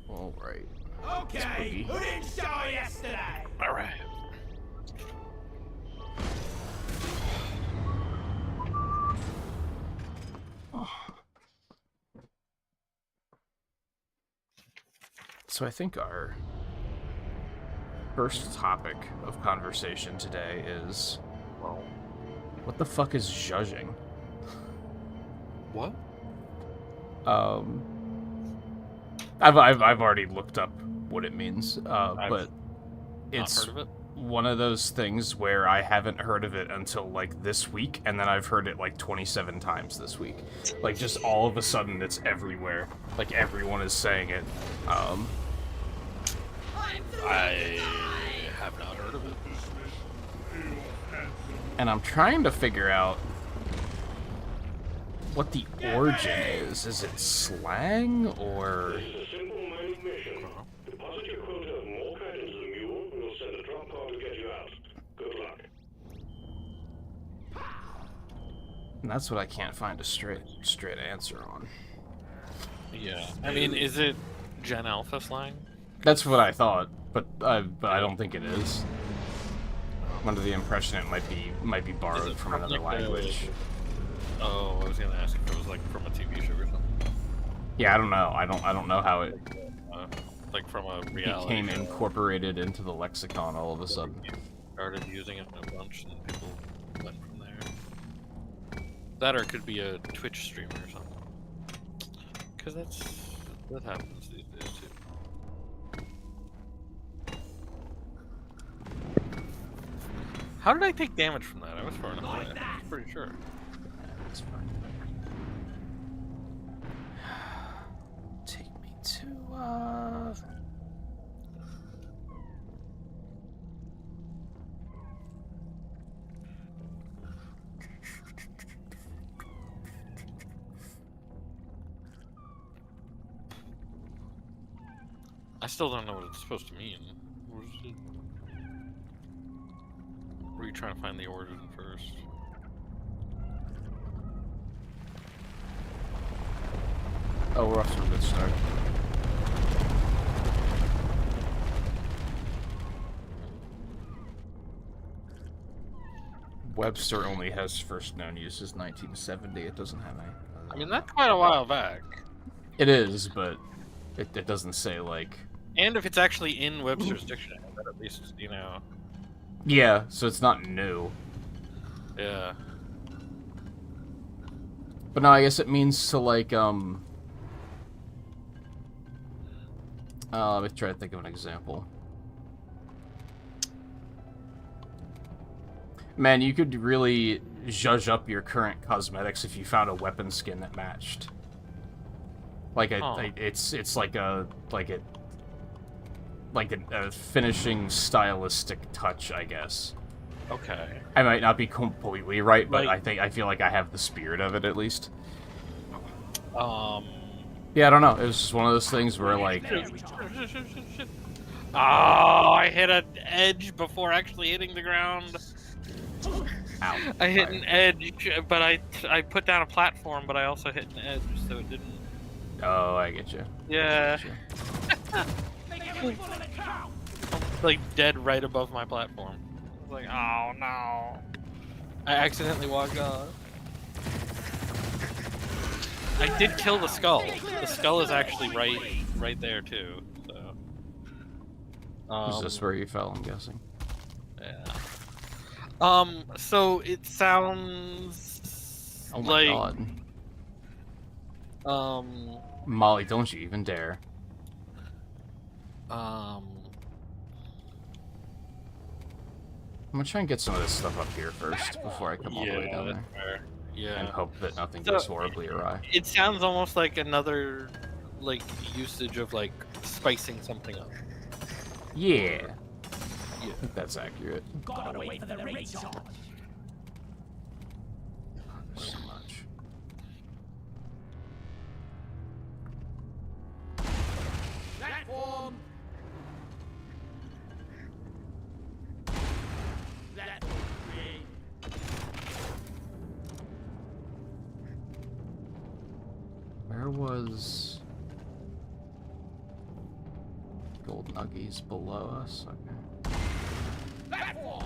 Alright. Okay, who didn't show yesterday? Alright. So I think our first topic of conversation today is, well, what the fuck is judging? What? I've already looked up what it means, but it's heard of it. One of those things where I haven't heard of it until like this week, and then I've heard it like 27 times this week. Like just all of a sudden it's everywhere. Like everyone is saying it. I have not heard of it. And I'm trying to figure out what the origin is. Is it slang or? This is a simple mining mission. Deposit your quota of more items in the mule, and we'll send a drop pod to get you out. Good luck. And that's what I can't find a straight answer on. Yeah, I mean, is it Gen Alpha slang? That's what I thought, but I don't think it is. I'm under the impression it might be borrowed from another language. Oh, I was gonna ask if it was like from a TV show or something. Yeah, I don't know. I don't know how it like from a reality. Became incorporated into the lexicon all of a sudden. Started using it a bunch, and people went from there. That or it could be a Twitch streamer or something. Because that happens these days too. How did I take damage from that? I was far enough away. I'm pretty sure. That's fine. Take me to, I still don't know what it's supposed to mean. Were you trying to find the origin first? Oh, we're off to a good start. Webster only has first known use as 1970. It doesn't have any. I mean, that's quite a while back. It is, but it doesn't say, like... And if it's actually in Webster's dictionary, then at least, you know... Yeah, so it's not new. Yeah. But no, I guess it means to, like, let me try to think of an example. Man, you could really zhuzh up your current cosmetics if you found a weapon skin that matched. Like it's like a finishing stylistic touch, I guess. Okay. I might not be completely right, but Like, I feel like I have the spirit of it at least. Yeah, I don't know. It was just one of those things where, like... Oh, I hit an edge before actually hitting the ground. Ow. I hit an edge, but I put down a platform, but I also hit an edge, so it didn't... Oh, I get you. Yeah. Make every bullet count! I'm, like, dead right above my platform. I was like, oh, no. I accidentally walked off. I did kill the skull. The skull is actually right there, too, so... Is this where you fell, I'm guessing? Yeah. So it sounds Oh my like god. Molly, don't you even dare. um I'm gonna try and get some of this stuff up here first before I come all the way down there. fair. Yeah. And hope that nothing So, goes horribly awry. It sounds almost like another like usage of like spicing something up. Yeah. I think that's accurate. Gotta wait for the recharge. So much. Platform! Platform 3. Where was Gold Nuggies below us? Okay. Platform!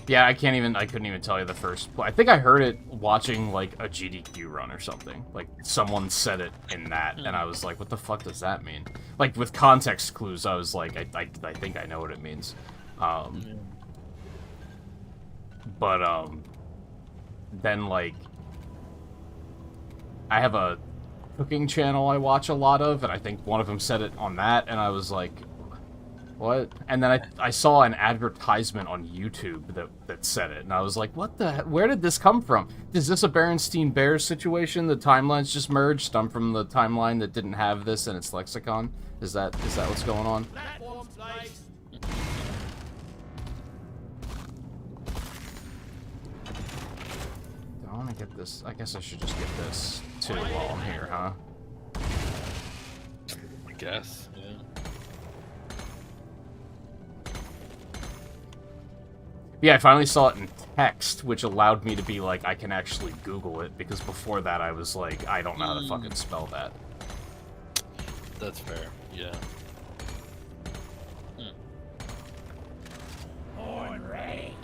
Yeah, I couldn't even tell you the first. I think I heard it watching, like, a GDQ run or something. Like, someone said it in that, and I was like, what the fuck does that mean? Like, with context clues, I was like, I think I know what it means. But, then, like, I have a cooking channel I watch a lot of, and I think one of them said it on that, and I was like, what? And then I saw an advertisement on YouTube that said it, and I was like, what the? Where did this come from? Is this a Berenstein Bears situation? The timelines just merged. I'm from the timeline that didn't have this in its lexicon. Is that what's going on? Platform place! I want to get this. I guess I should just get this too while I'm here, huh? I guess. Yeah. Yeah, I finally saw it in text, which allowed me to be like, I can actually Google it, because before that I was like, I don't know how to fucking spell that. That's fair. Yeah. Horn ready!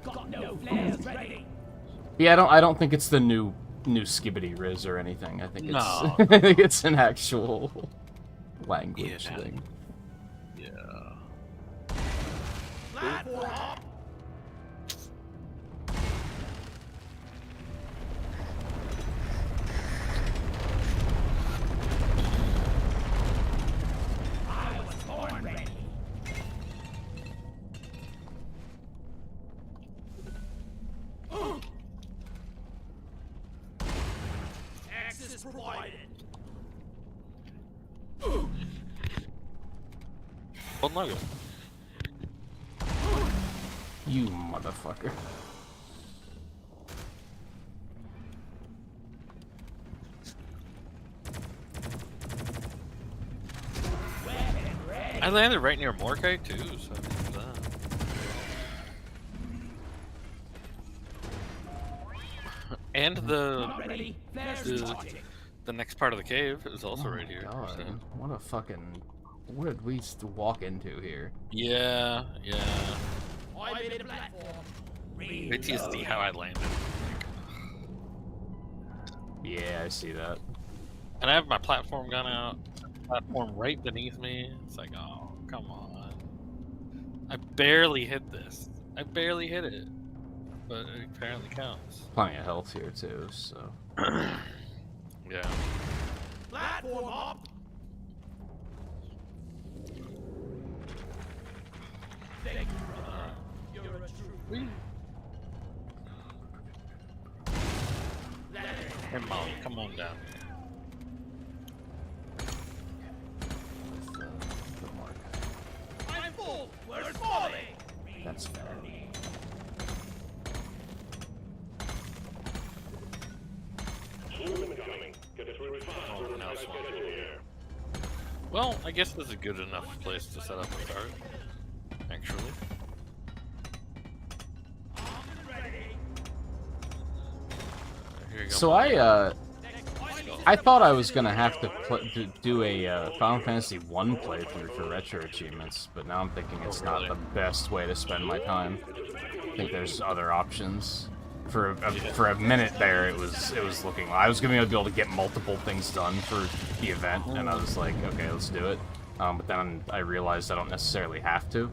Got no flares ready! Yeah, I don't think it's the new Skibbity Riz or anything. I think it's No. I think it's an actual language Yeah. thing. Yeah. Platform up. I was born ready. Access provided. Well, nugget. You motherfucker. I landed right near Morkite too, so there's that. And Ready? There's logic. the next part of the cave is also Oh right my here. God, so- what a fucking... What did we walk into here? Yeah, yeah. I made a platform. Wait till you see how I landed. Yeah, I see that. And I have my platform gun out. Platform right beneath me. It's like, oh, come on. I barely hit this. I barely hit it. But it apparently counts. Plenty of health here too, so... Yeah. Platform up. Thank you, brother. You're a true. Come on down. The mark. I'm full. We're falling. That's fair. Swarm incoming. Get it really fast. Oh, We're now not it's get it in here. Well, I guess this is a good enough place to set up a start. Actually. Here you go. So I thought I was gonna have to do a Final Fantasy 1 playthrough for retro achievements, but now I'm thinking it's not the best way to spend my time. I think there's other options. For a minute there, it was looking like I was gonna be able to get multiple things done for the event, and I was like, okay, let's do it. But then I realized I don't necessarily have to.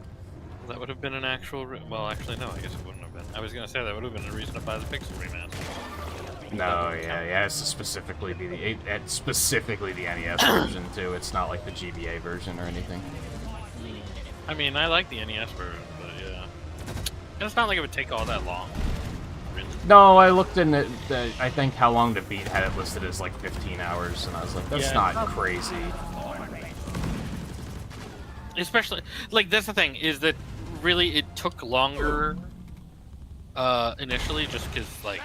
That would have been an actual. Well, actually, no. I guess it wouldn't have been. I was gonna say that would have been a reason to buy the Pixel remaster. No, yeah, it has to specifically be specifically the NES version too. It's not like the GBA version or anything. I mean, I like the NES version, but yeah, and it's not like it would take all that long. Really. No, I looked in I think how long to beat had it listed as like 15 hours, and I was like, that's Yeah, not it's not- crazy. Especially, like, that's the thing, is that really it took longer initially just because, like,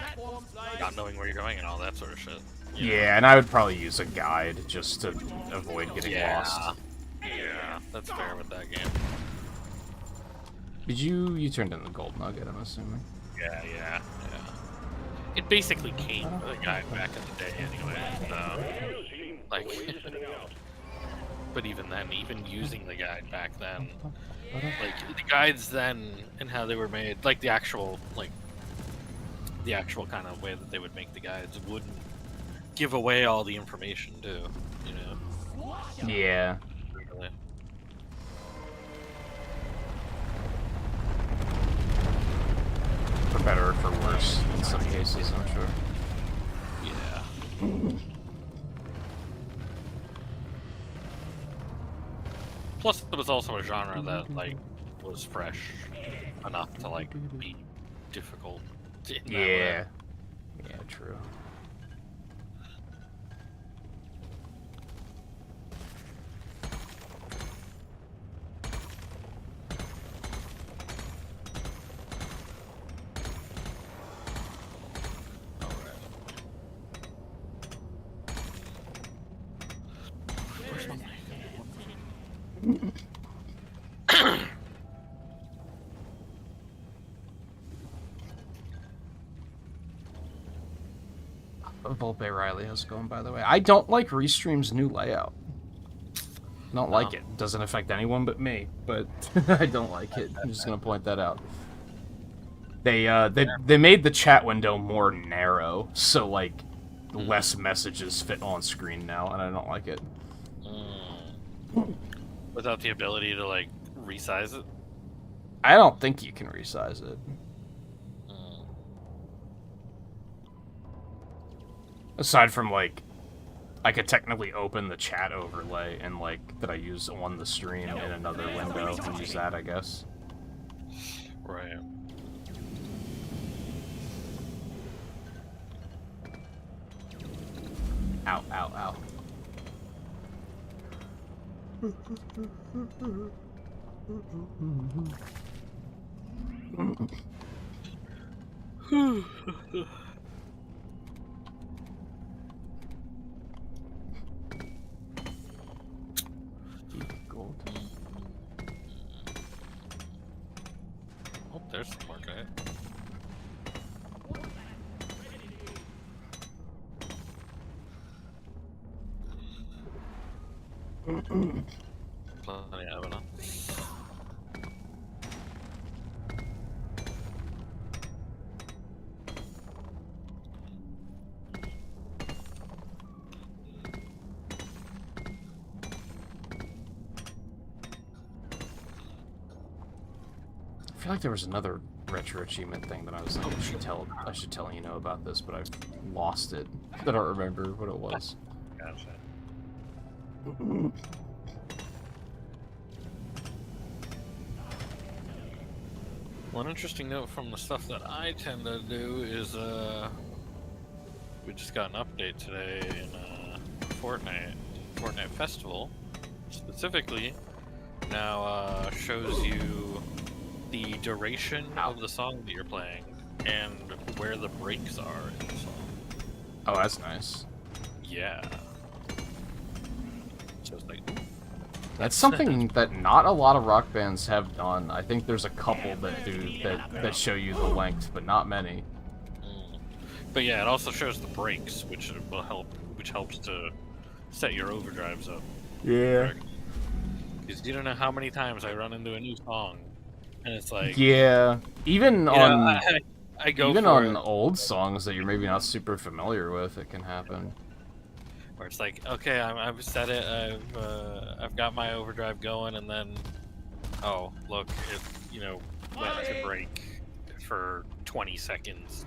not knowing where you're going and all that sort of shit. you know? Yeah, and I would probably use a guide just to avoid getting Yeah. lost. Yeah, that's fair with that game. Did you turned in the gold nugget? I'm assuming. Yeah. It basically came with a guide back in the day anyway, so, like, but even then, even using the guide back then, like, the guides then and how they were made, like, the actual kind of way that they would make the guides wouldn't give away all the information too, you know? Yeah. Really. For better or for worse in some cases, I'm sure. Yeah. Plus, it was also a genre that, like, was fresh enough to, like, be difficult. In that way. Yeah. Yeah, true. Volpe Riley, how's it going, by the way? I don't like Restream's new layout. Don't like it. Doesn't affect anyone but me, but I don't like it. I'm just gonna point that out. They made the chat window more narrow, so like less messages fit on screen now, and I don't like it. Without the ability to like resize it. I don't think you can resize it. Aside from like, I could technically open the chat overlay and like that I use on the stream in another window and use that, I guess. Right. Ow, ow, ow. Oh, there's some more guy. Plenty of evidence. I feel like there was another retro achievement thing that I was like, I should tell you know about this, but I've lost it. I don't remember what it was. Gotcha. One interesting note from the stuff that I tend to do is, we just got an update today in Fortnite Festival, specifically, now shows you the duration of the song that you're playing and where the breaks are in the song. Oh, that's nice. Yeah. So it's like, That's something that not a lot of rock bands have done. I think there's a couple that do that show you the length, but not many. But yeah, it also shows the breaks, which helps to set your overdrives up. Yeah. Because you don't know how many times I run into a new song, and it's like, Yeah. Even on I go even for on it, old songs that you're maybe not super familiar with, it can happen. where it's like, okay, I've set it, I've got my overdrive going, and then, oh look, it went to break for 20 seconds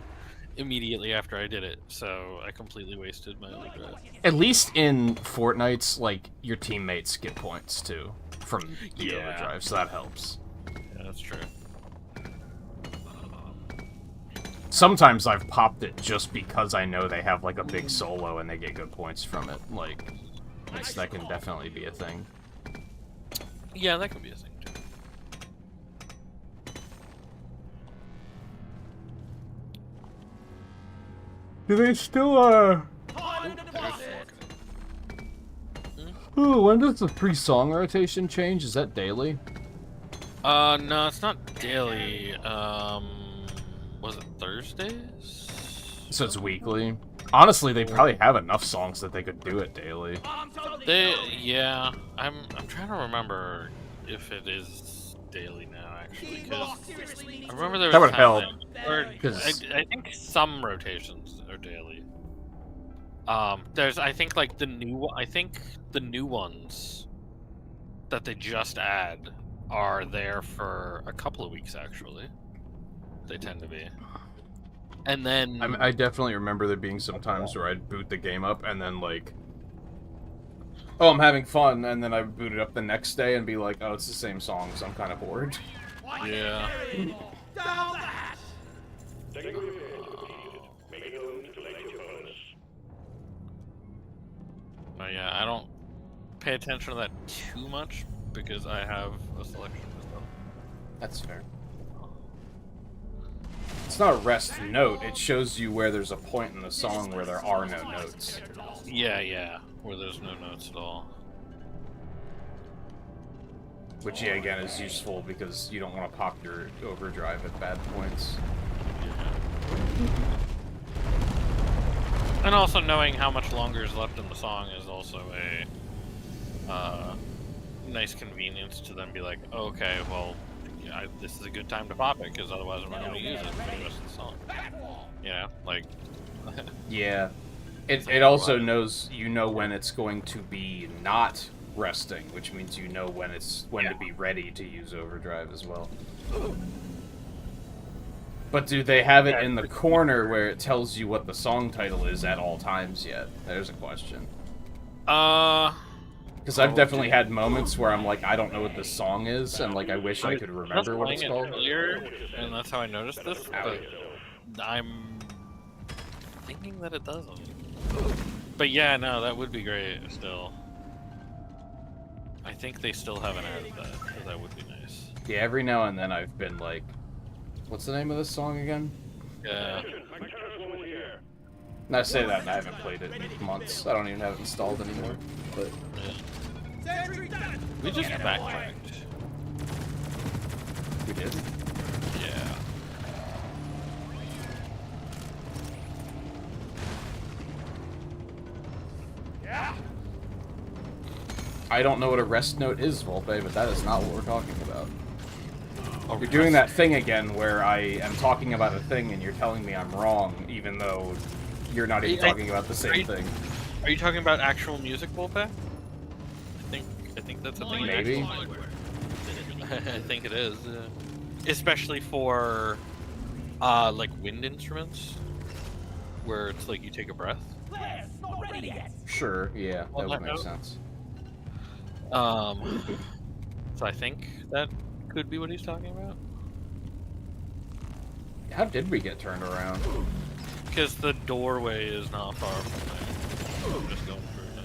immediately after I did it, so I completely wasted my overdrive. At least in Fortnite's, like, your teammates get points too from the overdrive, so that helps. Yeah, that's true. Sometimes I've popped it just because I know they have like a big solo and they get good points from it. Like, that can definitely be a thing. Yeah, that could be a thing too. Do they still Ooh, when does the free song rotation change? Is that daily? No, it's not daily. Was it Thursdays? So it's weekly. Honestly, they probably have enough songs that they could do it daily. Yeah, I'm trying to remember if it is daily now, actually, because I remember there was That would help. I think some rotations are daily. I think the new ones that they just add are there for a couple of weeks, actually. They tend to be. And then I definitely remember there being some times where I'd boot the game up and then like, oh, I'm having fun, and then I boot it up the next day and be like, oh, it's the same song, so I'm kind of bored. Yeah. But yeah, I don't pay attention to that too much because I have a selection as well. That's fair. It's not a rest note, it shows you where there's a point in the song where there are no notes. Yeah, where there's no notes at all. Which, yeah, again, is useful because you don't want to pop your overdrive at bad points. And also knowing how much longer is left in the song is also a nice convenience to then be like, okay, well, this is a good time to pop it because otherwise I'm not going to use it for the rest of the song. You know, like. Yeah. It also knows, you know, when it's going to be not resting, which means you know when to be ready to use overdrive as well. But do they have it in the corner where it tells you what the song title is at all times yet? There's a question. Because I've definitely had moments where I'm like, I don't know what this song is, and like I wish I could remember what it's called. Earlier, and that's how I noticed this. But I'm thinking that it doesn't. But yeah, no, that would be great. Still, I think they still haven't added that. So that would be nice. Yeah, every now and then I've been like, what's the name of this song again? Yeah. And I say that and I haven't played it in months. I don't even have it installed anymore. But Yeah. We just backtracked. we did. Yeah. I don't know what a rest note is, Volpe, but that is not what we're talking about. You're doing that thing again where I am talking about a thing and you're telling me I'm wrong, even though you're not even talking about the same thing. Are you talking about actual music, Wolpe? I think that's a thing. Maybe. I think it is. Especially for like wind instruments, where it's like you take a breath. Sure, yeah, that would make sense. So I think that could be what he's talking about. How did we get turned around? Because the doorway is not far from there. I'm just going through now.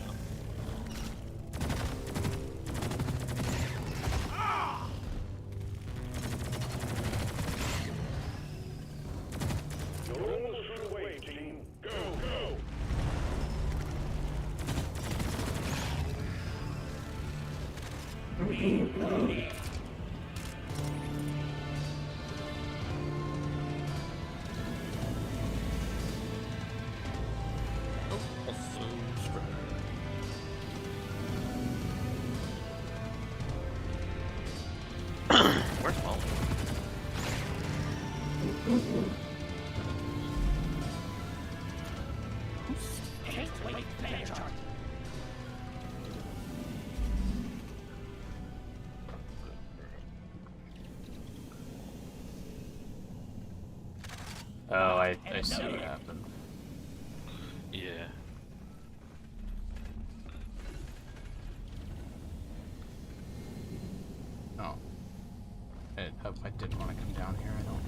Where's Molly? Oh, I see what happened. Yeah. Oh. I did want to come down here, I don't...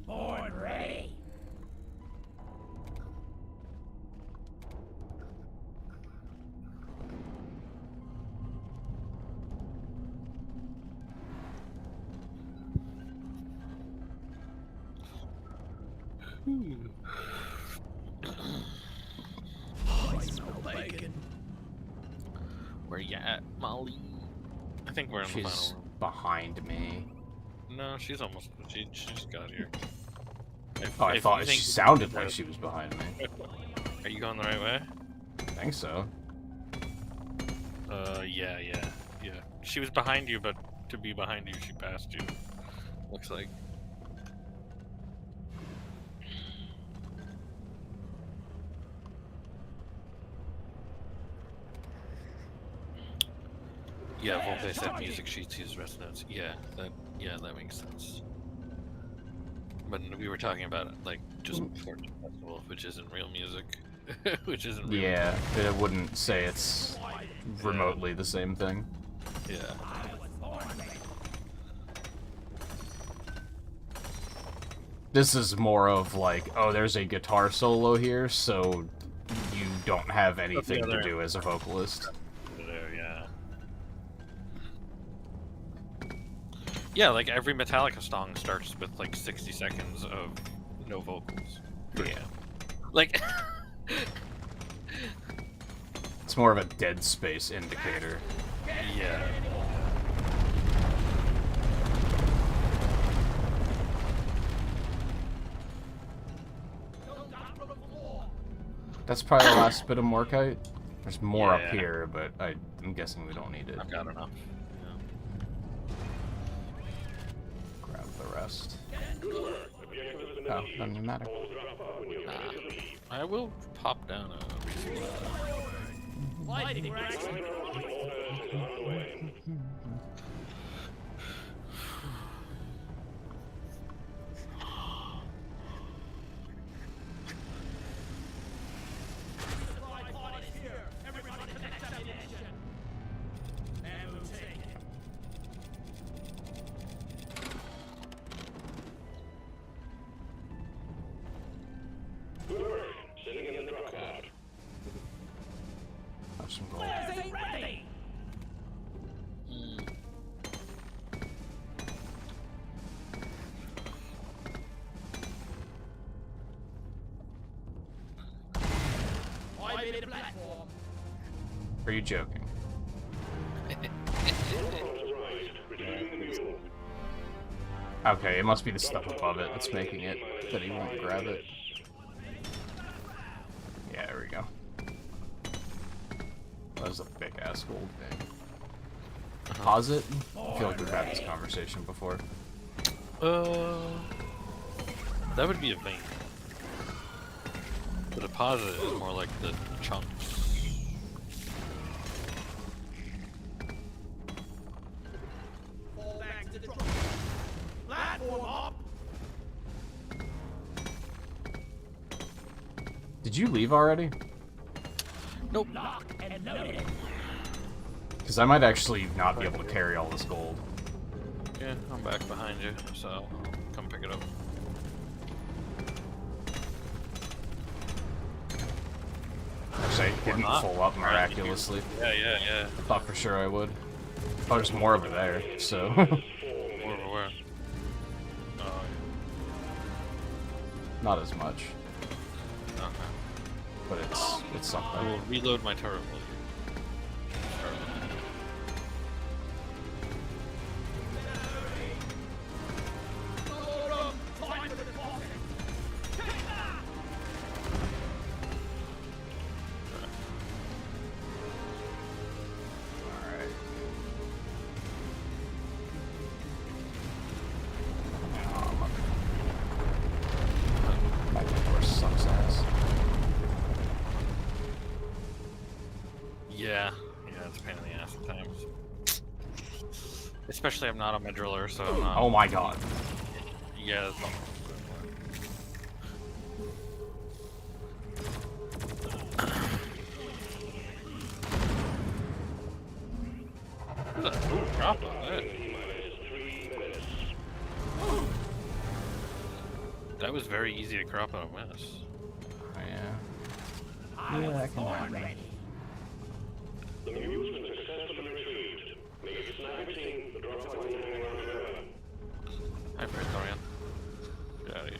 Born ready. I smell bacon. Where you at, Molly? I think we're in the She's final room. behind me. No, she's almost. She just got here. Oh, I If thought you she think- sounded like she was behind me. Are you going the right way? I think so. Yeah. She was behind you, but to be behind you, she passed you. Looks like. Yeah, Volpe said music sheets use rest notes. Yeah, that makes sense. But we were talking about like just Fortune Festival, which isn't real music, which isn't real. Yeah, it wouldn't say it's remotely the same thing. Yeah. This is more of like, oh, there's a guitar solo here, so you don't have anything to do as a vocalist. Yeah. Yeah, like every Metallica song starts with like 60 seconds of no vocals. Yeah. Like. It's more of a dead space indicator. Yeah. That's probably the last bit of Morkite. There's more Yeah. up here, but I'm guessing we don't need it. I've got enough. Grab the rest. Oh, doesn't even matter. I will pop down a resource. Lighting rack. Supply pod is here. Everybody connect ammunition. And we'll take it. Good work. Sitting in the drop pod. Have some gold. Flares ain't ready. I made a platform. Are you joking? Okay, it must be the stuff above it that's making it that he won't grab it. Yeah, there we go. That was a big ass gold thing. Deposit? I feel like we've had this conversation before. That would be a vein. The deposit is more like the chunks. Fall back to the drop. Platform up. Did you leave already? Nope. Lock and loaded. Because I might actually not be able to carry all this gold. Yeah, I'm back behind you, so I'll come pick it up. Actually, I didn't not. full up miraculously. Yeah. I thought for sure I would. Oh, there's more over there, so... Where? Oh, not as much, okay. but it's I will something. reload my turret while you start. Time for the deposit. Alright. My horse sucks ass. Yeah, it's a pain in the ass at times. Especially I'm not on my driller, so I'm not... Oh my god. Yeah, that's not... Ooh, drop it. That was very easy to crop on a miss. Oh, yeah. Yeah, that can happen. The mule's been successfully retrieved. Make it snapping. The drop pod won't hang around forever. Hi, Praetorian. Get out of here.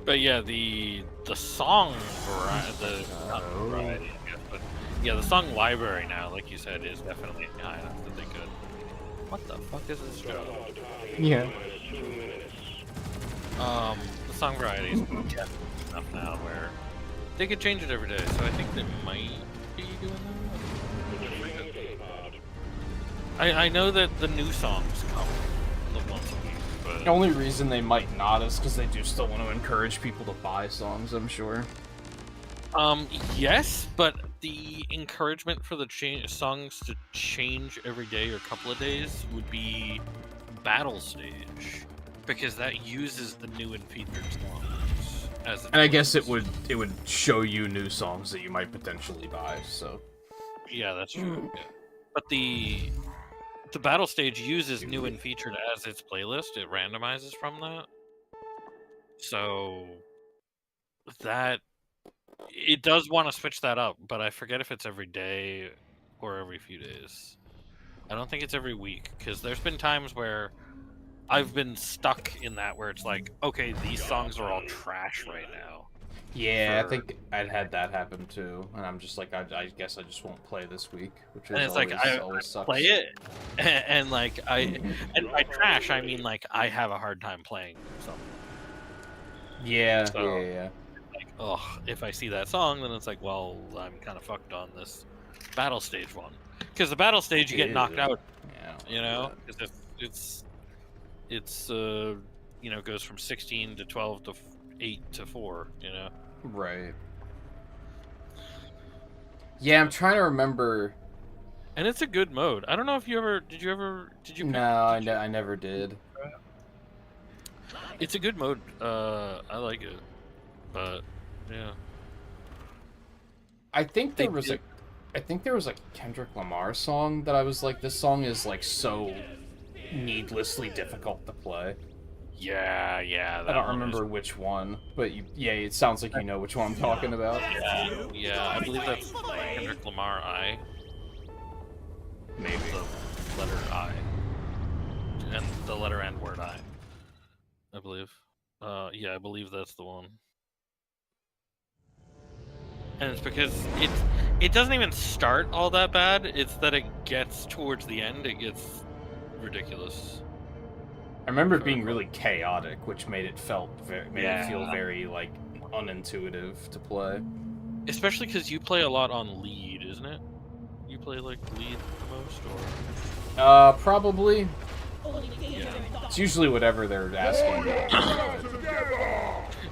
But yeah, the song variety, not variety, I guess, but yeah, the song library now, like you said, is definitely high enough that they could. What the fuck is this show? Yeah. The song variety is enough now where they could change it every day, so I think they might be doing that. I know that the new songs come once a week, but The only reason they might not is because they do still want to encourage people to buy songs, I'm sure. yes, but the encouragement for the songs to change every day or a couple of days would be battle stage, because that uses the new and featured songs as. And I guess it would show you new songs that you might potentially buy, so... Yeah, that's true. Yeah. But the battle stage uses new and featured as its playlist. It randomizes from that. So that It does want to switch that up, but I forget if it's every day or every few days. I don't think it's every week, because there's been times where I've been stuck in that where it's like, okay, these songs are all trash right now. Yeah, I think I'd had that happen too, and I'm just like, I guess I just won't play this week, which is And it's always, like, I always sucks. play it, and like, and by trash, I mean, like, I have a hard time playing something. Yeah, So, yeah. Like, oh, if I see that song, then it's like, well, I'm kind of fucked on this battle stage one. Because the battle stage, you get knocked out, Yeah, you know? Because it's you know, goes from 16 to 12 to 8 to 4, you know? Right. Yeah, I'm trying to remember. And it's a good mode. I don't know if you ever did you No, I never did. It's a good mode. I like it. But yeah. I think there was a Kendrick Lamar song that I was like, this song is like so needlessly difficult to play. Yeah. I don't remember which one, but yeah, it sounds like you know which one I'm talking about. Yeah. I believe that's Kendrick Lamar I. Maybe. The letter I. And the letter and word I believe. Yeah, I believe that's the one. And it's because it doesn't even start all that bad. It's that it gets towards the end, it gets ridiculous. I remember it being really chaotic, which made it feel very like unintuitive to play. Especially because you play a lot on lead, isn't it? You play like lead the most, or probably. yeah. It's usually whatever they're asking.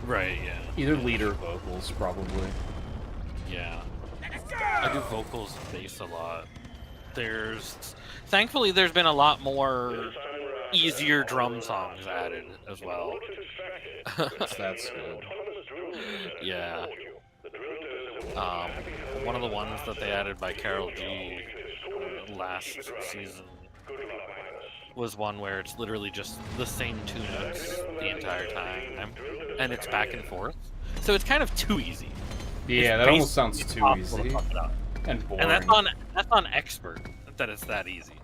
Right, yeah. Either lead or vocals, probably. Yeah. I do vocals and bass a lot. Thankfully there's been a lot more easier drum songs added as well. That's good. Yeah. One of the ones that they added by Carol G last season was one where it's literally just the same two notes the entire time, and it's back and forth. So it's kind of too easy. Yeah, that almost sounds too easy and boring. And that's on expert that it's that easy.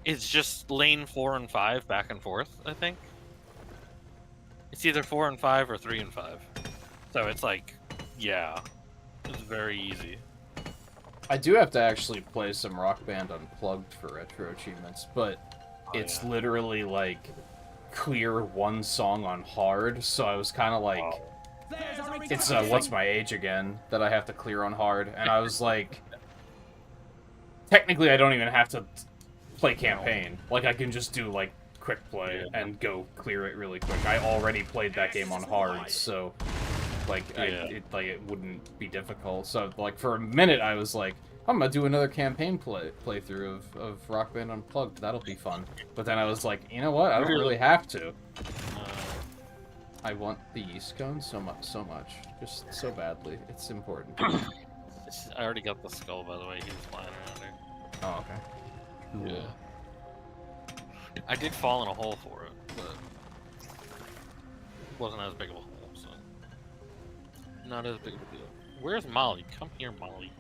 It's just lane 4 and 5 back and forth, I think. It's either 4 and 5 or 3 and 5. So it's like, yeah, it's very easy. I do have to actually play some Rock Band Unplugged for retro achievements, but it's literally like clear one song on hard, so I was kind of like, it's What's My Age Again that I have to clear on hard, and I was like, technically I don't even have to play campaign. Like, I can just do like quick play and go clear it really quick. I already played that game on hard, so like it wouldn't be difficult. So like for a minute I was like, I'm gonna do another campaign playthrough of Rock Band Unplugged. That'll be fun. But then I was like, you know what? I don't really have to. I want the yeast cone so much, just so badly. It's important. I already got the skull, by the way. He was flying around here. Oh, okay. Cool. Yeah. I did fall in a hole for it, but it wasn't as big of a hole, so not as big of a deal. Where's Molly? Come here, Molly.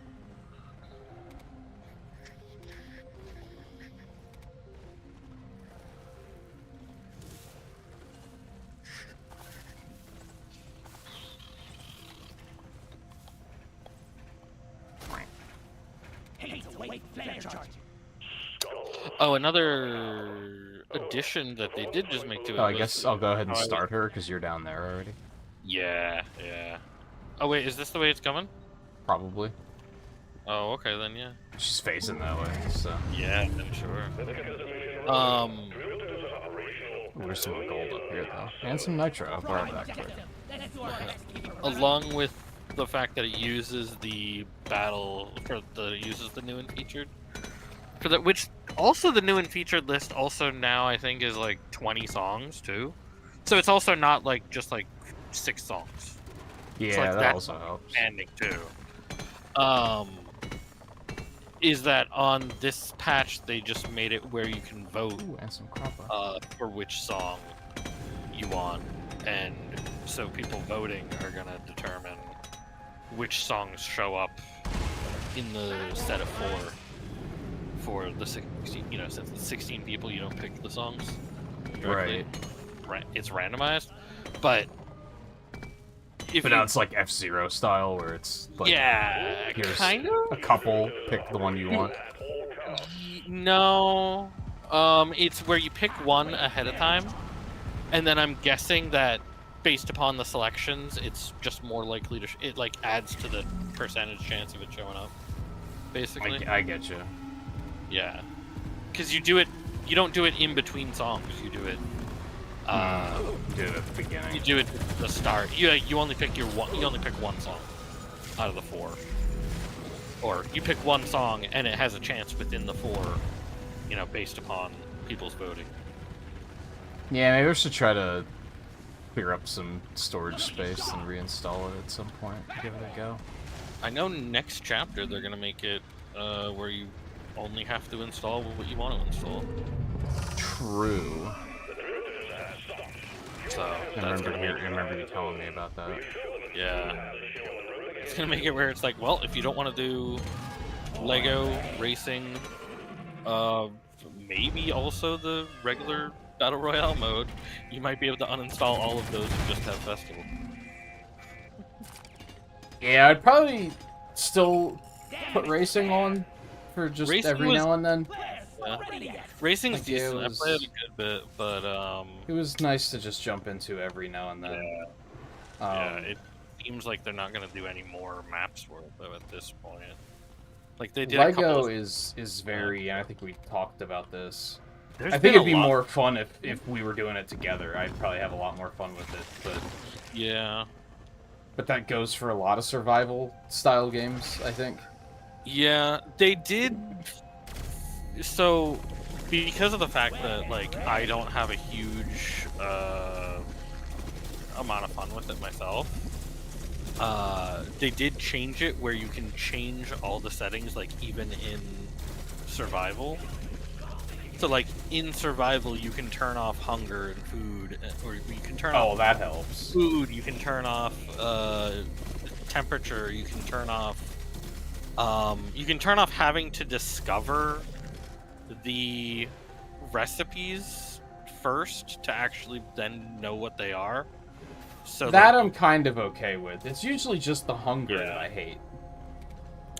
Oh, another addition that they did just make to it. Oh, I guess I'll go ahead and start her, because you're down there already. Yeah. Oh, wait, is this the way it's coming? Probably. Oh, okay, then, yeah. She's facing that way, so... Yeah, I'm sure. There's some gold up here, though. And some nitro. I'll borrow that quick. Along with the fact that it uses the uses the new and featured. Which also the new and featured list also now I think is like 20 songs too. So it's also not like just like 6 songs. Yeah, so like that also helps. Expanding too. Is that on this patch they just made it where you can vote and some copper. For which song you want, and so people voting are gonna determine which songs show up in the set of 4 for the 16. You know, since it's 16 people, you don't pick the songs directly. Right. It's randomized, but if But now it's like F-Zero style, where it's like, yeah, here's kind of. a couple, pick the one you want. No, it's where you pick one ahead of time, and then I'm guessing that based upon the selections, it's just more likely to. It like adds to the percentage chance of it showing up. Basically, I get you. yeah, because you do it. You don't do it in between songs. You do it. Do it at the beginning. You do it at the start. You only pick your one. You only pick one song out of the 4, or you pick one song and it has a chance within the 4. You know, based upon people's voting. Yeah, maybe we should try to clear up some storage space and reinstall it at some point. Give it a go. I know next chapter they're gonna make it where you only have to install what you want to install. True. So I remember you telling me about that. yeah, it's gonna make it where it's like, well, if you don't want to do Lego racing, maybe also the regular Battle Royale mode, you might be able to uninstall all of those and just have Festival. Yeah, I'd probably still put racing on for just Racing every was- now and then. Yeah. Racing's Like, yeah, it decent. was- I played it a good bit, but It was nice to just jump into every now and then. yeah, it seems like they're not gonna do any more maps for it though at this point. Like they did. a couple Lego of, is very, and I think we talked about this. there's I think been it'd a be lot- more fun if we were doing it together. I'd probably have a lot more fun with it, Yeah. but that goes for a lot of survival style games, I think. Yeah, they did. So, because of the fact that like I don't have a huge amount of fun with it myself, they did change it where you can change all the settings, like even in survival. So, like in survival, you can turn off hunger and food, or you can turn Oh, off that helps. food. You can turn off temperature. You can turn off. You can turn off having to discover the recipes first to actually then know what they are. So That like, I'm kind of okay with. It's usually just the hunger Yeah. that I hate.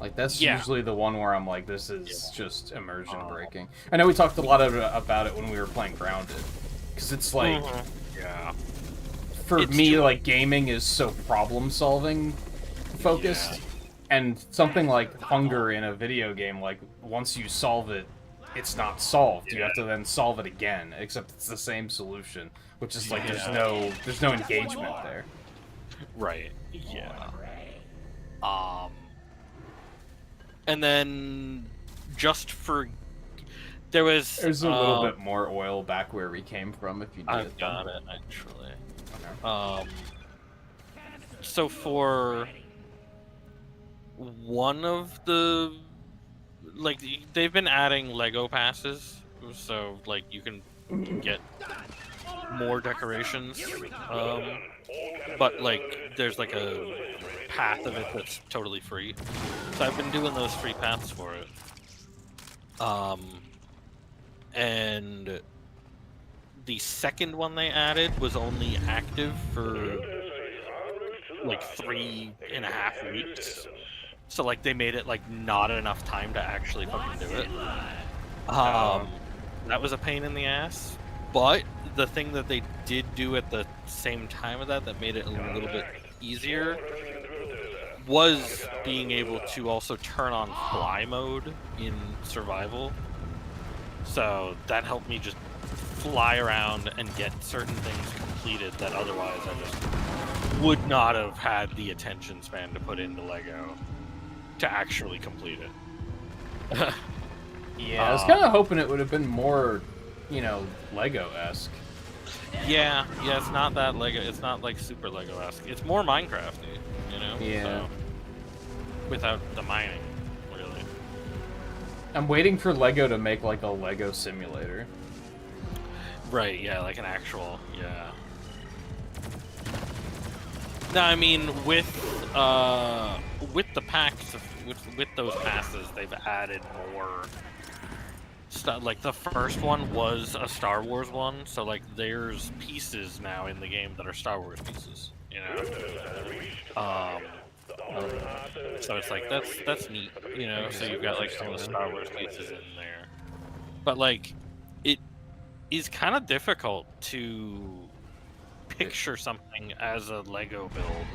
Like, that's Yeah. usually the one where I'm like, this is just immersion breaking. I know we talked a lot about it when we were playing Grounded. Because it's like, yeah, for It's me, true. like, gaming is so problem-solving focused. And something like hunger in a video game, like, once you solve it, it's not solved. You have to then solve it again, except it's the same solution. Which is like, there's no engagement there. right, yeah. And then just for there's There's a little bit more oil back where we came from, if you need I've it. got it actually. Okay. So for one of the, like, they've been adding Lego passes, so like you can get more decorations, but like there's like a path of it that's totally free. So I've been doing those free paths for it. And the second one they added was only active for like 3.5 weeks. So like they made it like not enough time to actually fucking do it. That was a pain in the ass. But the thing that they did do at the same time of that made it a little bit easier was being able to also turn on fly mode in survival. So that helped me just fly around and get certain things completed that otherwise I just would not have had the attention span to put into Lego to actually complete it. Yeah, I was kind of hoping it would have been more, you know, Lego-esque. Yeah, it's not that Lego. It's not like super Lego-esque. It's more Minecrafty, you know. Yeah. So, without the mining, really. I'm waiting for Lego to make, like, a Lego simulator. Right. Yeah, like an actual. Yeah. No, I mean with the packs, with those passes, they've added more stuff. Like the first one was a Star Wars one, so like there's pieces now in the game that are Star Wars pieces. You know. So it's like that's neat. You know. So you've got like some of the Star Wars pieces in there, but like it is kind of difficult to picture something as a Lego build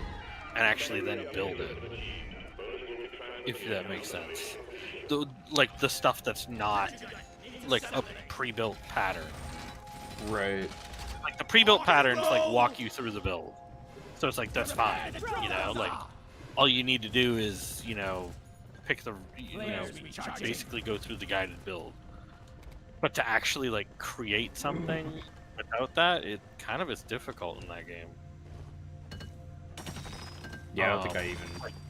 and actually then build it, if that makes sense. Like the stuff that's not like a pre-built pattern. Right. Like the pre-built patterns like walk you through the build, so it's like that's fine. You know, like all you need to do is pick the basically go through the guided build. But to actually like create something without that, it kind of is difficult in that game. Yeah, I don't think I even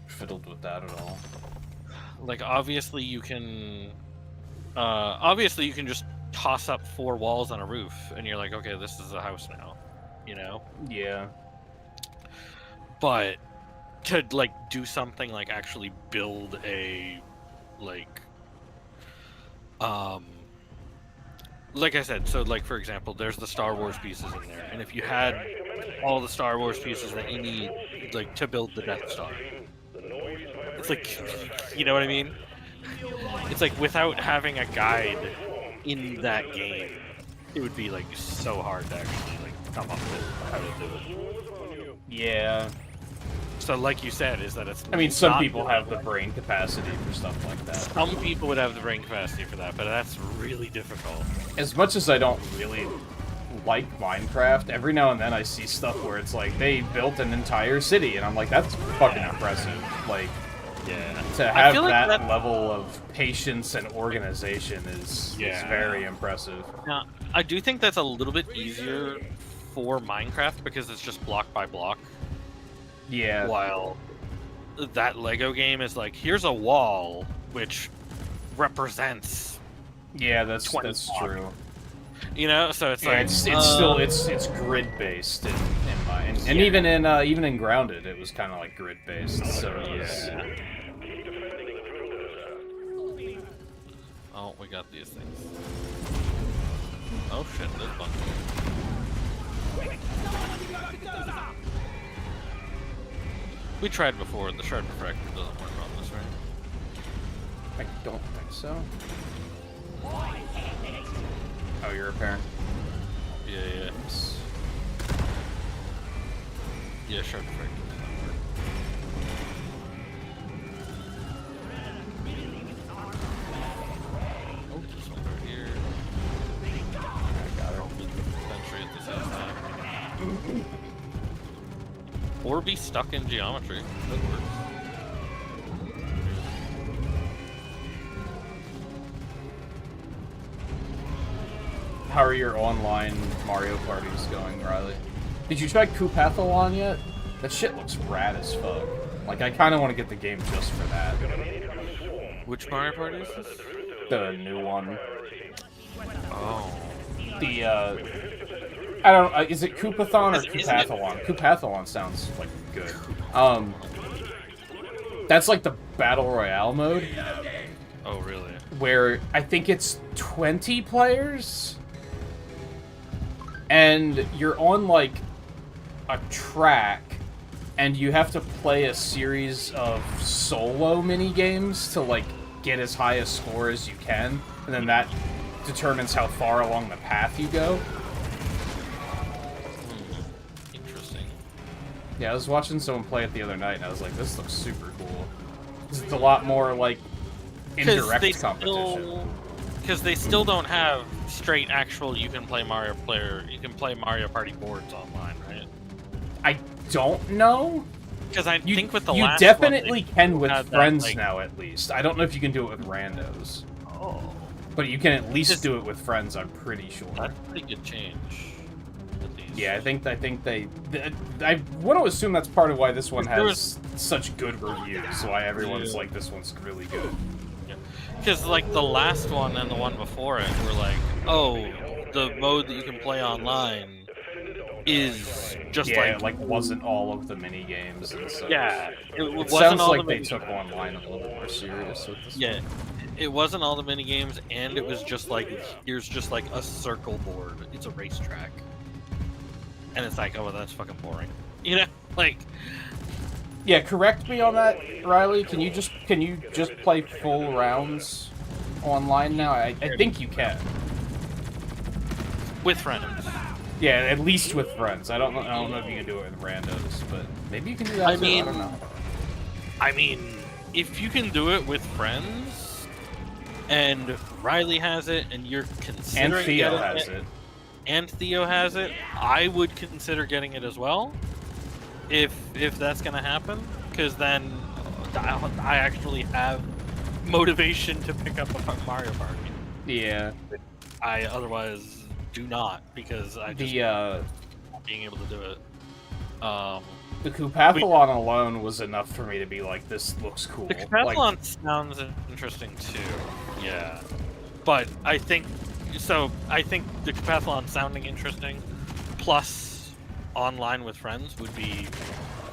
fiddled with that at all. Like obviously you can just toss up 4 walls on a roof, and you're like, okay, this is a house now, you know? Yeah. But to like do something like actually build a like I said, so like for example, there's the Star Wars pieces in there, and if you had all the Star Wars pieces that you need like to build the Death Star, it's like, you know what I mean? It's like without having a guide in that game, it would be like so hard to actually like come up with how to do it. Yeah. So like you said, is that it's I mean, some not people have the brain capacity for stuff like that. Some people would have the brain capacity for that, but that's really difficult. As much as I don't really like Minecraft, every now and then I see stuff where it's like, they built an entire city, and I'm like, that's fucking impressive. Like, yeah, to have like that level of patience and organization is very impressive. Now, I do think that's a little bit easier for Minecraft because it's just block by block. Yeah. While that Lego game is like, here's a wall which represents. Yeah, that's true. You know, so it's yeah, like it's grid based in mine, and even in Grounded, it was kind of like grid based. So yeah. Oh, we got these things. Oh shit, there's a bunch. We tried before, the shard refractor doesn't work on this, right? I don't think so. Oh, you're a parent? Yeah. Yeah, shard refractor does not work. Oh, this one right here. I got her. Sentry at the same time. Or be stuck in geometry. That works. How are your online Mario parties going, Riley? Did you try Coopathlon yet? That shit looks rad as fuck. Like, I kind of want to get the game just for that. Which Mario Party is this? The new one. Oh. The, I don't. Is it Koopathon or Coopathlon? Coopathlon sounds like good. That's like the battle royale mode. Oh, really? Where I think it's 20 players, and you're on like a track, and you have to play a series of solo mini games to like get as high a score as you can, and then that determines how far along the path you go. Interesting. Yeah, I was watching someone play it the other night, and I was like, this looks super cool. It's a lot more, like, indirect competition. Because they still don't have straight actual, you can play Mario Party boards online, right? I don't know. Because I think with the you last definitely one, can with friends that, like... now, at least. I don't know if you can do it with randos. Oh. But you can at least do it with friends, I'm pretty sure. That's a pretty good change. Yeah, I think they I want to assume that's part of why this one has such good reviews, why everyone's like, this one's really good. Because, like, the last one and the one before it were like, oh, the mode that you can play online is just Yeah, like it like wasn't all of the mini games and stuff. yeah, it It wasn't sounds all like the they mini- took online a little bit more serious with this. yeah, it wasn't all the mini games, and it was just like here's just like a circle board. It's a racetrack, and it's like, oh, well, that's fucking boring, you know, like. Yeah, correct me on that, Riley. Can you just play full rounds online now? I think you can. With friends. Yeah, at least with friends. I don't know if you can do it with randos, but maybe you can do that I too. mean- I don't know. I mean, if you can do it with friends, and Riley has it, and you're And considering Theo getting has it. and Theo has it, I would consider getting it as well, if that's gonna happen, because then I actually have motivation to pick up a Mario Party. Yeah. I otherwise do not, because I just The not being able to do it. the Kupathlon alone was enough for me to be like, this looks cool. The Like, Kupathlon sounds interesting too. Yeah, but I think so. I think the Kupathlon sounding interesting, plus online with friends would be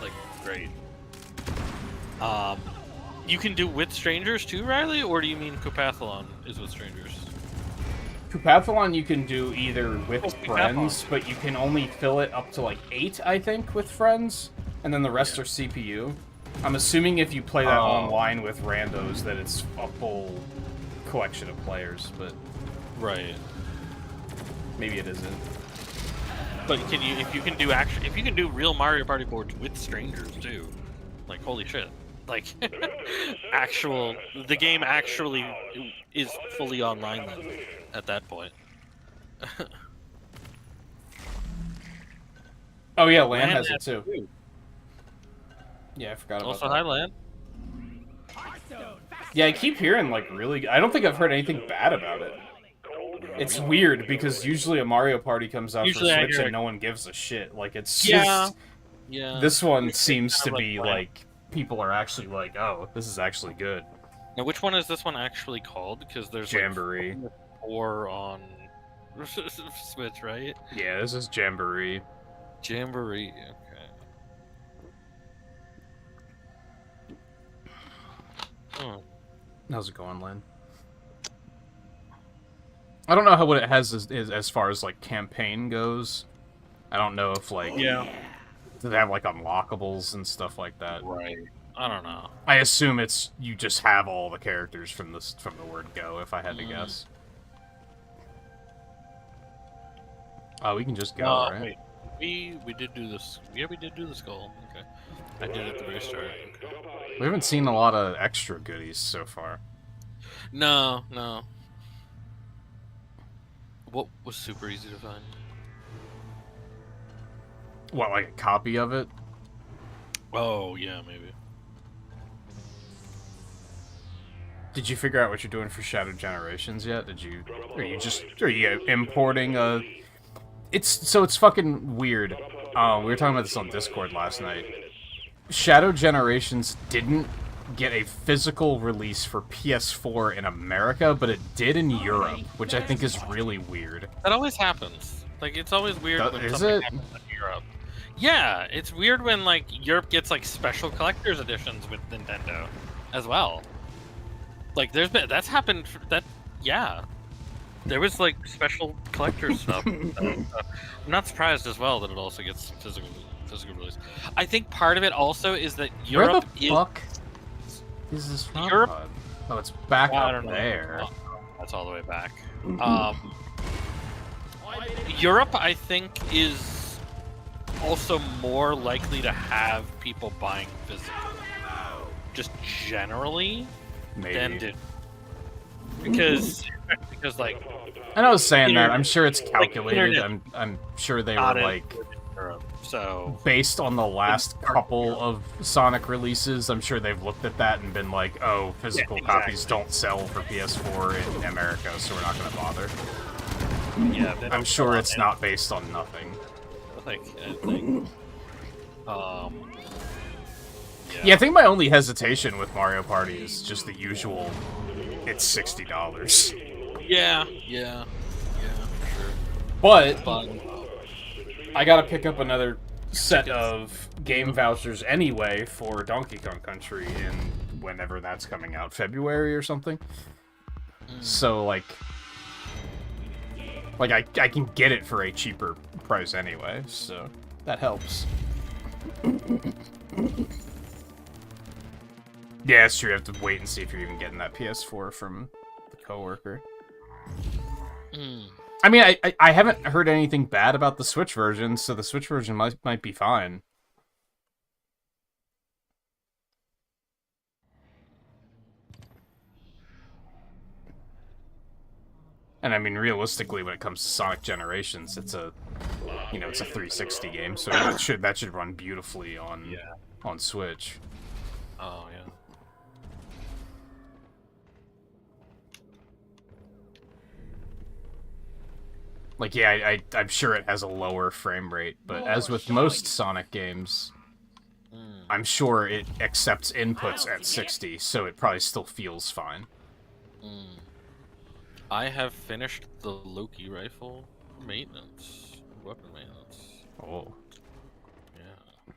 like great. You can do with strangers too, Riley, or do you mean Kupathlon is with strangers? Kupathlon you can do either with Oh, friends, but you can only fill it up to like 8, I think, with friends, and then the rest are CPU. I'm assuming if you play that online with randos that it's a full collection of players, but Right. maybe it isn't. But can you if you can do real Mario Party boards with strangers too, like holy shit. Like, the game actually is fully online then, at that point. Oh yeah, Lan Lan has it has too. Yeah, I forgot about Also, that. hi, Lan. Yeah, I keep hearing like really. I don't think I've heard anything bad about it. It's weird because usually a Mario Party comes out Usually I for Switch hear and it. no one gives a shit. Like it's Yeah. just Yeah. this one seems to like be Lan. like people are actually like, oh, this is actually good. Now, which one is this one actually called? Because there's Jamboree. like 4 on Switch, right? Yeah, this is Jamboree. Jamboree. Okay. Oh. How's it going, Lynn? I don't know how what it has as far as like campaign goes. I don't know if like Yeah. do they have like unlockables and stuff like that. Right. I don't know. I assume it's you just have all the characters from the word go. If I had to guess. Oh, we can just go, right? Wait. We did do this. Yeah, we did do the skull. Okay. I did it at the very start. We haven't seen a lot of extra goodies so far. No. What was super easy to find? What, like a copy of it? Oh, yeah, maybe. Did you figure out what you're doing for Shadow Generations yet? Are you importing a... It's fucking weird. We were talking about this on Discord last night. Shadow Generations didn't get a physical release for PS4 in America, but it did in Europe, which I think is really weird. That always happens. Like, it's always weird when Is something it? happens in Europe. Yeah, it's weird when, like, Europe gets, like, special collector's editions with Nintendo as well. Like, that's happened, yeah. There was, like, special collector's stuff. I'm not surprised as well that it also gets physical release. I think part of it also is that Europe Where the fuck is this from? Europe- Oh, it's back I up don't know. there. That's all the way back. Europe, I think, is also more likely to have people buying physical, just generally, than Maybe. did because like I know I was saying that. Internet- I'm sure it's calculated. internet- I'm sure they were not in like Europe. So based on the last couple of Sonic releases. I'm sure they've looked at that and been like, "Oh, physical Yeah, copies don't sell for PS4 in America, so we're not going to bother." yeah, they I'm don't sure sell it's it. not based on nothing. Like, I think, Yeah, I think my only hesitation with Mario Party is just the usual. It's $60, yeah, for sure. but But I gotta pick up another set of game vouchers anyway for Donkey Kong Country in whenever that's coming out, February or something. So, like I can get it for a cheaper price anyway, so that helps. Yeah, it's true. You have to wait and see if you're even getting that PS4 from the coworker. I mean, I haven't heard anything bad about the Switch version, so the Switch version might be fine. And I mean, realistically, when it comes to Sonic Generations, it's a, you know, it's a 360 game, so that should run beautifully on on Switch. Oh yeah. Like, yeah, I'm sure it has a lower frame rate, but as with most Sonic games, I'm sure it accepts inputs at 60, so it probably still feels fine. I have finished the Loki rifle maintenance, weapon maintenance. Oh. Yeah.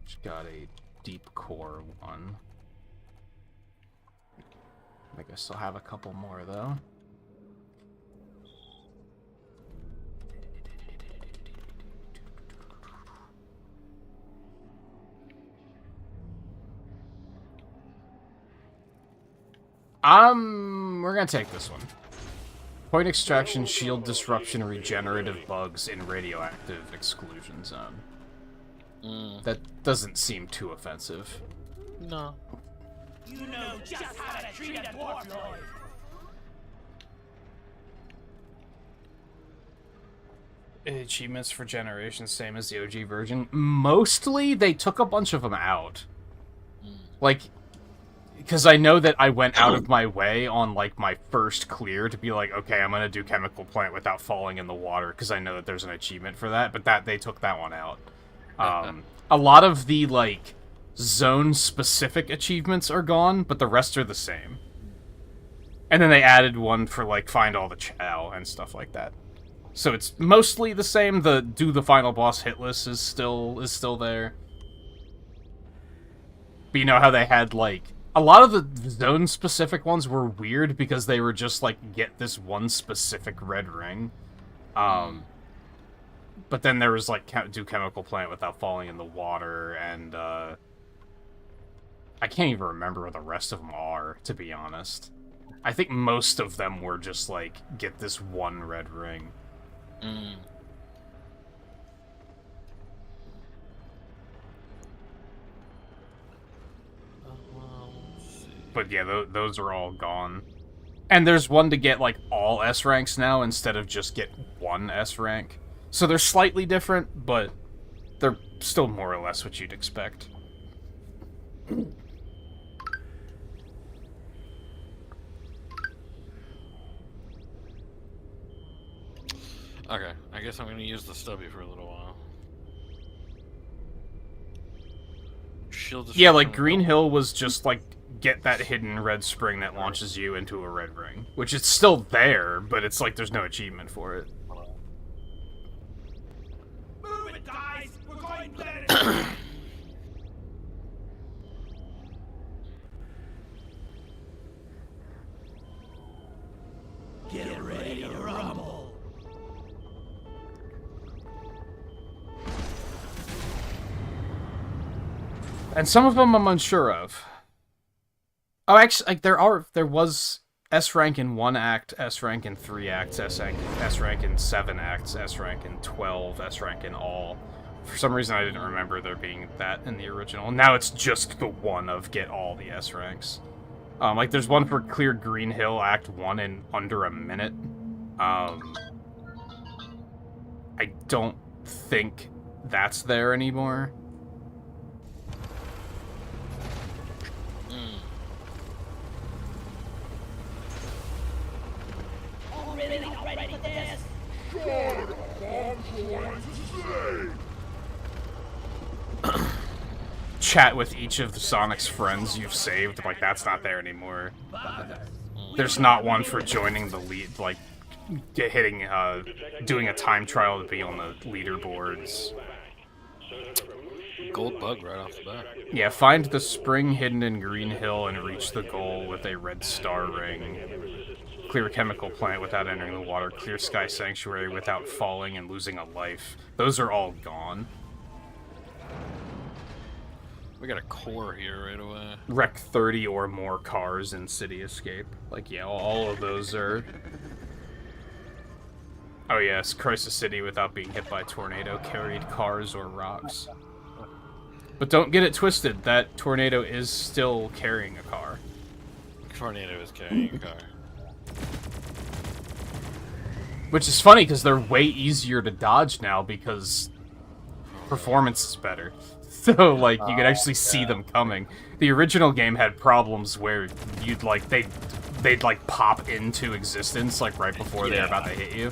Just got a deep core one. I guess I'll have a couple more, though. We're gonna take this one. Point extraction, shield disruption, regenerative bugs in radioactive exclusion zone. That doesn't seem too offensive. No. You know just how to treat a dwarfloid. Achievements for Generations, same as the OG version. Mostly, they took a bunch of them out. Like, because I know that I went out of my way on, like, my first clear to be like, okay, I'm gonna do Chemical Plant without falling in the water, because I know that there's an achievement for that, but they took that one out. A lot of the, like, zone-specific achievements are gone, but the rest are the same. And then they added one for, like, find all the Chow and stuff like that. So it's mostly the same. The do the final boss hit list is still there. But you know how they had, like, a lot of the zone-specific ones were weird because they were just, like, get this one specific red ring. But then there was, like, do Chemical Plant without falling in the water, and, I can't even remember what the rest of them are, to be honest. I think most of them were just, like, get this one red ring. But yeah, those are all gone. And there's one to get, like, all S ranks now instead of just get one S rank. So they're slightly different, but they're still more or less what you'd expect. Okay, I guess I'm gonna use the stubby for a little while. Shield Yeah, like, disruption Green Hill was just, like, get that hidden red spring that launches you into a red ring. Which is still there, but it's like there's no achievement for it. Move it, guys! We're going planet. Get ready to rumble. And some of them I'm unsure of. Oh, actually, like, there was S rank in 1 act, S rank in 3 acts, S rank in 7 acts, S rank in 12, S rank in all. For some reason, I didn't remember there being that in the original. Now it's just the one of get all the S ranks. Like, there's one for clear Green Hill Act 1 in under a minute. I don't think that's there anymore. Chat with each of the Sonic's friends you've saved, like, that's not there anymore. There's not one for joining the lead, like, hitting, doing a time trial to be on the leaderboards. Gold bug right off the bat. Yeah, find the spring hidden in Green Hill and reach the goal with a red star ring. Clear a chemical plant without entering the water. Clear Sky Sanctuary without falling and losing a life. Those are all gone. We got a core here right away. Wreck 30 or more cars in City Escape. Like, yeah, all of those are... Oh yes, Crisis City without being hit by a tornado carried cars or rocks. But don't get it twisted, that tornado is still carrying a car. Tornado is carrying a car. Which is funny, because they're way easier to dodge now, because performance is better. So, like, you could actually see them coming. The original game had problems where you'd, like, they'd like, pop into existence, like, right before they're about to hit you.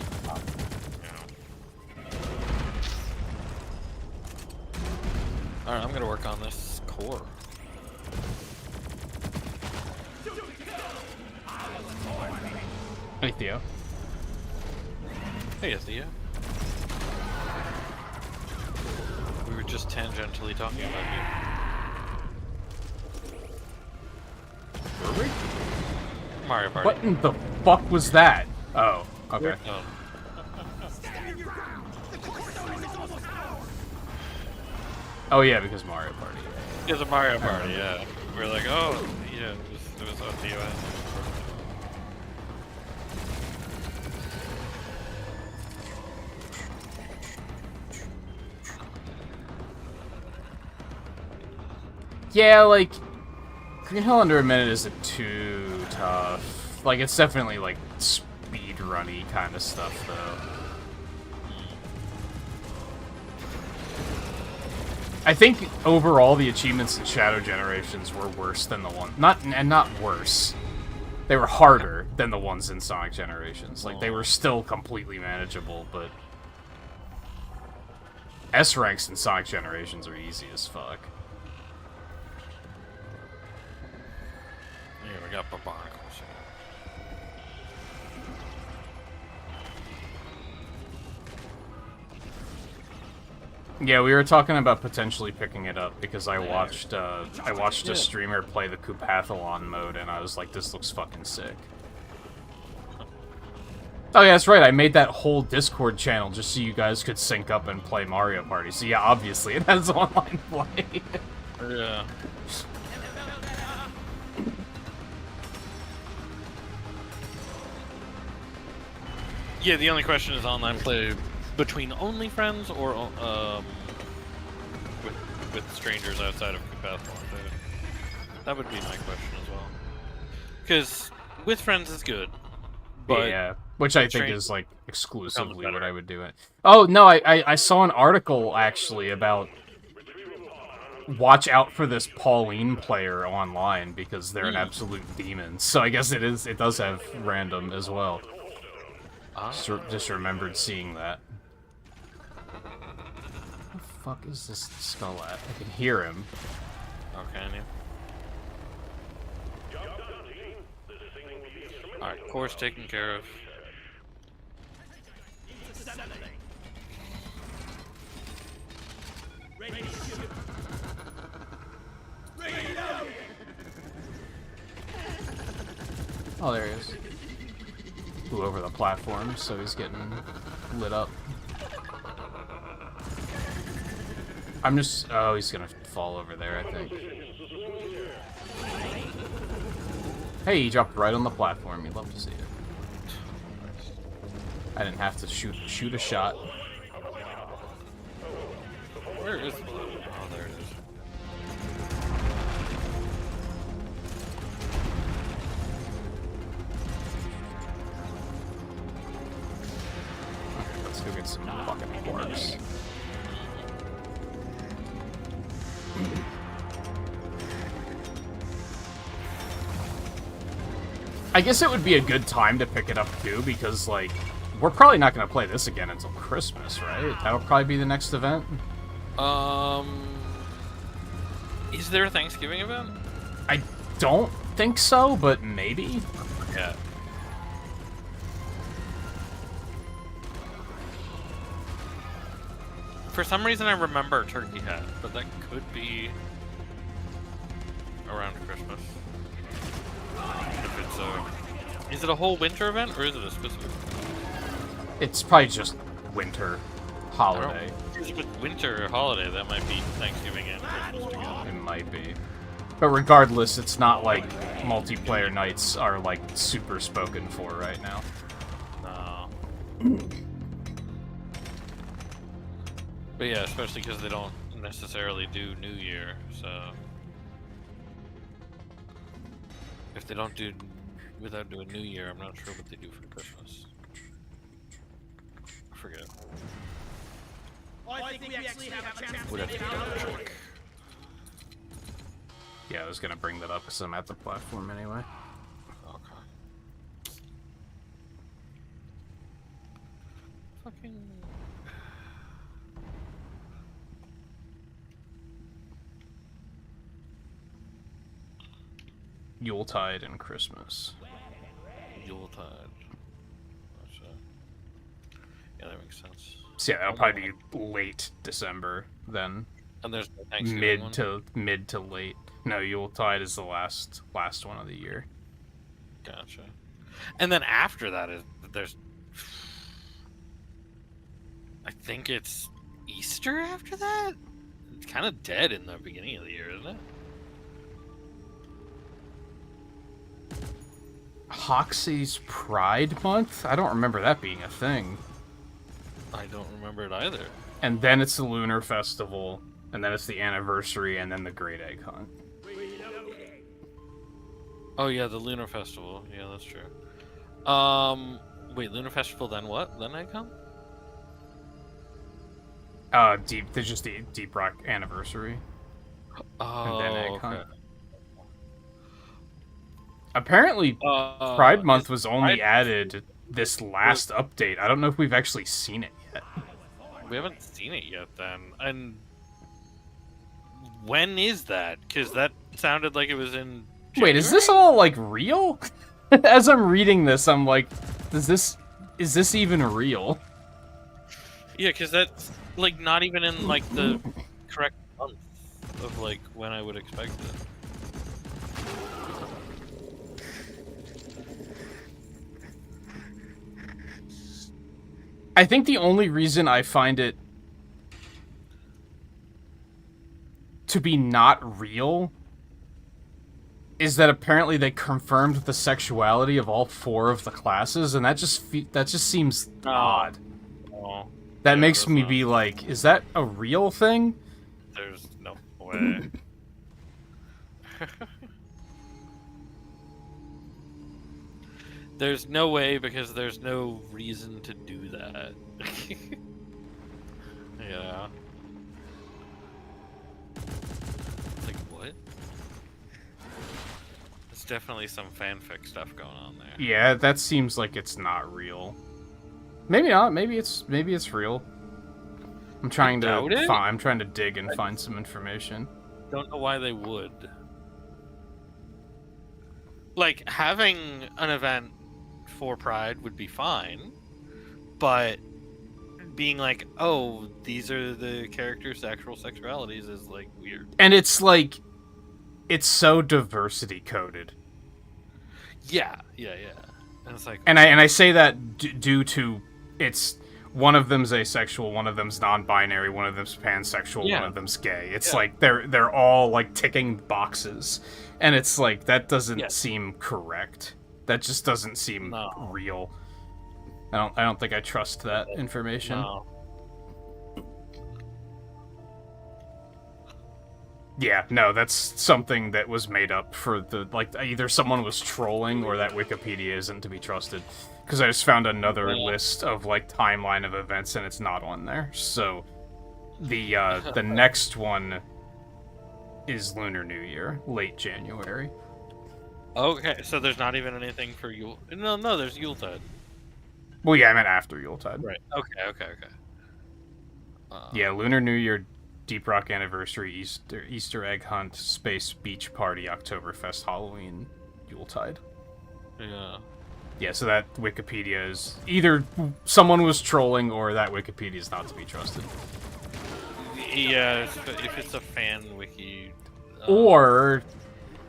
Alright, I'm gonna work on this core. Hey, Theo. Hey, Thea. We were just tangentially talking about you. Were we? Mario Party. What in the fuck was that? Oh, okay. Oh. Oh yeah, because Mario Party. It's a Mario Party, yeah. We're like, oh, yeah, it was on the US. Yeah, like, Green Hill under a minute isn't too tough. Like, it's definitely, like, speedrunny kind of stuff, though. I think, overall, the achievements in Shadow Generations were worse than the one... Not worse. They were harder than the ones in Sonic Generations. Like, they were still completely manageable, but... S-ranks in Sonic Generations are easy as fuck. Yeah, we got barnacles here. Yeah, we were talking about potentially picking it up because I watched a streamer play the Koopathlon mode and I was like, this looks fucking sick. Oh yeah, that's right, I made that whole Discord channel just so you guys could sync up and play Mario Party. So yeah, obviously it has online play. Yeah. Yeah, the only question is online play between only friends or with strangers outside of Koopathlon. That would be my question as well. Because with friends is good, but yeah, which I think is like exclusively what I would do it. Oh no, I saw an article actually about watch out for this Pauline player online because they're an absolute demon. So I guess it does have random as well. Just remembered seeing that. Where the fuck is this skull at? I can hear him. Okay, alright, course taken care of. Oh, there he is. Flew over the platform, so he's getting lit up. I'm just... Oh, he's gonna fall over there, I think. Hey, he dropped right on the platform. You'd love to see it. I didn't have to shoot a shot. Where is the... Oh, there it is. Okay, let's go get some fucking quarks. I guess it would be a good time to pick it up too, because like we're probably not going to play this again until Christmas, right? That'll probably be the next event. Is there a Thanksgiving event? I don't think so, but maybe. Yeah. For some reason, I remember Turkey Hat, but that could be around Christmas. If it's a, is it a whole winter event or is it a specific? It's probably just winter holiday. If it's winter holiday, that might be Thanksgiving and Christmas together. It might be. But regardless, it's not like multiplayer nights are like super spoken for right now. No. But yeah, especially because they don't necessarily do New Year, so if they don't do without doing New Year, I'm not sure what they do for Christmas. I forget. I think we actually have a chance Would have to double check. Yeah, I was gonna bring that up because I'm at the platform anyway. Okay. Fucking. Yuletide and Christmas. Yuletide. Gotcha. Yeah, that makes sense. So yeah, that'll probably be late December then. And there's no Thanksgiving Mid to late. No, Yuletide is the last one of the year. Gotcha. And then after that is there's. I think it's Easter after that. It's kind of dead in the beginning of the year, isn't it? Hoxie's Pride Month? I don't remember that being a thing. I don't remember it either. And then it's the Lunar Festival, and then it's the anniversary, and then the Great Egg Hunt. Oh yeah, the Lunar Festival. Yeah, that's true. Wait, Lunar Festival, then what? Then I come? There's just the Deep Rock anniversary. Oh, And then Egg okay. Hunt. Apparently, Pride Month was only added this last update. I don't know if we've actually seen it yet. We haven't seen it yet, then. And when is that? Because that sounded like it was in January? Wait, is this all, like, real? As I'm reading this, I'm like, is this even real? Yeah, because that's, like, not even in, like, the correct month of, like, when I would expect it. I think the only reason I find it to be not real is that apparently they confirmed the sexuality of all 4 of the classes, and that just seems odd. Oh, That yeah, makes me not- be like, is that a real thing? There's no way. There's no way because there's no reason to do that. Yeah. It's like, what? There's definitely some fanfic stuff going on there. Yeah, that seems like it's not real. Maybe not. Maybe it's real. I'm trying doubt it. I'm trying to dig and find some information. Don't know why they would. Like, having an event for Pride would be fine, but being like, oh, these are the characters' actual sexualities is, like, weird. And it's like, it's so diversity coded. Yeah. And it's like, And I say that due to it's one of them's asexual, one of them's non-binary, one of them's pansexual, Yeah. one of them's gay. It's Yeah. like they're all like ticking boxes, and it's like that doesn't Yeah. seem correct. That just doesn't seem No. real. I don't think I trust that information. no. Yeah, no, that's something that was made up for the, like, either someone was trolling or that Wikipedia isn't to be trusted. Because I just found another list of, like, timeline of events and it's not on there. So, the next one is Lunar New Year, late January. Okay, so there's not even anything for Yule. No, there's Yuletide. Well, yeah, I meant after Yuletide. Right. Okay. Yeah, Lunar New Year, Deep Rock Anniversary, Easter Egg Hunt, Space Beach Party, Oktoberfest, Halloween, Yuletide. Yeah. Yeah, so that Wikipedia is either someone was trolling or that Wikipedia is not to be trusted. Yeah, if it's a fan wiki. Or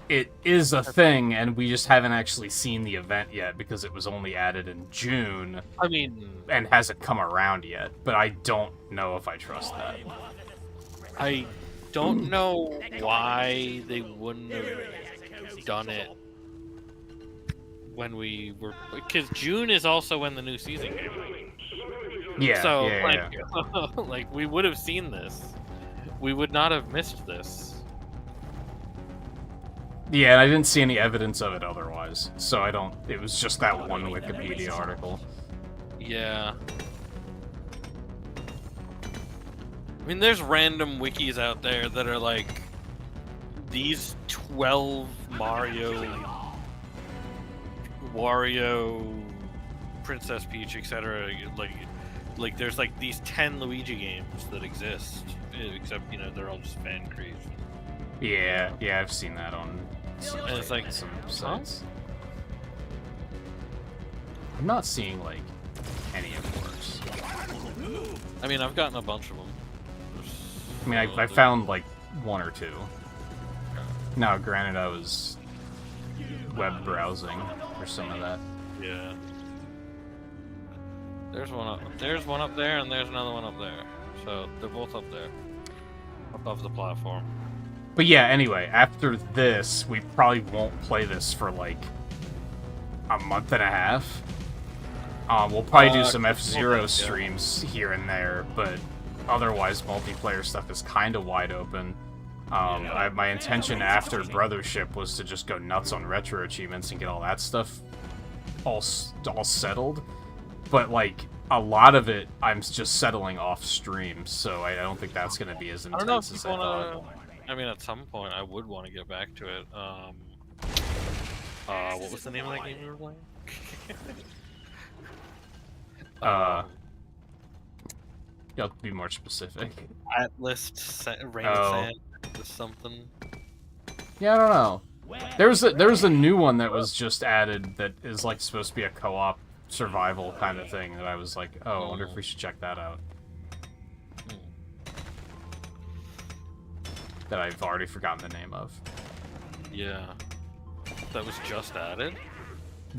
it is a thing, and we just haven't actually seen the event yet because it was only added in June. I mean, and hasn't come around yet. But I don't know if I trust that. I don't know why they wouldn't have done it when we were, because June is also when the new season came out. Yeah. So yeah. like we would have seen this. We would not have missed this. Yeah, and I didn't see any evidence of it otherwise. So I don't. It was just that one Wikipedia article. Yeah. I mean, there's random wikis out there that are like, these 12 Wario, Princess Peach, etc. Like there's like these 10 Luigi games that exist, except, you know, they're all just fan creation. Yeah, I've seen that on And it's like, some sites. I'm not seeing, like, any of yours. I mean, I've gotten a bunch of them. I mean, I found, like, one or two. Now, granted, I was web browsing for some of that. Yeah. There's one up there, and there's another one up there. So they're both up there, above the platform. But yeah, anyway, after this, we probably won't play this for, like, a month and a half. We'll probably do some F-Zero streams here and there, but otherwise, multiplayer stuff is kind of wide open. My intention after Brothership was to just go nuts on retro achievements and get all that stuff all settled. But, like, a lot of it, I'm just settling off stream, so I don't think that's going to be as intense as I thought. I mean, at some point, I would want to get back to it. What was the name of that game we were playing? You have to be more specific. Atlas Rain of Sand or something. Yeah, I don't know. There's a new one that was just added that is like supposed to be a co-op survival kind of thing that I was like, oh, I wonder if we should check that out. That I've already forgotten the name of. Yeah. That was just added?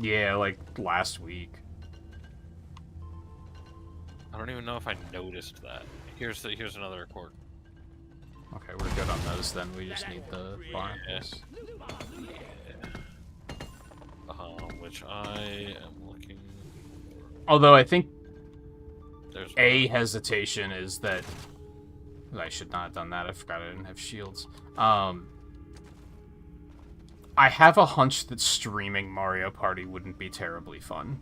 Yeah, like last week. I don't even know if I noticed that. Here's another record. Okay, we're good on those then. We just need the barnacles. Which I am looking for. Although I think There's a hesitation is that I should not have done that. I forgot I didn't have shields. I have a hunch that streaming Mario Party wouldn't be terribly fun.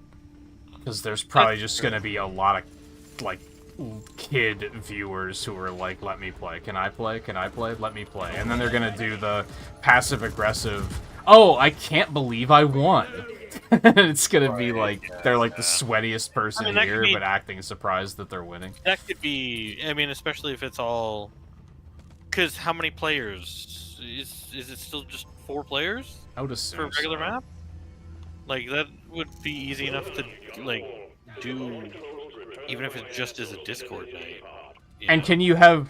Because there's probably just going to be a lot of, like, kid viewers who are like, let me play. Can I play? Can I play? Let me play. And then they're going to do the passive-aggressive, oh, I can't believe I won. It's going to be like, they're like the sweatiest person here, but acting surprised that they're winning. That could be, I mean, especially if it's all... Because how many players? Is it still just 4 players? I would assume for a regular so. map? Like, that would be easy enough to, like, do, even if it just is a Discord night. And can you have...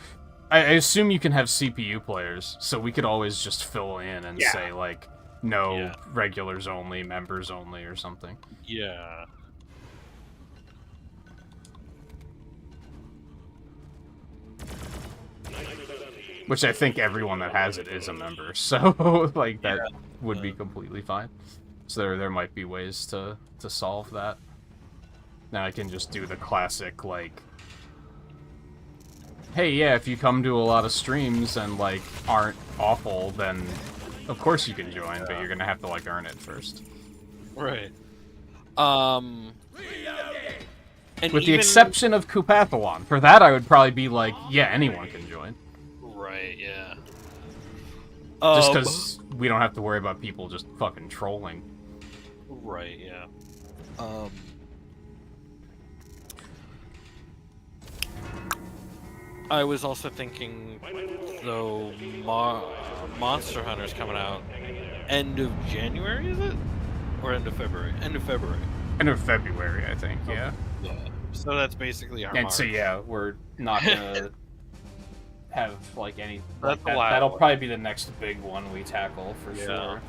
I assume you can have CPU players, so we could always just fill in and say, like, no, regulars only, members only, or something. Yeah. Which I think everyone that has it is a member, so, like, that would be completely fine. So there might be ways to solve that. Now I can just do the classic, like, hey, yeah, if you come to a lot of streams and, like, aren't awful, then of course you can join, but you're gonna have to, like, earn it first. Right. With the exception of Koopathlon. For that, I would probably be like, yeah, anyone can join. Right, yeah. Just because we don't have to worry about people just fucking trolling. Right, yeah. I was also thinking, though, Monster Hunter's coming out end of January, is it? Or end of February? End of February. End of February, I think, yeah. Yeah. So that's basically our And March. so, yeah, we're not gonna have like any. That's Like, a while that'll away. probably be the next big one we tackle for Yeah. sure.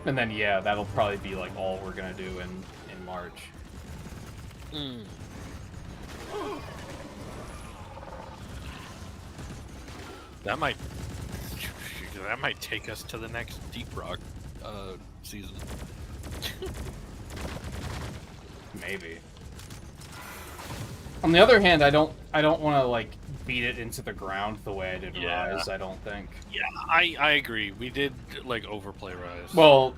And then yeah, that'll probably be like all we're gonna do in March. Mm. That might take us to the next Deep Rock season. Maybe. On the other hand, I don't want to like beat it into the ground the way I did Yeah. Rise. I don't think. Yeah, I agree. We did like overplay Rise. Well,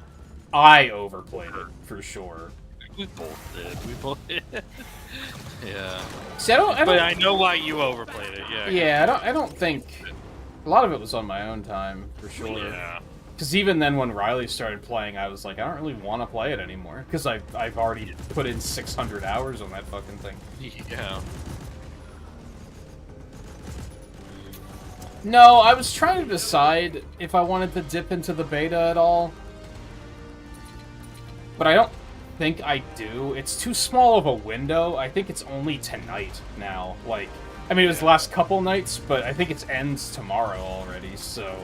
I overplayed it for sure. we both did. We both did. Yeah. See, I don't. But I know why you overplayed it. Yeah. Yeah, I don't think. A lot of it was on my own time for sure. Yeah. Because even then, when Riley started playing, I was like, I don't really want to play it anymore. Because I've already put in 600 hours on that fucking thing. Yeah. No, I was trying to decide if I wanted to dip into the beta at all. But I don't think I do. It's too small of a window. I think it's only tonight now. Like, I mean, it was the last couple nights, but I think it ends tomorrow already, so...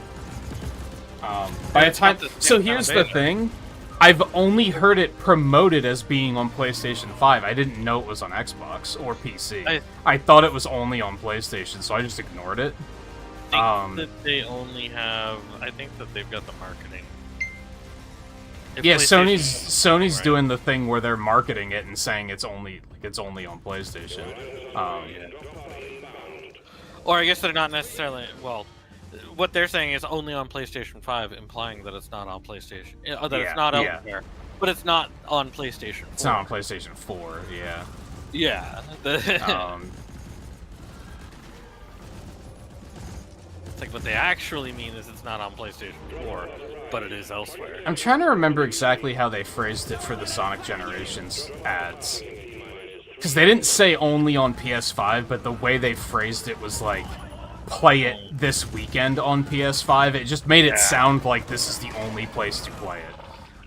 by the time... So here's the thing. I've only heard it promoted as being on PlayStation 5. I didn't know it was on Xbox or PC. I thought it was only on PlayStation, so I just ignored it. I think that they only have... I think that they've got the marketing. If Yeah, PlayStation- Sony's right. doing the thing where they're marketing it and saying it's only on PlayStation. Yeah. Or I guess they're not necessarily... Well, what they're saying is only on PlayStation 5, implying that it's not on PlayStation. That it's not yeah. elsewhere. But it's not on PlayStation 4. It's not on PlayStation 4, yeah. Yeah. It's like what they actually mean is it's not on PlayStation 4, but it is elsewhere. I'm trying to remember exactly how they phrased it for the Sonic Generations ads. Because they didn't say only on PS5, but the way they phrased it was like, play it this weekend on PS5. It just made it sound like this is the only place to play it.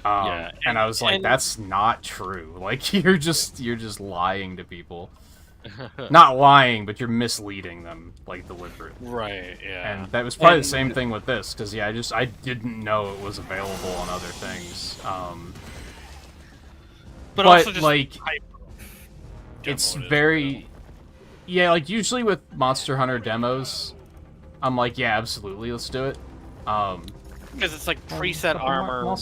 Yeah, and I was like, that's not true. Like, you're just lying to people. Not lying, but you're misleading them, like, deliberately. Right, yeah. And that was probably the same thing with this, because, yeah, I didn't know it was available on other things. But also just like, hype it's demo it is, very... Yeah, like, usually with Monster Hunter demos, I'm like, yeah, absolutely, let's do it. because it's like preset armor.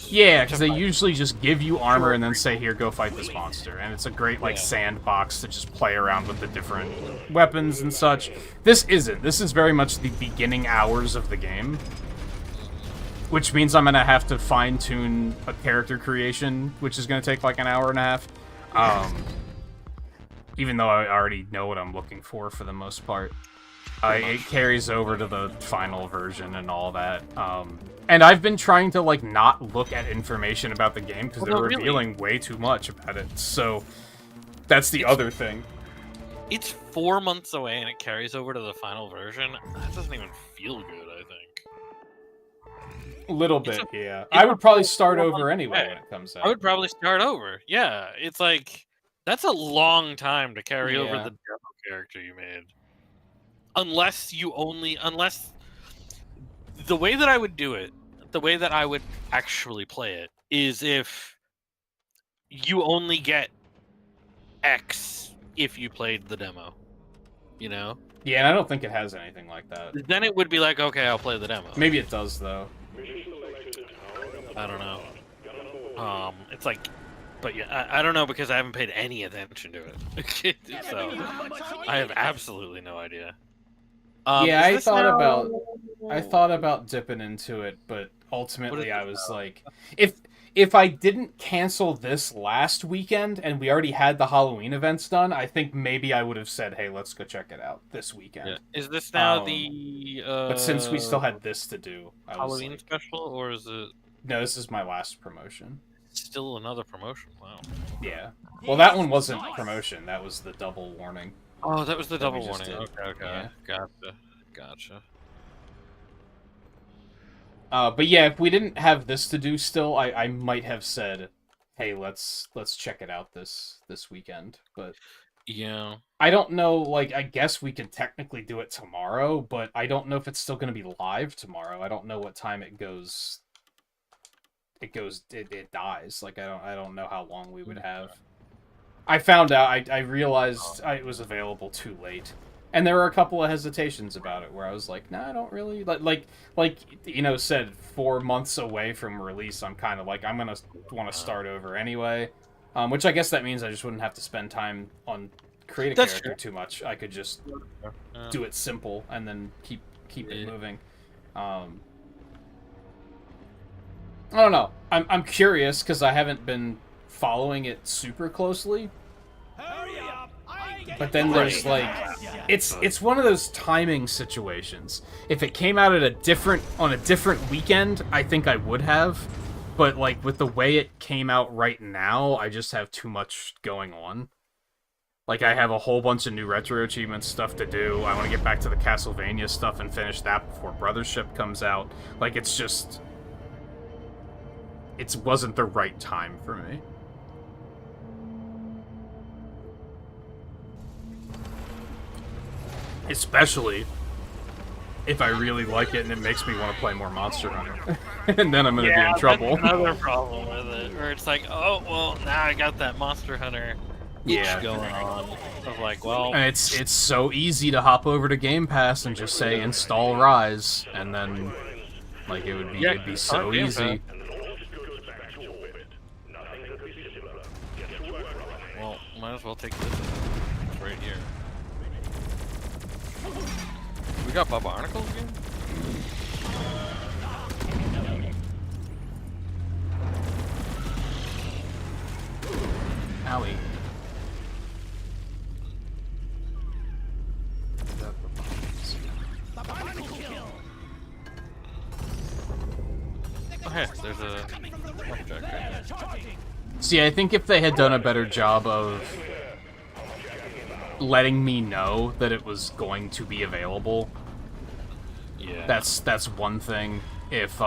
Yeah, because they usually just give you armor and then say, here, go fight this monster. And it's a great, like, sandbox to just play around with the different weapons and such. This isn't. This is very much the beginning hours of the game. Which means I'm going to have to fine-tune a character creation, which is going to take, like, an hour and a half. Even though I already know what I'm looking for the most part. It carries over to the final version and all that. And I've been trying to, like, not look at information about the game because they're revealing way too much about it. So, that's the other thing. It's 4 months away and it carries over to the final version. That doesn't even feel good, I think. A little bit, yeah. I would probably start over anyway when it comes out. I would probably start over. Yeah, it's like, that's a long time to carry over the demo character you made. Unless the way that I would do it, the way that I would actually play it, is if you only get X if you played the demo. You know? Yeah, and I don't think it has anything like that. Then it would be like, okay, I'll play the demo. Maybe it does, though. I don't know. It's like... But yeah, I don't know because I haven't paid any attention to it. So, I have absolutely no idea. Yeah, I thought about dipping into it, but ultimately I was like, if I didn't cancel this last weekend and we already had the Halloween events done, I think maybe I would have said, hey, let's go check it out this weekend. Yeah. Is this now the but since we still had this to do, I Halloween was like, special, or is it no, this is my last promotion. still another promotion? Wow. Yeah. Well, that one wasn't promotion. That was the double warning. Oh, that was the double we just warning. did. Okay. Yeah. Gotcha. But yeah, if we didn't have this to do still, I might have said, hey, let's check it out this weekend. But Yeah. I don't know, like, I guess we can technically do it tomorrow, but I don't know if it's still going to be live tomorrow. I don't know what time it goes. It dies. Like, I don't know how long we would have. I found out, I realized it was available too late. And there were a couple of hesitations about it where I was like, nah, I don't really, like, you know, said 4 months away from release, I'm kind of like, I'm going to want to start over anyway. Which I guess that means I just wouldn't have to spend time on create a character too much. I could just do it simple and then keep it moving. I don't know. I'm curious because I haven't been following it super closely. Hurry up! But then there's like, it's one of those timing situations. If it came out at on a different weekend, I think I would have. But like with the way it came out right now, I just have too much going on. Like, I have a whole bunch of new retro achievements stuff to do. I want to get back to the Castlevania stuff and finish that before Brothership comes out. Like, it's just... It wasn't the right time for me. Especially if I really like it and it makes me want to play more Monster Hunter. And then I'm going to be in trouble. That's another problem with it, where it's like, oh, well, now I got that Monster Hunter... going on of like, well, and it's so easy to hop over to Game Pass and just say install Rise, and then like it'd be so easy. Well, might as well take this right here. We got Bob Arnicles again? Owie. Okay, there's a lumberjack right there. See, I think if they had done a better job of letting me know that it was going to be available, Yeah. that's one thing. If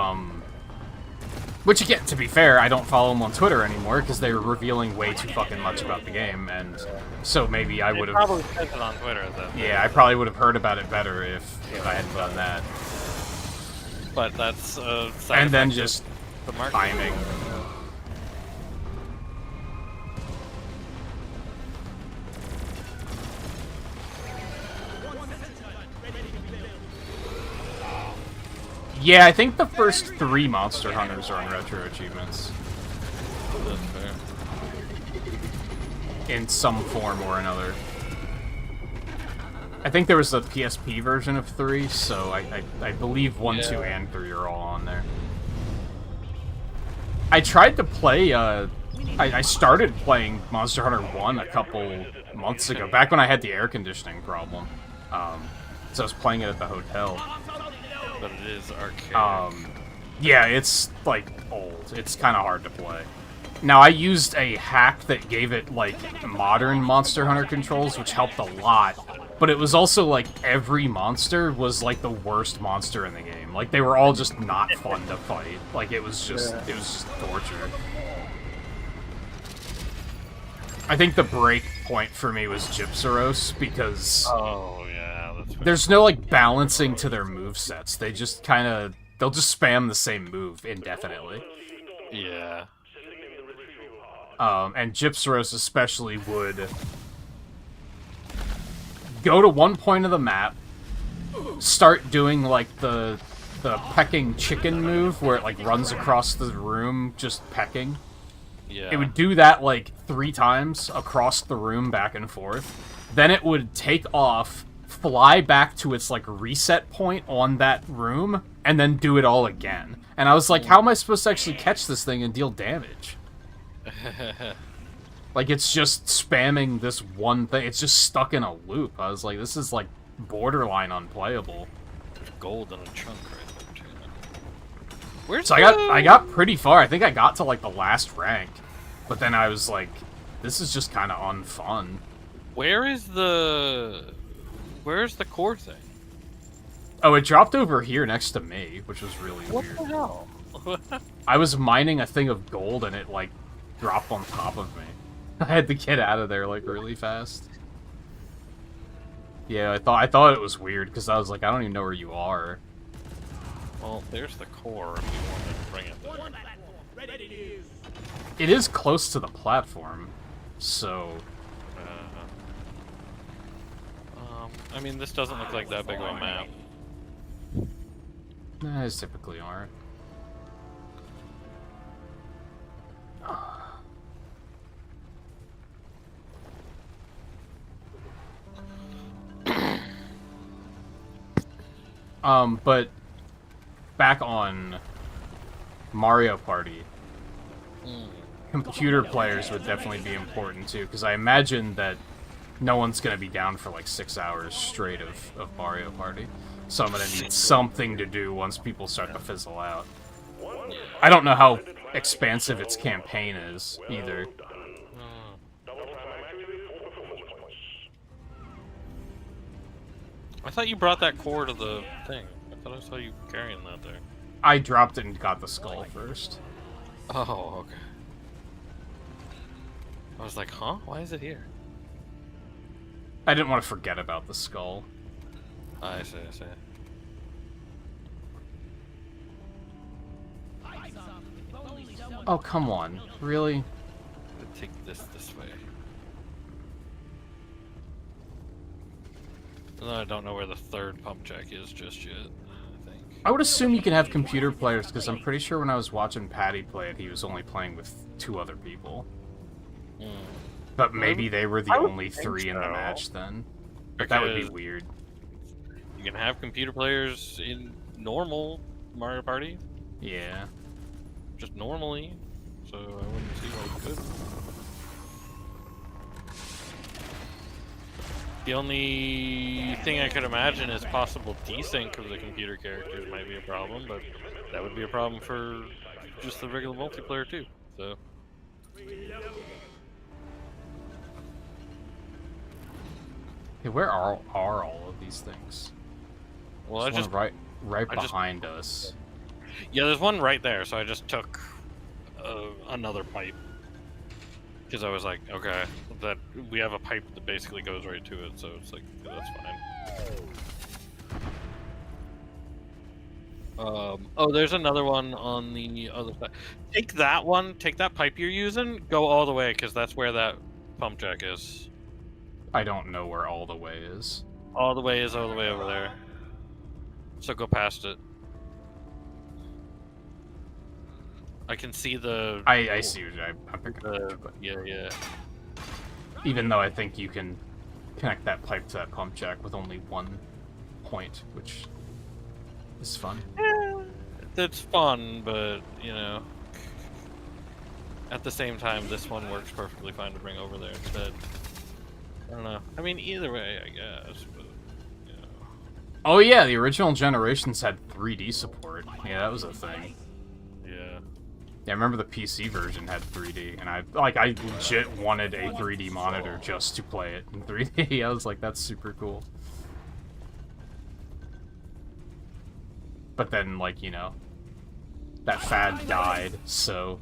which again, to be fair, I don't follow them on Twitter anymore because they were revealing way too fucking much about the game, and so maybe I would have probably said it on Twitter though. Yeah, I probably would have heard about it better if I hadn't done that. But that's and then just the market. timing. Yeah, I think the first 3 Monster Hunters are in retro achievements. That's fair. In some form or another. I think there was a PSP version of 3, so I believe 1, 2, and 3 are all on there. I tried to play, I started playing Monster Hunter 1 a couple months ago, back when I had the air conditioning problem. So I was playing it at the hotel. But it is archaic. Yeah, it's, like, old. It's kind of hard to play. Now, I used a hack that gave it, like, modern Monster Hunter controls, which helped a lot. But it was also, like, every monster was, like, the worst monster in the game. Like, they were all just not fun to fight. Like, it was just torture. I think the break point for me was Gypsaros, because... Oh, yeah, that's fair. There's no, like, balancing to their movesets. They just kind of... They'll just spam the same move indefinitely. Yeah. And Gypsaros especially would go to one point of the map, start doing, like, the pecking chicken move, where it, like, runs across the room just pecking. Yeah. It would do that, like, 3 times across the room back and forth. Then it would take off, fly back to its, like, reset point on that room, and then do it all again. And I was like, how am I supposed to actually catch this thing and deal damage? Like, it's just spamming this one thing. It's just stuck in a loop. I was like, this is, like, borderline unplayable. There's gold in a chunk right there, too. Where's So I got pretty far. I think I got to, like, the last rank. But then I was like, this is just kind of unfun. Where's the core thing? Oh, it dropped over here next to me, which was really What weird. the hell? I was mining a thing of gold and it, like, dropped on top of me. I had to get out of there, like, really fast. Yeah, I thought it was weird because I was like, I don't even know where you are. Well, there's the core if you wanted to bring it there. Ready to use. It is close to the platform, so I mean, this doesn't look like that big of a map. they typically aren't. But back on Mario Party, computer players would definitely be important too, because I imagine that no one's gonna be down for like 6 hours straight of Mario Party. So I'm gonna need something to do once people start to fizzle out. I don't know how expansive its campaign is either. I thought you brought that core to the thing. I thought I saw you carrying that there. I dropped it and got the skull first. Oh, okay. I was like, huh? Why is it here? I didn't want to forget about the skull. I see, I see. Oh, come on. Really? I'm gonna take this way. No, I don't know where the third pump jack is just yet, I think. I would assume you can have computer players, because I'm pretty sure when I was watching Patty play it, he was only playing with 2 other people. But maybe they were the only 3 in the match then. But that would be weird. You can have computer players in normal Mario Party, Yeah. just normally, so I wouldn't see why you could. The only thing I could imagine is possible desync of the computer characters might be a problem, but that would be a problem for just the regular multiplayer too, so... Hey, where are all of these things? Well, There's I just... one right I just- behind us. Yeah, there's one right there, so I just took another pipe. Because I was like, okay, that we have a pipe that basically goes right to it, so it's like, yeah, that's fine. Oh, there's another one on the other side. Take that one, take that pipe you're using, go all the way, because that's where that pump jack is. I don't know where all the way is. All the way is all the way over there. So go past it. I can see the... I see what I'm picking up. But Yeah. even though I think you can connect that pipe to that pump jack with only one point, which is fun. It's fun, but, you know... At the same time, this one works perfectly fine to bring over there instead. I don't know. I mean, either way, I guess, but... You know. Oh yeah, the original generations had 3D support. Yeah, that was a thing. Yeah. Yeah, I remember the PC version had 3D, and I legit wanted a 3D monitor just to play it in 3D. I was like, that's super cool. But then, like, you know, that fad died, so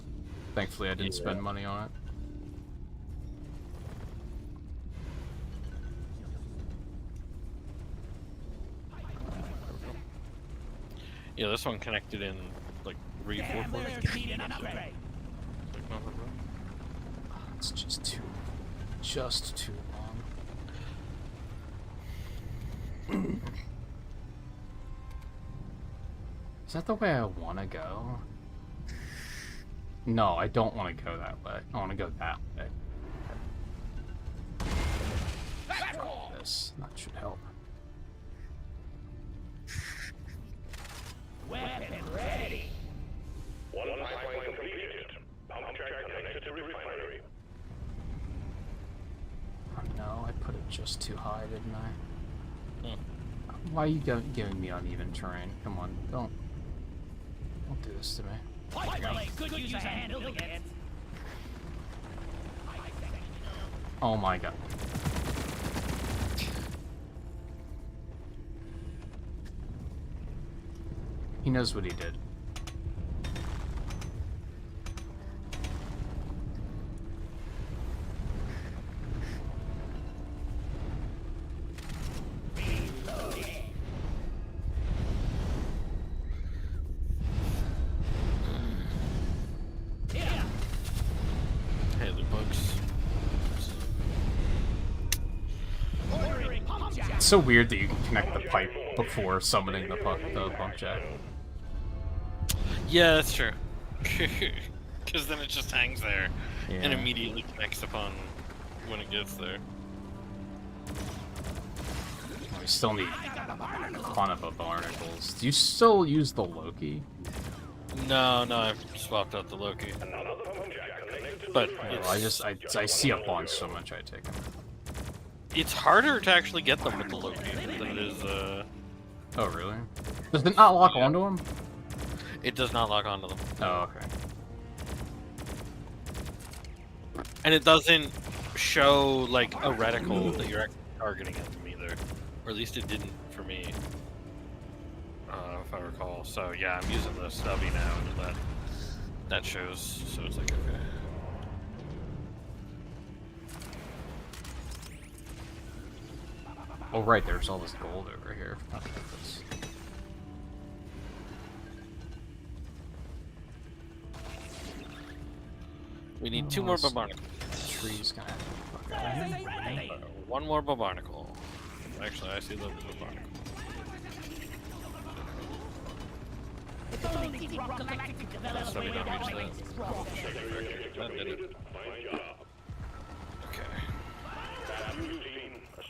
thankfully I didn't spend money on it. Yeah, this one connected in, like, 3-4 ports. It's just too long. Is that the way I want to go? No, I don't want to go that way. I want to go that way. Drop this. That should help. Weapon ready. One pipeline completed. Pump jack connected to refinery. Oh no, I put it just too high, didn't I? Why are you giving me uneven terrain? Come on, don't do this to me. Finally, could use a hand holding it. Oh my god. He knows what he did. It's so weird that you can connect the pipe before summoning the pump jack. Yeah, that's true. Because then it just hangs there and Yeah. immediately connects upon when it gets there. We still need a ton of barnacles. Do you still use the Loki? No, I've swapped out the Loki. But it's, I see a bunch, so I'm gonna try to take them. it's harder to actually get them with the Loki than it is, Oh, really? Does it not lock onto them? it does not lock onto them. Oh, okay. And it doesn't show, like, a reticle that you're actually targeting at them either. Or at least it didn't for me. If I recall. So, yeah, I'm using the stubby now, and that shows, so it's like, okay. Oh, right, there's all this gold over here. I'll take this. We need 2 more barnacles. Trees kind of. One more barnacle. Actually, I see the barnacle. Rock Galactic developed So we don't reach radar that. waves. That did it.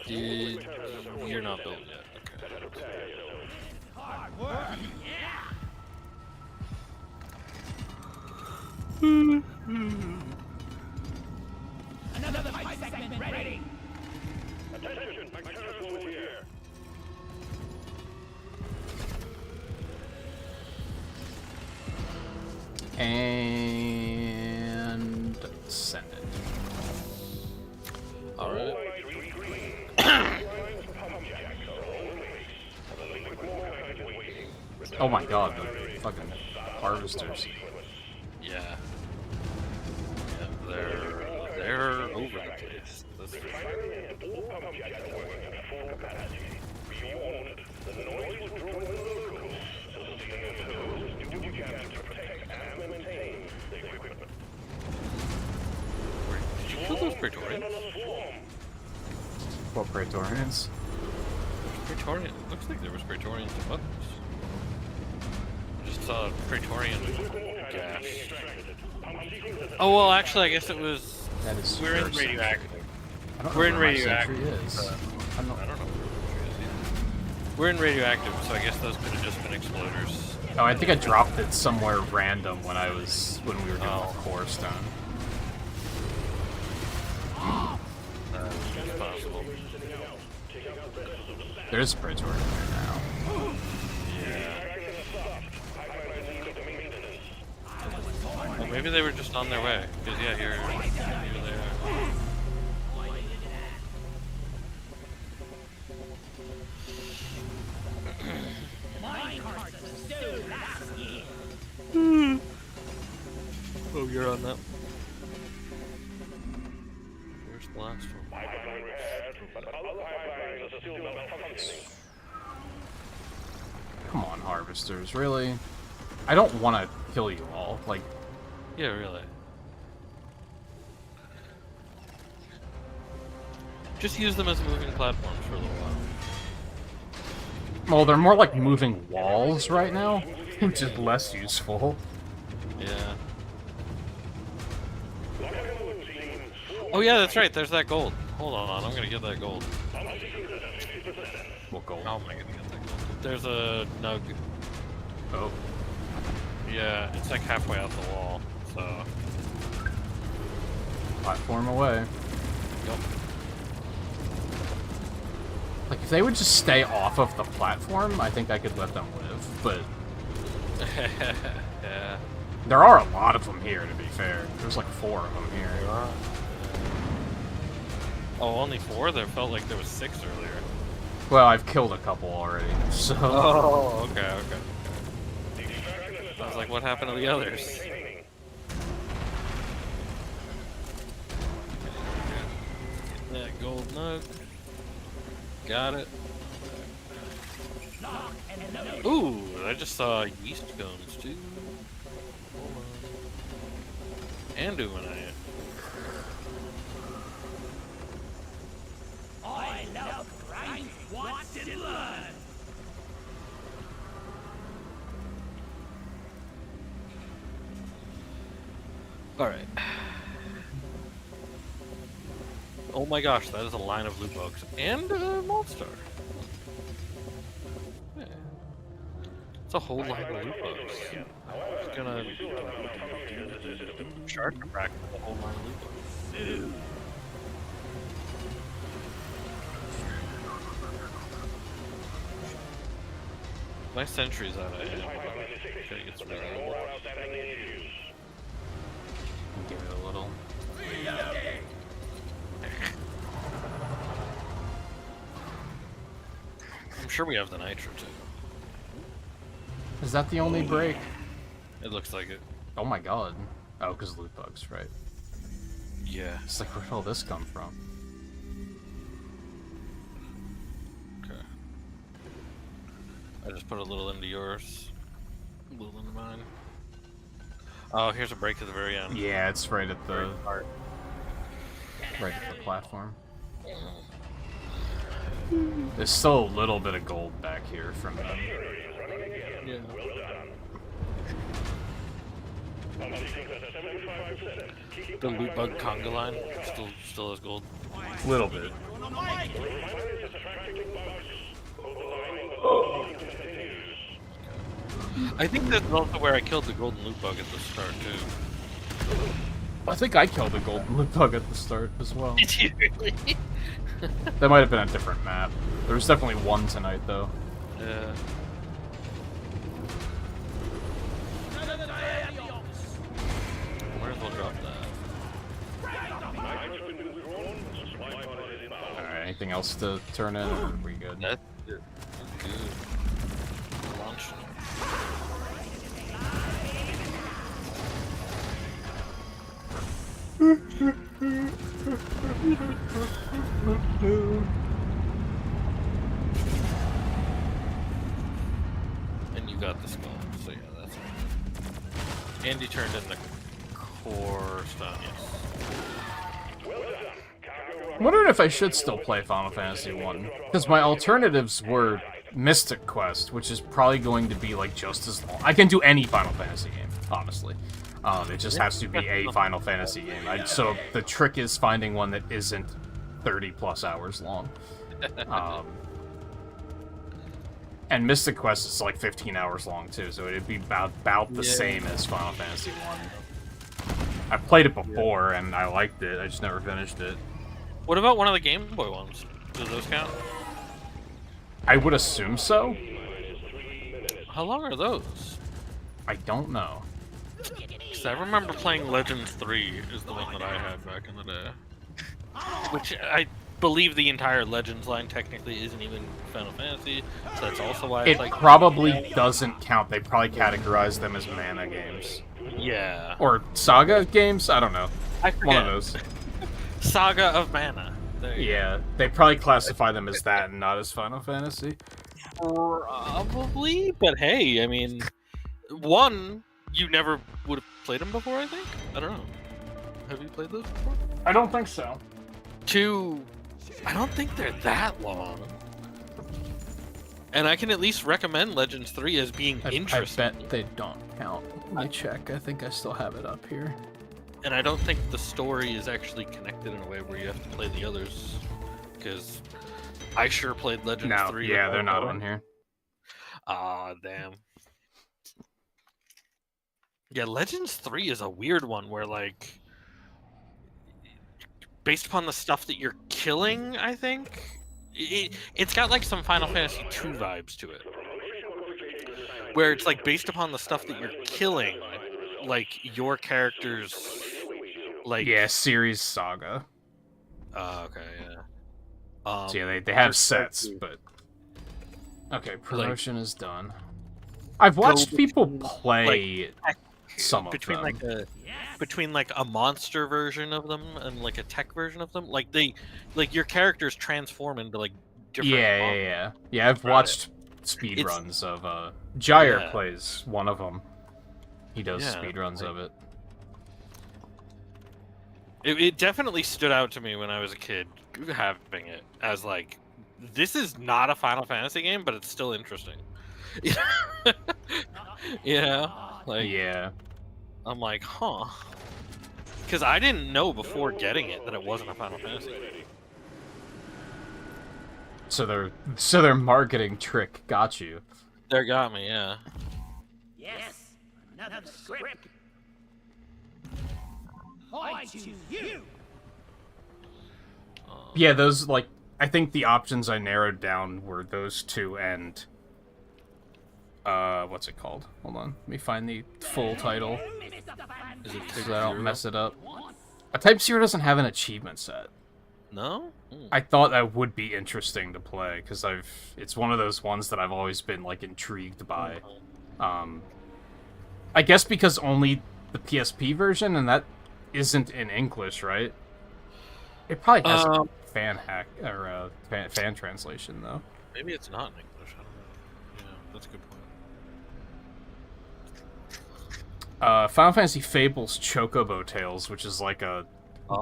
Okay. You're not built yet. Okay. Hard work. Another pipe segment ready. Attention, mechanical here. And send it. Alright. Oh my god, the fucking harvesters. Yeah. Yeah, they're over the place. That's for sure. Did you kill those Praetorians? What Praetorians? Praetorian. Looks like there was Praetorians and buttons. I just saw a Praetorian gash. Oh well, actually, I guess it was. That is. We're in first radioactive. century. I don't know We're in where my sentry radioactive. is. I don't know what it is either. We're in radioactive, so I guess those could have just been exploders. Oh, I think I dropped it somewhere random when we were doing the core stone. It's possible. There's a Praetorian there now. Yeah. Well, maybe they were just on their way. Because, yeah, here they are. Oh, you're on that. Where's the last one? Come on, harvesters, really? I don't want to kill you all. Like, Yeah, really. Just use them as moving platforms for a little while. well, they're more like moving walls right now, which is less useful. Yeah. Oh yeah, that's right. There's that gold. Hold on, I'm gonna get that gold. What gold? How am I gonna get that gold? There's a nug. Oh. Yeah, it's like halfway out the wall. So. Platform away. Yep. Like, if they would just stay off of the platform, I think I could let them live, but Yeah. there are a lot of them here, to be fair. There's like 4 of them here. Oh, only 4? There felt like there was 6 earlier. Well, I've killed a couple already, so... Oh, okay. I was like, what happened to the others? That gold nug. Got it. Ooh, I just saw yeast cones too. Hold on. And doing it. I love grind. What? All right. Oh my gosh, that is a line of loot bugs and a monster. Yeah. It's a whole line of loot bugs. It's gonna shark crack the whole line of loot bugs. My sentry's out of it. Okay, it's rerolled. Give it a little. I'm sure we have the nitro too. Is that the only break? It looks like it. Oh my god. Oh, because loot bugs, right? Yeah. It's like, where'd all this come from? Okay. I just put a little into yours. A little into mine. Oh, here's a break at the very end. Yeah, it's right at the platform. There's still a little bit of gold back here from them. Yeah. The loot bug conga line still has gold. Little bit. I think that's also where I killed the golden loot bug at the start too. I think I killed a golden loot bug at the start as well. Did you really? That might have been a different map. There was definitely one tonight, though. Yeah. Might as well drop that. Alright, anything else to turn in, or are we good? That's it. Good. Launch. And you got the skull, so yeah, that's right. Andy turned in the core stun, yes. I'm wondering if I should still play Final Fantasy 1. Because my alternatives were Mystic Quest, which is probably going to be like just as long. I can do any Final Fantasy game, honestly. It just has to be a Final Fantasy game. So the trick is finding one that isn't 30 plus hours long. And Mystic Quest is like 15 hours long too, so it'd be about the same as Final Fantasy 1. I've played it before and I liked it, I just never finished it. What about one of the Game Boy ones? Does those count? I would assume so. How long are those? I don't know. 'Cause I remember playing Legends 3 is the one that I had back in the day. Which I believe the entire Legends line technically isn't even Final Fantasy, so that's also why It it's like... probably doesn't count. They probably categorize them as mana games. Yeah. Or Saga games? I don't know. I forget. One of those. Saga of Mana. There you Yeah, they probably classify them as that and not as Final Fantasy. go. Probably, but hey, I mean, one, you never would have played them before, I think? I don't know. Have you played those before? I don't think so. Two, I don't think they're that long. And I can at least recommend Legends 3 as being interesting. I bet they don't count. Let me check. I think I still have it up here. And I don't think the story is actually connected in a way where you have to play the others. Because I sure played Legends No, 3. yeah, they're not on here. Ah, damn. Yeah, Legends 3 is a weird one where, like, based upon the stuff that you're killing, I think, it's got, like, some Final Fantasy 2 vibes to it. Where it's, like, based upon the stuff that you're killing, like, your character's, like... Yeah, series Saga. Okay, yeah. So yeah, they have sets, but... Okay, promotion is done. I've watched people play some of between them. between like a monster version of them and like a tech version of them, like your characters transform into like different Yeah, I've watched speedruns of Gyre plays one of them. He does speedruns of it. It definitely stood out to me when I was a kid having it as like, this is not a Final Fantasy game, but it's still interesting. Yeah, like yeah. I'm like, huh. Because I didn't know before getting it that it wasn't a Final Fantasy. So their marketing trick got you. There got me, yeah. Yes, another script. I choose you. Yeah, those, like, I think the options I narrowed down were those two and, what's it called? Hold on, let me find the full title, Is it so that I don't Zero? mess it up. A Type 0 doesn't have an achievement set. No? I thought that would be interesting to play, because it's one of those ones that I've always been, like, intrigued by. I guess because only the PSP version, and that isn't in English, right? It probably has a fan hack, or fan translation, though. Maybe it's not in English. I don't know. Yeah, that's a good point. Final Fantasy Fables Chocobo Tales, which is like a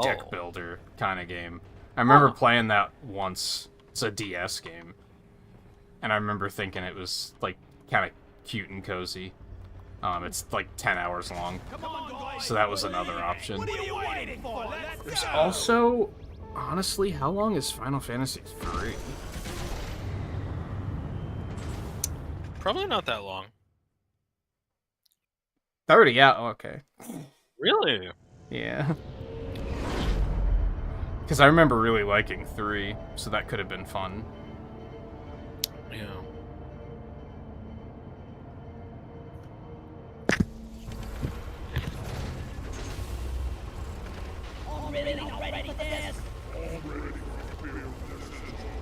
deck Oh. builder kind of game. I remember playing that once. It's a DS game. And I remember thinking it was, like, kind of cute and cozy. It's like 10 hours long. So that was another option. What are you waiting for? Let's There's go. also, honestly, how long is Final Fantasy 3? Probably not that long. 30, yeah, okay. Really? Yeah. Because I remember really liking 3, so that could have been fun. Yeah.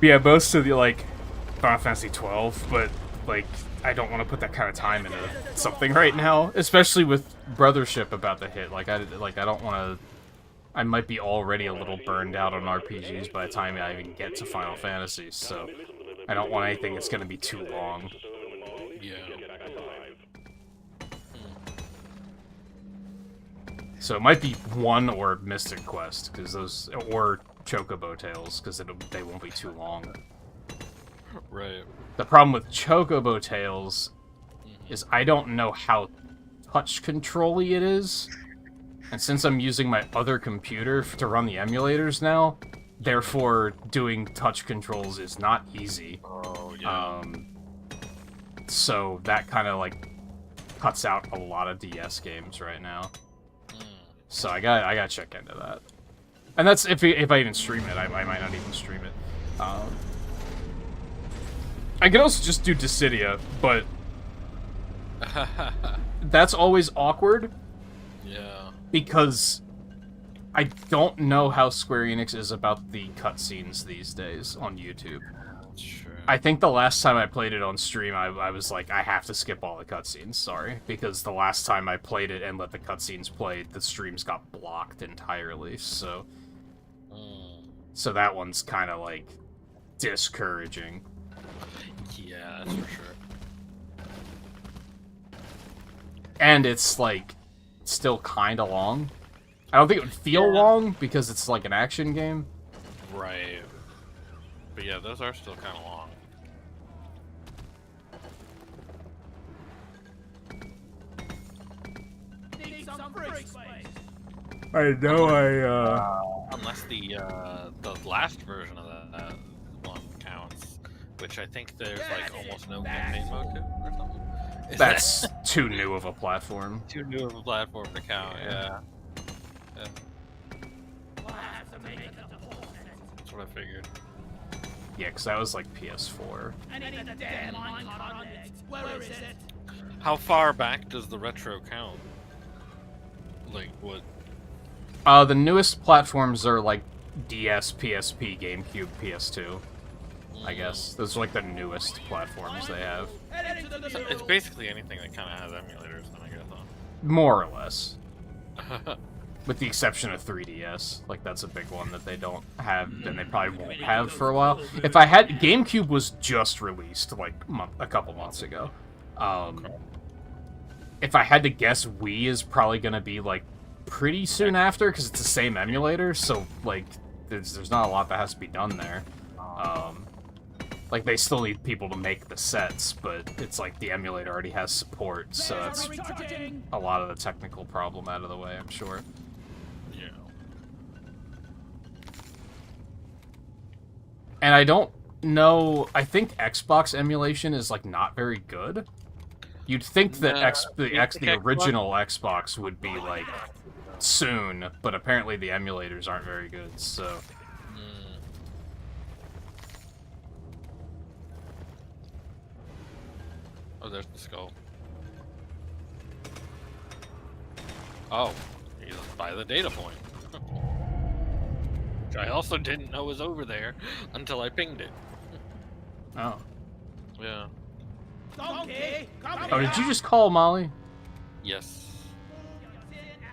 Yeah, most of the, like, Final Fantasy 12, but, like, I don't want to put that kind of time into something right now, especially with Brothership about to hit. Like, I don't want to... I might be already a little burned out on RPGs by the time I even get to Final Fantasy, so I don't want anything that's going to be too long. Yeah. So it might be 1 or Mystic Quest, because those... or Chocobo Tales, because they won't be too long. Right. The problem with Chocobo Tales is I don't know how touch control-y it is. And since I'm using my other computer to run the emulators now, therefore doing touch controls is not easy. Oh, yeah. So that kind of, like, cuts out a lot of DS games right now. So I gotta check into that. And that's if I even stream it. I might not even stream it. I could also just do Dissidia, but that's always awkward Yeah. because I don't know how Square Enix is about the cutscenes these days on YouTube. That's true. I think the last time I played it on stream, I was like, I have to skip all the cutscenes, sorry. Because the last time I played it and let the cutscenes play, the streams got blocked entirely, so... So that one's kind of, like, discouraging. Yeah, that's for sure. And it's, like, still kind of long. I don't think it would feel long, because it's, like, an action game. Right. But yeah, those are still kind of long. Need some free space. I know, Unless the last version of that one counts, which I think there's like almost no campaign mode to or something. Is That's too new of a platform. too new of a platform to count. Yeah. Yeah. We'll have to make it the whole set. That's what I figured. Yeah, because that was, like, PS4. I need the damn line contact. Where is it? How far back does the retro count? Like what? The newest platforms are, like, DS, PSP, GameCube, PS2. I guess. Those are, like, the newest platforms they have. Head into the It's basically anything that kind of has emulators, then I guess. More or less. Huh? With the exception of 3DS. Like, that's a big one that they don't have, and they probably won't have for a while. If I had... GameCube was just released, like, a couple months ago. If I had to guess, Wii is probably gonna be, like, pretty soon after, because it's the same emulator, so, like, there's not a lot that has to be done there. Like, they still need people to make the sets, but it's like the emulator already has support, so that's a lot of the technical problem out of the way, I'm sure. And I don't know... I think Xbox emulation is, like, not very good. You'd think that the original Xbox would be, like, soon, but apparently the emulators aren't very good, so... Oh, there's the skull. Oh, he's by the data point. Which I also didn't know was over there until I pinged it. Oh. Yeah. Donkey, come Oh, here. did you just call Molly? Yes.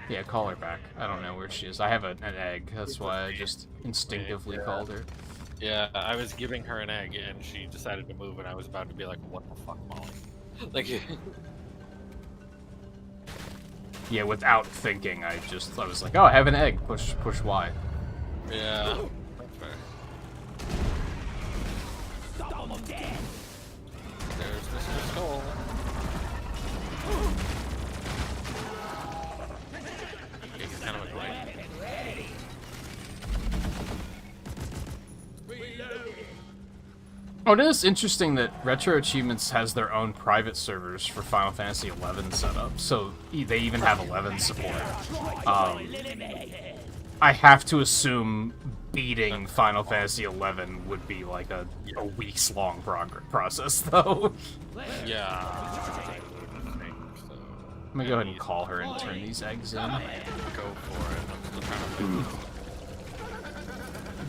Yeah, call her back. I don't know where she is. I have an egg, that's why I just instinctively called her. Yeah, I was giving her an egg and she decided to move and I was about to be like, what the fuck, Molly? Like, Yeah, without thinking, I was like, oh, I have an egg. Push Y. yeah. That's fair. Stop him dead. There's Mr. Skull. Yeah, he's kind of annoying. Oh, it is interesting that Retro Achievements has their own private servers for Final Fantasy XI set up, so they even have 11 support. I have to assume beating Final Fantasy XI would be like a weeks-long process, though. Yeah. I would think so. I'm gonna go ahead and call her and turn these eggs in. Go for it. I'm still trying to think.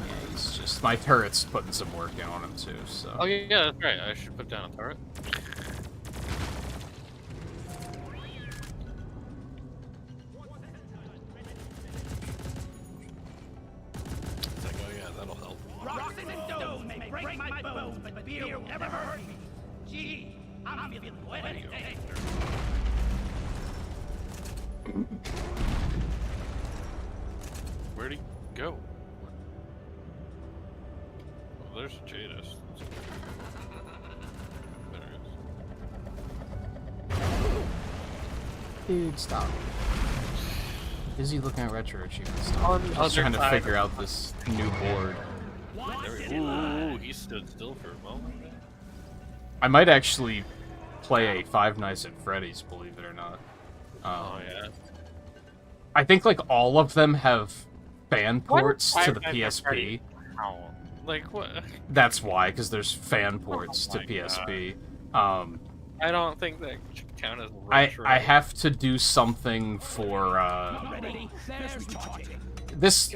Yeah, he's just... My turret's putting some work in on him, too, so... Oh yeah, that's right. I should put down a turret. It's like, oh yeah, that'll help. Rocks and stones may break my bones, but beer will never hurt me. Gee, I'm feeling poetic today. Where'd he go? Oh, there's Jadis. There it is. Dude, stop. Busy looking at Retro Achievements. On I'm the just trying to other figure out this new board. Ooh, he stood still for a moment. I might actually play a Five Nights at Freddy's, believe it or not. Oh yeah. I think like all of them have fan ports Why to are the Five Nights at Freddy's? PSP. How? Like what? That's why, because there's fan ports to my PSP. I don't think that should count as retro. I have to do something for Ready? There's recharging. this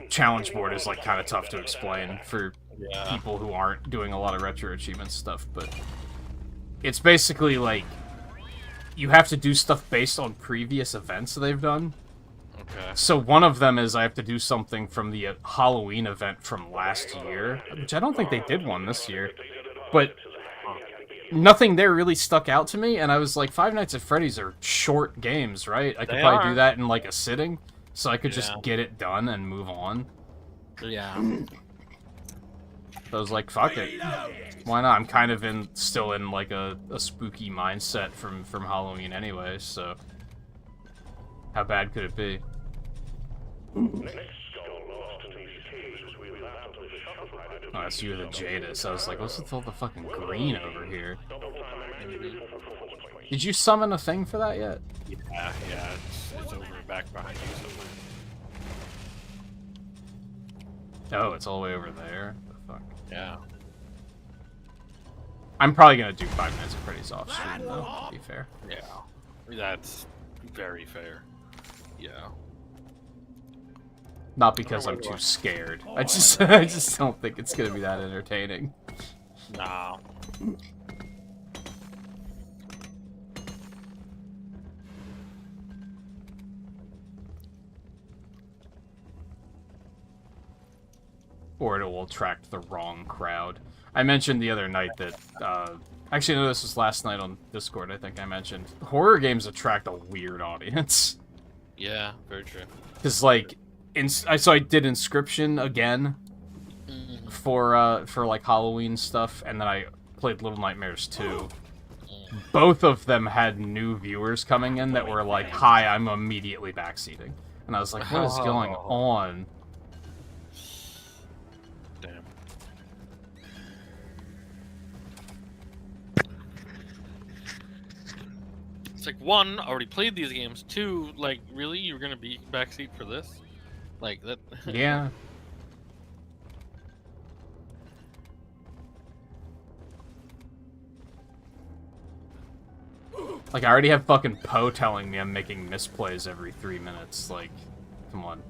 challenge board is like kind of tough to explain for people who aren't doing a lot of Retro Achievements stuff, but it's basically like you have to do stuff based on previous events they've done. Okay. So one of them is I have to do something from the Halloween event from last year, which I don't think they did one this year, but nothing there really stuck out to me, and I was like, Five Nights at Freddy's are short games, right? I could probably do that in like a sitting, so I could just get it done and move on. Yeah. So I was like, fuck it. Why not? I'm kind of still in like a spooky mindset from Halloween anyway, so how bad could it be? Oh, that's you, the Jadis. I was like, what's with all the fucking green over here? Did you summon a thing for that yet? Yeah, it's over back behind you somewhere. Oh, it's all the way over there? The fuck? Yeah. I'm probably gonna do Five Nights at Freddy's off stream, though, to be fair. Yeah. That's very fair. Yeah. Not because I'm too scared. I just don't think it's gonna be that entertaining. Nah. Or it will attract the wrong crowd. I mentioned the other night that, actually no, this was last night on Discord, I think I mentioned. Horror games attract a weird audience. Yeah, very true. Because, like, so I did Inscription again for like Halloween stuff, and then I played Little Nightmares 2. Both of them had new viewers coming in that were like, hi, I'm immediately backseating. And I was like, what is going on? Damn. It's like, one, already played these games. Two, like, really, you're gonna be backseat for this? Like that. Yeah. Like, I already have fucking Poe telling me I'm making misplays every 3 minutes. Like, come on.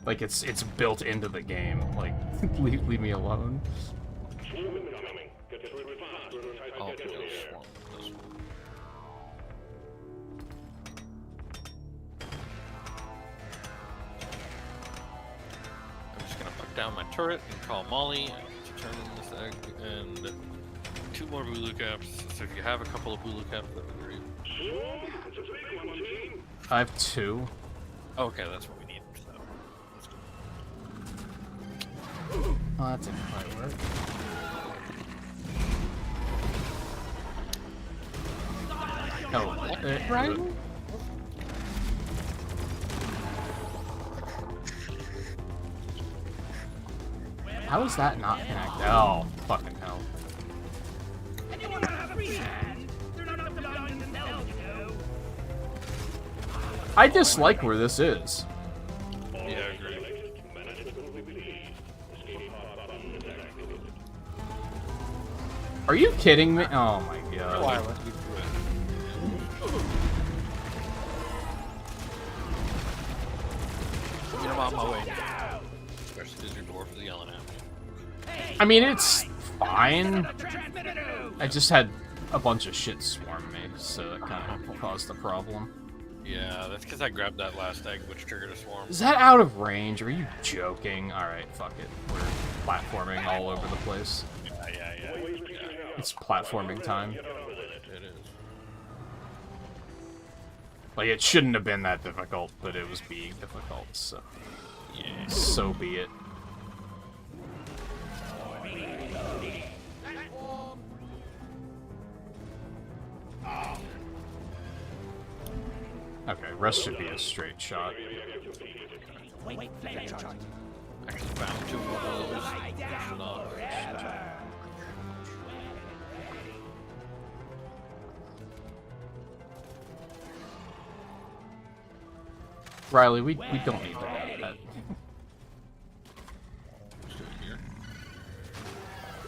Like, it's built into the game. Like, leave me alone. Oh, swamp. I'm just gonna put down my turret and call Molly to turn in this egg and 2 more Bulu caps. So if you have a couple of Bulu caps, that'd be great. I have 2. Oh, okay, that's what we need. So, let's go. Oh, that didn't quite work. Oh, Right? How is that not connected? Oh, fucking hell. Anyone have a free hand? They're not belonging themselves, you know. I dislike where this is. Yeah, I agree. Are you kidding me? Oh my god. You know, I'm on my way. Especially as your dwarf is yelling at me. I mean, it's fine. I just had a bunch of shit swarm me, so that kind of caused the problem. Yeah, that's because I grabbed that last egg, which triggered a swarm. Is that out of range? Are you joking? Alright, fuck it. We're platforming all over the place. Yeah. It's platforming time. It is. Like, it shouldn't have been that difficult, but it was being difficult, so... Yeah. So be it. Okay, rest should be a straight shot. Wait, flame charge. I just found 2 more of those. Push it off. Riley, we don't need to have that. Let's do it here.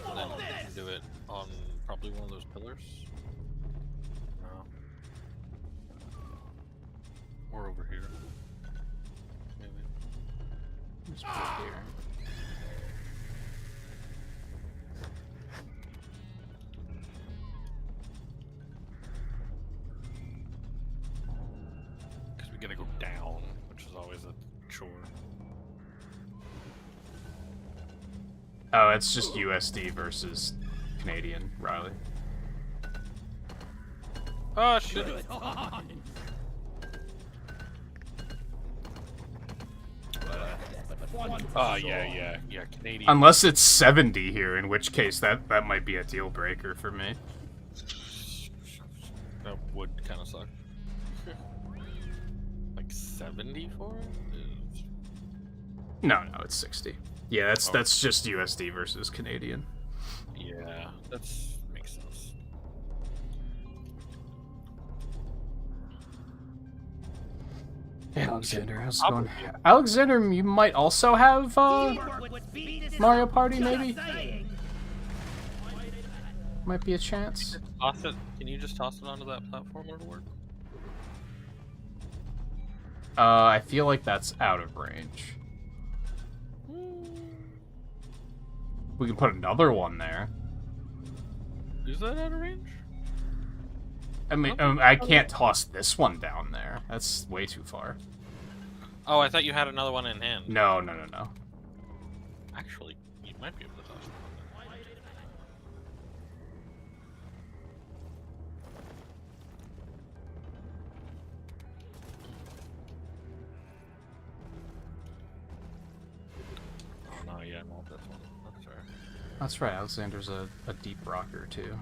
And then we can do it on probably one of those pillars. No. Or over here. Maybe. Just put it here. Because we gotta go down, which is always a chore. Oh, it's just USD versus Canadian, Riley. Oh shit! Oh yeah, Canadian. Unless it's 70 here, in which case that might be a deal breaker for me. That would kind of suck. Like 70 for it? No, it's 60. Yeah, that's just USD versus Canadian. Yeah, makes sense. Hey, Alexander, how's it going? Alexander, you might also have Mario Party, maybe? Might be a chance. Toss it. Can you just toss it onto that platform or it'll work? I feel like that's out of range. We can put another one there. Is that out of range? I mean, I can't toss this one down there. That's way too far. Oh, I thought you had another one in hand. No. Actually, you might be able to toss it. Oh no, yeah, I want this one. That's right. That's right, Alexander's a deep rocker, too.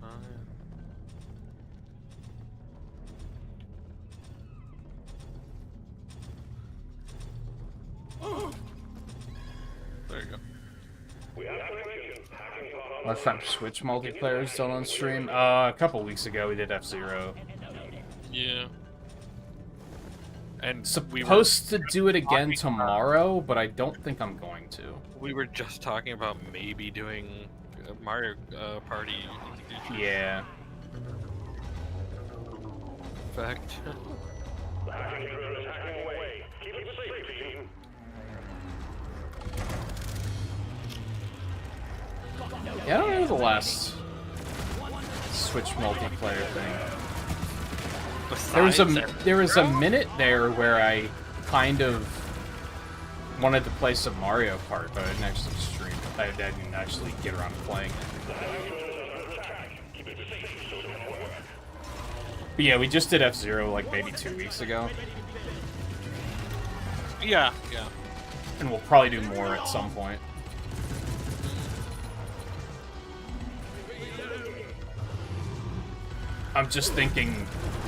Oh, yeah. There you go. We have connection. Hacking part Last time Switch multiplayer is done on stream? A couple weeks ago we did F-Zero. Yeah. And Supposed to do it again tomorrow, but I don't think I'm going to. we were just talking about maybe doing Mario Party. Yeah. In fact, The hacking drone is hacking away. Keep it safe, team. Yeah, I don't know the last Switch multiplayer thing. There was a minute there where I kind of wanted to play some Mario Kart, but I didn't actually stream it. I didn't actually get around to playing it. But yeah, we just did F-Zero like maybe 2 weeks ago. yeah. And we'll probably do more at some point. I'm just thinking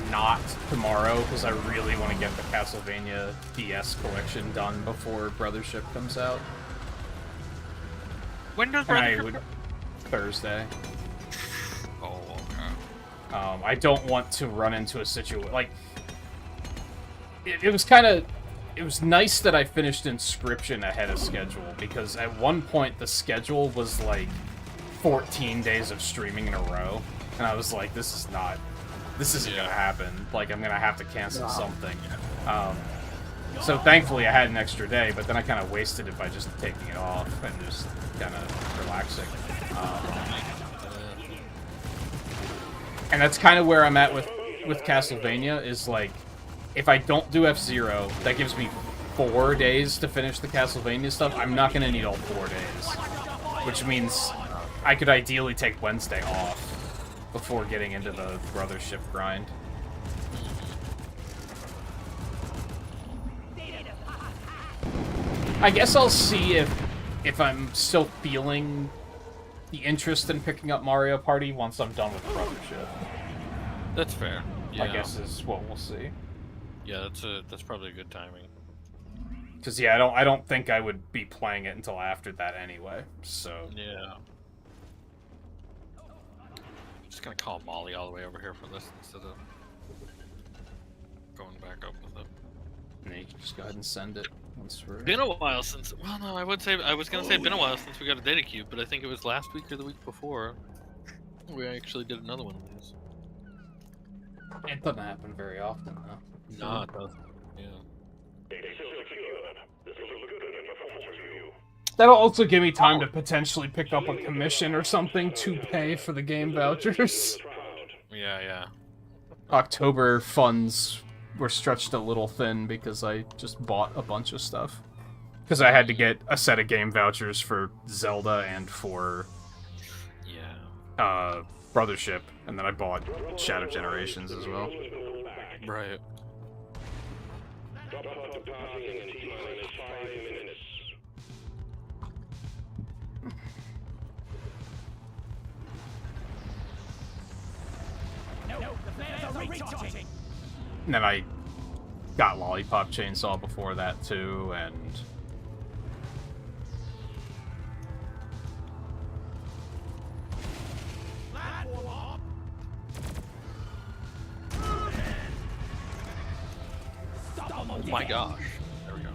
not tomorrow, because I really want to get the Castlevania DS collection done before Brothership comes out. When does And I Brothership would... Thursday. Oh, okay. I don't want to run into a situation... Like, it was kind of... It was nice that I finished Inscription ahead of schedule, because at one point the schedule was like 14 days of streaming in a row, and I was like, this isn't gonna happen. Like, I'm gonna have to cancel something. So thankfully I had an extra day, but then I kind of wasted it by just taking it off and just kind of relaxing. And that's kind of where I'm at with Castlevania, is like, if I don't do F-Zero, that gives me 4 days to finish the Castlevania stuff. I'm not gonna need all 4 days. Which means I could ideally take Wednesday off before getting into the Brothership grind. I guess I'll see if I'm still feeling the interest in picking up Mario Party once I'm done with Brothership. That's fair. Yeah. I guess is what we'll see. Yeah, that's probably a good timing. Because yeah, I don't think I would be playing it until after that anyway. So Yeah. Just gonna call Molly all the way over here for this instead of going back up with it. and you can just go ahead and send it once we're... Been a while since. Well, no, I was gonna say been a while since we got a data cube, but I think it was last week or the week before we actually did another one of these. It doesn't happen very often, though. No, it doesn't. Yeah. That'll also give me time to potentially pick up a commission or something to pay for the game vouchers. Yeah. October funds were stretched a little thin because I just bought a bunch of stuff. Because I had to get a set of game vouchers for Zelda and for Brothership, and then I bought Shadow Generations as well. Right. And then I got Lollipop Chainsaw before that too, and Oh my gosh. There we go.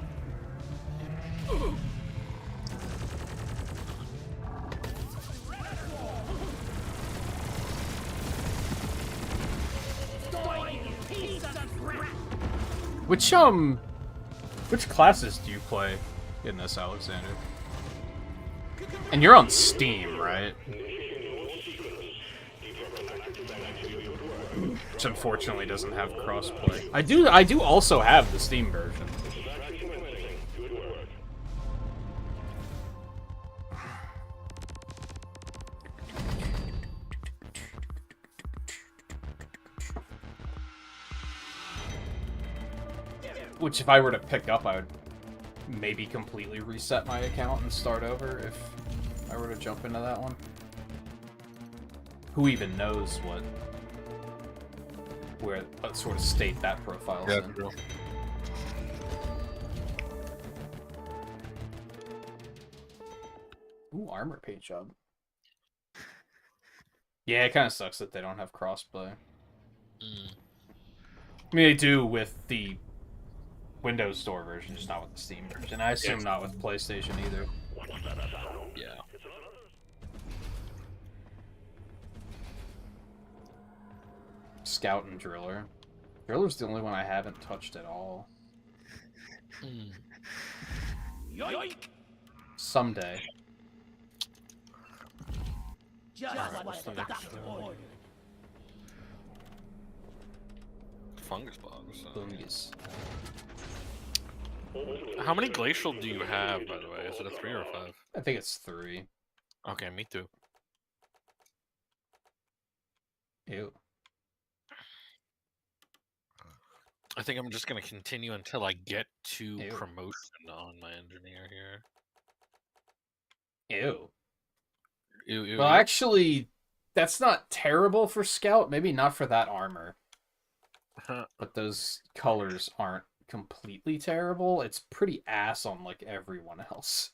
which classes do you play in this, Alexander? And you're on Steam, right? Which unfortunately doesn't have crossplay. I do also have the Steam version. Which, if I were to pick up, I would maybe completely reset my account and start over if I were to jump into that one. Who even knows what sort of state that profile's in. True. Ooh, armor paint job. Yeah, it kind of sucks that they don't have crossplay. Mm. I mean, they do with the Windows Store version, just not with the Steam version. I assume not with PlayStation either. Yeah. Scout and Driller. Driller's the only one I haven't touched at all. Mm. Yoink! Someday. Just Alright, what's the doctor ordered. Fungus bugs. Fungus. How many glacial do you have, by the way? Is it a 3 or a 5? I think it's 3. Okay, me too. Ew. I think I'm just gonna continue until I get to Ew. promotion on my engineer here. Ew. Ew, Well, ew. actually, that's not terrible for Scout. Maybe not for that armor. But those colors aren't completely terrible. It's pretty ass on, like, everyone else.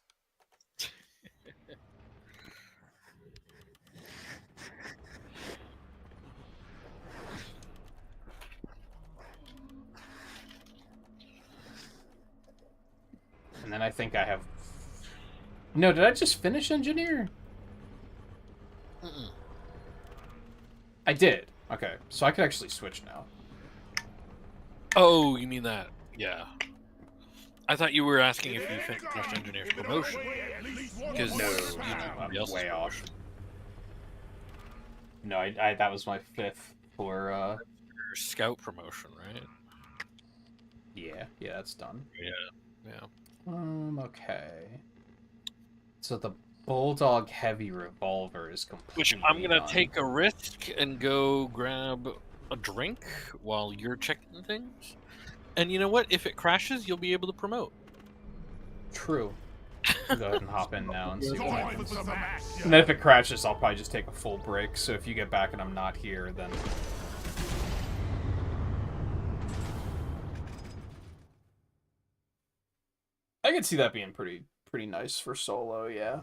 And then I think I have... No, did I just finish Engineer? Mm-mm. I did. Okay, so I could actually switch now. Oh, you mean that? Yeah. I thought you were asking if you finished engineer's promotion. Because No, I'm way off. No, I that was my 5th for, Your scout promotion, right? Yeah, that's done. Yeah. Okay. So the Bulldog Heavy Revolver is completely Which I'm gonna done. take a risk and go grab a drink while you're checking things. And you know what? If it crashes, you'll be able to promote. True. I'll go ahead and hop in now and see what happens. And then if it crashes, I'll probably just take a full break. So if you get back and I'm not here, then... I could see that being pretty nice for solo, yeah.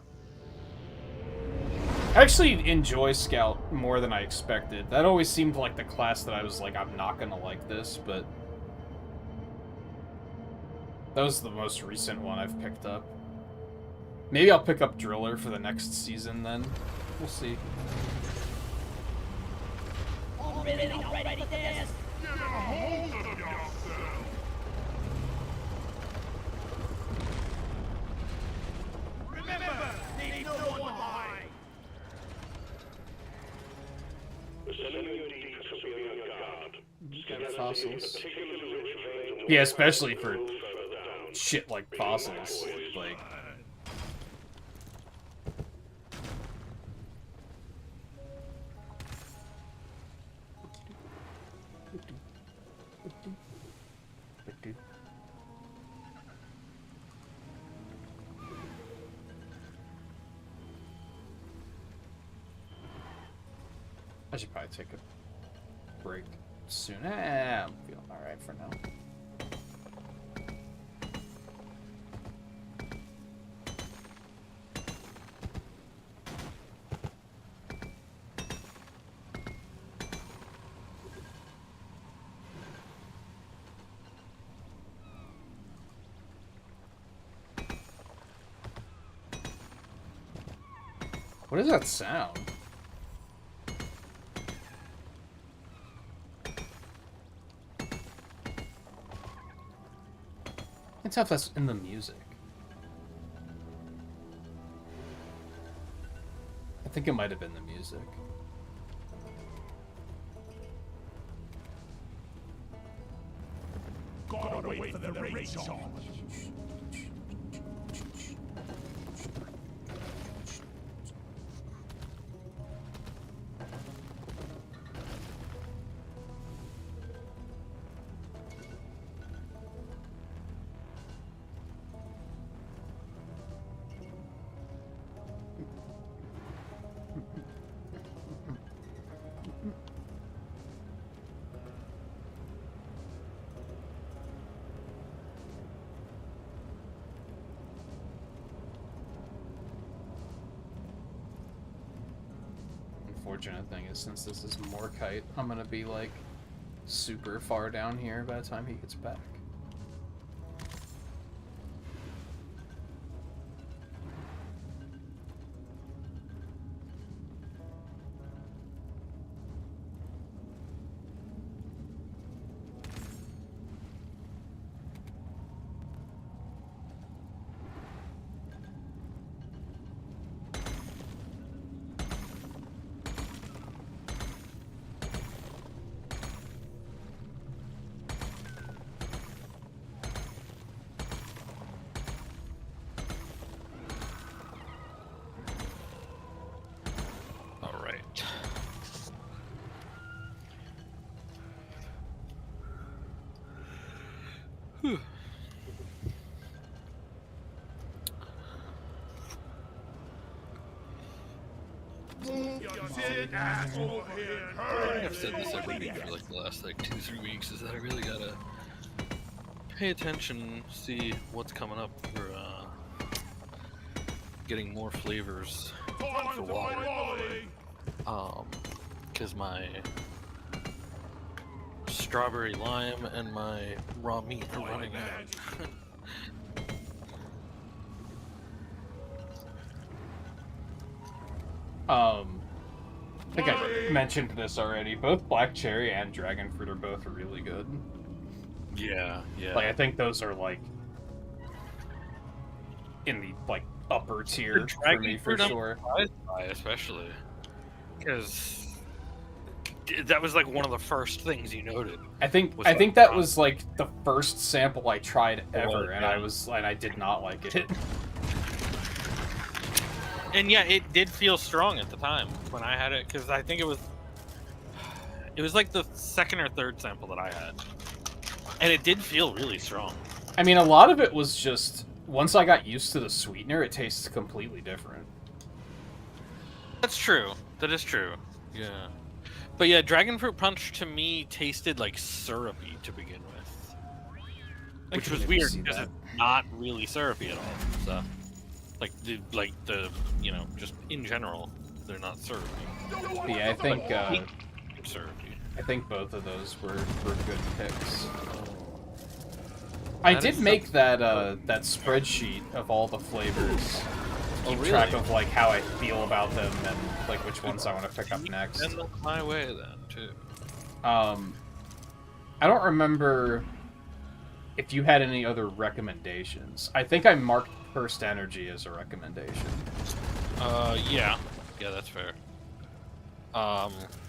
I actually enjoy Scout more than I expected. That always seemed like the class that I was like, I'm not gonna like this, but... That was the most recent one I've picked up. Maybe I'll pick up Driller for the next season then. We'll see. Already for this. Remember, leave no one behind. Got fossils. Yeah, especially for shit like fossils. Like... I should probably take a break soon. I'm feeling alright for now. What is that sound? I can't tell if that's in the music. I think it might have been the music. Gotta wait for the race on. unfortunate thing is, since this is Morkite, I'm gonna be like super far down here by the time he gets back. I've said this every week for like the last like 2-3 weeks, is that I really gotta pay attention, see what's coming up for getting more flavors for water. Because my strawberry lime and my raw meat are running out. I think I mentioned this already. Both black cherry and dragon fruit are both really good. Yeah, yeah. Like, I think those are like in the like upper tier for me for sure. Especially because that was like one of the first things you noted. I think that was like the first sample I tried ever, and I did not like it. And yeah, it did feel strong at the time when I had it, because I think it was like the second or third sample that I had, and it did feel really strong. I mean, a lot of it was just, once I got used to the sweetener, it tastes completely different. That's true. That is true. Yeah. But yeah, dragon fruit punch to me tasted like syrupy to begin with, which was weird because it's not really syrupy at all. So. Like the you know, just in general, they're not syrupy. Yeah, I think syrupy. I think both of those were good picks. I did make that that spreadsheet of all the flavors. Keep track of like how I feel about them and like which ones I want to pick up next. And my way then too. I don't remember if you had any other recommendations. I think I marked First Energy as a recommendation. Yeah, that's fair.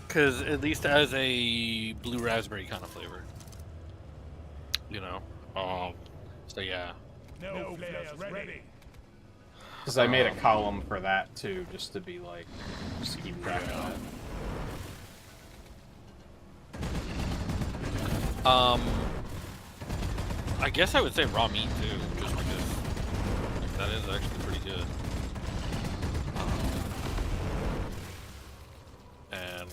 Because at least as a blue raspberry kind of flavor, you know. So yeah. No players ready. Because I made a column for that too, just to be like, just to keep track of that. I guess I would say raw meat too, just because that is actually pretty good. And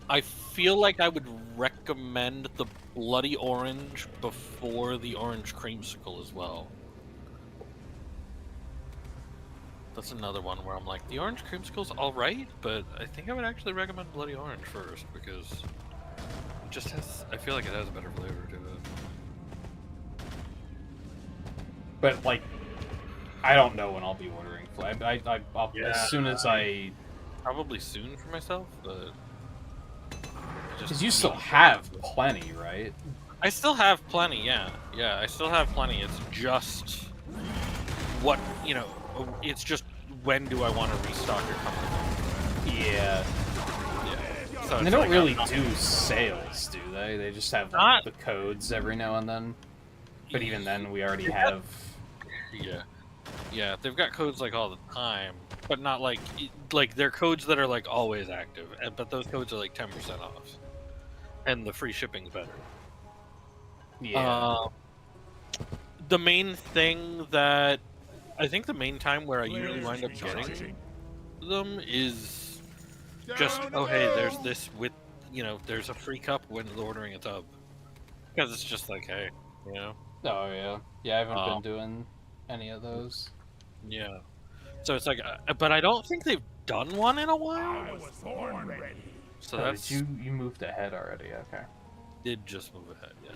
I feel like I would recommend the bloody orange before the orange creamsicle as well. That's another one where I'm like, the orange creamsicle's alright, but I think I would actually recommend bloody orange first, because it just has, I feel like it has a better flavor to it. But like, I don't know when I'll be ordering flavor. I'll as soon as I probably soon for myself, but because you still have plenty, right? I still have plenty, yeah. I still have plenty. It's just what, you know, it's just when do I want to restock or come to them? Yeah. So and they don't really do sales, do they? They just have like, the codes every now and then. But even then, we already have. Yeah, they've got codes like all the time, but not like they're codes that are like always active. But those codes are like 10% off, and the free shipping's better. Yeah. The main thing that I think the main time where I usually wind up getting them is just, oh hey, there's this with, you know, there's a free cup when ordering a tub, because it's just like, hey, you know. Oh yeah, I haven't been doing any of those. Yeah. So it's like, but I don't think they've done one in a while. I was born ready. So Oh, that's you moved ahead already. Okay. did just move ahead. Yeah.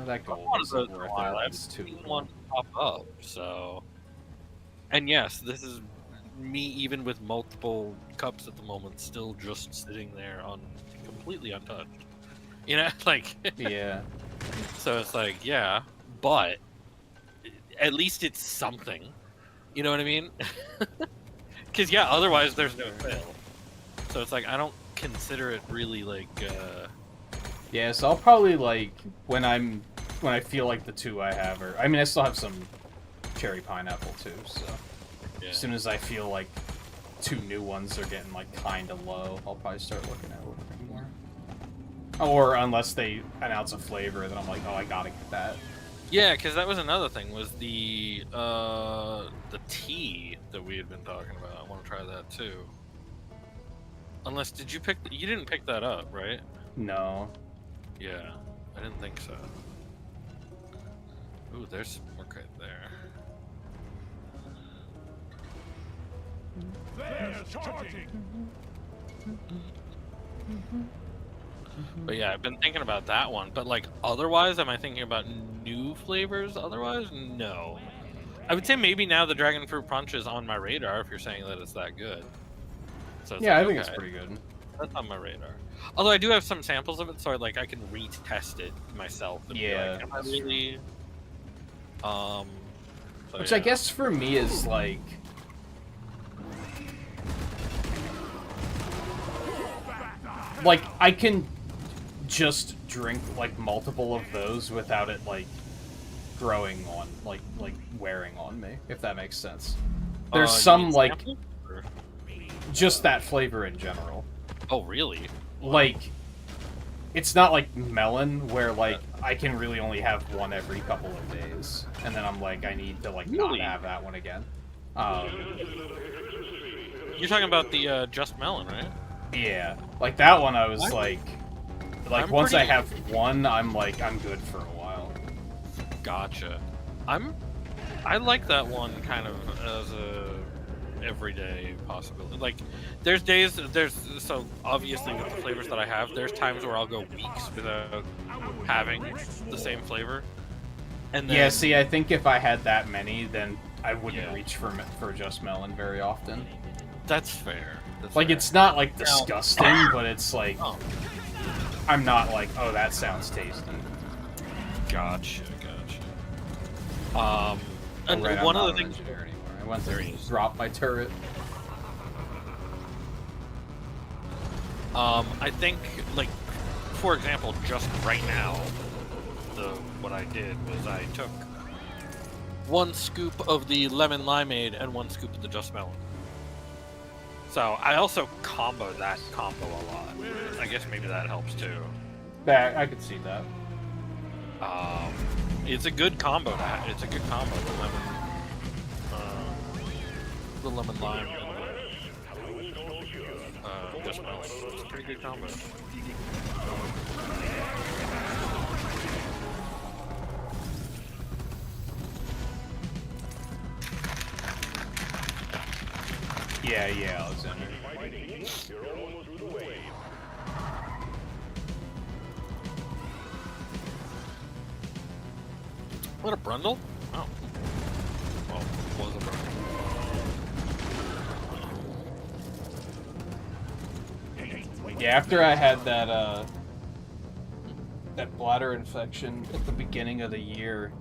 That goal One of isn't those worth in a while. it. I've It's too seen low. one pop up. So, and yes, this is me even with multiple cups at the moment, still just sitting there on completely untouched. You know, like Yeah. so it's like yeah, but at least it's something. You know what I mean? Because yeah, otherwise there's no fail. So it's like I don't consider it really like. Yeah, so I'll probably like when I feel like the two I have are. I mean, I still have some cherry pineapple too. So Yeah. as soon as I feel like two new ones are getting like kind of low, I'll probably start looking at a little bit more. Or unless they announce a flavor, then I'm like, oh, I gotta get that. Yeah, because that was another thing. Was the tea that we had been talking about? I want to try that too. Unless did you pick? You didn't pick that up, right? No. Yeah, I didn't think so. Ooh, there's some work right there. There's charging. But yeah, I've been thinking about that one. But like otherwise, am I thinking about new flavors? Otherwise, no. I would say maybe now the dragon fruit punch is on my radar. If you're saying that it's that good. So it's Yeah, like, I think okay, it's pretty good. that's on my radar. Although I do have some samples of it, so I can retest it myself. And Yeah, be like, am I that's really? So Which yeah. I guess for me is like. Like, I can just drink, like, multiple of those without it, like, growing on, like wearing on me, if that makes sense. There's You some, mean like, samples, or- just that flavor in general. Oh, really? Like, it's not like melon, where, like, I can really only have one every couple of days. And then I'm like, I need to, like, Really? not have that one again. You're talking about the Just Melon, right? Yeah. Like, that one I was I'm- like I'm once I pretty- have one, I'm like, I'm good for a while. Gotcha. I like that one kind of as a everyday possibility. Like, there's days, so obviously with the flavors that I have, there's times where I'll go weeks without having the same flavor. And then, Yeah, see, I think if I had that many, then I wouldn't Yeah. reach for just melon very often. that's fair. That's Like, fair. it's not, like, disgusting, but it's like, Oh, I'm not like, oh, that sounds tasty. gotcha. And Right, I'm one not of the an things. engineer anymore. I went There to he is. drop my turret. I think, like, for example, just right now, what I did was I took one scoop of the lemon limeade and one scoop of the just melon. So I also combo that combo a lot. I guess maybe that helps too. That I could see that. It's a good combo. It's a good combo. The lemon lime and the just melon. It's a pretty good combo. Yeah, Alexander. What, a Brundle? Oh. Well, was a Brundle. Yeah, after I had that bladder infection at the beginning of the year,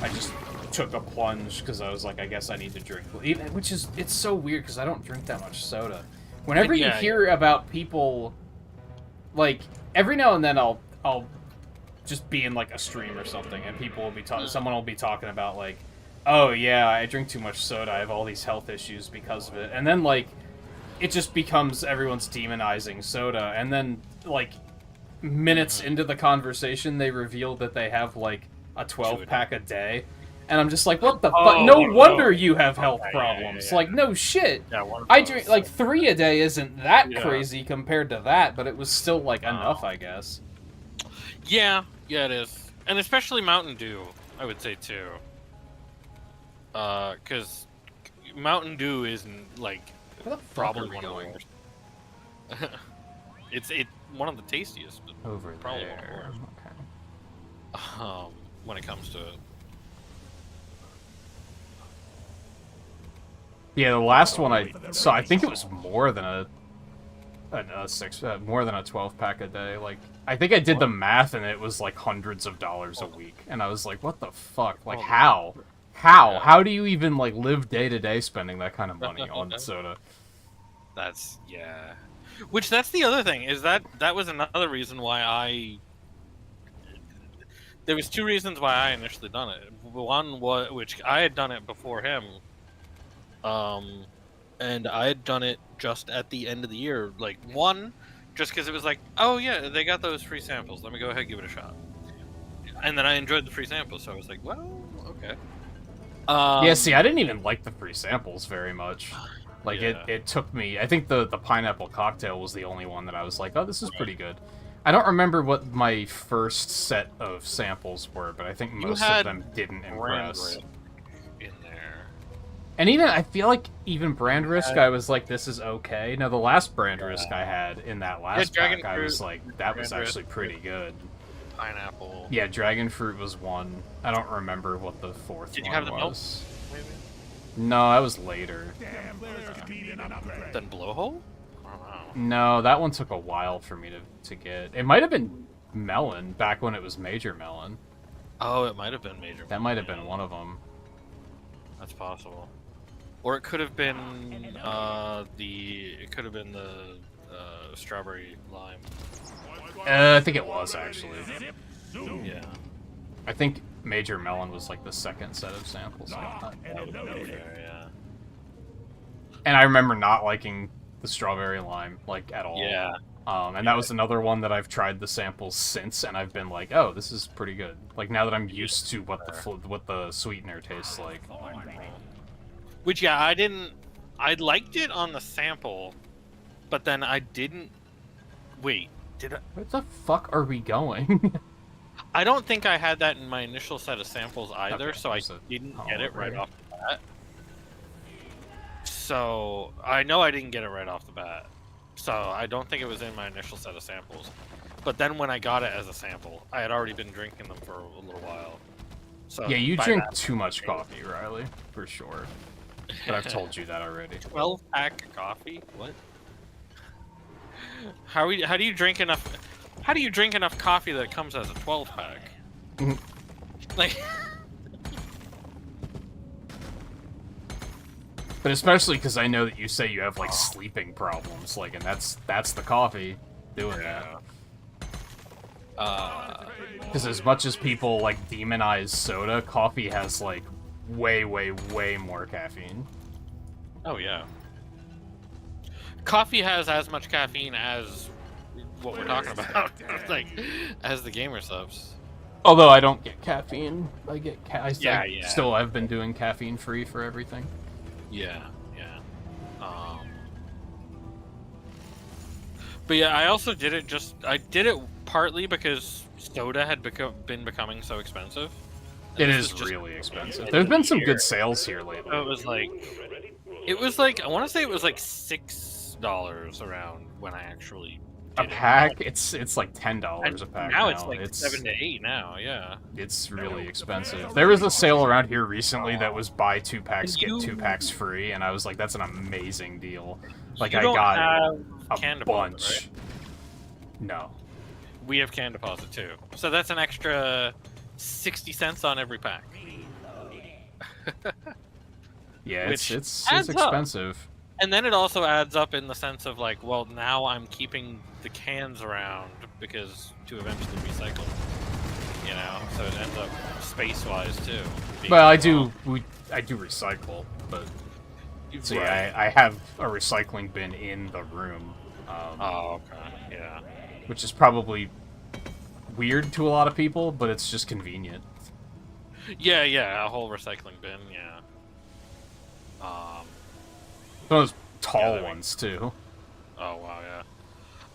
I just took a plunge because I was like, I guess I need to drink. Which is, it's so weird because I don't drink that much soda. Whenever you Yeah, hear about people, like, every now and then I'll just be in like a stream or something, and people will be someone will be talking about like, oh yeah, I drink too much soda, I have all these health issues because of it, and then like, it just becomes everyone's demonizing soda, and then like, minutes into the conversation, they reveal that they have like a 12-pack a day. And I'm just like, what the fuck? No wonder you have health problems. Like, no shit. Yeah, one of I those. drink, like, 3 a day isn't that Yeah. crazy compared to that, but it was still, like, enough, I guess. Yeah, it is. And especially Mountain Dew. I would say 2. Because Mountain Dew isn't like Where the fuck probably are we one going? of the worst. it's one of the tastiest, but Over probably there. one of the Okay. worst. When it comes to it. Yeah, the last one I saw, I think it was more than a more than a 12-pack a day. Like, I think I did the math, and it was like hundreds of dollars a week. And I was like, what the fuck? Like, how? Yeah. How do you even like live day to day spending that kind of money on soda? That's yeah. Which that's the other thing is that was another reason why there was 2 reasons why I initially done it. One was which I had done it before him, and I had done it just at the end of the year. Like one, just because it was like, oh yeah, they got those free samples. Let me go ahead and give it a shot. And then I enjoyed the free samples, so I was like, well, okay. Yeah, see, I didn't even like the free samples very much. Like, Yeah. it took me... I think the pineapple cocktail was the only one that I was like, oh, this is pretty good. I don't remember what my first set of samples were, but I think most of them didn't impress. In there. And even, I feel like even Brand Risk, I was like, this is okay. Now, the last Brand Risk I had in that last Dragon pack, I was Fruit, like, that was Brand actually Risk. pretty good. Pineapple. Yeah, Dragon Fruit was one. I don't remember what the 4th Did you one have the milk? was. Maybe. No, that was later. Then blowhole? I don't know. No, that one took a while for me to get. It might have been Melon, back when it was Major Melon. Oh, it might have been Major. That might have been one of them. That's possible. Or it could have been it could have been the strawberry lime. I think it was, actually. Yeah. I think Major Melon was like the second set of samples. Yeah. And I remember not liking the strawberry lime, like, at all. Yeah. And that was another one that I've tried the samples since, and I've been like, oh, this is pretty good. Like, now that I'm used to what the sweetener tastes like. Which yeah, I liked it on the sample, but then I didn't. Wait, did I? Where the fuck are we going? I don't think I had that in my initial set of samples either, Okay, so I there's a didn't hole get it over right here. off the bat. So I know I didn't get it right off the bat. So I don't think it was in my initial set of samples. But then when I got it as a sample, I had already been drinking them for a little while. So Yeah, you by drink that- too much coffee, Riley, for sure. But I've told you that already. 12-pack of coffee? What? How do you drink enough? How do you drink enough coffee that comes as a 12-pack? Like, But especially because I know that you say you have, like, sleeping problems, like, and that's the coffee doing that. Because as much as people, like, demonize soda, coffee has, like, way, way, way more caffeine. oh yeah. Coffee has as much caffeine as what we're talking about, like, as the gamer subs. Although I don't get caffeine. I get Yeah. Still, I've been doing caffeine-free for everything. Yeah. But yeah, I also did it I did it partly because soda had been becoming so expensive. It This is just- really expensive. There's been some good sales here lately. So it was like I want to say it was like $6 around when I actually A did it. pack, it's like $10 And a pack now now. it's like 7 to 8 now, yeah. It's really expensive. There was a sale around here recently that was buy 2 packs, And get you- 2 packs free, and I was like, that's an amazing deal. Like, You I don't got have a can deposit, bunch. right? No. We have can deposit too, so that's an extra 60 cents on every pack. Yeah, Which it's adds up. expensive. And then it also adds up in the sense of like, well, now I'm keeping the cans around because to eventually recycle. You know, so it ends up space-wise too. being Well, I small. do recycle, but see, Right. I have a recycling bin in the room, Oh, okay. Yeah. which is probably weird to a lot of people, but it's just convenient. Yeah, a whole recycling bin, yeah. Those tall that ones too. Oh, wow,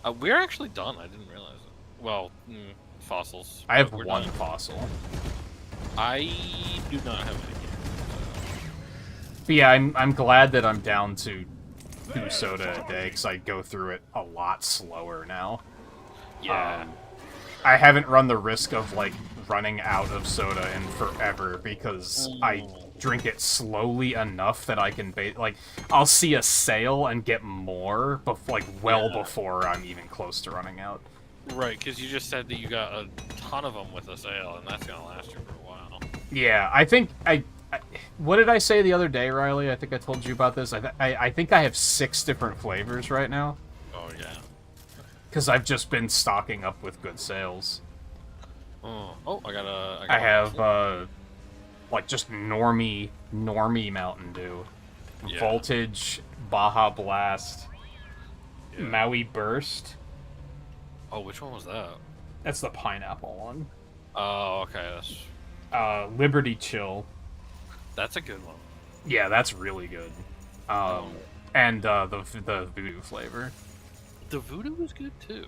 yeah. We're actually done, I didn't realize it. Well, fossils. I have but we're one done. fossil. I do not have any. But yeah, I'm glad that I'm down to 2 soda a day, because I go through it a lot slower now. Yeah. I haven't run the risk of, like, running out of soda in forever, because I drink it slowly enough that I can, like, I'll see a sale and get more, before I'm even close to running out. Right, because you just said that you got a ton of them with a sale, and that's gonna last you for a while. Yeah, I think what did I say the other day, Riley? I think I told you about this. I think I have 6 different flavors right now. Oh, yeah. Because I've just been stocking up with good sales. Oh, I have, like, just normie Mountain Dew. Yeah. Voltage, Baja Blast, Maui Burst. Oh, which one was that? That's the pineapple one. Oh, okay, that's... Liberty Chill. That's a good one. Yeah, that's really good. And the Voodoo flavor. The Voodoo was good, too.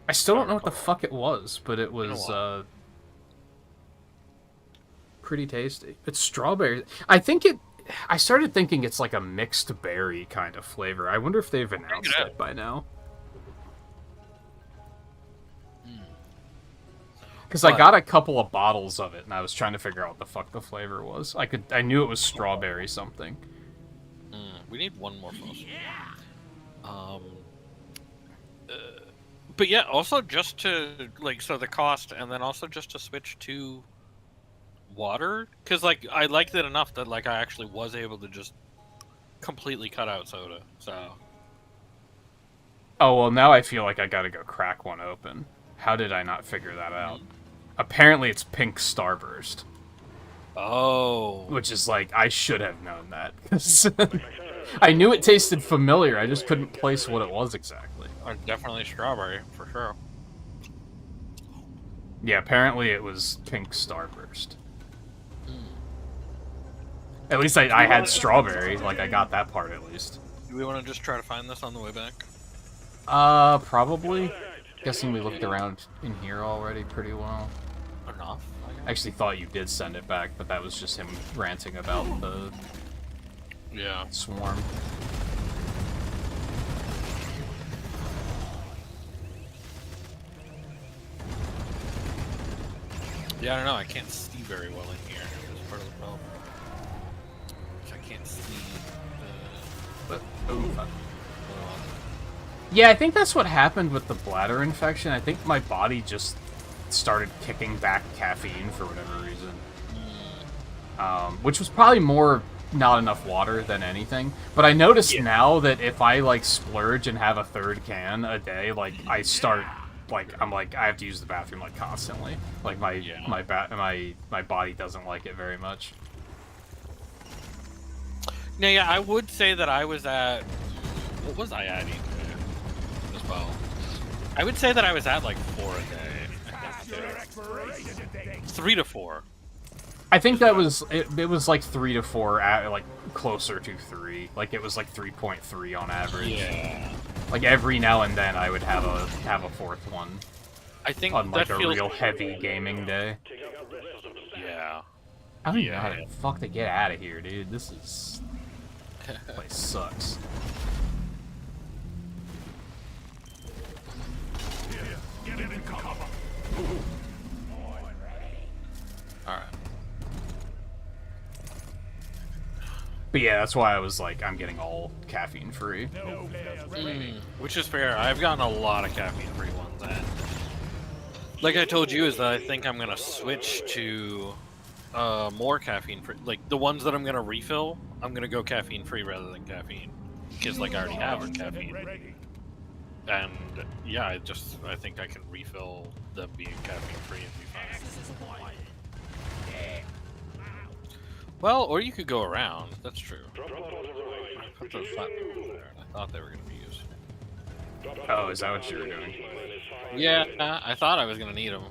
I still don't know what the fuck it was, but it was, pretty tasty. It's strawberry. I started thinking it's like a mixed berry kind of flavor. I wonder if they've announced it by now. Because I got a couple of bottles of it, and I was trying to figure out what the fuck the flavor was. I knew it was strawberry something. We need one more potion. But yeah, also just to, like, so the cost, and then also just to switch to water, because, like, I liked it enough that, like, I actually was able to just completely cut out soda, so... Oh, well, now I feel like I gotta go crack one open. How did I not figure that out? Apparently it's pink Starburst. Oh. Which is like, I should have known that. 'Cause I knew it tasted familiar, I just couldn't place what it was exactly. Definitely strawberry, for sure. Yeah, apparently it was pink Starburst. At least I had strawberry, like I got that part at least. Do we want to just try to find this on the way back? Probably. Guessing we looked around in here already pretty well. Enough. I actually thought you did send it back, but that was just him ranting about the swarm. Yeah, I don't know. I can't see very well in here. That's part of the problem. I can't see the... Yeah, I think that's what happened with the bladder infection. I think my body just started kicking back caffeine for whatever reason. Which was probably more not enough water than anything. But I noticed now that if I, like, splurge and have a 3rd can a day, like, I start... Like, I'm like, I have to use the bathroom, like, constantly. Like, my body doesn't like it very much. No, yeah, I would say that I was at... What was I at as well? I would say that I was at, like, 4 a day. 3 to 4. I think that was... It was, like, 3 to 4, like, closer to 3. Like, it was, like, 3.3 on average. Yeah. Like, every now and then I would have a 4th one. I think on, like, that a feels... real heavy gaming day. Yeah. I don't even know how the fuck to get out of here, dude. This is... This place sucks. Alright. But yeah, that's why I was like, I'm getting all caffeine-free. Which is fair. I've gotten a lot of caffeine-free ones, and like I told you, is that I think I'm gonna switch to more caffeine-free. Like, the ones that I'm gonna refill, I'm gonna go caffeine-free rather than caffeine. Because, like, I already have caffeine. And, yeah, I think I can refill them being caffeine-free and be fine. Well, or you could go around. That's true. I put those flat people there, and I thought they were going to be used. Oh, is that what you were doing? Yeah, I thought I was going to need them.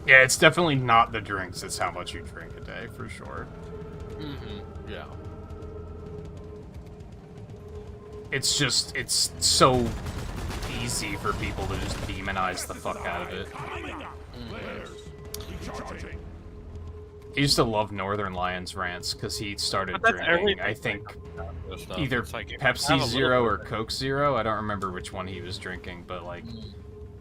Yeah, it's definitely not the drinks, it's how much you drink a day, for sure. Yeah. it's just, it's so easy for people to just demonize the fuck out of it. I used to love Northern Lions rants because he started drinking, I think, either Pepsi Zero or Coke Zero. I don't remember which one he was drinking, but like,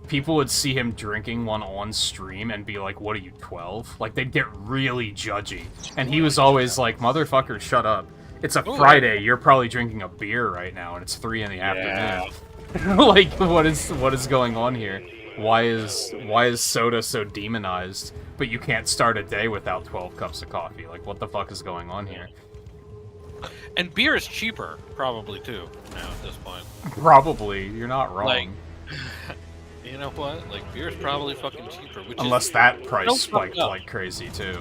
people would see him drinking one on stream and be like, what are you, 12? Like, they'd get really judgy. And he was always like, motherfucker, shut up. It's a Friday, you're probably drinking a beer right now, and it's 3 in the afternoon. Like, what is going on here? Why is soda so demonized, but you can't start a day without 12 cups of coffee? Like, what the fuck is going on here? And beer is cheaper, probably, too, now at this point. Probably. You're not wrong. Like, you know what? Like, beer is probably fucking cheaper. Which Unless is, that price spiked like crazy, too.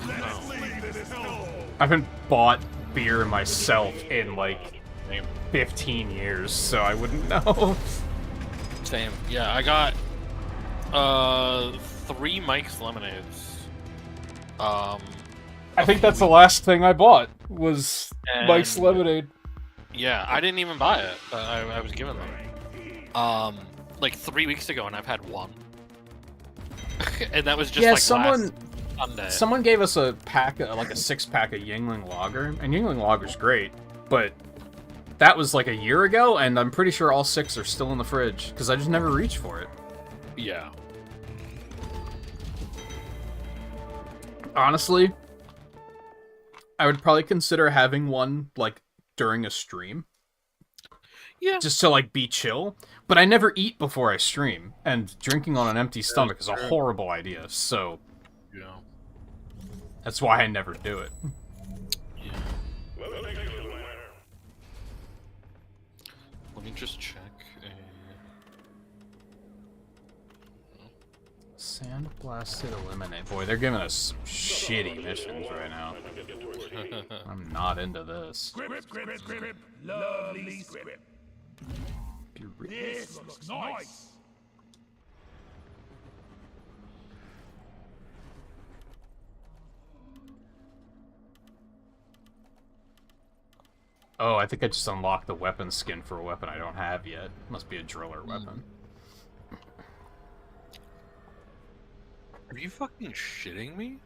I haven't bought beer myself in, like, 15 years, so I wouldn't know. Same. Yeah, I got 3 Mike's Lemonades. I think that's the last thing I bought, was Mike's Lemonade. Yeah, I didn't even buy it, but I was given them. Like 3 weeks ago, and I've had 1. And that was just like last Sunday. Someone gave us a pack, like a 6-pack of Yingling Lager, and Yingling Lager's great, but that was like a year ago, and I'm pretty sure all 6 are still in the fridge, because I just never reached for it. Yeah. Honestly, I would probably consider having one, like, during a stream. Yeah. Just to, like, be chill. But I never eat before I stream, and drinking on an empty stomach is a horrible idea, so... Yeah. That's why I never do it. Yeah. Let me just check. Sandblasted Eliminate. Boy, they're giving us some shitty missions right now. I'm not into this. Script. Lovely script. This looks nice. Oh, I think I just unlocked the weapon skin for a weapon I don't have yet. Must be a driller weapon. Are you fucking shitting me?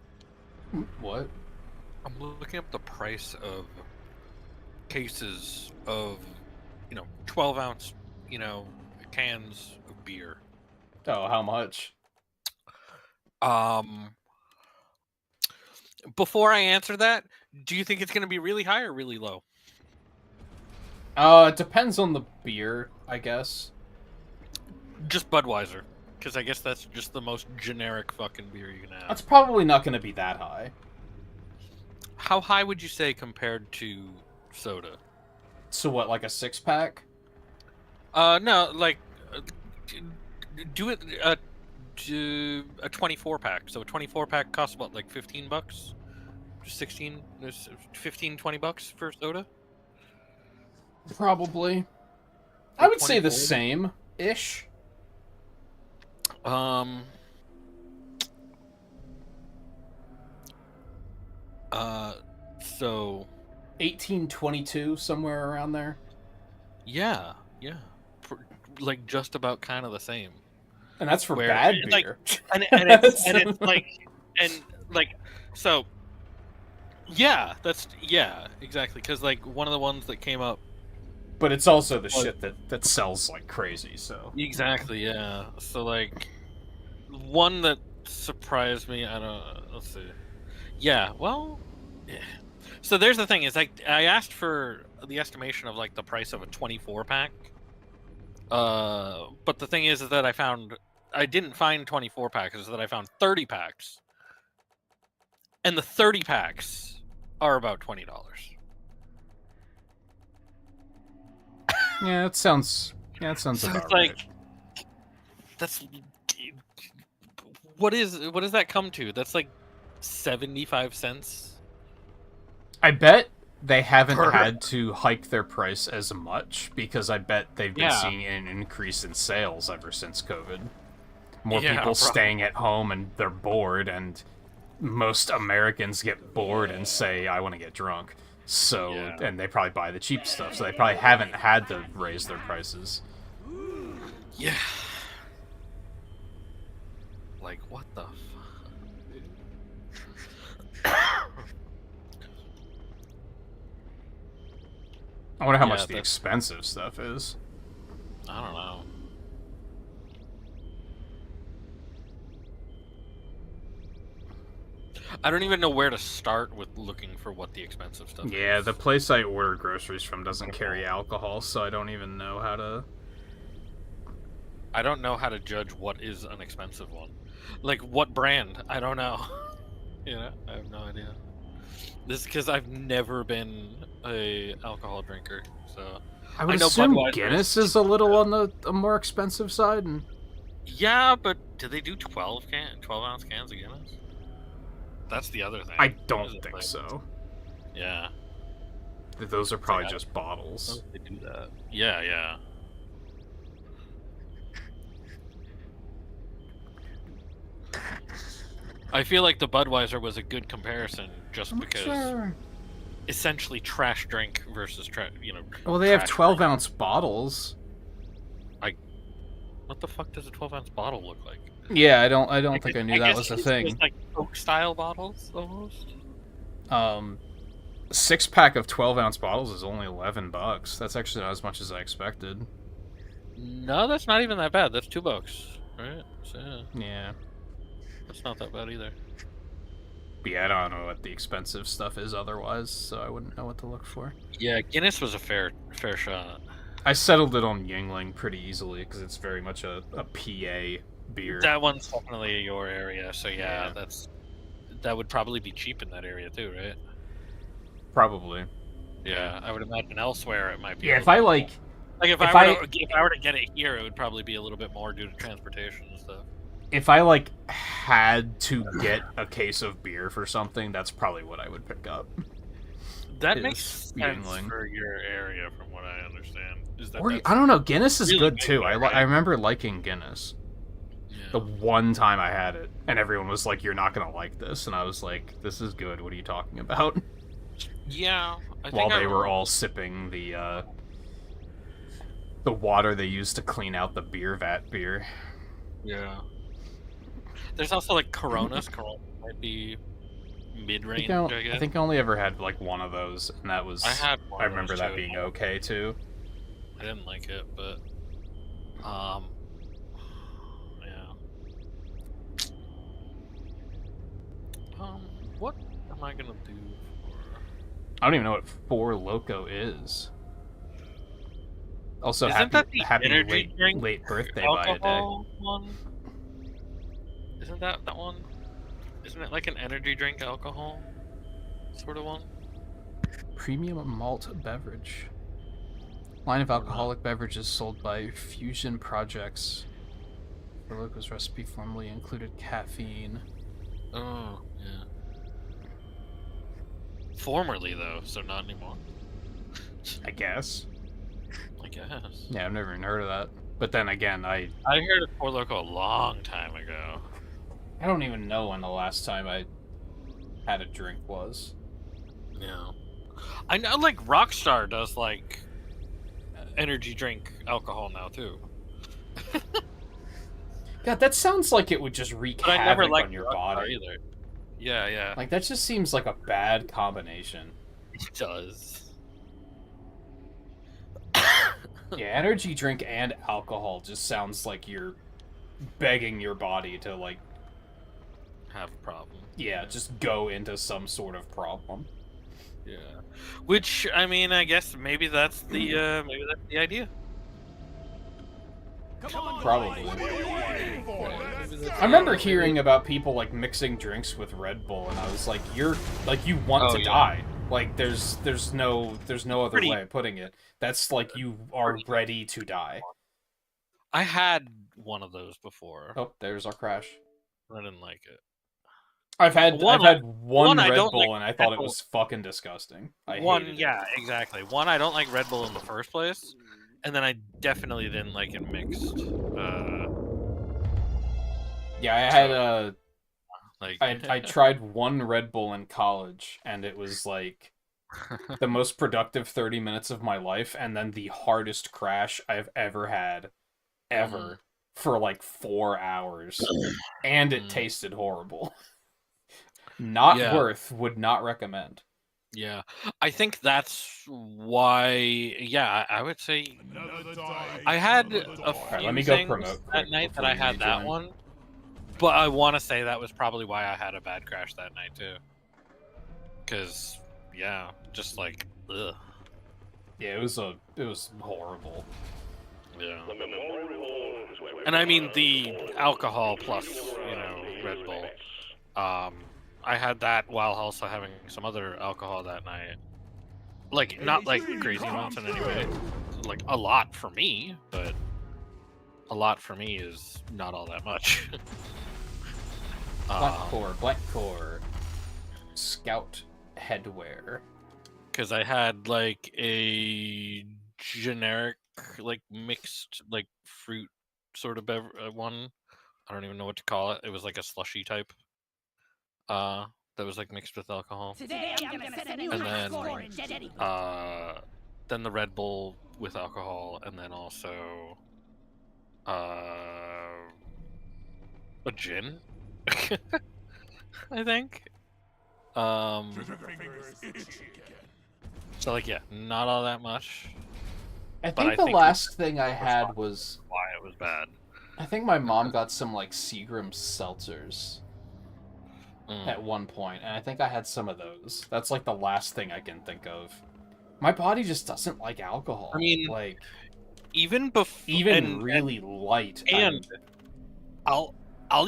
What? I'm looking up the price of cases of, 12-ounce, cans of beer. Oh, how much? Before I answer that, do you think it's going to be really high or really low? It depends on the beer, I guess. Just Budweiser, because I guess that's just the most generic fucking beer you can have. That's probably not going to be that high. How high would you say compared to soda? So what, like a 6-pack? No, like, do it, a 24-pack. So a 24-pack costs what, like $15? 16, 15, 20 bucks for soda? Probably. I would say the same-ish. So 1822, somewhere around there. Yeah. Like just about kind of the same. And that's for bad beer. And it's like, so yeah, exactly. Because like one of the ones that came up. But it's also the shit that sells like crazy, so. Exactly, yeah. So like, one that surprised me, let's see. Yeah, well, yeah. So there's the thing, is like, I asked for the estimation of like the price of a 24-pack. But the thing is that I didn't find 24-packs, is that I found 30-packs. And the 30-packs are about $20. Yeah, that sounds about like, right. That's what does that come to? That's like 75 cents. I bet they haven't had to hike their price as much because I bet they've been seeing an increase in sales ever since COVID. More people staying at home and they're bored, and most Americans get bored and say, "I want to get drunk." So, Yeah. and they probably buy the cheap stuff, so they probably haven't had to raise their prices. Yeah. Like, what the fuck? I wonder how Yeah, much the that's- expensive stuff is. I don't know. I don't even know where to start with looking for what the expensive stuff Yeah, is. the place I order groceries from doesn't carry alcohol, so I don't even know how to... I don't know how to judge what is an expensive one. Like, what brand? I don't know. You know, I have no idea. This is because I've never been a alcohol drinker, so... I would know assume Budweiser Guinness is is a little on the more expensive side, and... Yeah, but do they do 12-ounce cans of Guinness? That's the other thing. I Is don't it think like- so. Yeah. Those are probably like, just bottles. They do that. Yeah, yeah. I feel like the Budweiser was a good comparison just because essentially trash drink versus Well, they have trash 12-ounce bottles. What the fuck does a 12-ounce bottle look like? Yeah, I don't think I knew that guess was a it's thing. just like Coke style bottles almost. A 6-pack of 12-ounce bottles is only $11. That's actually not as much as I expected. No, that's not even that bad. That's $2, right? So yeah, Yeah. that's not that bad either. But yeah, I don't know what the expensive stuff is otherwise, so I wouldn't know what to look for. Yeah, Guinness was a fair shot. I settled it on Yingling pretty easily because it's very much a PA beer. That one's definitely your area, so yeah, Yeah. that would probably be cheap in that area too, right? Probably. Yeah, I would imagine elsewhere it might be. Yeah, a if I little like... bit- if if I were to get it here, it would probably be a little bit more due to transportation and stuff. If I, like, had to get a case of beer for something, that's probably what I would pick up. That Is makes sense Yuengling. for your area, from what I understand. Is that Or, that's- I don't know, Guinness is really good, big too. there, I right? remember liking Guinness. Yeah. The one time I had it, and everyone was like, "You're not gonna like this," and I was like, "This is good. What are you talking about?" Yeah, I While think I they were remember- all sipping the water they used to clean out the beer vat beer. Yeah. There's also like Coronas. Corona might be mid-range, I guess. I think I only ever had like one of those, and that was. I had one I of remember those, that too. being okay too. I didn't like it, but yeah. What am I gonna do for? I don't even know what Four Loco is. Also, Isn't that the happy energy drink late birthday by a day. alcohol one? Isn't that one? Isn't it like an energy drink alcohol sort of one? Premium malt beverage. Line of alcoholic beverages sold by Fusion Projects. Four Loco's recipe formerly included caffeine. Oh, yeah. Formerly though, so not anymore. I guess. I guess. Yeah, I've never even heard of that. But then again, I heard of Four Loko a long time ago. don't even know when the last time I had a drink was. Yeah. I know, like, Rockstar does, like, energy drink alcohol now, too. God, that sounds like it would just wreak But I never havoc liked on your Rockstar body. either. Yeah, yeah. Like, that just seems like a bad combination. It does. Yeah, energy drink and alcohol just sounds like you're begging your body to, like, Have a problem. yeah, just go into some sort of problem. Yeah. Which, I mean, I guess maybe that's the idea. Probably. Maybe that's I remember hearing about people, like, mixing drinks with Red Bull, and I was like, you want Oh, to yeah. die. Like, there's no other Pretty- way of putting it. That's like you are ready to die. I had one of those before. Oh, there's our crash. I didn't like it. I've had One, one I Red don't Bull, like and I thought Red it Bull. was fucking disgusting. I One, hated it. yeah, exactly. One, I don't like Red Bull in the first place, and then I definitely didn't like it mixed. Yeah, I had Like I tried one Red Bull in college, and it was like the most productive 30 minutes of my life, and then the hardest crash I've ever had, ever, for like 4 hours. And it tasted horrible. Not Yeah. worth, would not recommend. Yeah, I think that's why. Yeah, I would say I had a Alright, few let me go things promote that quick night that before I you had that rejoin. one, but I want to say that was probably why I had a bad crash that night too. Because yeah, just like ugh. Yeah, it was horrible. Yeah. The memorial hall is where And I mean the alcohol plus, Red Bull. I had that while also having some other alcohol that night. Like not like crazy amounts in any way. Like a lot for me, but a lot for me is not all that much. Black core. Scout headwear. Because I had like a generic, like mixed, like fruit sort of one. I don't even know what to call it. It was like a slushy type. That was like mixed with alcohol. Today I'm gonna set a new And high then, score in Dead Eddie. Then the Red Bull with alcohol, and then also, a gin. I think. So like yeah, not all that much. I But think the last thing I had was Why it was bad. I think my mom got some like Seagram seltzers at one point, and I think I had some of those. That's like the last thing I can think of. My body just doesn't like alcohol. I mean, like even before, even really light. And I'll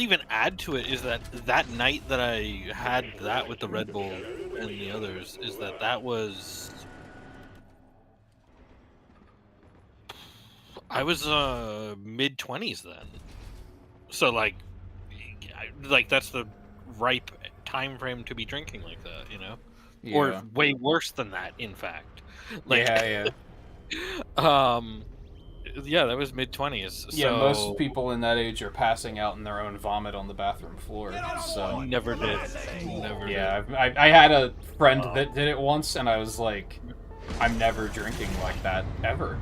even add to it is that night that I had that with the Red Bull and the others is that was I was mid-20s then, so like that's the ripe time frame to be drinking like that, Yeah. or way worse than that, in fact. Like, yeah. Yeah, that was mid-20s. Yeah, so... most people in that age are passing out in their own vomit on the bathroom floor. So Never did. Never yeah, did. I had a friend that did it once, and I was like, I'm never drinking like that ever.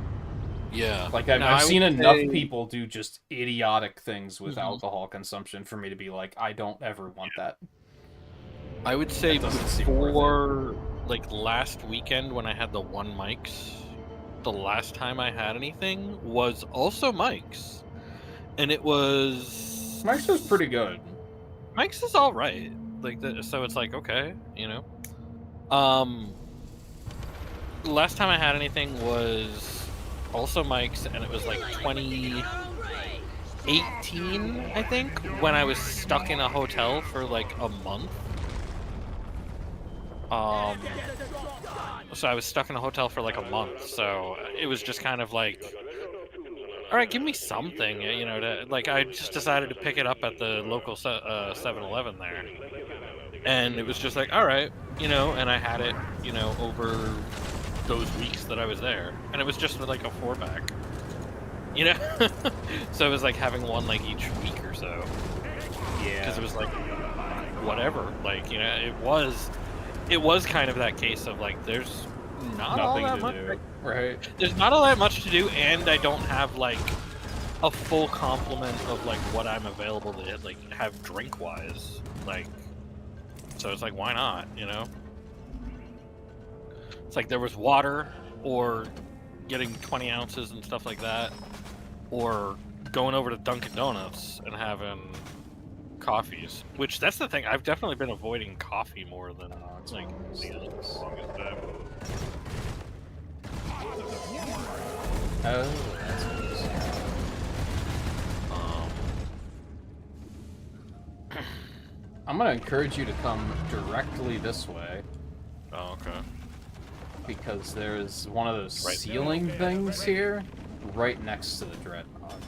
Yeah. Like I've seen enough people do just idiotic things with alcohol consumption for me to be like, I don't ever want that. I would say doesn't seem worth before, like, last weekend when I had the one Mike's, the last time I had anything was also Mike's. And it was... Mike's was pretty good. Mike's is alright. Like, so it's like, okay, Last time I had anything was also Mike's, and it was like 2018, I think, when I was stuck in a hotel for like a month. So I was stuck in a hotel for like a month, so it was just kind of like, all right, give me something, I just decided to pick it up at the local 7-Eleven there. And it was just like, all right, and I had it, over those weeks that I was there. And it was just like a 4-pack, So it was like having one like each week or so. Yeah. Because it was like, whatever, like, it was kind of that case of like, there's not all that much do, right? There's not all that much to do, and I don't have like a full complement of like what I'm available to like have drink wise, like, so it's like, why not, It's like there was water, or getting 20 ounces and stuff like that, or going over to Dunkin' Donuts and having coffees, which that's the thing, I've definitely been avoiding coffee more than like the longest time. Oh, that's good. I'm gonna encourage you to come directly this way. Oh, okay. Because there's one of those ceiling things here, right next to the Dreadnought.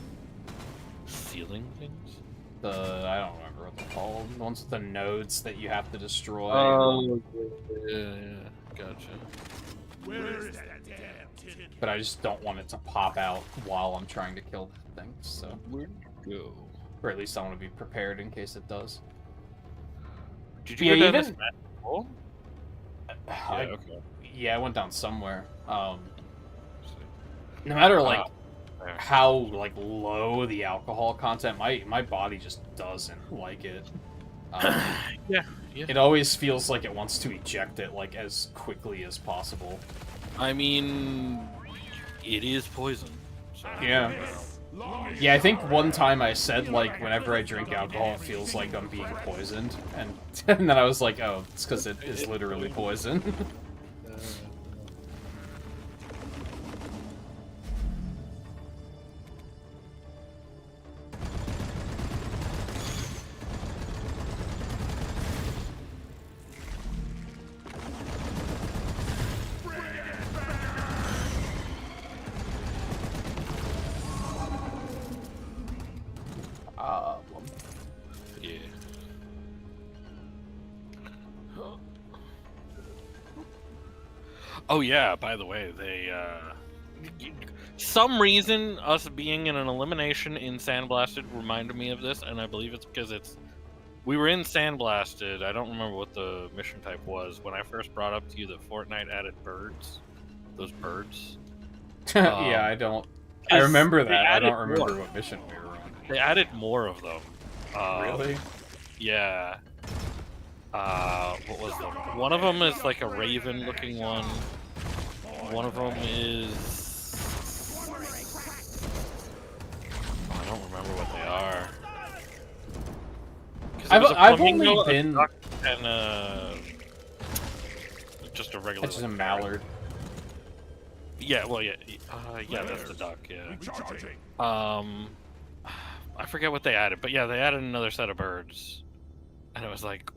Ceiling things? I don't remember what they're called. The ones with the nodes that you have to destroy. Oh, yeah, gotcha. Where is that damn tin? But I just don't want it to pop out while I'm trying to kill the thing, so... Where'd it go? Or at least I want to be prepared in case it does. Did you go down this path? Okay. Yeah, I went down somewhere. No matter like how like low the alcohol content, my body just doesn't like it. Yeah. It always feels like it wants to eject it like as quickly as possible. I mean, it is poison. So. Yeah. Yeah, I think one time I said, like, whenever I drink alcohol, it feels like I'm being poisoned. And, and then I was like, oh, it's because it is literally poison. Yeah. Oh yeah, by the way, they some reason us being in an elimination in Sandblasted reminded me of this, and I believe it's because we were in Sandblasted. I don't remember what the mission type was when I first brought up to you that Fortnite added birds. Those birds. Yeah, I remember that. I don't remember more. what mission we were on. They added more of them. Really? Yeah. What was them? One of them is like a raven-looking one. One of them is... I don't remember what they are. I've only been... And, just a regular... It's just a mallard. Yeah, well, yeah. Yeah, that's the duck, yeah. I forget what they added, but yeah, they added another set of birds. And it was like...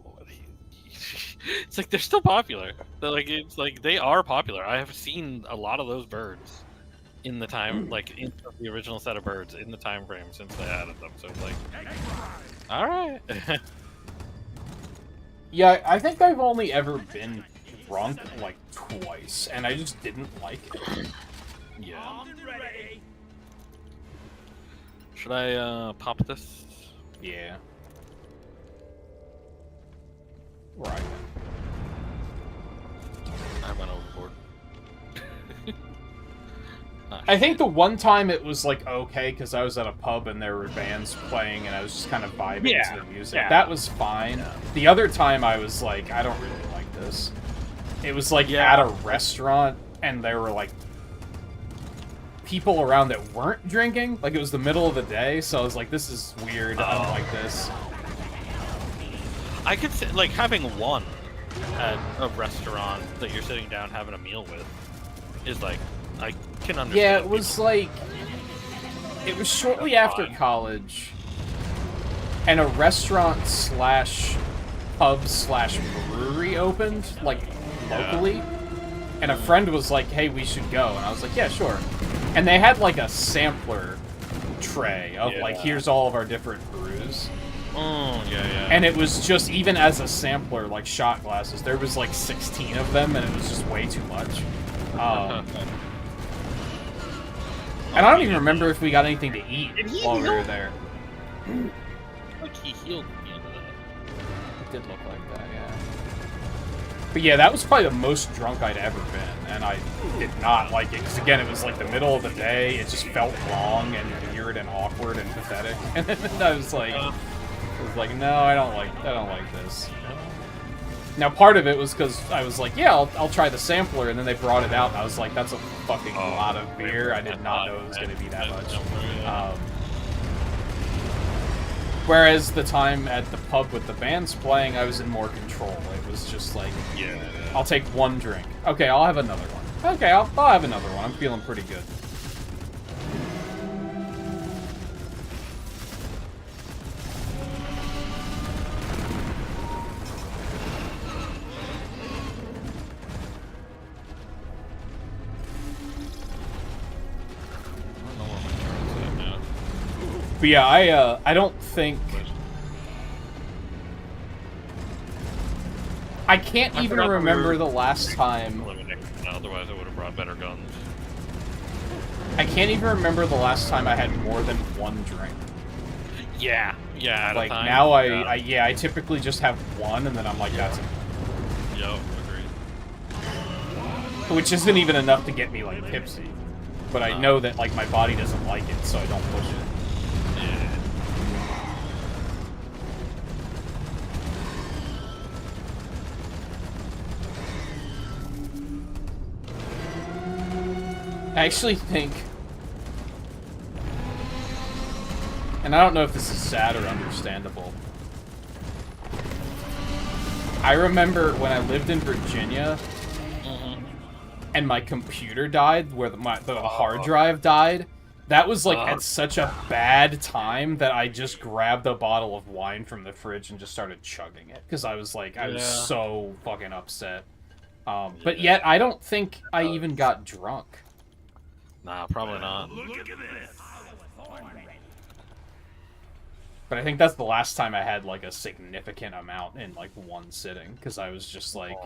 It's like they're still popular. It's like they are popular. I have seen a lot of those birds in the time, like in the original set of birds in the time frame since they added them. So it's like, all right. Yeah, I think I've only ever been drunk like twice, and I just didn't like it. Yeah. Should I pop this? Yeah. Right. I went overboard. I think the one time it was like okay because I was at a pub and there were bands playing and I was just kind of vibing to the music. Yeah. That was fine. Yeah. The other time I was like, I don't really like this. It was like at a restaurant and there were like people around that weren't drinking. Like it was the middle of the day, so I was like, this is weird. I don't like this. I could say, like, having one at a restaurant that you're sitting down having a meal with is, like, I can understand. Yeah, it was, like... It was shortly after college, and a restaurant slash pub slash brewery opened, like, locally, and a friend was like, hey, we should go, and I was like, yeah, sure. And they had, like, a sampler tray of, like, here's all of our different brews. Oh, yeah. And it was just, even as a sampler, like shot glasses, there was like 16 of them, and it was just way too much. And I don't even remember if we got anything to eat while we were there. Like he healed at the end of that. It did look like that, yeah. But yeah, that was probably the most drunk I'd ever been, and I did not like it, because again, it was like the middle of the day, it just felt wrong and weird and awkward and pathetic, and then I was like... no, I don't like this. Now, part of it was because I was like, yeah, I'll try the sampler, and then they brought it out, and I was like, that's a fucking lot of beer. I did not know it was going to be that much. Whereas the time at the pub with the bands playing, I was in more control. It was just like, I'll take one drink. Okay, I'll have another one. Okay, I'll have another one. I'm feeling pretty good. But yeah, I don't think... I can't even remember the last time... Otherwise I would have brought better guns. I can't even remember the last time I had more than one drink. Yeah, at like, a time. now I typically just have one, and then I'm like, that's it. Yo, agreed. Which isn't even enough to get me, like, tipsy. But I know that, like, my body doesn't like it, so I don't push it. I actually think... And I don't know if this is sad or understandable. I remember when I lived in Virginia, and my computer died, where the hard drive died. That was, like, at such a bad time that I just grabbed a bottle of wine from the fridge and just started chugging it. Because I was, like, I was so fucking upset. But yet, I don't think I even got drunk. Nah, probably not. Look at this. But I think that's the last time I had, like, a significant amount in, like, one sitting. Because I was just, like,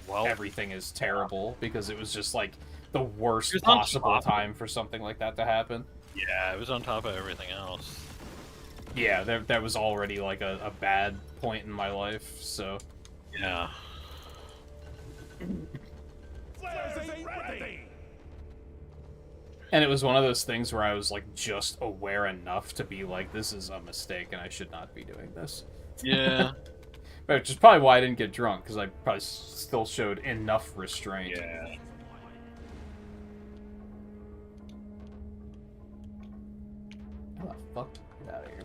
well, everything is terrible. Because it was just, like, the worst possible time for something like that to happen. Yeah, it was on top of everything else. Yeah, that was already, like, a bad point in my life, so... Yeah. And it was one of those things where I was, like, just aware enough to be like, this is a mistake and I should not be doing this. Yeah. Which is probably why I didn't get drunk, because I probably still showed enough restraint. Yeah. How the fuck? Get out of here.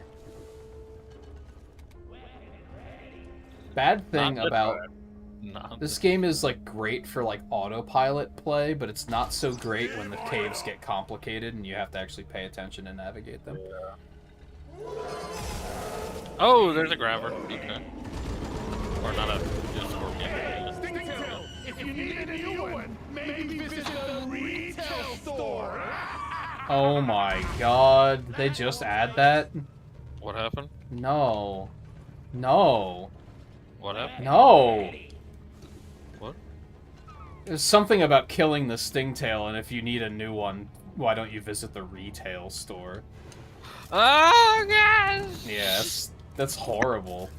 Bad thing about... This game is, like, great for, like, autopilot play, but it's not so great when the caves get complicated and you have to actually pay attention and navigate them. Oh, there's a grabber. Okay. Or not a scorpion. If you need a new one, maybe visit the retail store. Oh my god, did they just add that? What happened? No. No. What happened? No! What? There's something about killing the stingtail, and if you need a new one, why don't you visit the retail store? Oh, gosh! Yes, that's horrible.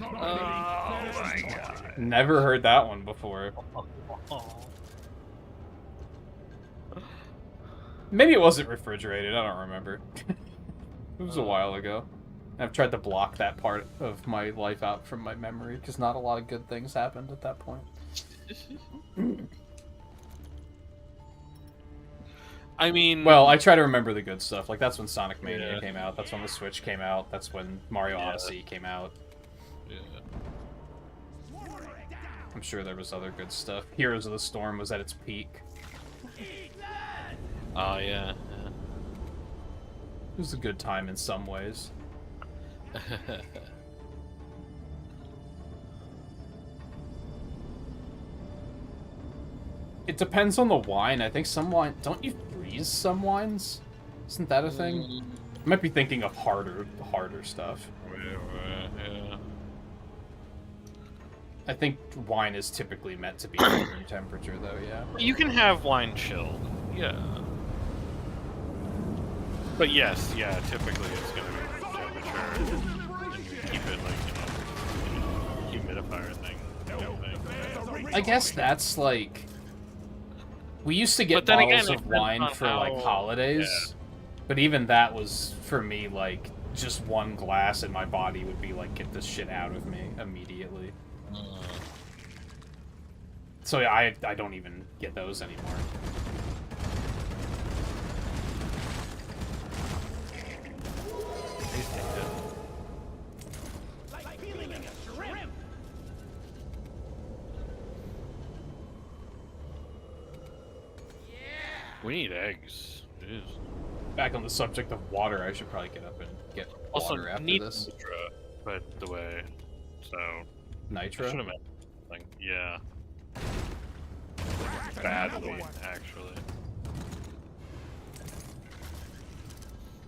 Oh, my god. Never heard that one before. Maybe it wasn't refrigerated, I don't remember. It was a while ago. I've tried to block that part of my life out from my memory, because not a lot of good things happened at that point. I mean... Well, I try to remember the good stuff. Like, that's when Sonic Mania came out, that's when the Switch came out, that's when Mario Odyssey came out. Yeah. I'm sure there was other good stuff. Heroes of the Storm was at its peak. Oh, yeah. It was a good time in some ways. It depends on the wine. I think some wine... Don't you freeze some wines? Isn't that a thing? I might be thinking of harder stuff. Yeah. I think wine is typically meant to be room temperature, though, yeah. You can have wine chilled. Yeah. But yes, yeah, typically it's going to be room temperature. And you keep it like, humidifier thing. I guess that's like... We used to get But then bottles again, of it depends wine on for, like, how- holidays. yeah. But even that was, for me, like, just one glass and my body would be like, get this shit out of me immediately. So I don't even get those anymore. Like peeling a shrimp. We need eggs. Jeez. Back on the subject of water, I should probably get up and get Also, water after need this. Nitra, by the way. So, I Nitro? should have meant something. Yeah. Badly, actually.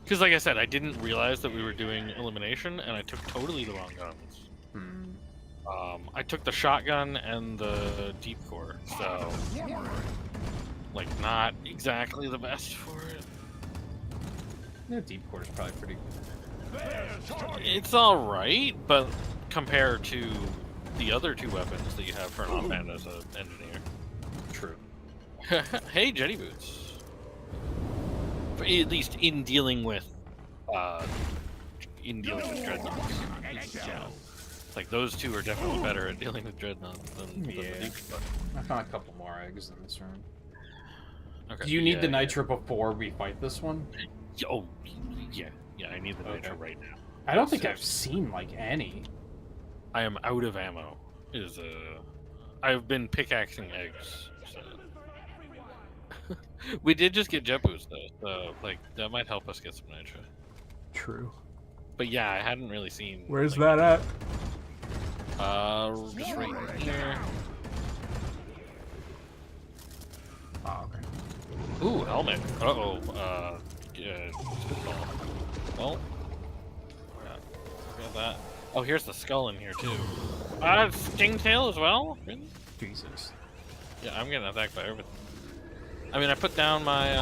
Because, like I said, I didn't realize that we were doing elimination, and I took totally the wrong guns. I took the shotgun and the deep core, so... Like, not exactly the best for it. Yeah, deep core is probably pretty good. It's alright, but compared to the other two weapons that you have for an offhand as an engineer. True. Hey, Jetty Boots. For, at least in dealing with dreadnoughts. Like those two are definitely better at dealing with dreadnoughts than the Nukes, but... I found a couple more eggs in this room. Okay. Do you need the nitro before we fight this one? Oh, yeah. Yeah, I need the nitro right now. I don't think I've seen, like, any. I am out of ammo. I've been pickaxing eggs. So. We did just get jet boost, though, so, like, that might help us get some nitro. True. But yeah, I hadn't really seen... Where's like, that at? Just right here. Oh, okay. Ooh, helmet. Uh-oh. Well, got that. Oh, here's the skull in here, too. Stingtail as well? Really? Jesus. Yeah, I'm getting attacked by everything. I mean, I put down my,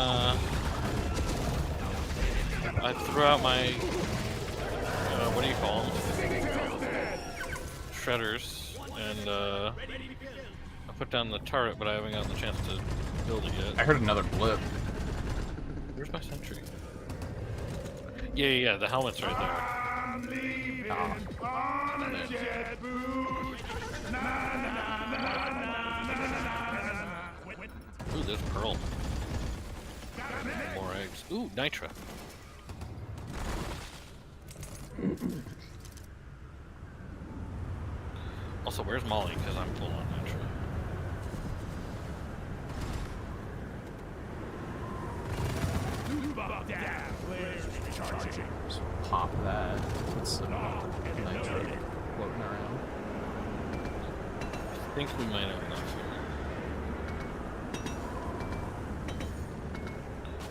I threw out my, what do you call them? Shredders, and, I put down the turret, but I haven't gotten the chance to build it yet. I heard another blip. Where's my sentry? Yeah, the helmet's right there. Oh. Ooh, there's pearl. More eggs. Ooh, nitra. Also, where's Molly? Because I'm full on nitra. Just pop that. Put some nitro floating around. I think we might have enough here.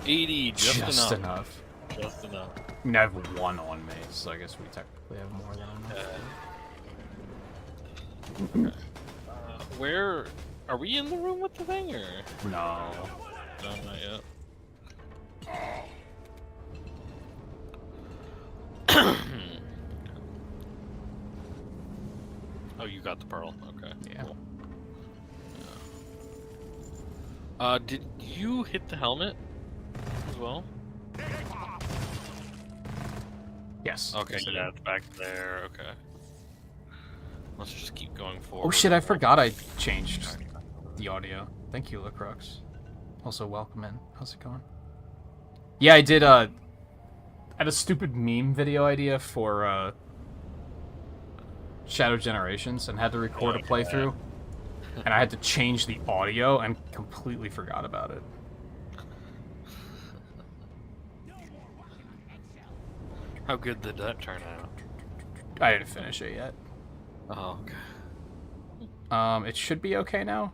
80, just enough. Just enough. I mean, I have one on me, so I guess we technically have more than enough. Okay. Where... Are we in the room with the thing, or...? No. No, not yet. Oh, you got the pearl. Okay. Yeah. Cool. Did you hit the helmet as well? Yes. Okay, yes, yeah, it's back there. Okay. Let's just keep going forward. Oh shit, I forgot I changed the audio. Thank you, Lacroix. Also, welcome in. How's it going? Yeah, I did, I had a stupid meme video idea for, Shadow Generations and had to record a playthrough. And I had to change the audio and completely forgot about it. How good did that turn out? I didn't finish it yet. Oh, okay. It should be okay now.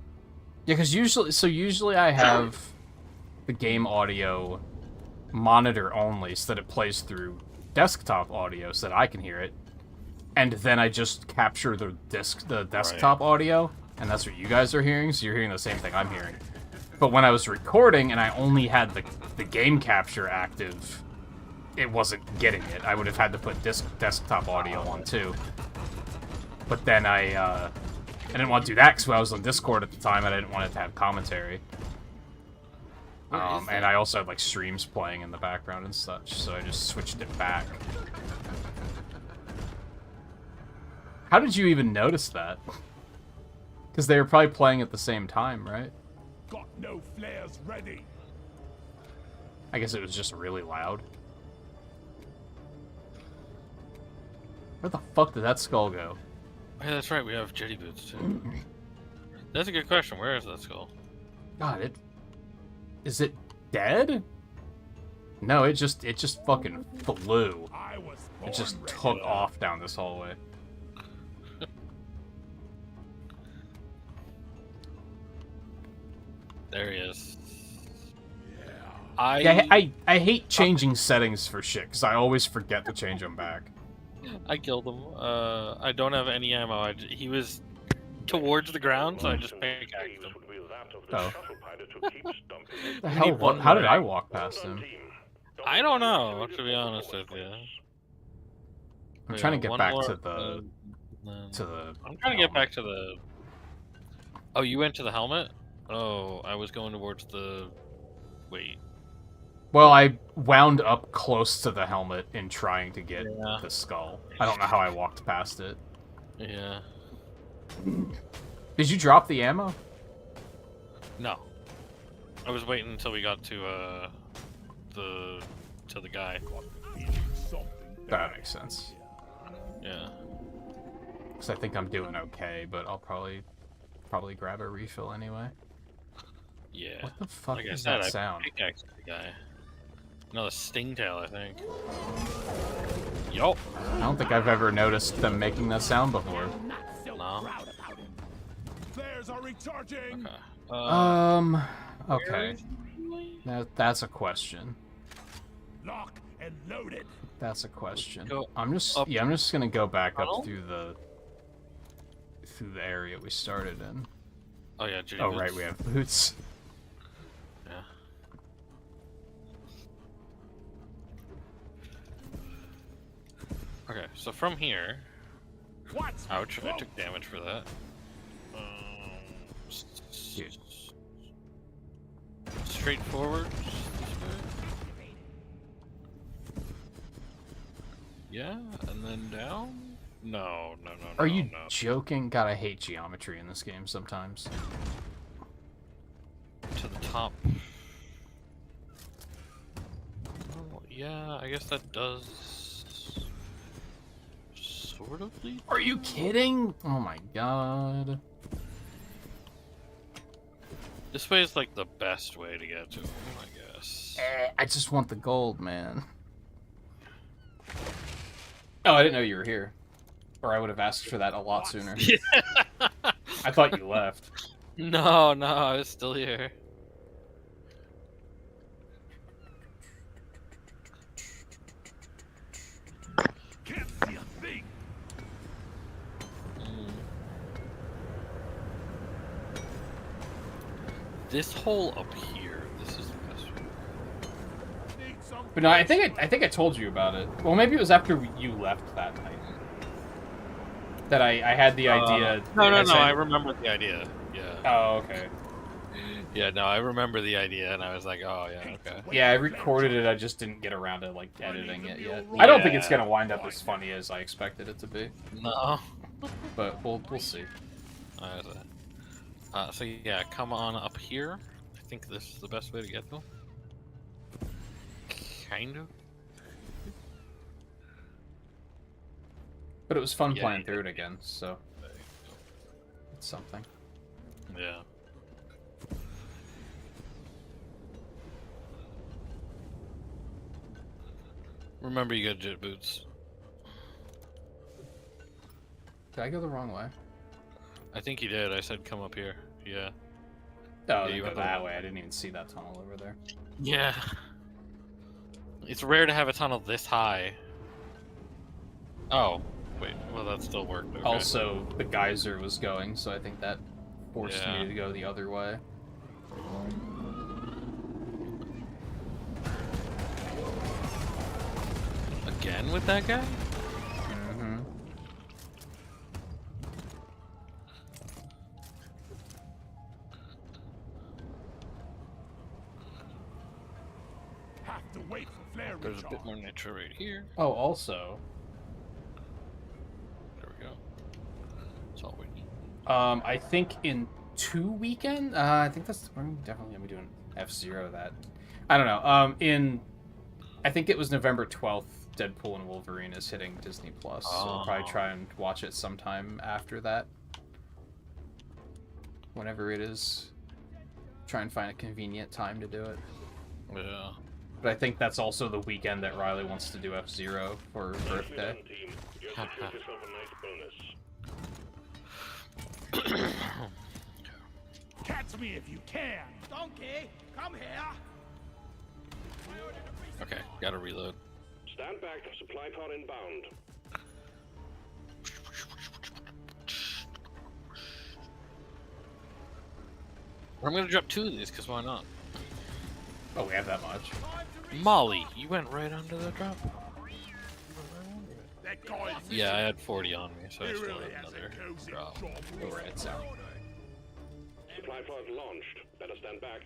Yeah, because usually I have the game audio monitor only so that it plays through desktop audio so that I can hear it. And then I just capture the desktop audio, and that's what you guys are hearing, so you're hearing the same thing I'm hearing. But when I was recording and I only had the game capture active, it wasn't getting it. I would have had to put desktop audio on too. But then I didn't want to do that because I was on Discord at the time and I didn't want it to have commentary. And I also had like streams playing in the background and such, so I just switched it back. How did you even notice that? Because they were probably playing at the same time, right? Got no flares ready. I guess it was just really loud. Where the fuck did that skull go? Yeah, that's right. We have jetty boots too. That's a good question. Where is that skull? God, is it dead? No, it just fucking flew. It just took off down this hallway. There he is. I hate changing settings for shit because I always forget to change them back. I killed him. I don't have any ammo. He was towards the ground, so I just pickaxed him. Oh. The hell? What? How did I walk past him? I don't know, to be honest with you. I'm trying to get back to the. I'm trying to get back to the. Oh, you went to the helmet? Oh, I was going towards the... Wait. Well, I wound up close to the helmet in trying to get Yeah. the skull. I don't know how I walked past it. Yeah. Did you drop the ammo? No. I was waiting until we got to the guy. That makes sense. Yeah. Because I think I'm doing okay, but I'll probably grab a refill anyway. Yeah. What the fuck Like I is said, that I sound? pickaxed the guy. Another stingtail, I think. Yup. I don't think I've ever noticed them making that sound before. No. Flares are recharging. Okay. Okay. That's a question. Lock and loaded. That's a question. Go I'm just up gonna go back tunnel? up through the area we started in. Oh yeah, Judy Oh boots. right, we have boots. Yeah. Okay, so from here, What's ouch, I took damage for that. Dude. Straight forward. Yeah, and then down? No. Are you no. joking? God, I hate geometry in this game sometimes. To the top. Oh, yeah, I guess that does sort of lead. Are you kidding? Oh my god. This way is like the best way to get to him, I guess. I just want the gold, man. Oh, I didn't know you were here. Or I would have asked for that a lot sooner. I thought you left. No, I was still here. Can't see a thing. This hole up here, this is the best one. Need some. But no, I think I told you about it. Well, maybe it was after you left that night. That I had the idea. No, I said- I remember the idea. Yeah. Oh, okay. Yeah, no, I remember the idea, and I was like, oh, yeah, okay. Yeah, I recorded it. I just didn't get around to like editing it yet. I don't think it's Yeah. gonna wind up as funny as I expected it to be, No. but we'll see. So yeah, come on up here. I think this is the best way to get to him. Kind of. But it was fun Yeah, playing you through it again, so it's something. Yeah. Remember, you got jet boots. Did I go the wrong way? I think you did. I said come up here. Yeah. Oh, you you go went the that wrong way. I didn't even see that tunnel over there. Yeah. It's rare to have a tunnel this high. Oh, wait. Well, that still worked. Okay. Also, the geyser was going, so I think that forced Yeah. me to go the other way. Again with that guy? Mm-hmm. Have to wait for flare There's a recharge. bit more nitro right here. Oh, also, There we go. That's all we need. I think in 2 weekend, I think we're definitely gonna be doing F-Zero that. I don't know. I think it was November 12th. Deadpool and Wolverine is hitting Disney Plus, so I'll probably try and watch it sometime after that. Whenever it is, try and find a convenient time to do it. Yeah. But I think that's also the weekend that Riley wants to do F-Zero for her birthday. Team, you're setting yourself a nice bonus. Catch me if you can. Donkey, come here. Okay, gotta reload. Stand back, supply pod inbound. I'm gonna drop 2 of these, because why not? Oh, we have that much. Molly, you went right under the drop. That guy's Yeah, I had 40 on me, so I He still really had has a another cozy drop. job. Go right, so. supply pod launched. Better stand back.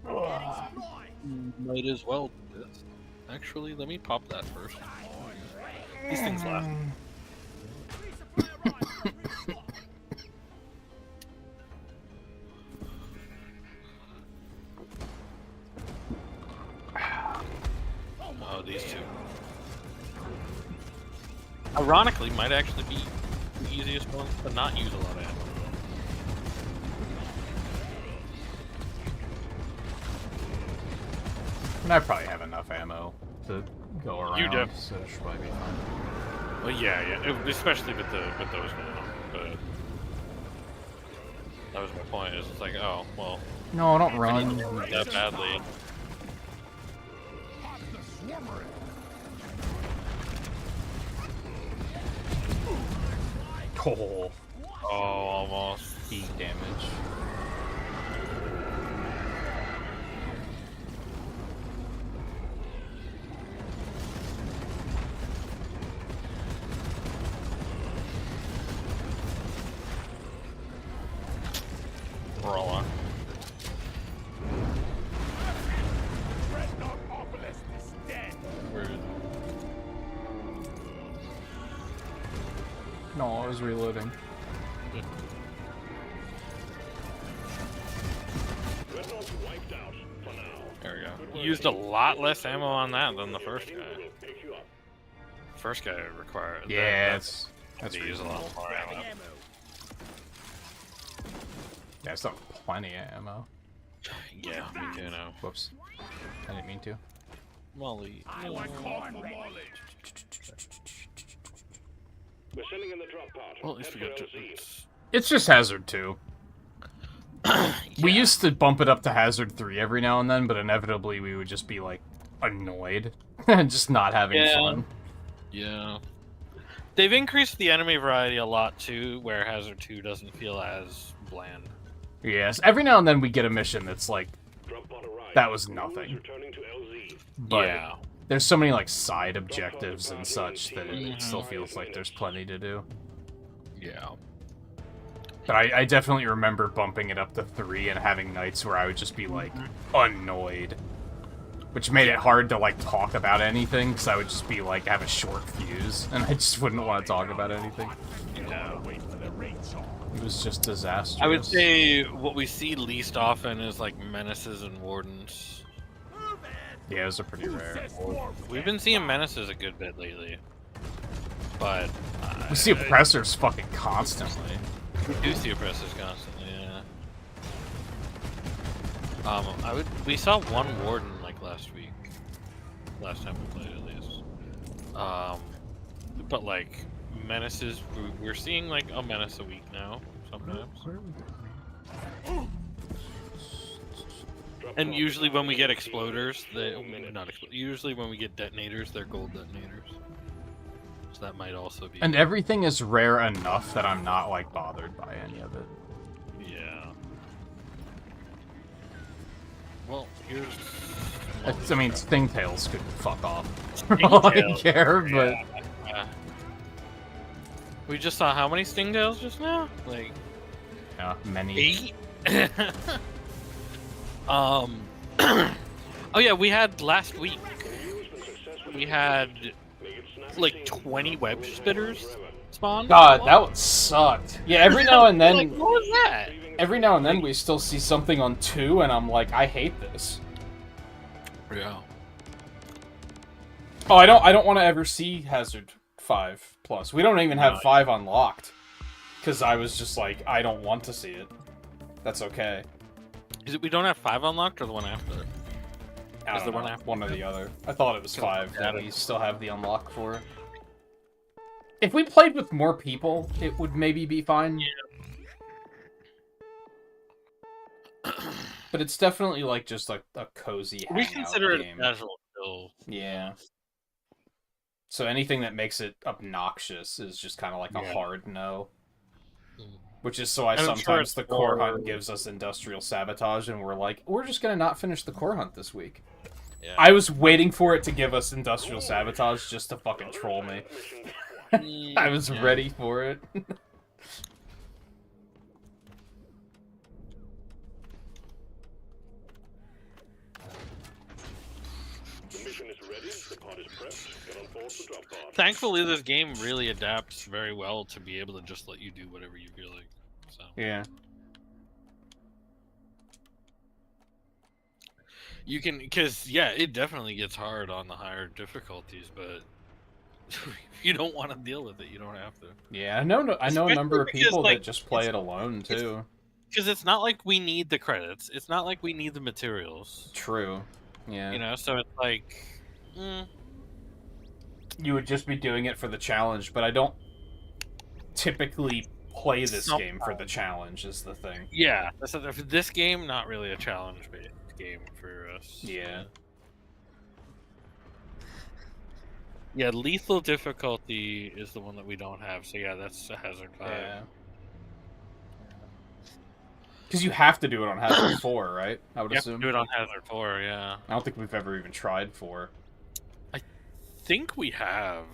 Getting supply. Might as well do this. Actually, let me pop that first. These things last. Resupply arrived. Oh, these two. Ironically, might actually be the easiest ones to not use a lot of ammo. And I probably have enough ammo to go around. You do. So it should probably be fine. Well, yeah, especially with those now. But that was my point. Is it's like, oh, well, No, don't run. that badly. Oh, Oh, almost. heat damage. Rolla. No, I was reloading. Dreadnought's wiped out for now. There we go. Used a lot less ammo on that than the first guy. We'll pick you up. First guy required. Yeah, that's that's to use a lot more ammo. Yeah, it's not plenty of ammo. Yeah, me too now. Whoops. I didn't mean to. Molly. I want corn for Molly. We're sending in the drop pod. Well, at least we got to. It's just Hazard 2. We used to bump it up to Hazard 3 every now and then, but inevitably we would just be, like, annoyed. And just not having fun. Yeah. They've increased the enemy variety a lot, too, where Hazard 2 doesn't feel as bland. Yes, every now and then we get a mission that's like, Drop pod arrived. that was Crew is nothing. returning to LZ. But Yeah. there's so many, like, side objectives and such that it still feels like there's plenty to do. Yeah. But I definitely remember bumping it up to 3 and having nights where I would just be, like, annoyed. Which made it hard to, like, talk about anything, because I would just be, like, have a short fuse, and I just wouldn't want to talk about anything. Wait for the rain song. It was just disastrous. I would say what we see least often is, like, menaces and wardens. Move it. Yeah, those are pretty rare. We've been seeing menaces a good bit lately. But... We see oppressors fucking constantly. We do see oppressors constantly, yeah. We saw one warden, like, last week. Last time we played, at least. But, like, menaces, we're seeing, like, a menace a week now, sometimes. And usually when we get exploders, usually when we get detonators, they're gold detonators. So that might also be... And everything is rare enough that I'm not, like, bothered by any of it. Yeah. Well, here's... I mean, Stingtails could fuck off. For all I Stingtails, care, but... Yeah. We just saw how many Stingtails just now? Like... Yeah, many. 8? Oh yeah, we had last week. We had like 20 web spitters spawn. God, that one sucked. Yeah, every now and then... Like, what was that? Every now and then we still see something on 2, and I'm like, I hate this. Yeah. Oh, I don't want to ever see Hazard 5+. We don't even have 5 unlocked. Because I was just like, I don't want to see it. That's okay. Is it we don't have 5 unlocked or the one after? I Is don't the know, one after? one or the other. I thought it was 5 that Yeah. we still have the unlock for. If we played with more people, it would maybe be fine. But it's definitely like just like a cozy We hangout consider it game. casual still. Yeah. So anything that makes it obnoxious is just kind of like a Yeah. hard no. Mm. Which is so I And I'm sure sometimes it's the core more- hunt gives us industrial sabotage, and we're like, we're just gonna not finish the core hunt this week. Yeah. I was waiting for it to give us industrial sabotage just to fucking troll me. I was Yeah. ready for it. Mission is ready. The pod is prepped. Get on board the drop pod. Thankfully, this game really adapts very well to be able to just let you do whatever you feel like. So Yeah. you can, because yeah, it definitely gets hard on the higher difficulties, but if you don't want to deal with it, you don't have to. Yeah, I know a Especially number of because, people like, that just play it alone, too. Because it's not like we need the credits. It's not like we need the materials. True. Yeah. You know, so it's like, You would just be doing it for the challenge, but I don't typically play this game for the challenge, is the thing. yeah. This game, not really a challenge-based game for us. Yeah. Yeah, lethal difficulty is the one that we don't have. So yeah, that's a Hazard 5. Yeah. Because you have to do it on Hazard 4, right? I would You have assume. to do it on Hazard 4, yeah. I don't think we've ever even tried 4. I think we have.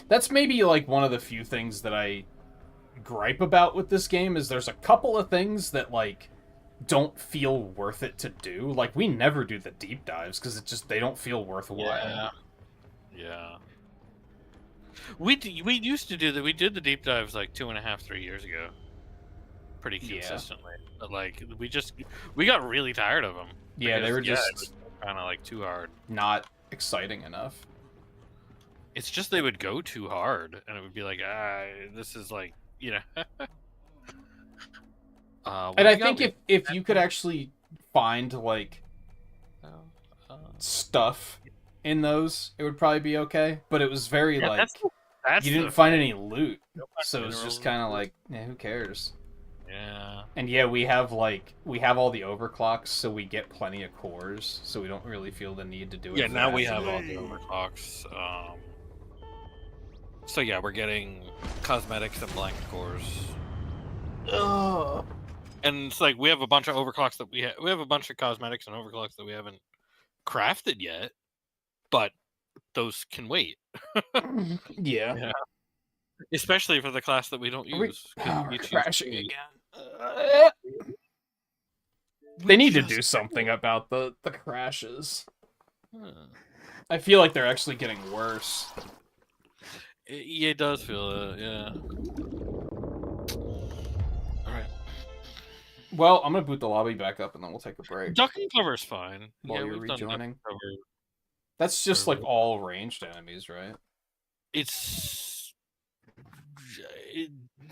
That's maybe like one of the few things that I gripe about with this game is there's a couple of things that like don't feel worth it to do. Like we never do the deep dives because they don't feel worthwhile. Yeah. We used to do that. We did the deep dives like 2.5, 3 years ago. Pretty consistently. But like we got really tired of them. Yeah, they were just kind of like too hard. not exciting enough. It's just they would go too hard, and it would be like, this is like, you know. And I think if you could actually find like stuff in those, it would probably be okay. But it was very like that's you didn't find any loot, so it was just kind of like, who cares? Yeah. And yeah, we have all the overclocks, so we get plenty of cores, so we don't really feel the need to do it. Yeah, for now that. we have all the overclocks. So yeah, we're getting cosmetics and blank cores. Ugh. And it's like we have a bunch of overclocks that we have a bunch of cosmetics and overclocks that we haven't crafted yet, but those can wait. Yeah. Especially for the class that we don't use. We're crashing again. They need to do something about the crashes. I feel like they're actually getting worse. It does feel yeah. Alright. Well, I'm gonna boot the lobby back up and then we'll take a break. Duck and cover's fine. While you're we've done duck rejoining. and cover. That's just like all ranged enemies, right?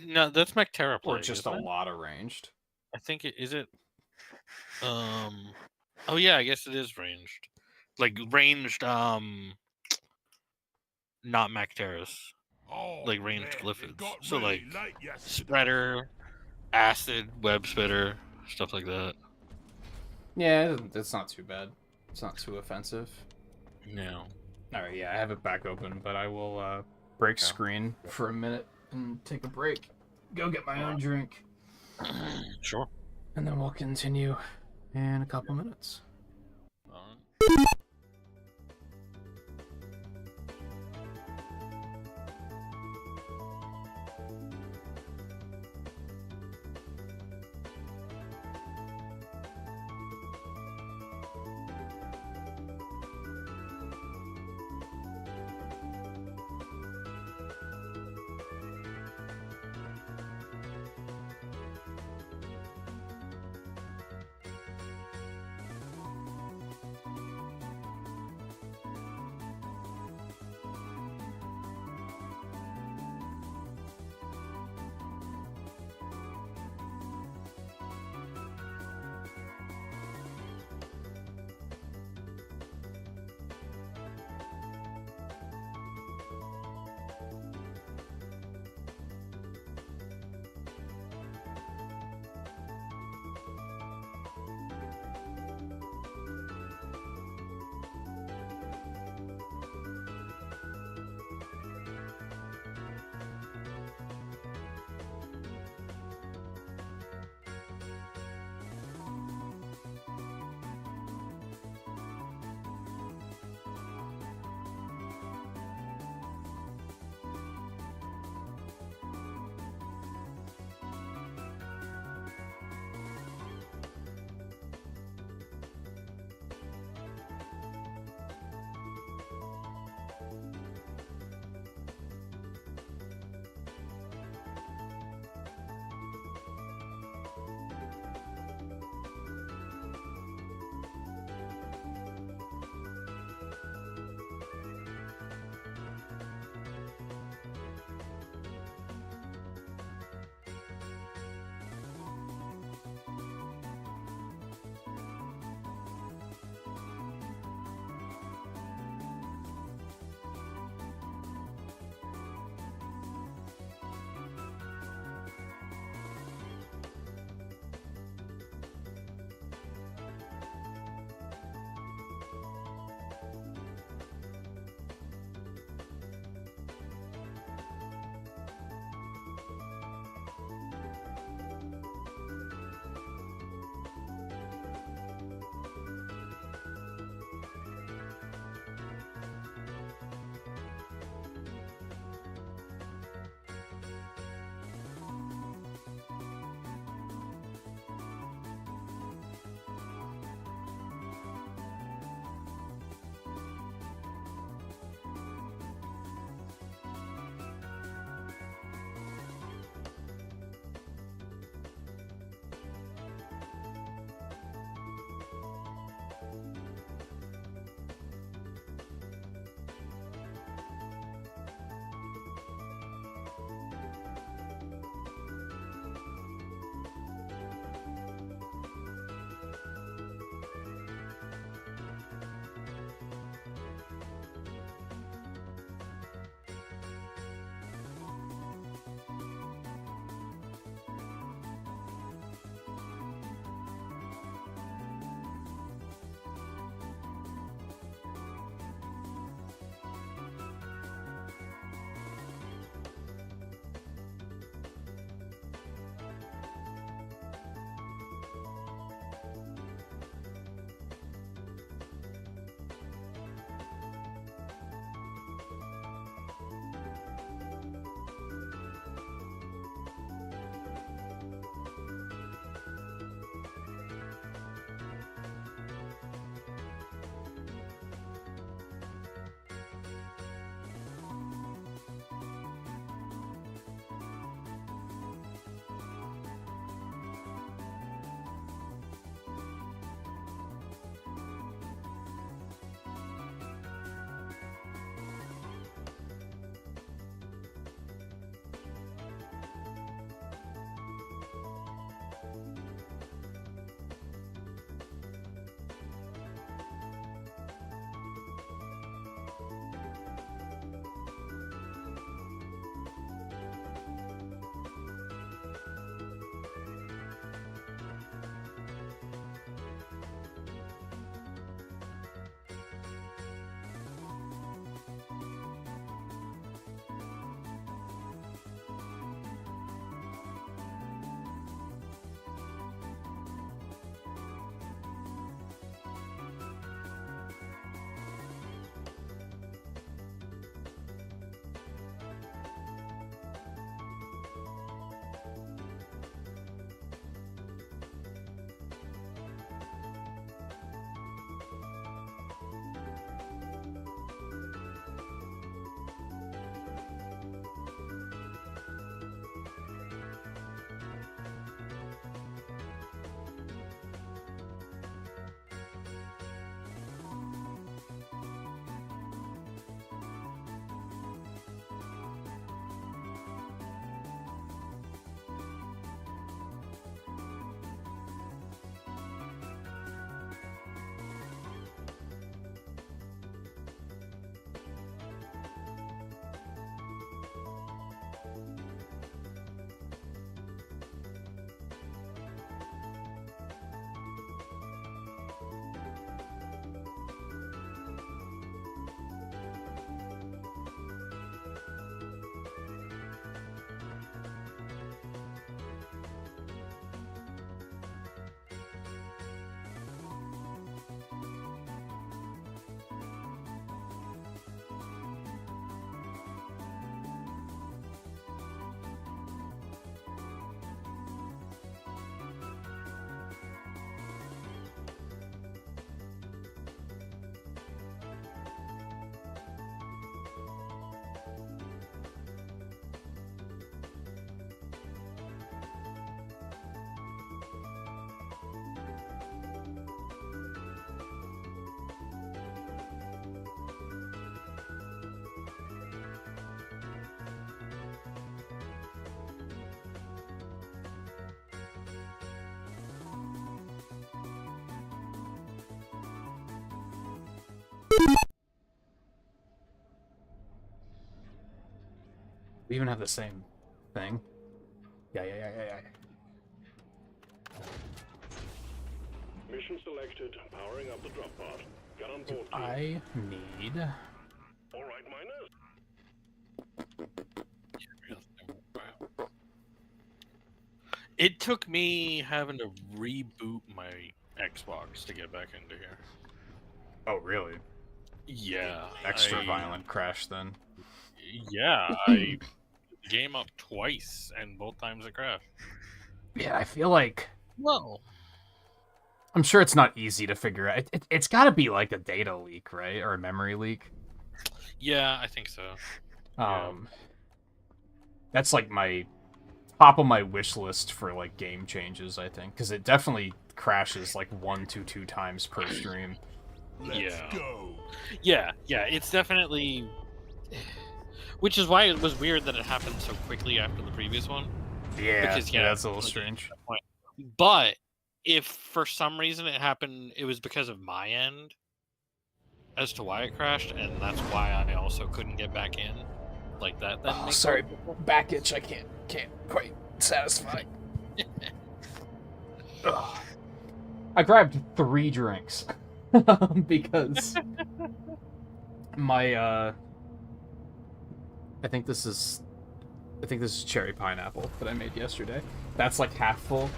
No, that's Mectera play. Or just a lot of ranged. I think it is it. Oh yeah, I guess it is ranged. Like ranged. Not Mecteras. Oh, Like ranged man, it glyphids. got So really like late yesterday. spreader, acid, web spitter, stuff like that. Yeah, it's not too bad. It's not too offensive. No. Alright, yeah, I have it back open, but I will break screen for a minute and take a break. Go get my own drink. Sure. And then we'll continue in a couple minutes. Alright. We even have the same thing. Yeah. Mission selected. Powering up the drop pod. Get on board, team. I need... All right, miners. It took me having to reboot my Xbox to get back into here. Oh, really? Yeah. Extra violent crash, then. Yeah, I game up twice, and both times it crashed. Yeah, I feel like... Well, I'm sure it's not easy to figure out. It's got to be like a data leak, right? Or a memory leak. yeah, I think so. That's like my top of my wish list for like game changes, I think, because it definitely crashes like 1 to 2 times per stream. Let's go. Yeah, it's definitely... Which is why it was weird that it happened so quickly after the previous one. Yeah, Because, that's a little strange. But if for some reason it happened, it was because of my end as to why it crashed, and that's why I also couldn't get back in. Like that. Then makes Sorry, sense. back itch. I can't quite satisfy. Ugh. I grabbed 3 drinks because my I think this is cherry pineapple that I made yesterday. That's like half full.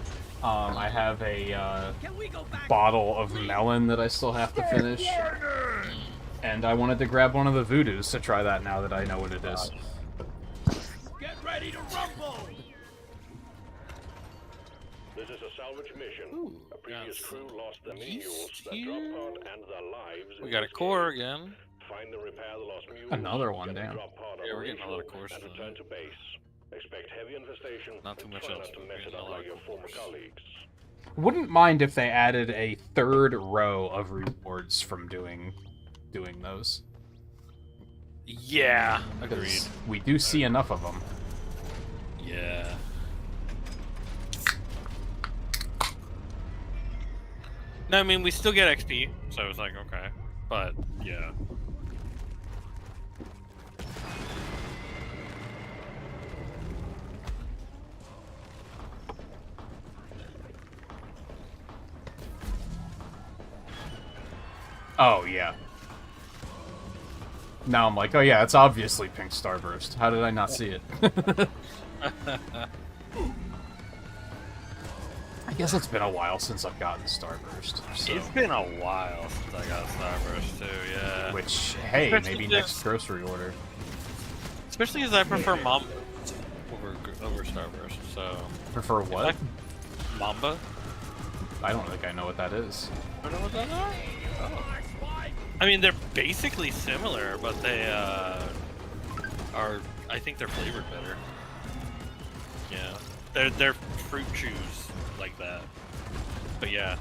I have a Can we go back? bottle of melon that I still have to finish. And I wanted to grab one of the voodoos to try that now that I know what it is. Get ready to rumble! This is a salvage mission. Ooh, A previous got crew lost their yeast mules, their here. drop pod, and their lives. We in got a this core game. again. Find and repair the lost mules. Another one, get the damn. drop pod Yeah, we're getting a lot of operational, cores and today. return to base. Expect heavy infestation. Not too and much try else, not to but mess we're it getting a up lot like of your former cores. colleagues. Wouldn't mind if they added a 3rd row of rewards from doing those. Yeah, agreed. Because we do see enough of them. Yeah. No, I mean, we still get XP, so it's like, okay. But, yeah. Oh, yeah. Now I'm like, oh yeah, it's obviously Pink Starburst. How did I not see it? I guess it's been a while since I've gotten Starburst. So. It's been a while since I got Starburst, too, yeah. Which, hey, Especially maybe if- next grocery order. Especially as I prefer Mamba over Starburst, so... Prefer what? Mamba? I don't think I know what that is. I don't know what that is. I mean, they're basically similar, but they are. I think they're flavored better. Yeah, they're fruit chews like that. But yeah,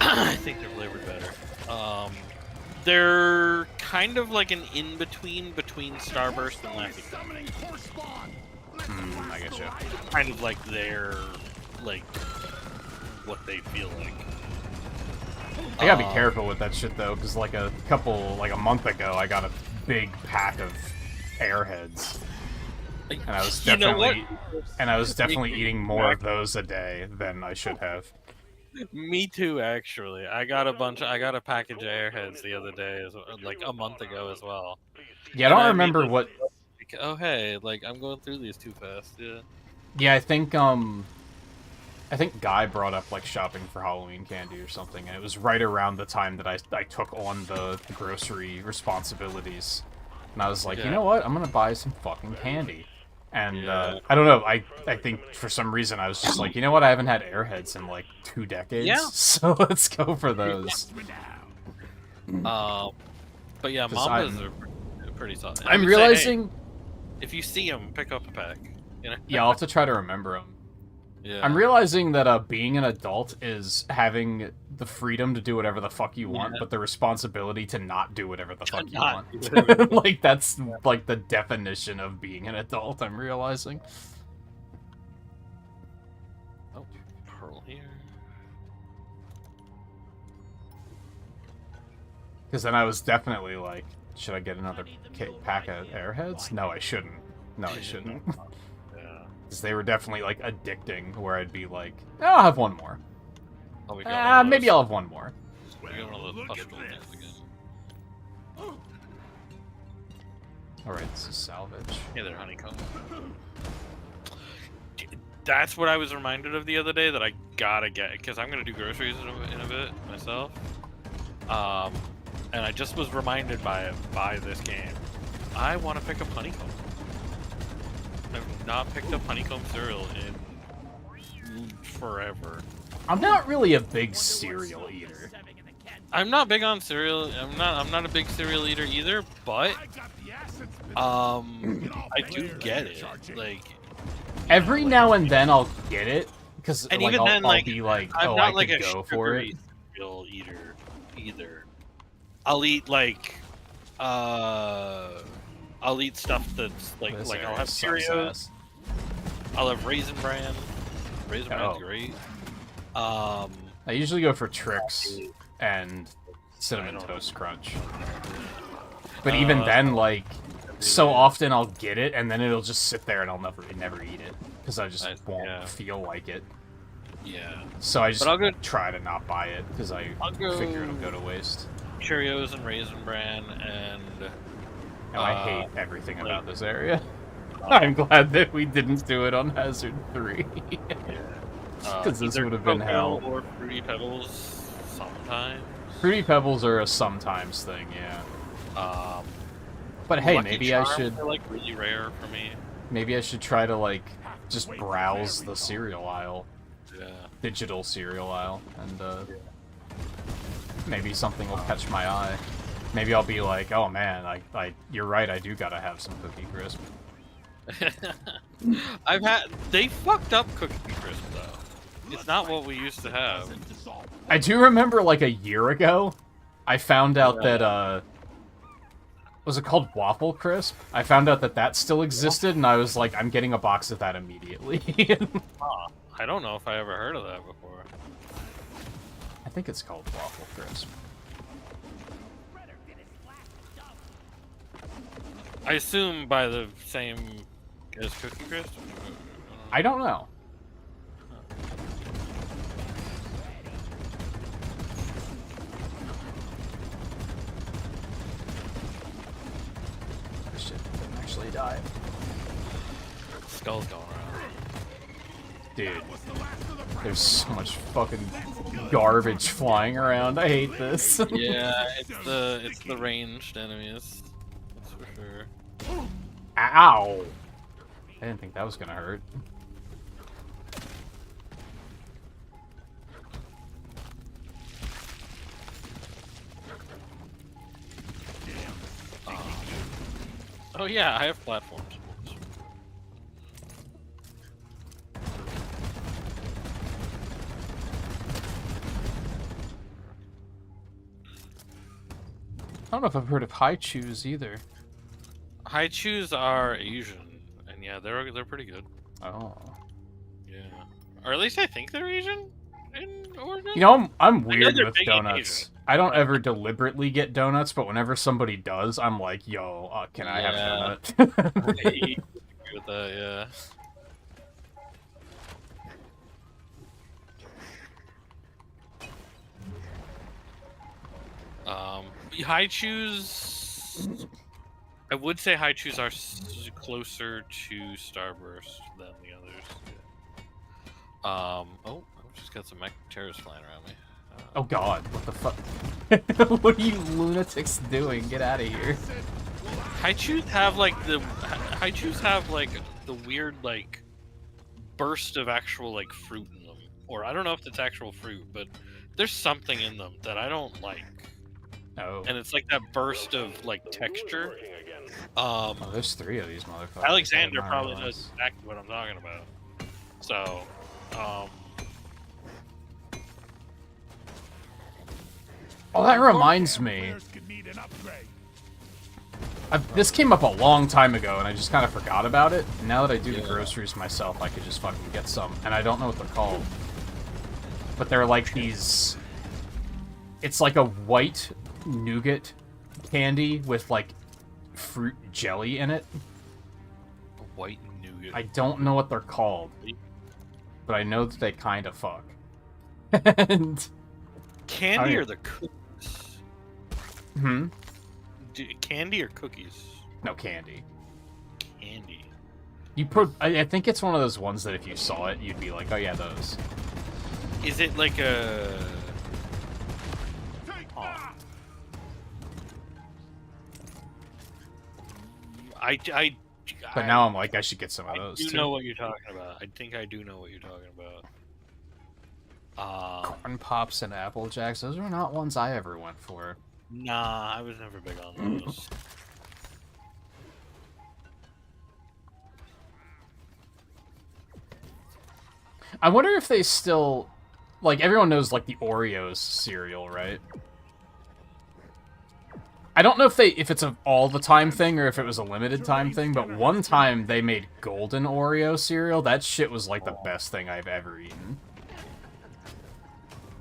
I think they're flavored better. They're kind of like an in between Starburst and Laffy. Summoning horse spawn. I get you. Kind of like their what they feel like. I gotta be careful with that shit though, because like a month ago, I got a big pack of Airheads, and I was definitely eating more of those a day than I should have. Me too, actually. I got a package of Airheads the other day, like a month ago as well. Yeah, I don't remember what. Like, oh hey, like I'm going through these too fast. Yeah. Yeah, I think Guy brought up like shopping for Halloween candy or something, and it was right around the time that I took on the grocery responsibilities, and I was like, you know what, I'm gonna buy some fucking candy. And I don't know, I think for some reason I was just like, you know what, I haven't had Airheads in like 2 decades, Yeah. so let's go for those. But yeah, 'Cause Mambas are pretty solid. I I'm would say, realizing, hey, if you see them, pick up a pack. You know? yeah, I'll have to try to remember them. Yeah. I'm realizing that being an adult is having the freedom to do whatever the fuck you want, but the responsibility to not do whatever the fuck you not want. Like, that's like the definition of being an adult, I'm realizing. Oh, pearl here. Because then I was definitely like, should I get another pack of Airheads? No, I shouldn't. No, I shouldn't. Yeah. Because they were definitely, like, addicting, where I'd be like, oh, I'll have one more. Oh, we got one of Maybe those- I'll have one more. We got one of those pustule things again. Alright, this is salvage. Yeah, they're honeycomb. That's what I was reminded of the other day that I gotta get, because I'm gonna do groceries in a bit myself. And I just was reminded by this game. I want to pick up honeycomb. I've not picked up honeycomb cereal in forever. I'm not really a big cereal eater. I'm not big on cereal. I'm not a big cereal eater either, but I do get it. Like Every now and then I'll get it, because and like, even then, I'll be like, I'm oh, not I like could a go for it. sugary cereal eater either. I'll eat like I'll eat stuff that's like This I'll area have sucks Cheerios. ass. I'll have Raisin Bran. Raisin Bran's Oh. great. I usually go for Trix and Cinnamon Toast Crunch. But even then, like, so often I'll get it, and then it'll just sit there and I'll never eat it. Because I just won't feel like it. Yeah. So I just But I'll go- try to not buy it, because I figure it'll go to waste. Cheerios and Raisin Bran and And I hate everything about this area. I'm glad that we didn't do it on Hazard 3. Because this either would have been Cocoa hell. or Fruity Pebbles sometimes. Fruity Pebbles are a sometimes thing, yeah. But hey, Lucky maybe Charms I should... are, like really rare for me. Maybe I should try to, like, just browse the cereal aisle. Yeah. Digital cereal aisle. And, maybe something will catch my eye. Maybe I'll be like, oh man, you're right, I do gotta have some Cookie Crisp. They fucked up Cookie Crisp though. It's not what we used to have. I do remember, like, a year ago, I found out that, was it called Waffle Crisp? I found out that still existed, and I was like, I'm getting a box of that immediately. I don't know if I ever heard of that before. I think it's called Waffle Crisp. I assume by the same as Cookie Crisp? I don't know. Oh shit, didn't actually die. Skull's going around. Dude, there's so much fucking garbage flying around. I hate this. Yeah, it's the ranged enemies. That's for sure. Ow! I didn't think that was gonna hurt. Oh yeah, I have platforms. I don't know if I've heard of High Chews either. High Chews are Asian, and yeah, they're pretty good. Oh. Yeah, or at least I think they're Asian in origin. You know, I'm weird they're with big in donuts. Asia. I don't ever deliberately get donuts, but whenever somebody does, I'm like, yo, can I have a I donut? agree with that, yeah. High Chews. I would say High Chews are closer to Starburst than the others. Oh, I just got some Terrors flying around me. Oh god, what the fuck? What are you lunatics doing? Get out of here. High Chews have like the weird like burst of actual like fruit in them, or I don't know if it's actual fruit, but there's something in them that I don't like. Oh. And it's like that burst of like texture. Oh, there's 3 of these motherfuckers. Alexander I didn't probably realize. knows exactly what I'm talking about. So, Oh, that reminds me. This came up a long time ago, and I just kind of forgot about it. And now that I do the groceries myself, I could just fucking get some. And I don't know what they're called. But they're like these... It's like a white nougat candy with, like, fruit jelly in it. White nougat. I don't know what they're called, but I know that they kind of fuck. And... Candy or the cookies? Hmm? Candy or cookies? No, candy. Candy. I think it's one of those ones that if you saw it, you'd be like, oh yeah, those. Is it like a... But now I'm like, I should get some of I those, do too. know what you're talking about. I think I do know what you're talking about. Corn Pops and Apple Jacks, those are not ones I ever went for. Nah, I was never big on those. I wonder if they still... Like, everyone knows, like, the Oreos cereal, right? I don't know if it's an all-the-time thing or if it was a limited-time thing, but one time they made golden Oreo cereal. That shit was, like, the best thing I've ever eaten.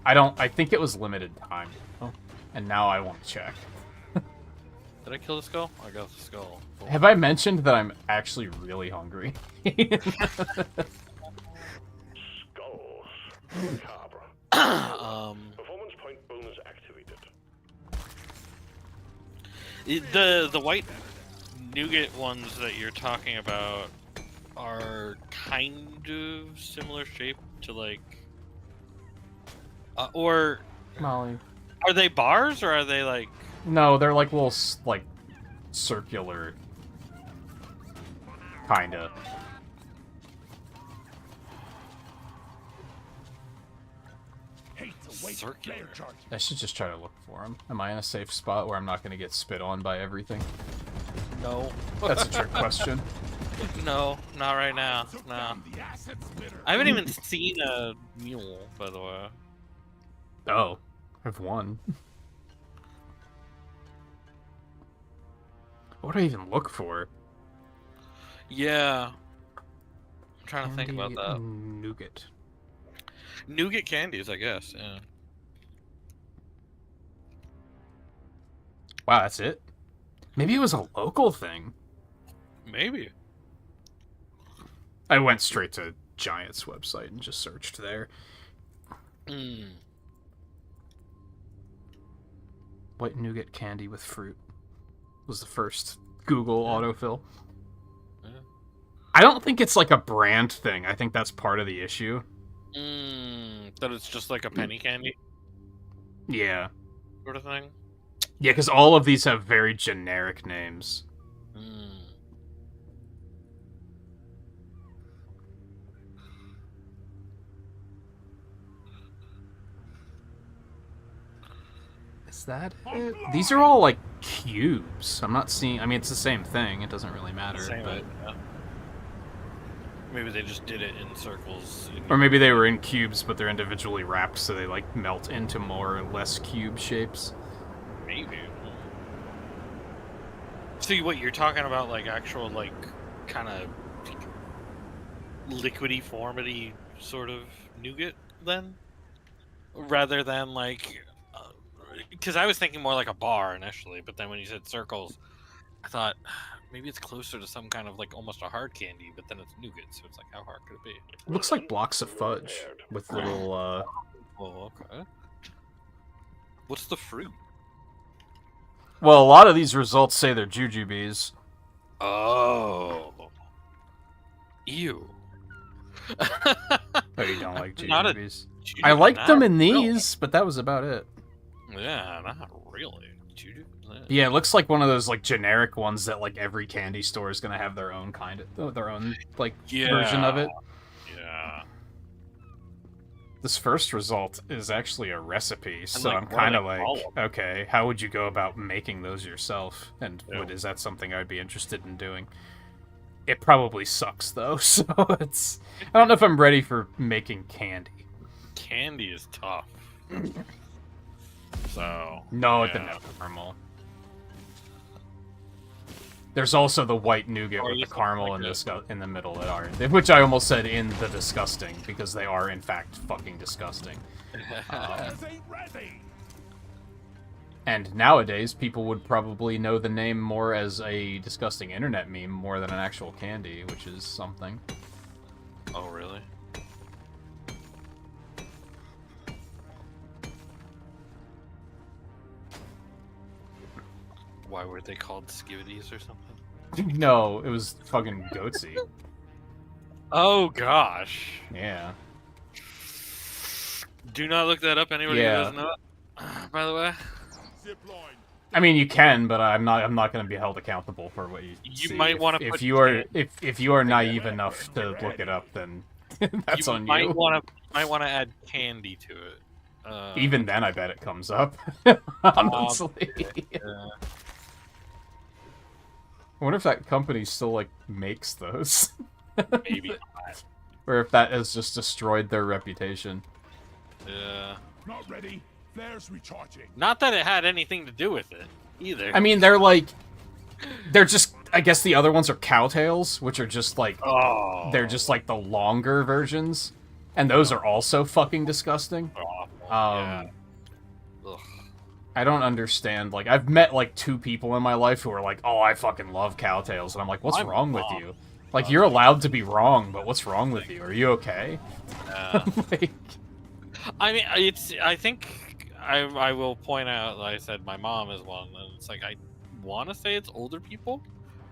I think it was limited time. Oh, and now I want to check. Did I kill the skull? I got the skull. Cool. Have I mentioned that I'm actually really hungry? Skulls. Cabra. Um, Performance point bonus activated. the white nougat ones that you're talking about are kind of similar shape to like, or Molly. are they bars or are they like? No, they're like little, like, circular, kinda. Hate to waste Circular. flare charge. I should just try to look for them. Am I in a safe spot where I'm not going to get spit on by everything? No. That's a trick question. No, not right now. Took No. down the asset splitter. I haven't even seen a mule, by the way. Oh, I've won. What do I even look for? Yeah. I'm trying to think about that. Nougat. Nougat candies, I guess. Yeah. Wow, that's it? Maybe it was a local thing. Maybe. I went straight to Giant's website and just searched there. Mm. White nougat candy with fruit was the first Google autofill. Yeah. I don't think it's like a brand thing. I think that's part of the issue. That it's just like a penny candy Yeah. sort of thing. Yeah, because all of these have very generic names. Mm. Is that it? These are all like cubes. I'm not seeing. I mean, it's the same thing. It doesn't really matter. Same But... idea. Maybe they just did it in circles. Or maybe they were in cubes, but they're individually wrapped, so they like melt into more or less cube shapes. Maybe. See, what you're talking about, like actual, like, kind of liquidy formity sort of nougat, then, rather than like, because I was thinking more like a bar initially, but then when you said circles, I thought maybe it's closer to some kind of like almost a hard candy, but then it's nougat, so it's like how hard could it be? It looks like blocks of fudge with little. Oh, okay. What's the fruit? Well, a lot of these results say they're jujubes. Oh. Ew. Oh, you don't like Not a jujubes? I liked not them in really. these, but that was about it. Yeah, not really. Yeah, it looks like one of those like generic ones that like every candy store is gonna have their own like version of it. Yeah. This first result is actually a recipe, so like, I'm what do kind of they like, call 'em? okay, how would you go about making those yourself? And Yeah. is that something I'd be interested in doing? It probably sucks though, so it's. I don't know if I'm ready for making candy. Candy is tough. So. No, it yeah. didn't have caramel. There's also the white nougat Or with the you think caramel like in the middle that are, which I almost said in the disgusting because they are in fact fucking disgusting. Others ain't ready. And nowadays, people would probably know the name more as a disgusting internet meme more than an actual candy, which is something. Oh, really? Why were they called skivvities or something? No, it was fucking goatsy. Oh, gosh. Yeah. Do not look that up, anybody who Yeah. doesn't know it. By the way. Zip line. I mean, you can, but I'm not going to be held accountable for what you You see. might wanna if put you are can- if you are naive enough to look it up, then that's on might you. might want to add candy to it. Even then, I bet it comes up. Honestly, Yeah. I wonder if that company still like makes those, Maybe not. or if that has just destroyed their reputation. Yeah. Not ready. Flares recharging. Not that it had anything to do with it, either. I mean, they're just. I guess the other ones are cowtails, which are just like oh, they're just like the longer versions, and those are also fucking disgusting. awful. Um, Ugh. I don't understand. Like, I've met like 2 people in my life who are like, "Oh, I fucking love cowtails," and I'm like, "What's My wrong with mom you? Like, you're allowed to be wrong, but what's wrong with you? Are you okay?" Like, I mean, it's. I think I will point out. Like I said, my mom is one, and it's like I want to say it's older people,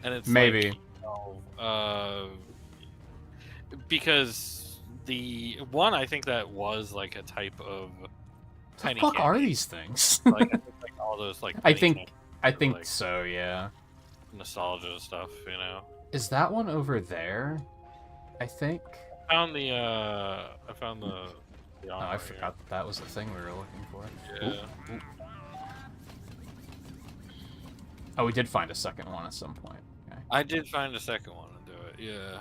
and it's maybe. like, because the one I think that was like a type of What the penny fuck are candy. these things? Like, I think like all those like I penny think candies I are, think like, so. Yeah. nostalgia stuff. You know, Is that one over there? I think. I found the. Oh, I forgot that was the thing we were looking for. Yeah. Oop. Oh, we did find a second one at some point. Okay. I did find a second one and do it. Yeah.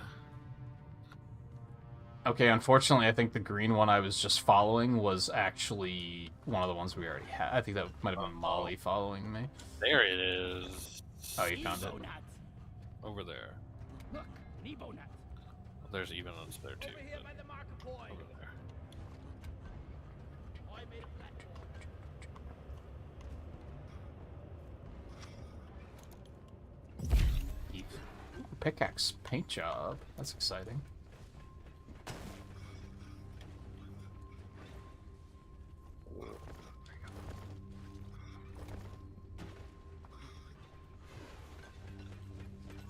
Okay, unfortunately, I think the green one I was just following was actually one of the ones we already had. I think that might have been Molly following me. There it is. Oh, you found it. Ebonut. Over there. Look, an Ebonut. There's even ones there too. Over here but by the marker point. over there. I made a platform. Ooh, pickaxe paint job. That's exciting.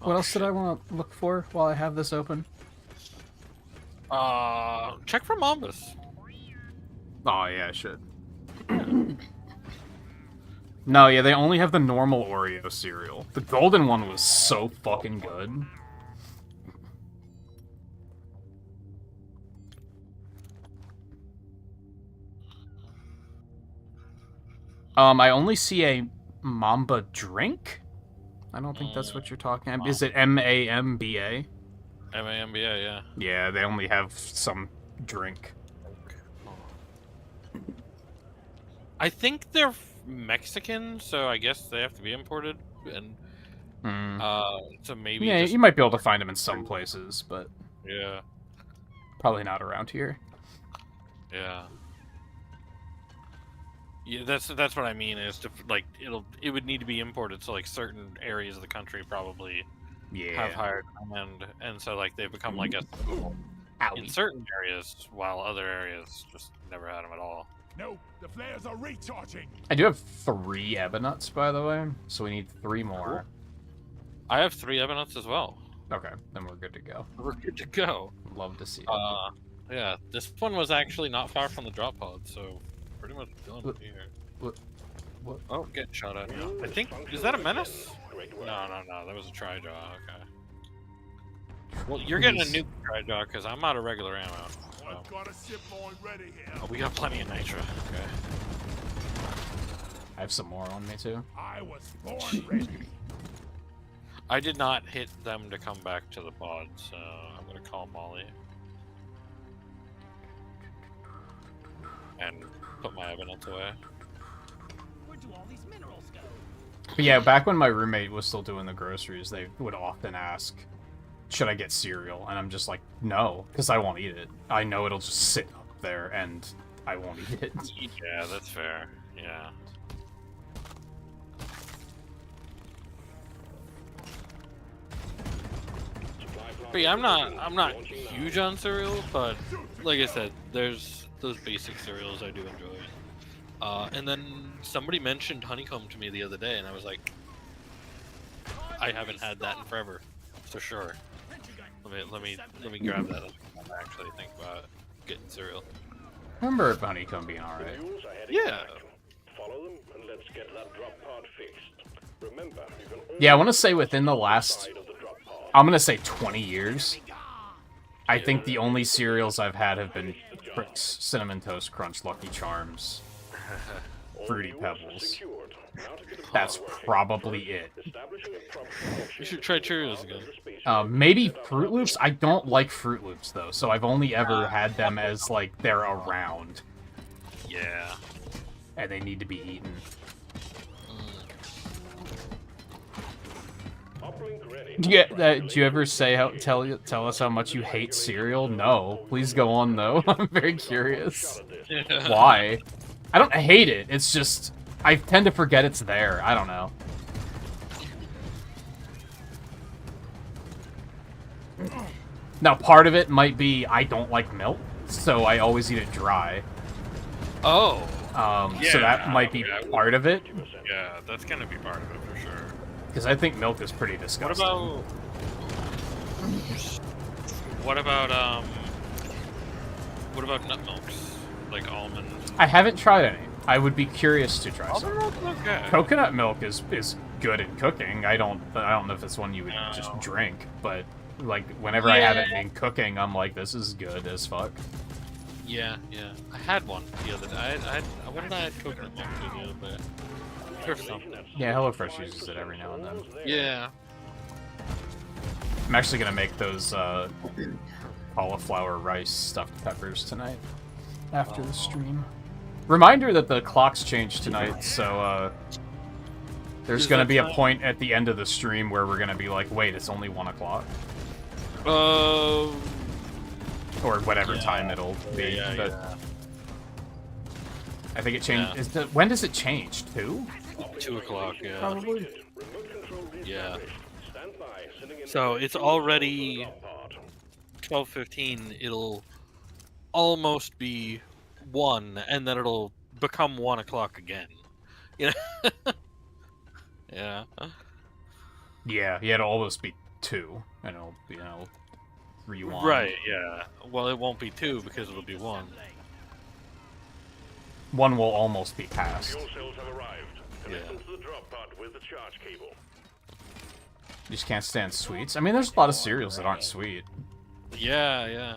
What else did I want to look for while I have this open? Check for Mambas. Oh, yeah, I should. No, yeah, they only have the normal Oreo cereal. The golden one was so fucking good. I only see a Mamba drink? I don't think that's what you're talking about. Is it M-A-M-B-A? MAMBA, yeah. Yeah, they only have some drink. I think they're Mexican, so I guess they have to be imported. And so maybe. Yeah, just, you might be able to find them in some places, but yeah, probably not around here. yeah. Yeah, that's what I mean. Is to like it would need to be imported, so like certain areas of the country probably Yeah. have higher demand, and so like they become like a in Owie. certain areas, while other areas just never had them at all. No, the flares are recharging. I do have 3 Ebonuts, by the way, so we need 3 more. I have 3 Ebonuts as well. Okay, then we're good to go. We're good to go. Love to see it. Yeah, this one was actually not far from the drop pod, so pretty much done What- here. What? Oh, getting shot at now. I think, is that a menace? No, that was a Tri-Jaw, okay. Well, you're getting a Please. new Tri-Jaw, because I'm out of regular ammo. So. I've got a zip line ready here. Oh, we got plenty of nitro, okay. I have some more on me, too. I was born ready. I did not hit them to come back to the pod, so I'm gonna call Molly. And put my evidence away. Where do all these minerals go? But yeah, back when my roommate was still doing the groceries, they would often ask, should I get cereal? And I'm just like, no, because I won't eat it. I know it'll just sit up there, and I won't eat it. Yeah, that's fair. Yeah. But yeah, I'm not huge on cereal, but like I said, there's those basic cereals I do enjoy. And then somebody mentioned honeycomb to me the other day, and I was like, I haven't had that in forever, for sure. Let me grab that. I'm actually think about getting cereal. I remember honeycomb being alright. Mules are heading Yeah. back. Follow them and let's get that drop pod fixed. Remember, you can only Yeah, I want to say within the last, side of the drop pod. I'm going to say 20 years, I think the only cereals I've had have been Approx, Cinnamon Toast Crunch, Lucky Charms, Fruity Pebbles. Secured. Now to get a That's power working. probably it. Establishing a proper connection You should try Cheerios again. to the space. Maybe Fruit Loops? I don't like Fruit Loops, though, so I've only ever had them as, like, they're around, Yeah. and they need to be eaten. Uplink ready. Do you ever say tell us how much you hate cereal? No. Please go on, though. I'm very curious. Why? I don't hate it, it's just, I tend to forget it's there. I don't know. Now, part of it might be I don't like milk, so I always eat it dry. Oh. So that might be part of it, Yeah, that's gonna be part of it for sure. because I think milk is pretty What disgusting. about? What about What about nut milks? Like almond? I haven't tried any. I would be curious to try some. Almond milk, okay. Coconut milk is good in cooking. I don't know if it's one you would just No. drink, but like whenever I have it Yeah. in cooking, I'm like, this is good as fuck. Yeah, yeah. I had one the other day. What did I had coconut milk to the other day? Or something. Yeah, HelloFresh uses it every now and then. Yeah. I'm actually gonna make those cauliflower rice stuffed peppers tonight after the stream. Reminder that the clocks changed tonight, so there's Is gonna that be a time? point at the end of the stream where we're gonna be like, wait, it's only 1 o'clock, or whatever time it'll be. Yeah, but yeah. I think it changed. Yeah. When does it change? 2? 2 o'clock, yeah. Probably. Remote control Yeah. reestablished. Stand by. Sending in So it's already drop pod. 12:15. It'll almost be 1, and then it'll become 1 o'clock again. You know? Yeah. Yeah, it'll almost be 2, and it'll, rewind. Right, yeah. Well, it won't be 2 because it'll be 1. 1 will almost be past. Fuel cells have arrived. Connect Yeah. them to the drop pod with the charge cable. You just can't stand sweets. I mean, there's a lot of cereals that aren't sweet. Yeah, yeah.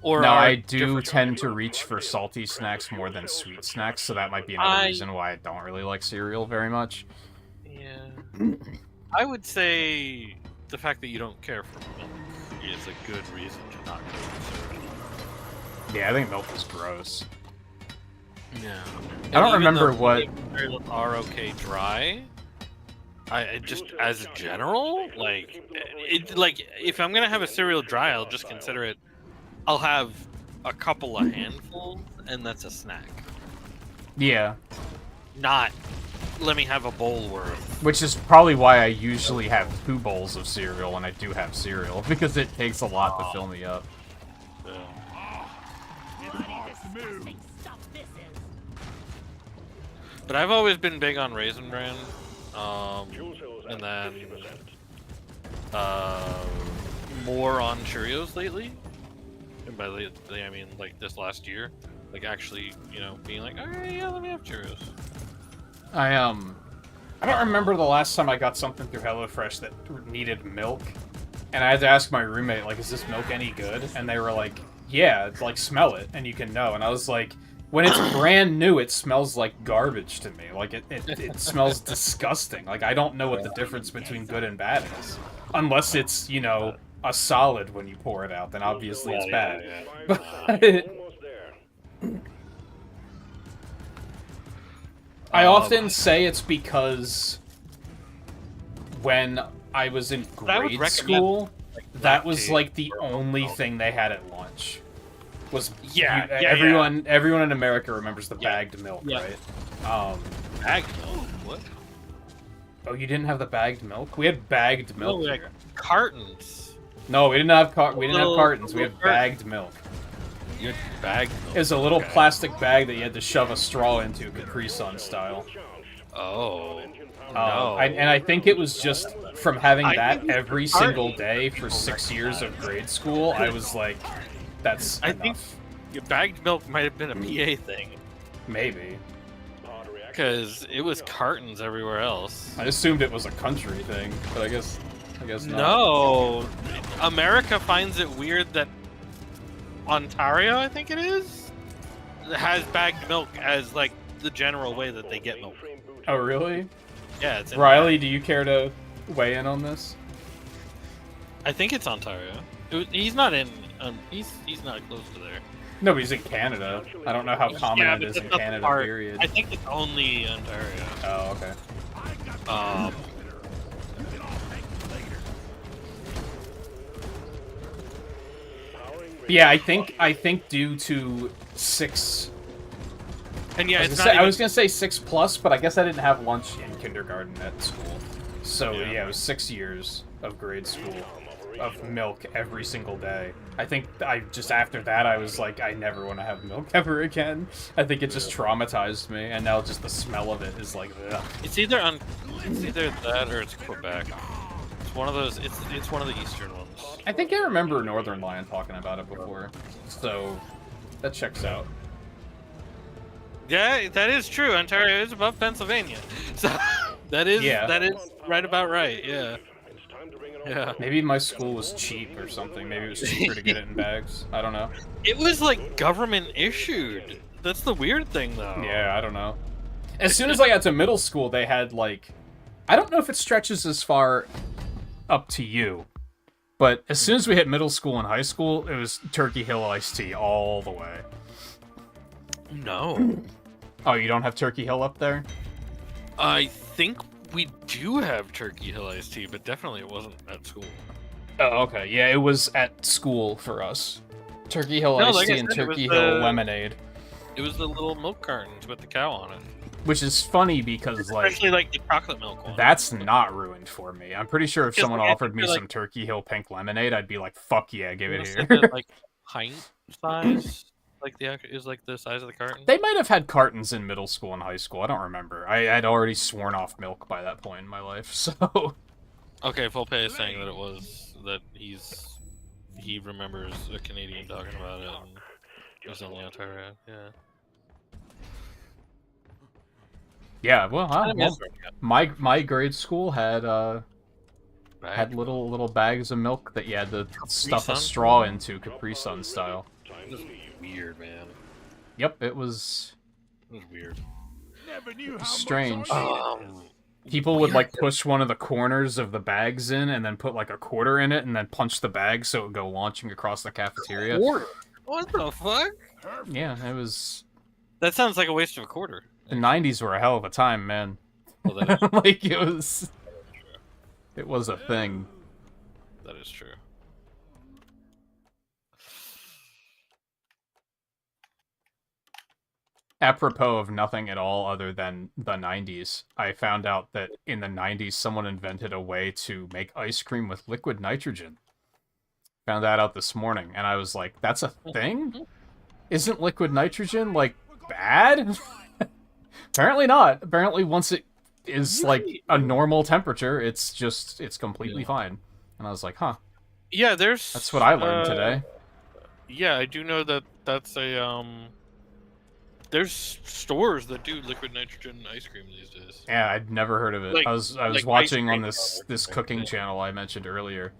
Or Now, are I do different- tend to reach for salty snacks more than sweet snacks, so that might be another I- reason why I don't really like cereal very much. Yeah. I would say the fact that you don't care for milk is a good reason to not go to cereal. Yeah, I think milk is gross. Yeah. I don't remember what... Cereals are okay dry. I just as a general, like if I'm gonna have a cereal dry, I'll just consider it. I'll have a couple of handfuls, and that's a snack. Yeah, Not let me have a bowl worth. which is probably why I usually have 2 bowls of cereal when I do have cereal, because it takes a lot to fill me up. But I've always been big on Raisin Bran, Fuel cells and at then 50%. more on Cheerios lately. And by lately, I mean like this last year. Like actually, being like, alright, yeah, let me have Cheerios. I don't remember the last time I got something through HelloFresh that needed milk, and I had to ask my roommate, like, is this milk any good? And they were like, yeah, it's like, smell it, and you can know. And I was like, when it's brand new, it smells like garbage to me. Like, it smells disgusting. Like, I don't know what the difference between good and bad is. Unless it's, a solid when you pour it out, then obviously it's bad. But Almost there. I often say it's because when I was in I would grade recommend, school, that was lactate like the or only milk. thing they had at lunch. Was Yeah, everyone in America remembers the bagged milk, Yeah. right? Bagged milk? What? Oh, you didn't have the bagged milk? We had bagged milk we had here. cartons. No, we didn't have we didn't have Little- cartons. We little had bagged milk. You had bagged milk. It was a little Okay. plastic bag that you had to shove a straw into, Capri Sun style. Oh. And I think it was just from having I that think every carton single day for 6 years of grade school. I was like, that's I enough. think your bagged milk might have been a PA thing. Maybe. Because it was cartons everywhere else. I assumed it was a country thing, but I guess not. No. America finds it weird that Ontario, I think it is, has bagged milk as like the general way that they get milk. Oh, really? Yeah, it's in Riley, do you care to weigh in on this? I think it's Ontario. He's not in. He's not close to there. No, but he's in Canada. I don't know how common Yeah, it but is that's in not the Canada, part. period. I think it's only Ontario. Oh, okay. Yeah, I think due to 6. And yeah, I was gonna say 6+, but I guess I didn't have lunch in kindergarten at school. So yeah, it was 6 years of grade school of milk every single day. I think just after that I was like, I never want to have milk ever again. I think it just traumatized me, and now just the smell of it is like, ugh. It's either that or it's Quebec. It's one of those. It's one of the eastern ones. I think I remember Northern Lion talking about it before, so that checks out. Yeah, that is true. Ontario is above Pennsylvania, so that is right about right. Yeah. Yeah. Maybe my school was cheap or something. Maybe it was cheaper to get it in bags. I don't know. It was like government issued. That's the weird thing, though. Yeah, I don't know. As soon as I got to middle school, they had like, I don't know if it stretches as far up to you, but as soon as we hit middle school and high school, it was Turkey Hill iced tea all the way. No. Oh, you don't have Turkey Hill up there? I think we do have Turkey Hill iced tea, but definitely it wasn't at school. Oh, okay. Yeah, it was at school for us. Turkey Hill iced tea and Turkey Hill lemonade. It was the little milk cartons with the cow on it. Which is funny because, Especially like the chocolate milk one. That's not ruined for me. I'm pretty sure if someone like, offered me like, some Turkey Hill pink lemonade, I'd be like, fuck yeah, give it here. Like pint size? Like is like the size of the carton? They might have had cartons in middle school and high school. I don't remember. I'd already sworn off milk by that point in my life, so... Okay, Volpe is saying that he remembers a Canadian talking about it, and it was only Ontario, yeah. Yeah, well, my grade school had little bags of milk that you had to stuff a straw into, Capri Sun style. It was weird, man. Yep, it was weird. Never knew how strange. much People would like push one of the corners of the bags in and then put like a quarter in it and then punch the bag so it would go launching across the cafeteria. Quarter? What the fuck? Yeah, it was... That sounds like a waste of a quarter. The 90s were a hell of a time, man. Well, that is like, it was a thing. That is true. Apropos of nothing at all other than the 90s, I found out that in the 90s someone invented a way to make ice cream with liquid nitrogen. Found that out this morning, and I was like, that's a thing? Isn't liquid nitrogen, like, bad? Apparently not. Apparently once it is, like, a normal temperature, it's completely fine. And I was like, huh. Yeah, That's what I learned today. Yeah, I do know that that's a, there's stores that do liquid nitrogen ice cream these days. Yeah, I'd never heard of it. Like- I was like watching ice on cream this cooking channel I mentioned earlier.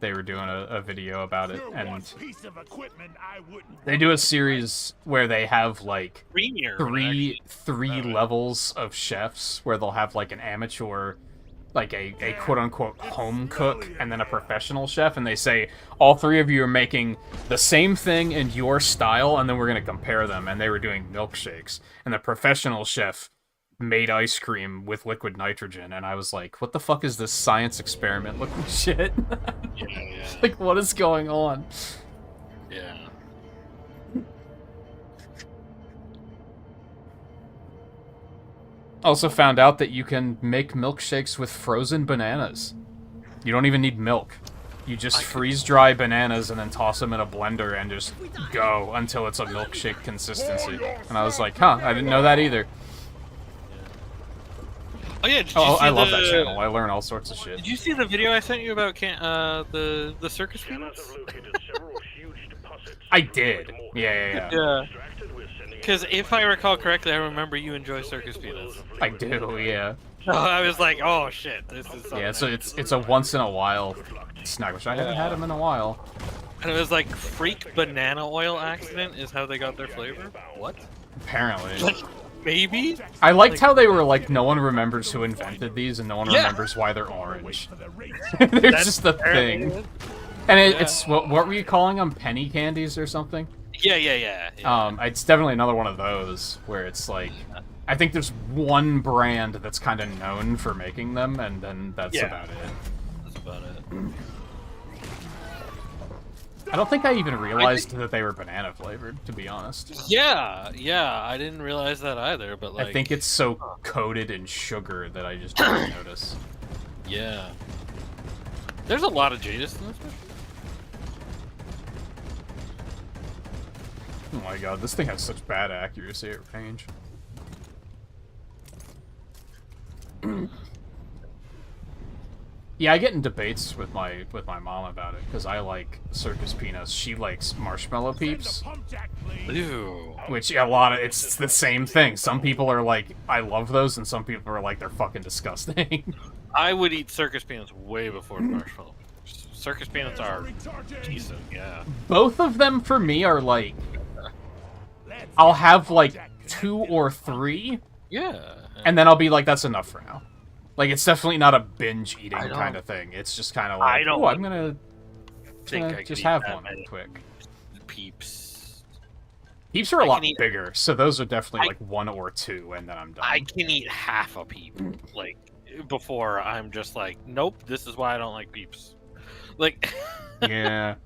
They were doing a video about it, You're one and piece of equipment I wouldn't they do a series where they have like Premier, three levels of chefs, where they'll have like an amateur, like a quote-unquote home cook, and then a professional chef, and they say, all three of you are making the same thing in your style, and then we're going to compare them. And they were doing milkshakes, and the professional chef made ice cream with liquid nitrogen, and I was like, what the fuck is this science experiment looking shit? Yeah. Like, what is going on? Yeah. Also found out that you can make milkshakes with frozen bananas. You don't even need milk. You just freeze-dry bananas and then toss them in a blender and just go until it's a milkshake consistency. And I was like, huh, I didn't know that either. Oh yeah, did you Oh, see I love that channel. I learn all sorts of shit. Did you see the video I sent you about the circus peanuts? I did. Yeah. Yeah. Because if I recall correctly, I remember you enjoy circus peanuts. I do, yeah. So I was like, oh shit, this is something. Yeah, so it's a once in a while snack, which I haven't had them in a while. And it was like freak banana oil accident is how they got their flavor. What? Apparently. Like, maybe? I liked how they were like, no one remembers who invented these, and no one remembers why they're orange. They're just the thing. And it's, what were you calling them? Penny candies or something? Yeah. It's definitely another one of those, where it's like, I think there's one brand that's kind of known for making them, and then that's about it. That's about it. I don't think I even realized that they were banana flavored, to be honest. Yeah, I didn't realize that either, but like... I think it's so coated in sugar that I just didn't notice. Yeah. There's a lot of Jadis in this one. Oh my god, this thing has such bad accuracy at range. Yeah, I get in debates with my mom about it because I like circus peanuts. She likes marshmallow peeps, Ew. which it's the same thing. Some people are like, I love those, and some people are like, they're fucking disgusting. I would eat circus peanuts way before marshmallow. Circus peanuts are decent, yeah. Both of them for me are like, I'll have like 2 or 3, Yeah. and then I'll be like, that's enough for now. Like, it's definitely not a binge eating kind of thing. It's just kind of like, oh, I'm gonna just have one quick. Peeps. Peeps are a lot bigger, so those are definitely like 1 or 2, and then I'm done. I can eat half a peep, like, before I'm just like, nope, this is why I don't like peeps. Like, yeah.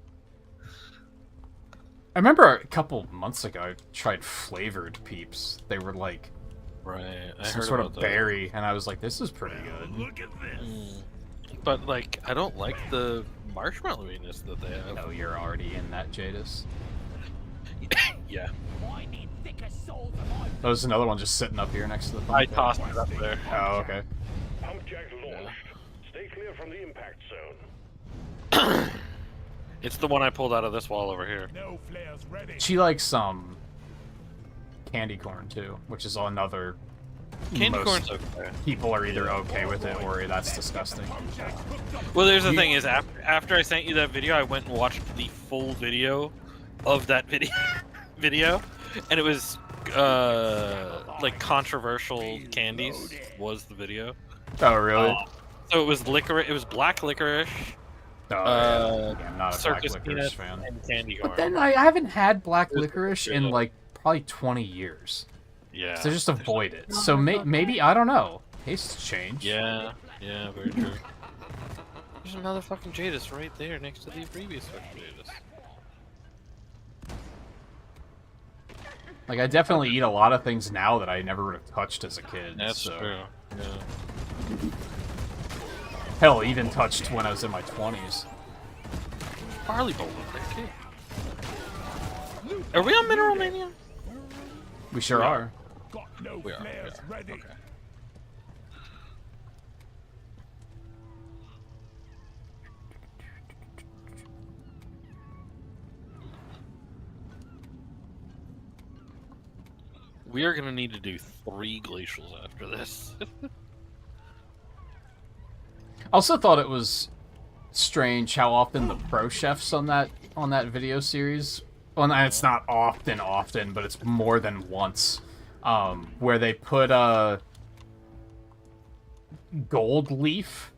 I remember a couple months ago, I tried flavored peeps. They were like, right, some sort of berry, and I was like, this is pretty good. Look at this. But, like, I don't like the marshmallowiness that they have. Oh, you're already in that, Jadis. Yeah. I need thicker souls than I Oh, there's another one just sitting up here next to the pump. I tossed it up there. Oh, okay. Pump jack launched. Stay clear from the impact zone. It's the one I pulled out of this wall over here. No flares ready. She likes candy corn too, which is another. Candy most corn's okay. people are either okay with it or that's disgusting. Well, there's the thing is, after I sent you that video, I went and watched the full video of that video, and it was like controversial candies was the video. Oh, really? So it was licorice. It was black licorice. Oh, yeah, I'm not a black Circus licorice peanuts fan. and candy corn. But then I haven't had black licorice in like probably 20 years. Yeah. So just avoid it. So maybe, I don't know. Tastes change. Yeah, very true. There's another fucking Jadis right there next to the previous fucking Jadis. Like, I definitely eat a lot of things now that I never would have touched as a kid. That's so. true. Yeah. Hell, even touched when I was in my 20s. Barley bowl up there too. Are we on Mineral Mania? We sure are. Got no We are. flares ready. Okay. We are gonna need to do 3 glacials after this. Also thought it was strange how often the pro chefs on that video series, well, and it's not often, but it's more than once, where they put a gold leaf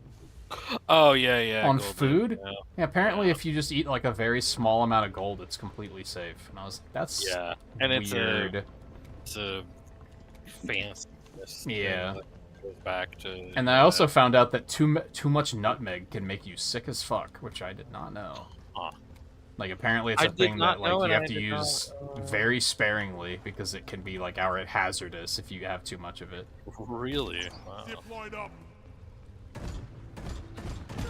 Oh yeah. on golden, food. Yeah. Yeah, apparently if you just eat like a very small amount of gold, it's completely safe. And I was like, that's And weird. it's a fancy. Yeah. That goes back to. And I also found out that too much nutmeg can make you sick as fuck, which I did not know. Huh. Like, apparently it's I a did thing not that, like, know, you and have I to did use not, very sparingly because it can be, like, outright hazardous if you have too much of it. Really? Wow. Zip line up.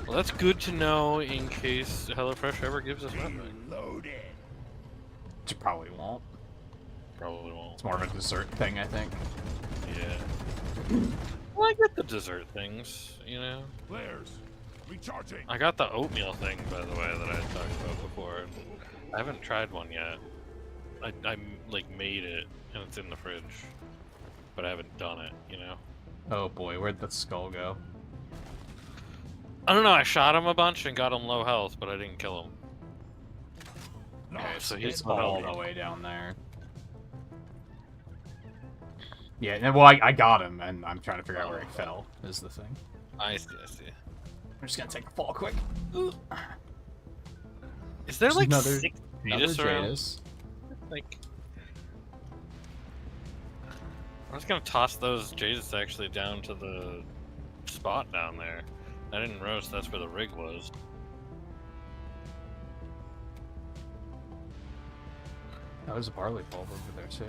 Well, that's good to know in case HelloFresh ever gives us that back. Loaded. Which it probably won't. Probably won't. It's more of a dessert thing, I think. Yeah. Well, I get the dessert things, you know? Flares. Recharging. I got the oatmeal thing, by the way, that I had talked about before. I haven't tried one yet. I like, made it, and it's in the fridge. But I haven't done it, you know? Oh boy, where'd that skull go? I don't know, I shot him a bunch and got him low health, but I didn't kill him. Okay, so he's he's low all health. the way down there. Yeah, well, I got him, and I'm trying to figure out where he fell, is the thing. I see, I see. I'm just gonna take a fall quick. Is there like Another 6 Another Jadis around? Jadis. Like, I'm just gonna toss those Jadis actually down to the spot down there. I didn't realize that's where the rig was. Oh, there's a barley bulb over there, too.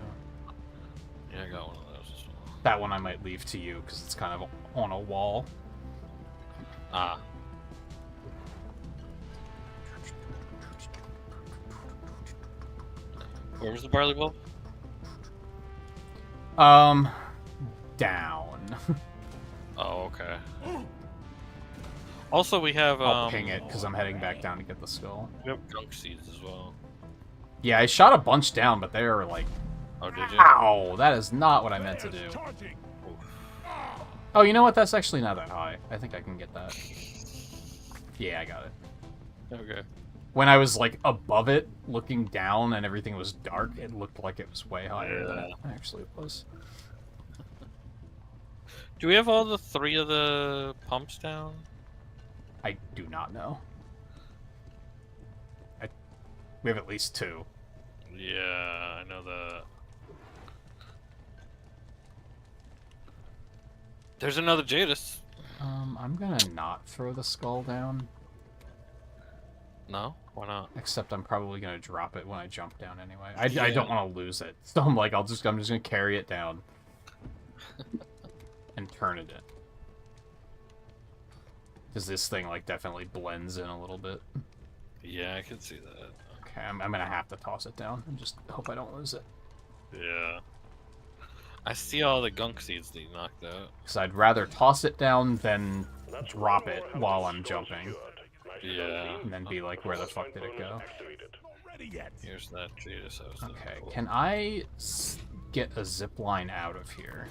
Yeah, I got one of those as well. That one I might leave to you, because it's kind of on a wall. Ah. Where was the barley bulb? Down. Oh, okay. Also, we have I'll ping it, because I'm heading back down to get the skull. we have gunk seeds as well. Yeah, I shot a bunch down, but they were like, Oh, did you? ow, that is not what I meant to do. Flares charging. Oh, you know what? That's actually not that high. I think I can get that. Yeah, I got it. Okay. When I was, like, above it, looking down, and everything was dark, it looked like it was way higher than it actually was. Do we have all the 3 of the pumps down? I do not know. We have at least 2. Yeah, I know that. There's another Jadis. I'm gonna not throw the skull down. No? Why not? Except I'm probably gonna drop it when I jump down anyway. I don't want to lose it, so I'm like, I'm just gonna carry it down and turn it in, because this thing like definitely blends in a little bit. Yeah, I can see that. Okay, I'm gonna have to toss it down and just hope I don't lose it, Yeah. I see all the gunk seeds that you knocked out. because I'd rather toss it down than drop it while I'm jumping, Yeah. and then be like, where the fuck did it go? Not ready yet. Here's that Jadis I was looking Okay, for. can I get a zip line out of here?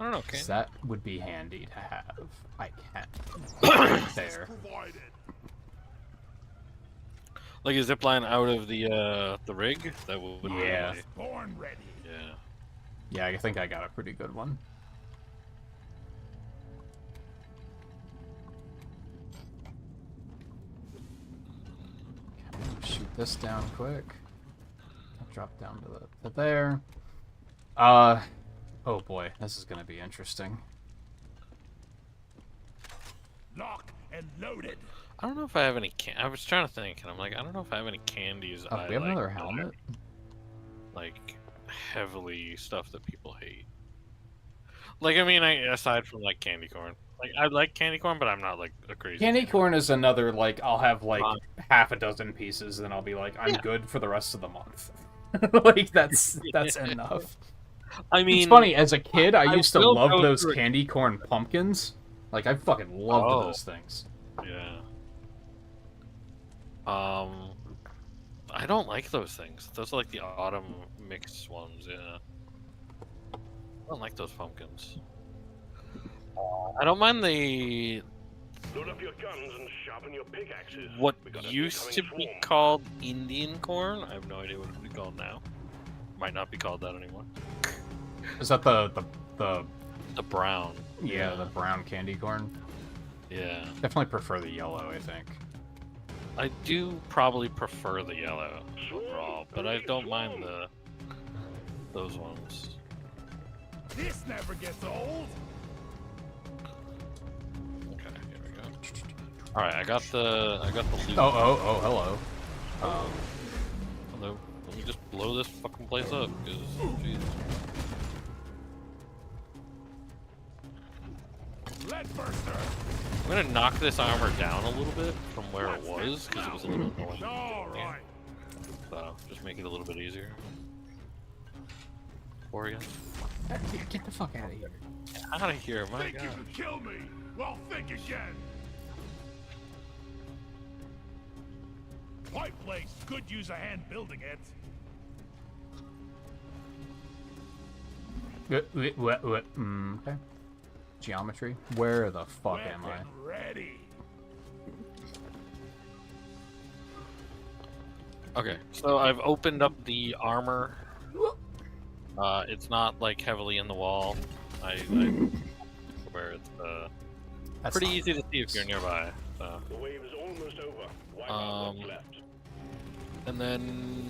I don't know, 'Cause can that would be handy to have. I can. Right there. Provided. like a zipline out of the rig? That would be Yeah. really- Born ready. Yeah. Yeah, I think I got a pretty good one. Okay, I'm gonna shoot this down quick. I'll drop down to there. Oh boy, this is gonna be interesting. Lock and loaded. I don't know if I have any I was trying to think, and I'm like, I don't know if I have any candies Oh, I we have like another that are, helmet? like, heavily stuff that people hate. Like, I mean, aside from, like, candy corn. Like, I like candy corn, but I'm not, like, a crazy Candy corn is another, like, I'll have, like, Uh, half a dozen pieces, and I'll be like, I'm Yeah. good for the rest of the month. Like, that's enough. I mean, It's funny, as a kid, I I used to will love go those through it. candy corn pumpkins. Like, I fucking loved Oh. those things. Yeah. I don't like those things. Those are like the autumn mixed ones, yeah. I don't like those pumpkins. I don't mind the Load up your guns and sharpen your pickaxes. what We got an used to incoming be swarm. called Indian corn. I have no idea what it would be called now. Might not be called that anymore. Is that the The brown. yeah, the brown candy corn? Yeah. Definitely prefer the yellow, I think. I do probably prefer the yellow overall, but I don't mind those ones. This never gets old. Okay, here we go. All right, I got the loot. Oh, hello. Although, let me just blow this fucking place up, because, jeez. Lead burster. I'm gonna knock this armor down a little bit from where it was, because it was a little annoying. All right. So, just make it a little bit easier. For you. Get the fuck out of here. Out of here, my Think you god. can kill me? Well, think again. Pipe place could use a hand building it. Okay. Geometry. Where the fuck am I? Weapon ready. Okay, so I've opened up the armor. It's not like heavily in the wall. Where it's That's pretty not easy to see if you're nearby. So. The wave is almost over. Wipe out what's left. And then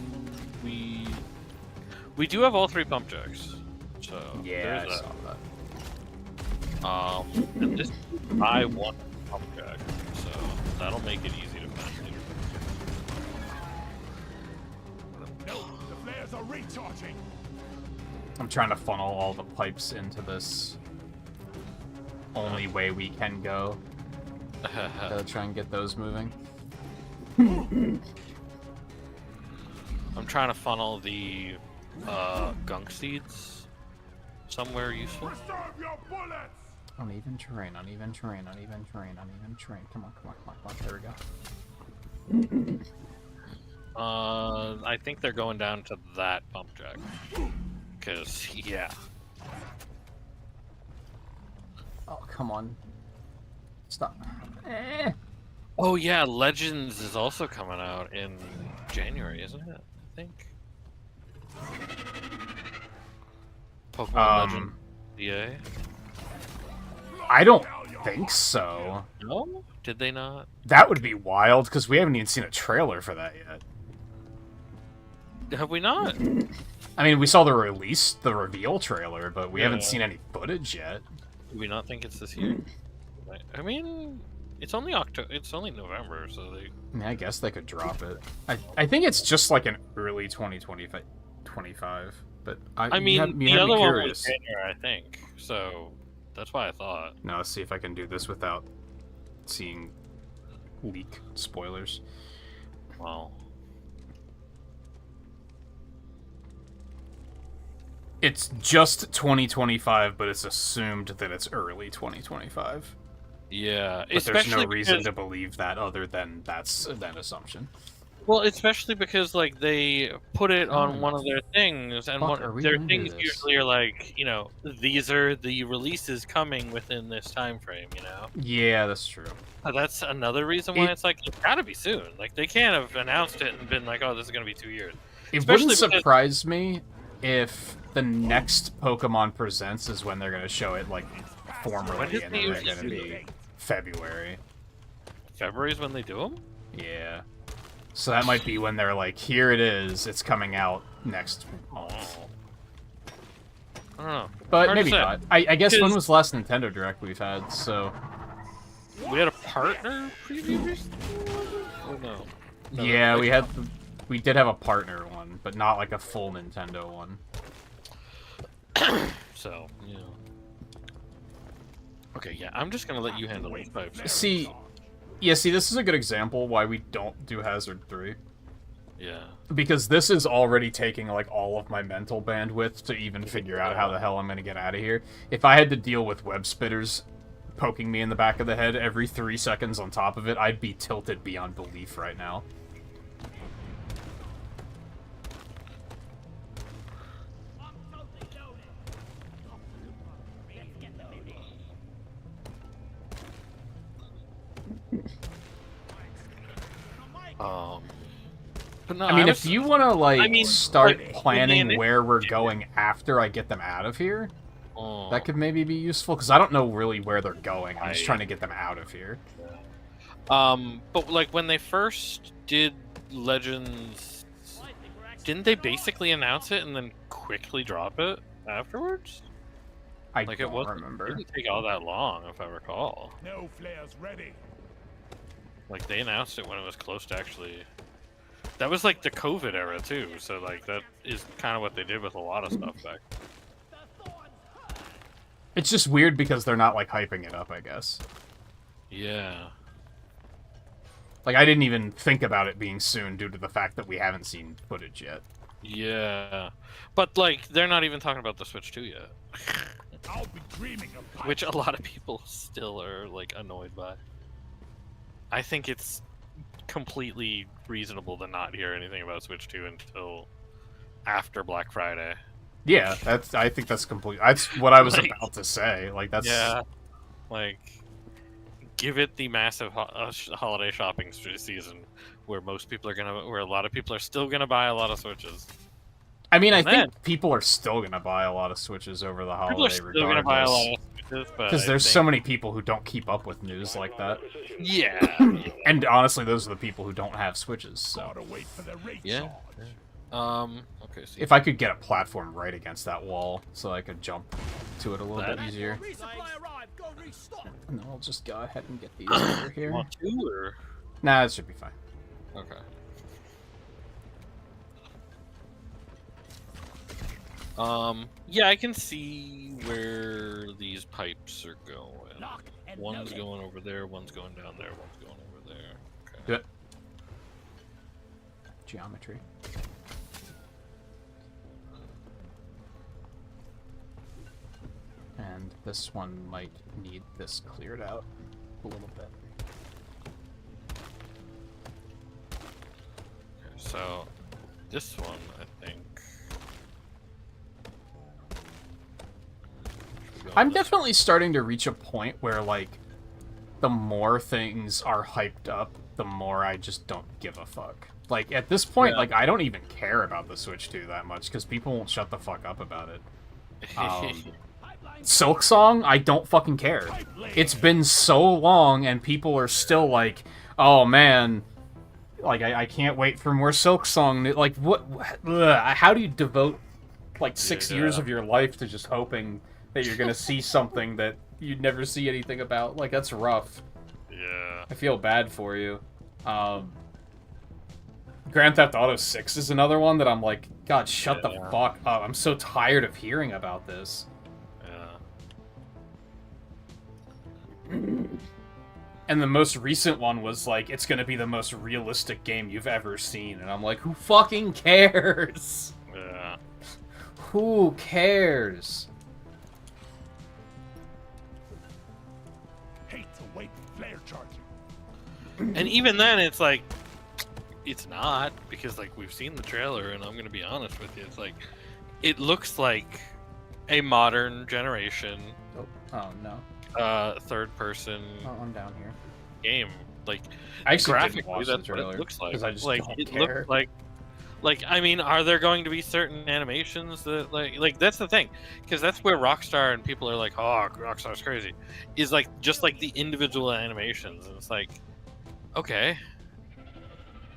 we do have all 3 pump jacks. So Yeah, I there's saw that. that. And this I want a pump jack, so that'll make it easy to find later. No, the flares are recharging. I'm trying to funnel all the pipes into this only way we can go. To try and get those moving. I'm trying to funnel the gunk seeds somewhere useful. Preserve your bullets. Uneven terrain, uneven terrain, uneven terrain, uneven terrain. Come on, come on, come on, come on. There we go. I think they're going down to that pump jack. Cause yeah. Oh, come on. Stop. Eh. Oh yeah, Legends is also coming out in January, isn't it? I think. Pokemon Legends DA. I don't think so. No? Did they not? That would be wild, because we haven't even seen a trailer for that yet. Have we not? I mean, we saw the reveal trailer, but we haven't Yeah. seen any footage yet. Do we not think it's this year? I mean, it's only October. It's only November, so they. I mean, I guess they could drop it. I think it's just like an early 2025, but I mean, the other one was January, I think. So that's why I thought. Now let's see if I can do this without seeing leak spoilers. Well, It's just 2025, but it's assumed that it's early 2025. yeah. But there's no reason because, to believe that other than that's an assumption. Well, especially because like they put it on one of their things, and Fuck, are we their gonna do things this? usually are like, you know, these are the releases coming within this time frame. You know, Yeah, that's true. that's another reason why it's like it's gotta be soon. Like they can't have announced it and been like, oh, this is gonna be 2 years. It Especially wouldn't because- surprise me if the next Pokemon Presents is when they're going to show it, like, When formally, does and they then they're usually going to be February. February is when they do them. Yeah. So that might be when they're like, here it is, it's coming out next month. I don't know. But Hard to maybe say. not. I guess when Because- was the last Nintendo Direct we've had, so... We had a partner preview recently? Or no? No, Yeah, like- we had... We did have a partner one, but not like a full Nintendo one. So, you know. Okay, yeah, I'm just gonna let you handle these pipes. See, this is a good example why we don't do Hazard 3. Yeah. Because this is already taking, like, all of my mental bandwidth to even figure out how the hell I'm gonna get out of here. If I had to deal with web spitters poking me in the back of the head every 3 seconds on top of it, I'd be tilted beyond belief right now. But no, I mean, was- if you want to, like, I mean, start like, planning in the where we're going after I get them out of here, Oh, that could maybe be useful, because I don't know really where they're going. I'm just trying to get them out of here. but like when they first did Legends, didn't they basically announce it and then quickly drop it afterwards? I Like don't it wasn't. remember. It didn't take all that long, if I recall. No flares ready. Like they announced it when it was close to actually That was like the COVID era too, so like that is kind of what they did with a lot of stuff back. It's just weird because they're not, like, hyping it up, I guess. Yeah. Like, I didn't even think about it being soon due to the fact that we haven't seen footage yet. Yeah. But, like, they're not even talking about the Switch 2 yet. I'll be dreaming of Which a lot of people still are, like, annoyed by. I think it's completely reasonable to not hear anything about Switch 2 until after Black Friday. Yeah, I think that's that's what I was Like, about to say. Like, that's... Yeah. Like, give it the massive holiday shopping season where where a lot of people are still gonna buy a lot of Switches. I mean, I And think people are still gonna buy a lot of Switches over the People are holiday, still gonna buy a lot of Switches, but because I there's think- so many people who don't keep up with news like that. Yeah. And honestly, those are the people who don't have Switches, so... gotta wait for the recharge. Yeah. Okay. So If I could get a platform right against that wall, so I could jump to it a little bit easier. Resupply arrived. Go restock. And then I'll just go ahead and get these over you here. want to, or Nah, it should be fine. okay. Yeah, I can see where these pipes are going. Lock and One's load. going over there, one's going down there, one's going over there. Okay. Good. Geometry. And this one might need this cleared out a little bit. Okay, so this one, I think. should go I'm on this- definitely starting to reach a point where, like, the more things are hyped up, the more I just don't give a fuck. Like, at this point, Yeah. like, I don't even care about the Switch 2 that much, because people won't shut the fuck up about it. Silk Song, I don't fucking care. It's been so long, and people are still like, oh man, like, I can't wait for more Silk Song. Like, what? Ugh, how do you devote, like, 6 years Yeah. of your life to just hoping that you're gonna see something that you'd never see anything about? Like, that's rough. Yeah. I feel bad for you. Grand Theft Auto 6 is another one that I'm like, God, shut the Yeah. fuck up. I'm so tired of hearing about this. Yeah. And the most recent one was like, it's gonna be the most realistic game you've ever seen. And I'm like, who fucking cares? Yeah. Who cares? Hate to wait for flare charging. And even then, it's like, it's not, because, like, we've seen the trailer, and I'm gonna be honest with you, it's like, it looks like a modern generation, Oh no. third person Oh, I'm down here. game. Like, I actually didn't graphically, watch the that's what trailer, it looks like. 'cause I just like, don't it care. looks like, I mean, are there going to be certain animations that, like, that's the thing, because that's where Rockstar and people are like, oh, Rockstar's crazy, is like, just like the individual animations, and it's like, okay.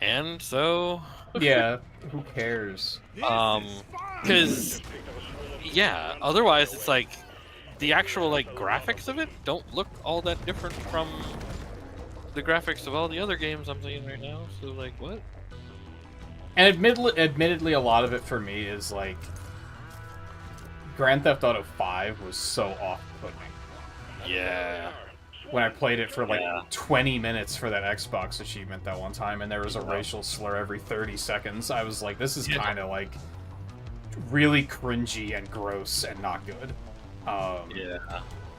And so, Yeah, who cares? because, yeah, otherwise it's like, the actual, like, graphics of it don't look all that different from the graphics of all the other games I'm playing right now, so, like, what? And admittedly, a lot of it for me is like, Grand Theft Auto 5 was so off-putting. Yeah. When I played it for like Yeah. 20 minutes for that Xbox achievement that one time, and there was a racial slur every 30 seconds, I was like, this is Yeah. kind of like really cringy and gross and not good. Yeah.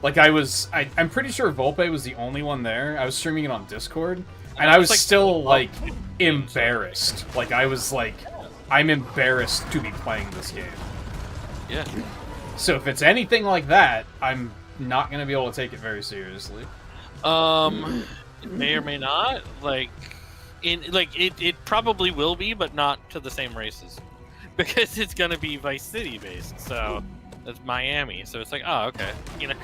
Like I'm pretty sure Volpe was the only one there. I was streaming it on Discord, and I I was, was like, still like embarrassed. Like I was like, I'm embarrassed to be playing this game. Yeah. So if it's anything like that, I'm not gonna be able to take it very seriously. It may or may not. Like, it probably will be, but not to the same races, because it's gonna be Vice City based. So that's Miami. So it's like, oh, okay, you know,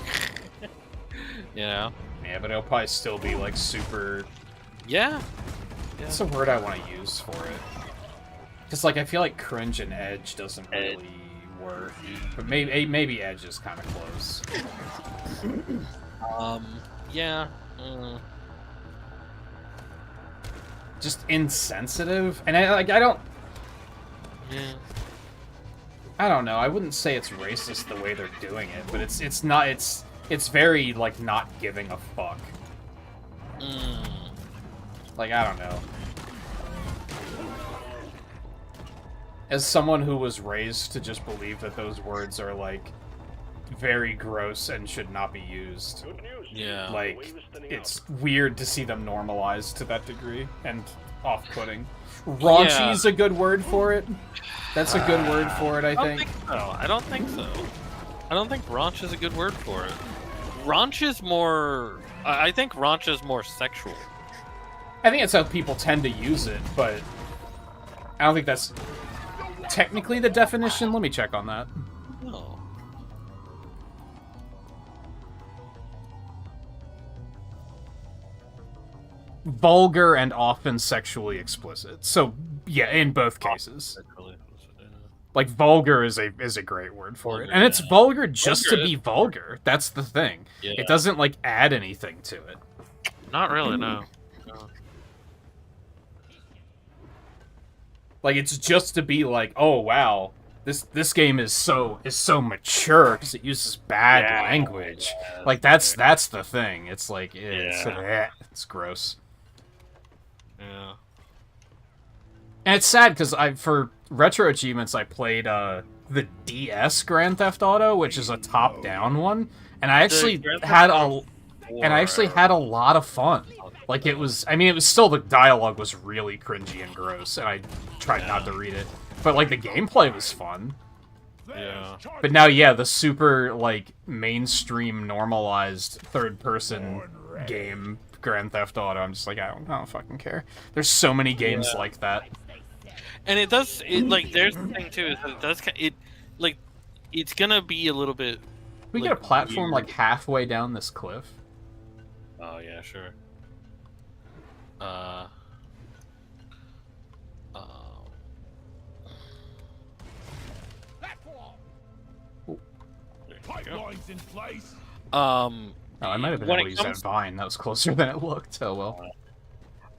you know. Yeah, but it'll probably still be like super. Yeah. What's the word I want to use for it? Because like I feel like cringe and edge doesn't really work, but maybe edge is kind of close. Yeah. just insensitive. And I don't Yeah. I don't know. I wouldn't say it's racist the way they're doing it, but it's not it's very like not giving a fuck. Like, I don't know. As someone who was raised to just believe that those words are like very gross and should not be used. Yeah. Like, it's weird to see them normalized to that degree and off-putting. Raunchy's a good word for it. That's a good word for it, I think. I don't think so. I don't think raunch is a good word for it. Raunch is more... I think raunch is more sexual. I think that's how people tend to use it, but I don't think that's technically the definition. Let me check on that. No. Vulgar and often sexually explicit. So, yeah, in both cases. Like, vulgar is a great word for it. And it's vulgar just to be vulgar. That's the thing. Yeah. It doesn't, like, add anything to it. Not really, no. Like, it's just to be like, oh, wow, this game is so mature because it uses bad language. Like, that's the thing. It's like, it's gross. Yeah. And it's sad because for retro achievements, I played the DS Grand Theft Auto, which is a top-down one, and I actually had a lot of fun. Like, it was still, the dialogue was really cringy and gross, and I tried not to read it. But, like, the gameplay was fun. Yeah. But now, yeah, the super, like, mainstream, normalized, third-person game, Grand Theft Auto, I'm just like, I don't fucking care. There's so many games like that. And there's the thing, too, is that it's gonna be a little bit... We get a platform, like, halfway down this cliff. Oh, yeah, sure. Pipelines in place. Oh, I might have been when able to it use comes- that vine. That was closer than it looked. Oh, well.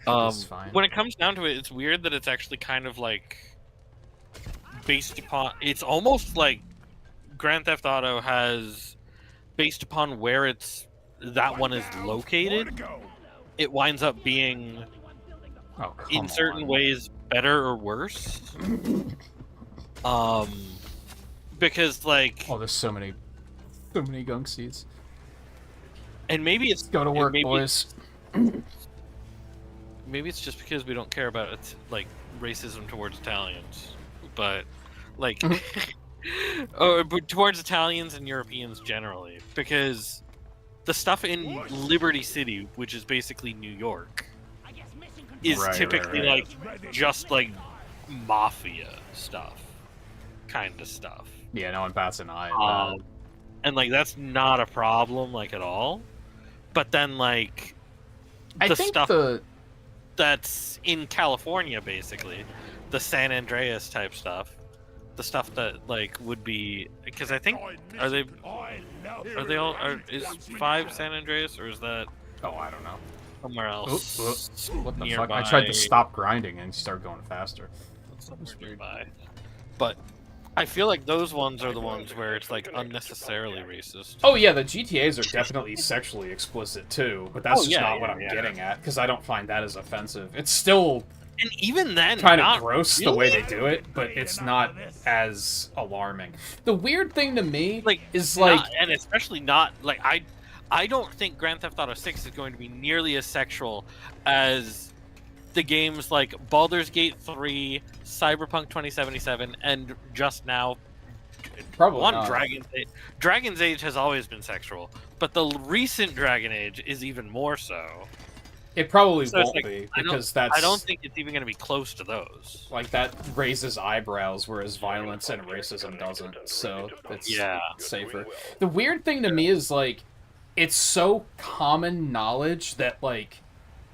It's fine. When it comes down to it, it's weird that it's actually kind of like based upon. It's almost like Grand Theft Auto has, based upon where that one is located, it winds up being Oh, come in certain on. ways better or worse. Because like, Oh, there's so many gunk seeds. and maybe it's Go to work, maybe boys. Maybe it's just because we don't care about it, like racism towards Italians, but like, but towards Italians and Europeans generally, because the stuff in Liberty City, which is basically New York, is Right, typically right. like just like mafia stuff, kind of stuff. Yeah, no one bats an eye at that. And like that's not a problem like at all. But then like I the think stuff that's in California, basically, the San Andreas type stuff, the stuff that like would be, because I think is 5 San Andreas, or is that Oh, I don't know. somewhere else? What the fuck? nearby? I tried to stop grinding and start going faster. Somewhere nearby. But I feel like those ones are the ones where it's like unnecessarily racist. Oh yeah, the GTAs are definitely sexually explicit too, but that's just not what I'm getting at, because I don't find that as offensive. It's still And even then, kind of not gross really. the way they do it, but it's not as alarming. The weird thing to me is like, and especially not like I don't think Grand Theft Auto 6 is going to be nearly as sexual as the games like Baldur's Gate 3, Cyberpunk 2077, and just now probably not. Dragon's Age. Dragon's Age has always been sexual, but the recent Dragon Age is even more so. It probably So it's won't like, be, I because I don't think it's even going to be close to those. like, that raises eyebrows, whereas violence and racism doesn't, so it's safer. The weird thing to me is, like, it's so common knowledge that, like,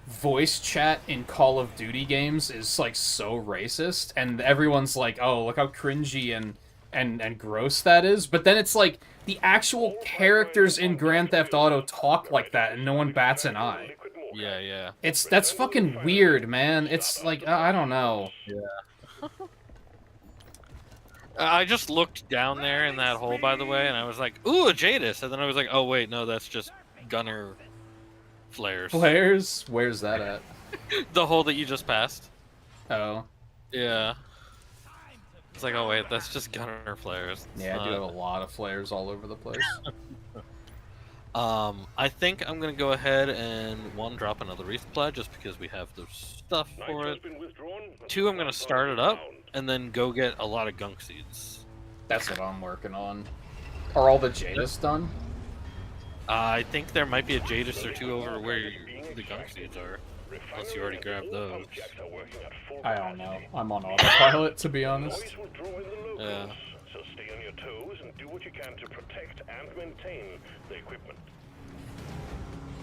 voice chat in Call of Duty games is, like, so racist, and everyone's like, oh, look how cringy and gross that is, but then it's like, the actual characters in Grand Theft Auto talk like that, and no one bats an eye. Yeah. That's fucking weird, man. It's like I don't know. I just looked down there in that hole, by the way, and I was like, "Ooh, a Jadis," and then I was like, "Oh wait, no, that's just gunner flares." Flares? Where's that at? The hole that you just passed. Oh. Yeah. It's like, oh wait, that's just gunner flares. It's Yeah, I do have a not- lot of flares all over the place. I think I'm gonna go ahead and drop another resupply just because we have the stuff for it. 2, I'm gonna start it up and then go get a lot of gunk seeds. That's what I'm working on. Are all the Jadis done? I think there might be a Jadis or 2 over where the gunk seeds are, unless you already grabbed those. I don't know. I'm on autopilot, to be honest. Yeah. So stay on your toes and do what you can to protect and maintain the equipment.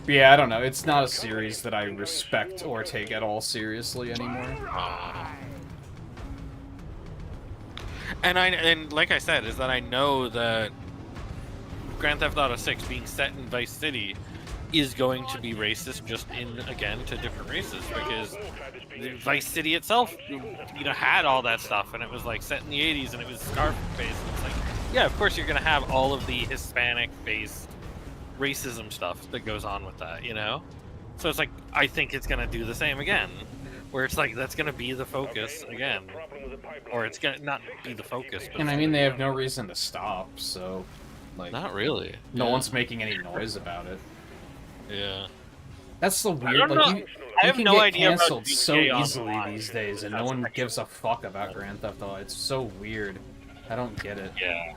But yeah, I don't know. It's not a series that I respect or take at all seriously anymore. And like I said, is that I know that Grand Theft Auto 6 being set in Vice City is going to be racist, just again to different races, because Vice City itself, had all that stuff, and it was like set in the 80s, and it was Scarface, and it's like, yeah, of course you're gonna have all of the Hispanic-based racism stuff that goes on with that, So it's like, I think it's gonna do the same again, where it's like that's gonna be the focus again, or it's gonna not be the focus. But And I mean, they have no reason to stop, so like, not really. no one's making any noise about it. Yeah. That's the weird. don't Like, know. you I have can no get idea about canceled so GTA easily Online. these days, and no That's one what gives a fuck about Grand Theft Auto. It's so weird. I don't get it. Yeah.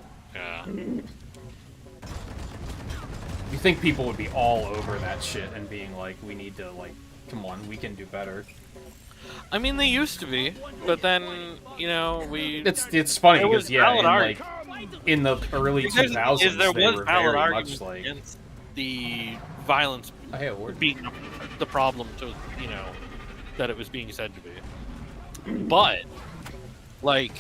You think people would be all over that shit and being like, we need to, like, come on, we can do better. I mean, they used to be, but then we. It's funny There was because, yeah, valid in, like, in the early 2000s, there they was were valid very argument much like... against the violence Oh, hey, a word. being the problem to that it was being said to be. But like,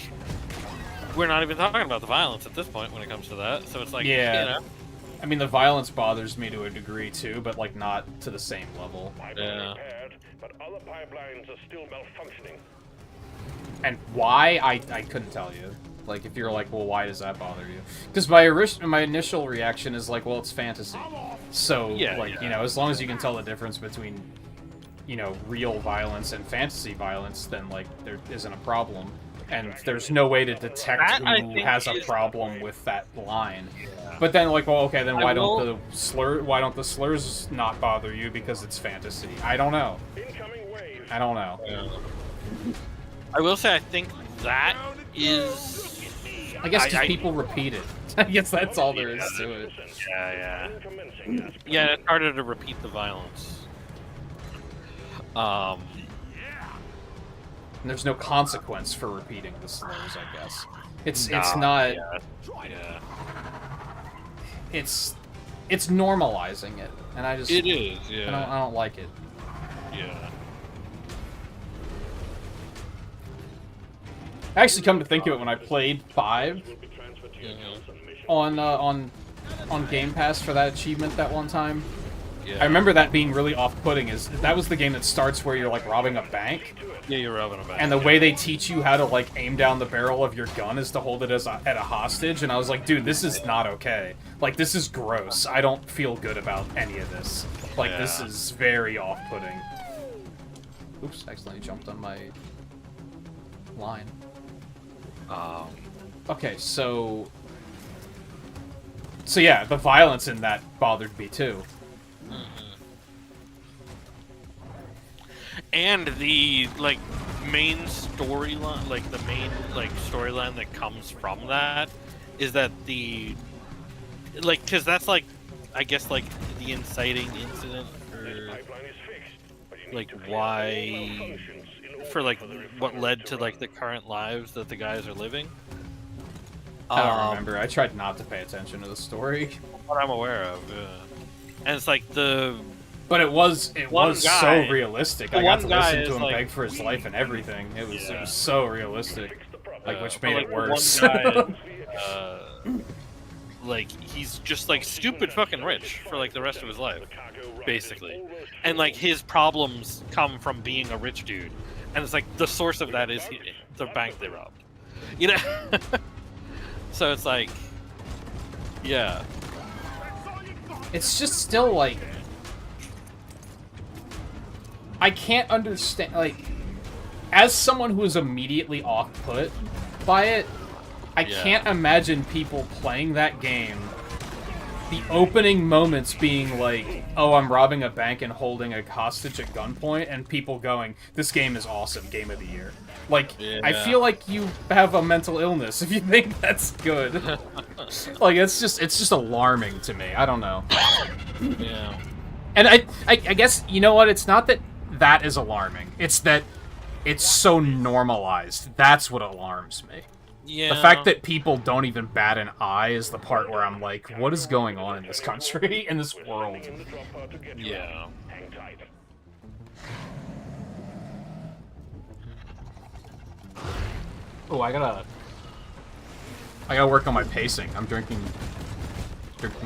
we're not even talking about the violence at this point when it comes to that. So it's like, Yeah. I mean, the violence bothers me to a degree, too, but, like, not to the same level. Yeah. Repaired, but other pipelines are still malfunctioning. And why, I couldn't tell you. Like, if you're like, well, why does that bother you? Because my initial reaction is like, well, it's fantasy. So, as long as you can tell the difference between, real violence and fantasy violence, then, like, there isn't a problem. And there's no way to detect That, I who think, has a is problem with that line. But then, like, well, okay, then why don't the slurs not bother you because it's fantasy? I don't know. Incoming wave. I don't know. I will say, I think that is. I guess because I- people repeat it. I guess that's all there is to it. Yeah. Commencing as Yeah, it's harder to repeat the violence. And there's no consequence for repeating the slurs, I guess. It's Nah, not. Yeah. It's normalizing it, and I just It is. Yeah. I don't like it. Yeah. Actually, come to think of it, when I played 5 on Game Pass for that achievement that one time, Yeah. I remember that being really off-putting. Is that was the game that starts where you're like robbing a bank, Yeah, you're robbing a bank. and the way they teach you how to like aim down the barrel of your gun is to hold it at a hostage, and I was like, dude, this is not okay. Like, this is gross. I don't feel good about any of this. Like, this Yeah. is very off-putting. Oops, accidentally jumped on my line. Okay, so yeah, the violence in that bothered me too. And the main storyline, the main storyline that comes from that is that because that's I guess the inciting incident or why for what led to the current lives that the guys are living. I don't remember. I tried not to pay attention to the story, What I'm aware of, yeah. And it's but it was One so guy- realistic. the I got one to guy listen is, to him beg for his life and everything. It was so realistic, which made it the worse. One guy, like he's just like stupid fucking rich for like the rest of his life, basically, and like his problems come from being a rich dude, and it's like the source of that is the bank they robbed, you know. So it's like, yeah, it's just still like I can't understand, like, as someone who is immediately off-put by it, I can't imagine people playing that game, the opening moments being like, oh, I'm robbing a bank and holding a hostage at gunpoint, and people going, this game is awesome, game of the year. Like, I feel like you have a mental illness if you think that's good. Like, it's just alarming to me. I don't know. Yeah. And I guess, you know what, it's not that is alarming. It's that it's so normalized. That's what alarms me. Yeah. The fact that people don't even bat an eye is the part where I'm like, what is going on in this country, in this world? Yeah. Oh, I gotta work on my pacing. I'm drinking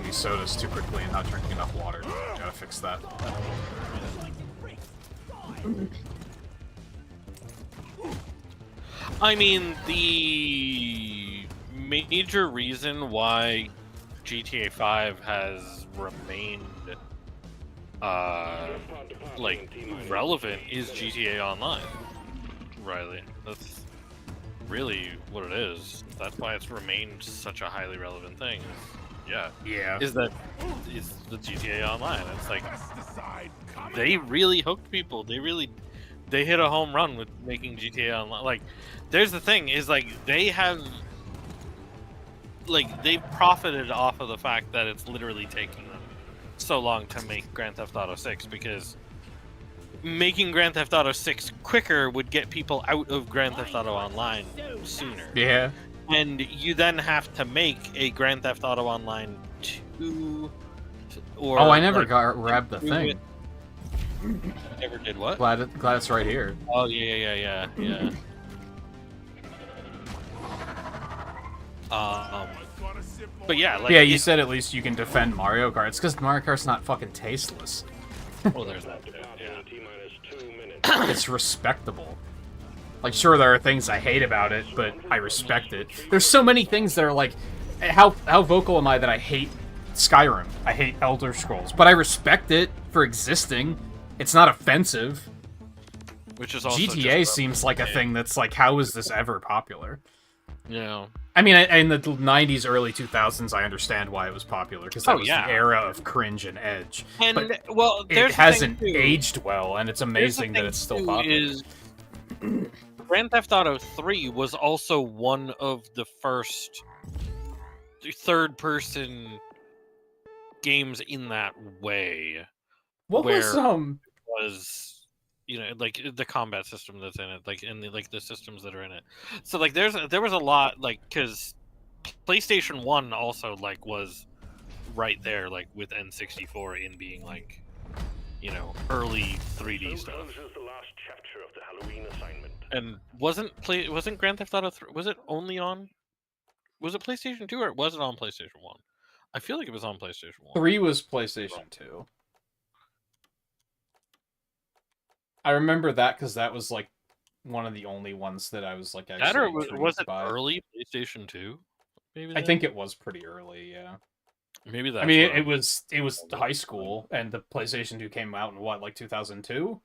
these sodas too quickly and not drinking enough water. Gotta fix that. I mean, the major reason why GTA 5 has remained, like, relevant is GTA Online, Riley. That's really what it is. That's why it's remained such a highly relevant thing. Yeah. Is the GTA Online. It's like, they really hooked people. They hit a home run with making GTA Online. Like, there's the thing, is like, they've profited off of the fact that it's literally taking them so long to make Grand Theft Auto 6, because making Grand Theft Auto 6 quicker would get people out of Grand Theft Auto Online sooner. Yeah. And you then have to make a Grand Theft Auto Online 2 or... Oh, I never grabbed the thing. Never did what? Glad it's right here. Oh, yeah. But yeah, like... Yeah, you said at least you can defend Mario Kart. It's because Mario Kart's not fucking tasteless. Well, there's that. Yeah. It's respectable. Like, sure, there are things I hate about it, but I respect it. There's so many things that are like... How vocal am I that I hate Skyrim? I hate Elder Scrolls. But I respect it for existing. It's not offensive. Which is also GTA seems like a thing that's like, how is this ever popular? Yeah. I mean, in the 90s, early 2000s, I understand why it was popular, because that was the era of cringe and edge. And, but well, it hasn't aged well, and it's amazing that it's still popular. Grand Theft Auto 3 was also one of the first third-person games in that way. What was, you know, like the combat system that's in it, like in the systems that are in it. So like there was a lot, like, because PlayStation 1 also like was right there, like with N64 in being like, you know, early 3D stuff. And wasn't Grand Theft Auto 3, was it PlayStation 2 or was it on PlayStation 1? I feel like it was on PlayStation 1. 3 was PlayStation 2. I remember that because that was like one of the only ones that I was like actually. That or was it early PlayStation 2? Maybe I think it was pretty early. Yeah. Maybe that. I mean, it was high school, and the PlayStation 2 came out in what, like 2002?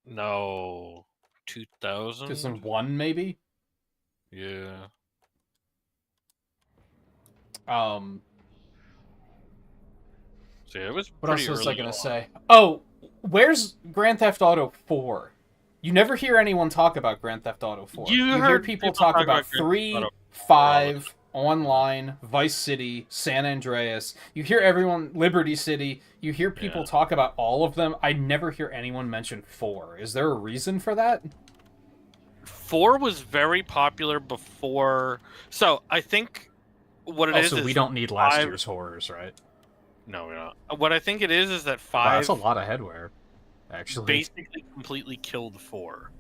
No, 2000. 2001, maybe. Yeah. So yeah, it was. What else was I gonna say? Oh, where's Grand Theft Auto 4? You never hear anyone talk about Grand Theft Auto 4. You hear people talk about 3, 5, Online, Vice City, San Andreas. You hear everyone, Liberty City. You hear people talk about all of them. I never hear anyone mention 4. Is there a reason for that? 4 was very popular before. So I think what it is. So we don't need last year's horrors, right? No, we're not. What I think it is that 5... Wow, that's a lot of headwear, actually. Basically completely killed 4.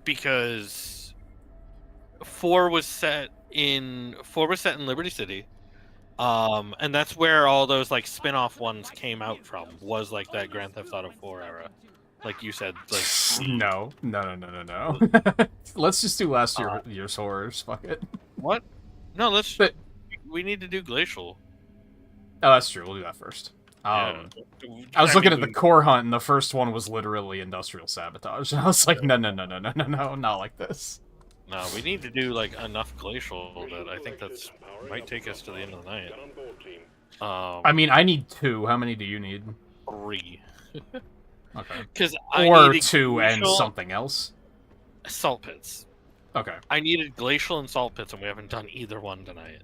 Because 4 was set 4 was set in Liberty City. And that's where all those like spin-off ones came out from, was like that Grand Theft Auto 4 era. Like you said, like No. Let's just do last year's horrors. Fuck it. what? No, let's. But- We need to do Glacial. Oh, that's true. We'll do that first. Yeah. I was looking at mean, the core hunt, and the first one was literally industrial sabotage, and I was like, no, not like this. No, we need to do like enough Glacial that I think that's might take us to the end of the night. I mean, I need 2. How many do you need? 3. Okay. Because Or 2 and something else. Salt pits. Okay. I needed Glacial and Salt pits, and we haven't done either one tonight.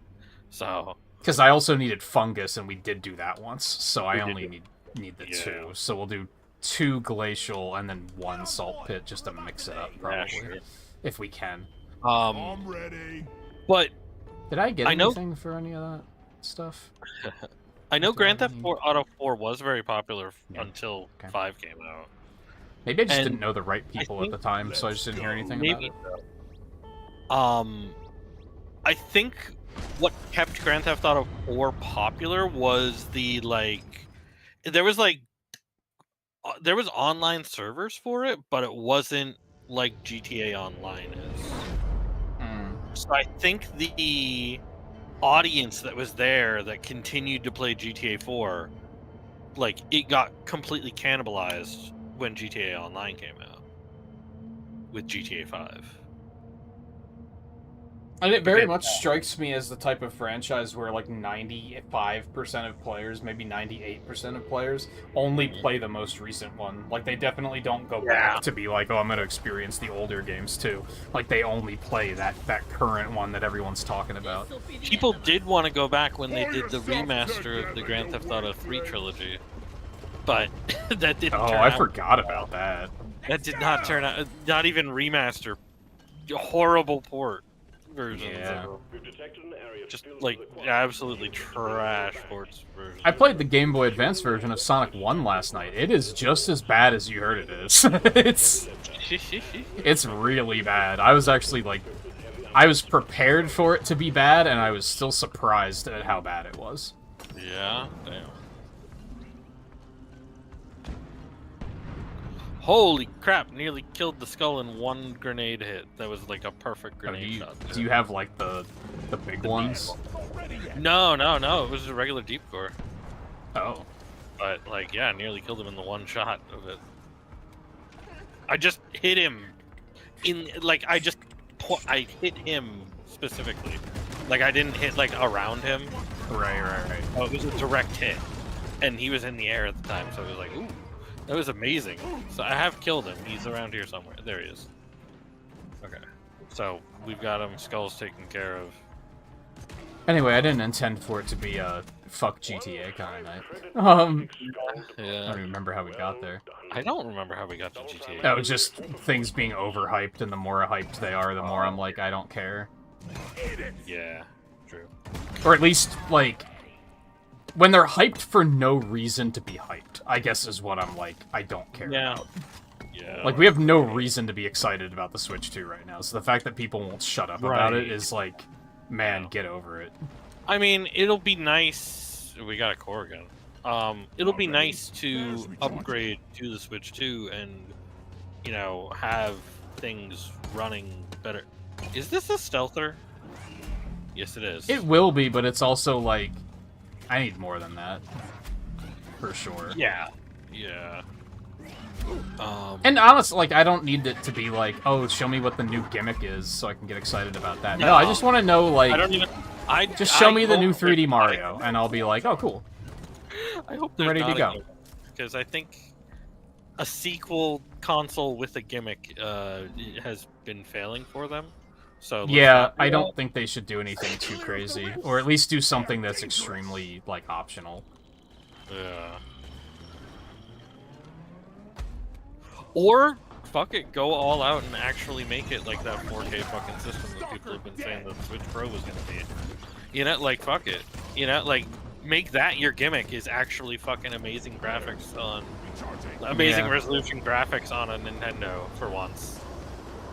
So. Because I also needed fungus, and we did do that once, so I only need the 2. Yeah. So we'll do 2 glacial and then 1 salt pit just to mix it up, probably, sure. if we can. I'm ready. But Did I get I know- anything for any of that stuff? I know Grand Theft Auto 4 was very popular Yeah. until Okay. 5 came out. Maybe I just And didn't know the right people at the time, so I just didn't hear anything about Maybe. it. I think what kept Grand Theft Auto 4 popular was the there was online servers for it, but it wasn't like GTA Online is. Mm. So I think the audience that was there that continued to play GTA 4, like it got completely cannibalized when GTA Online came out with GTA 5. And it very Okay. much strikes me as the type of franchise where, like, 95% of players, maybe 98% of players, only play the most recent one. Like, they definitely don't go back to be like, oh, I'm going to experience the older games, too. Like, they only play that current one that everyone's talking about. People did want to go back when they did the remaster of the Grand Theft Auto 3 trilogy, but that didn't Oh, turn I out. forgot about that. That did not turn out. Not even remaster. Horrible port versions. Yeah. Of We've detected an area just filled like with the absolutely trash ports versions. I played the Game Boy Advance version of Sonic 1 last night. It is just as bad as you heard it is. It's really bad. I was actually, like... I was prepared for it to be bad, and I was still surprised at how bad it was. Yeah, damn. Holy crap, nearly killed the skull in 1 grenade hit. That was like a perfect Oh, grenade shot. do you have, like, the big ones? No, it was a regular deep core. Oh. But, like, yeah, nearly killed him in the 1 shot of it. I just hit him in, like, I hit him specifically. Like, I didn't hit, like, around him. Right. Oh, it was a direct hit. And he was in the air at the time, so it was like, ooh. That was amazing. So I have killed him. He's around here somewhere. There he is. Okay. So we've got him. Skull's taken care of. Anyway, I didn't intend for it to be a fuck GTA kind of night. I don't Yeah. even remember how we got there. I don't remember how we got to GTA. That was just things being overhyped, and the more hyped they are, the more I'm like, I don't care. Yeah. True. Or at least, like, when they're hyped for no reason to be hyped, I guess is what I'm like, I don't care about. Yeah. Like, we have no reason to be excited about the Switch 2 right now, so the fact that people won't shut up about it Right. is like, man, get over it. I mean, it'll be nice. We got a core gun. It'll be nice to upgrade to the Switch 2 and, you know, have things running better. Is this a stealther? Yes, it is. It will be, but it's also like, I need more than that. For sure. Yeah. And honestly, like, I don't need it to be like, oh, show me what the new gimmick is so I can get excited about that. No, I just want to know, like, I don't even. just show me the hope new there's 3D not Mario, and I'll be like, oh, cool. I hope there's ready to not a go. gimmick, because I think a sequel console with a gimmick has been failing for them. So let's Yeah, not do I don't that. think they should do anything too crazy. Or at least do something that's extremely, like, optional. Yeah. Or fuck it, go all out and actually make it like that 4K fucking system that people have been saying the Switch Pro was gonna be. You know, like fuck it. You know, like make that your gimmick is actually fucking amazing graphics on amazing Yeah. resolution graphics on a Nintendo for once.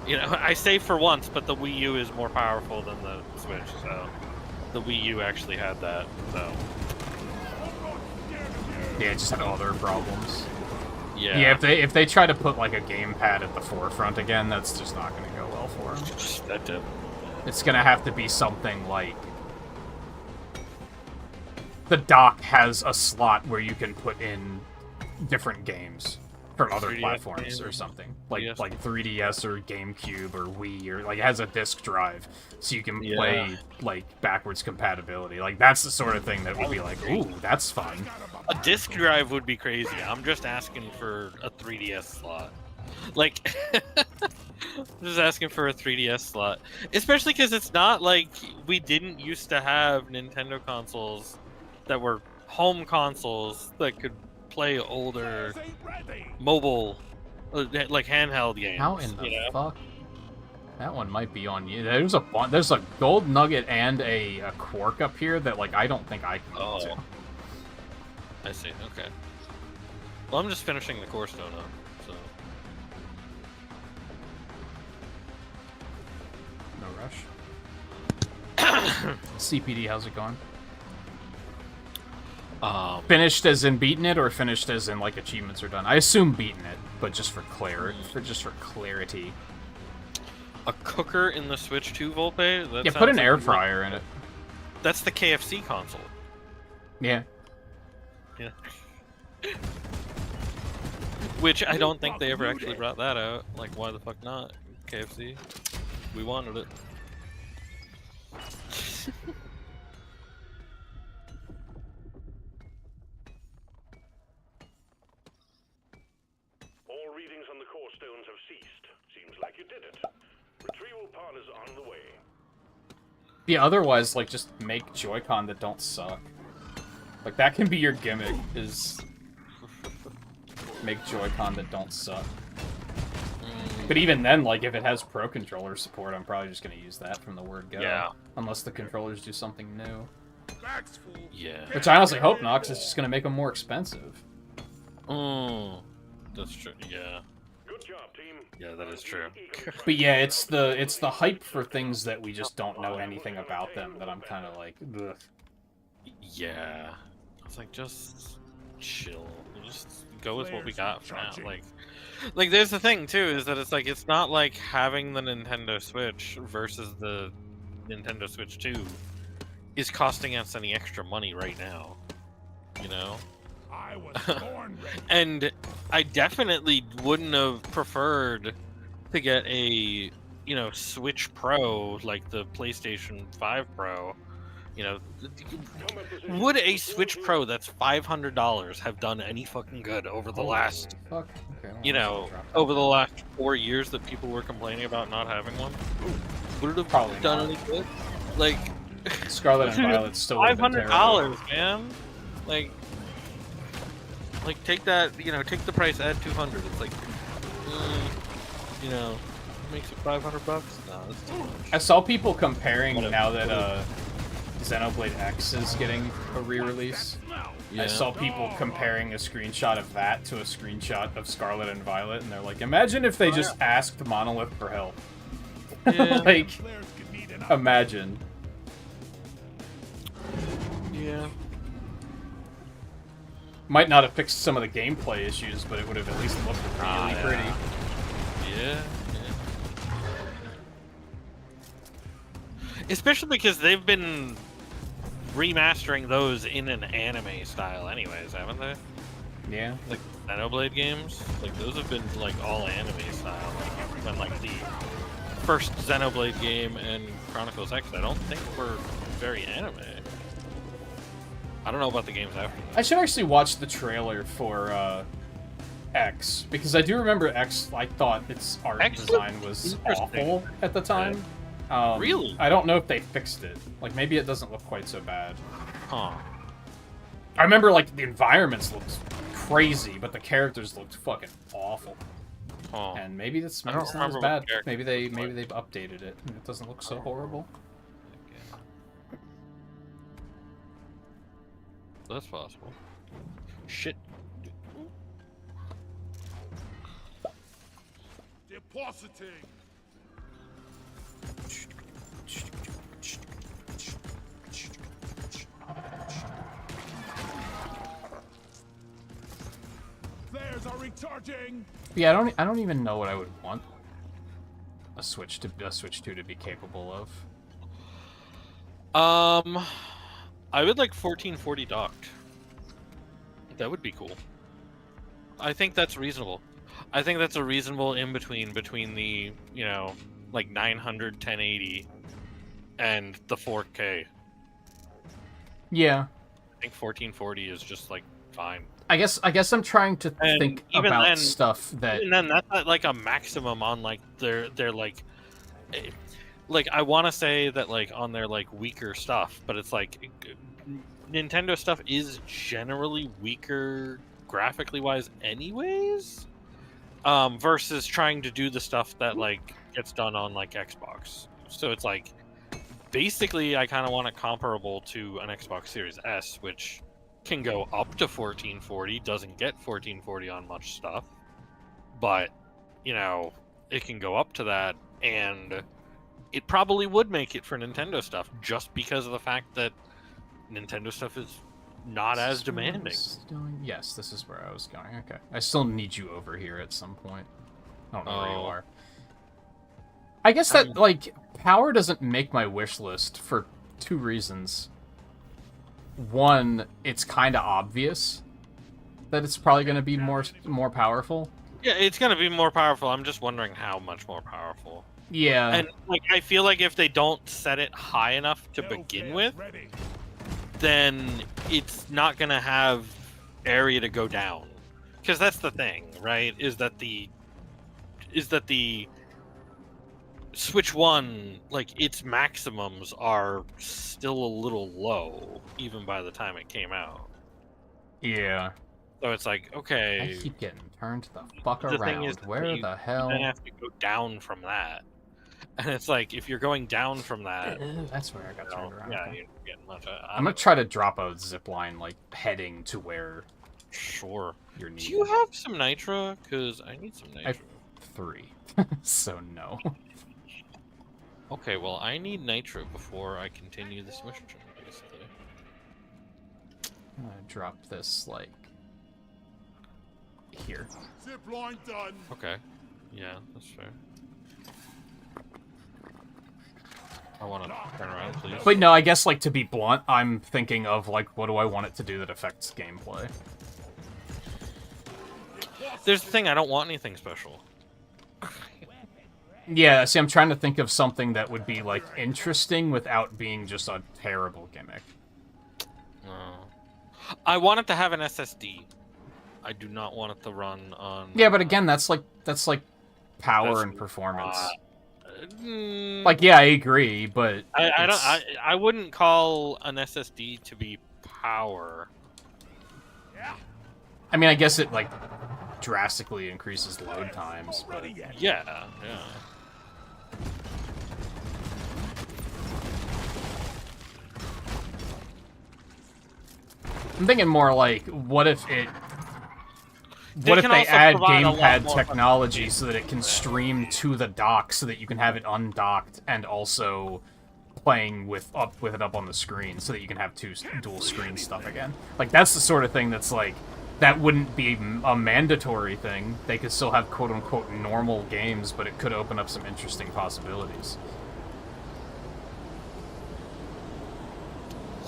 You know, I say for once, but the Wii U is more powerful than the Switch, so the Wii U actually had that. So Yeah, it just had other problems. yeah, Yeah, if they try to put like a gamepad at the forefront again, that's just not going to go well for them. that did. It's going to have to be something like the dock has a slot where you can put in different games from other 3DS platforms games, or something. Like 3DS or GameCube or Wii, or like it has a disc drive so you can play like backwards compatibility. Like that's the sort of thing that would be like, ooh, that's fun. A disc drive would be crazy. I'm just asking for a 3DS slot. Like, I'm just asking for a 3DS slot. Especially because it's not like we didn't used to have Nintendo consoles that were home consoles that could play older mobile, like handheld games. How in the fuck? That one might be on you. There's a gold nugget and a quark up here that like I don't think I can get to. I see. Okay. Well, I'm just finishing the core stone up, so. No rush. CPD, how's it going? Finished as in beaten it, or finished as in like achievements are done? I assume beaten it, but just for clarity. A cooker in the Switch 2 Volpe? Yeah, put an air fryer in it. That's the KFC console. Yeah. Yeah. Which I don't think they ever actually brought that out. Like, why the fuck not? KFC. We wanted it. All readings on the core stones have ceased. Seems like you did it. Retrieval pod is on the way. Yeah, otherwise, like, just make Joy-Con that don't suck. Like, that can be your gimmick, is make Joy-Con that don't suck. But even then, like, if it has Pro Controller support, I'm probably just gonna use that from the word go. Yeah. Unless the controllers do something new. Yeah. Which I honestly hope not, because it's just gonna make them more expensive. That's true. Yeah. Good job, team. Yeah, that is true. But yeah, it's the hype for things that we just don't know anything about them that I'm kind of like, ugh. Yeah. It's like, just chill. Just go with what we got for now. Like there's the thing too, is that it's like, it's not like having the Nintendo Switch versus the Nintendo Switch 2 is costing us any extra money right now. You know? I was born ready. And I definitely wouldn't have preferred to get a, you know, Switch Pro like the PlayStation 5 Pro. You know, would a Switch Pro that's $500 have done any fucking good over the last, you know, over the last 4 years that people were complaining about not having one? Would it have Probably done not. any good? Like, Scarlet and Violet's still $500, man. Like take that, you know, take the price, add 200. It's like, you know, makes it $500. No, that's too much. I saw people comparing now that Xenoblade X is getting a re-release. Yeah. I saw people comparing a screenshot of that to a screenshot of Scarlet and Violet, and they're like, imagine if they just asked Monolith for help. Yeah. Like, imagine. Yeah. Might not have fixed some of the gameplay issues, but it would have at least looked really pretty. Yeah. Especially because they've been remastering those in an anime style anyways, haven't they? Yeah. Like Xenoblade games? Like those have been like all anime style. Like when like the first Xenoblade game and Chronicles X, I don't think were very anime. I don't know about the games after that. I should actually watch the trailer for X, because I do remember X, I thought its art design was awful at the time. Really? I don't know if they fixed it. Like, maybe it doesn't look quite so bad. Huh. I remember, like, the environments looked crazy, but the characters looked fucking awful. Huh. And maybe it's not as bad. Maybe they've updated it, and it doesn't look so horrible. That's possible. Shit. Depositing. Shields are recharging. Yeah, I don't even know what I would want a Switch 2 to be capable of. I would like 1440 docked. That would be cool. I think that's reasonable. I think that's a reasonable in between the, you know, like 900 1080 and the 4K. Yeah. I think 1440 is just like fine. I guess I'm trying to And think even about then- stuff that And then that's not like a maximum on like their like I want to say that like on their like weaker stuff, but it's like Nintendo stuff is generally weaker graphically wise anyways, versus trying to do the stuff that like gets done on like Xbox. So it's like basically I kind of want it comparable to an Xbox Series S, which can go up to 1440, doesn't get 1440 on much stuff, but you know, it can go up to that, and it probably would make it for Nintendo stuff just because of the fact that Nintendo stuff is not as demanding. Yes, this is where I was going. Okay. I still need you over here at some point. I don't know where you Oh. are. I guess that, like, power doesn't make my wish list for two reasons. One, it's kind of obvious that it's probably going to be more powerful. Yeah, it's gonna be more powerful. I'm just wondering how much more powerful. Yeah. And like, I feel like if they don't set it high enough to No begin fans with, ready. then it's not gonna have area to go down. Because that's the thing, right? Is that the Switch 1, like, its maximums are still a little low, even by the time it came out. Yeah. So it's like, I okay, keep getting turned the fuck the thing around. is, Where you the hell? then have to go down from that. And it's like, if you're going down from that, That's where I got you know, turned around. yeah, Okay. you're getting much. I'm gonna try to drop a zip line, like, heading to where Sure. you're Do needed. you have some nitro? Because I need some I nitro. have 3. So no. Okay, well, I need nitro before I continue this mission, basically. I'm gonna drop this, like, here. Zip line done. Okay. Yeah, that's fair. I want to turn around, please. But no, I guess, like, to be blunt, I'm thinking of, like, what do I want it to do that affects gameplay? There's the thing, I don't want anything special. Yeah, see, I'm trying to think of something that would be, like, interesting without being just a terrible gimmick. I want it to have an SSD. I do not want it to run on... Yeah, but again, that's like power That's and performance. Mm, Like, yeah, I agree, but I wouldn't call an SSD to be power. I mean, I guess it, like, drastically increases load times, but... Ready yet. Yeah. I'm thinking more like, what if They they can also add provide a lot gamepad more technology so that it can stream to the dock so that you can have it undocked and also playing with it up on the screen so that you can have dual screen stuff again. Like, that's the sort of thing that's like, that wouldn't be a mandatory thing. They could still have quote-unquote normal games, but it could open up some interesting possibilities.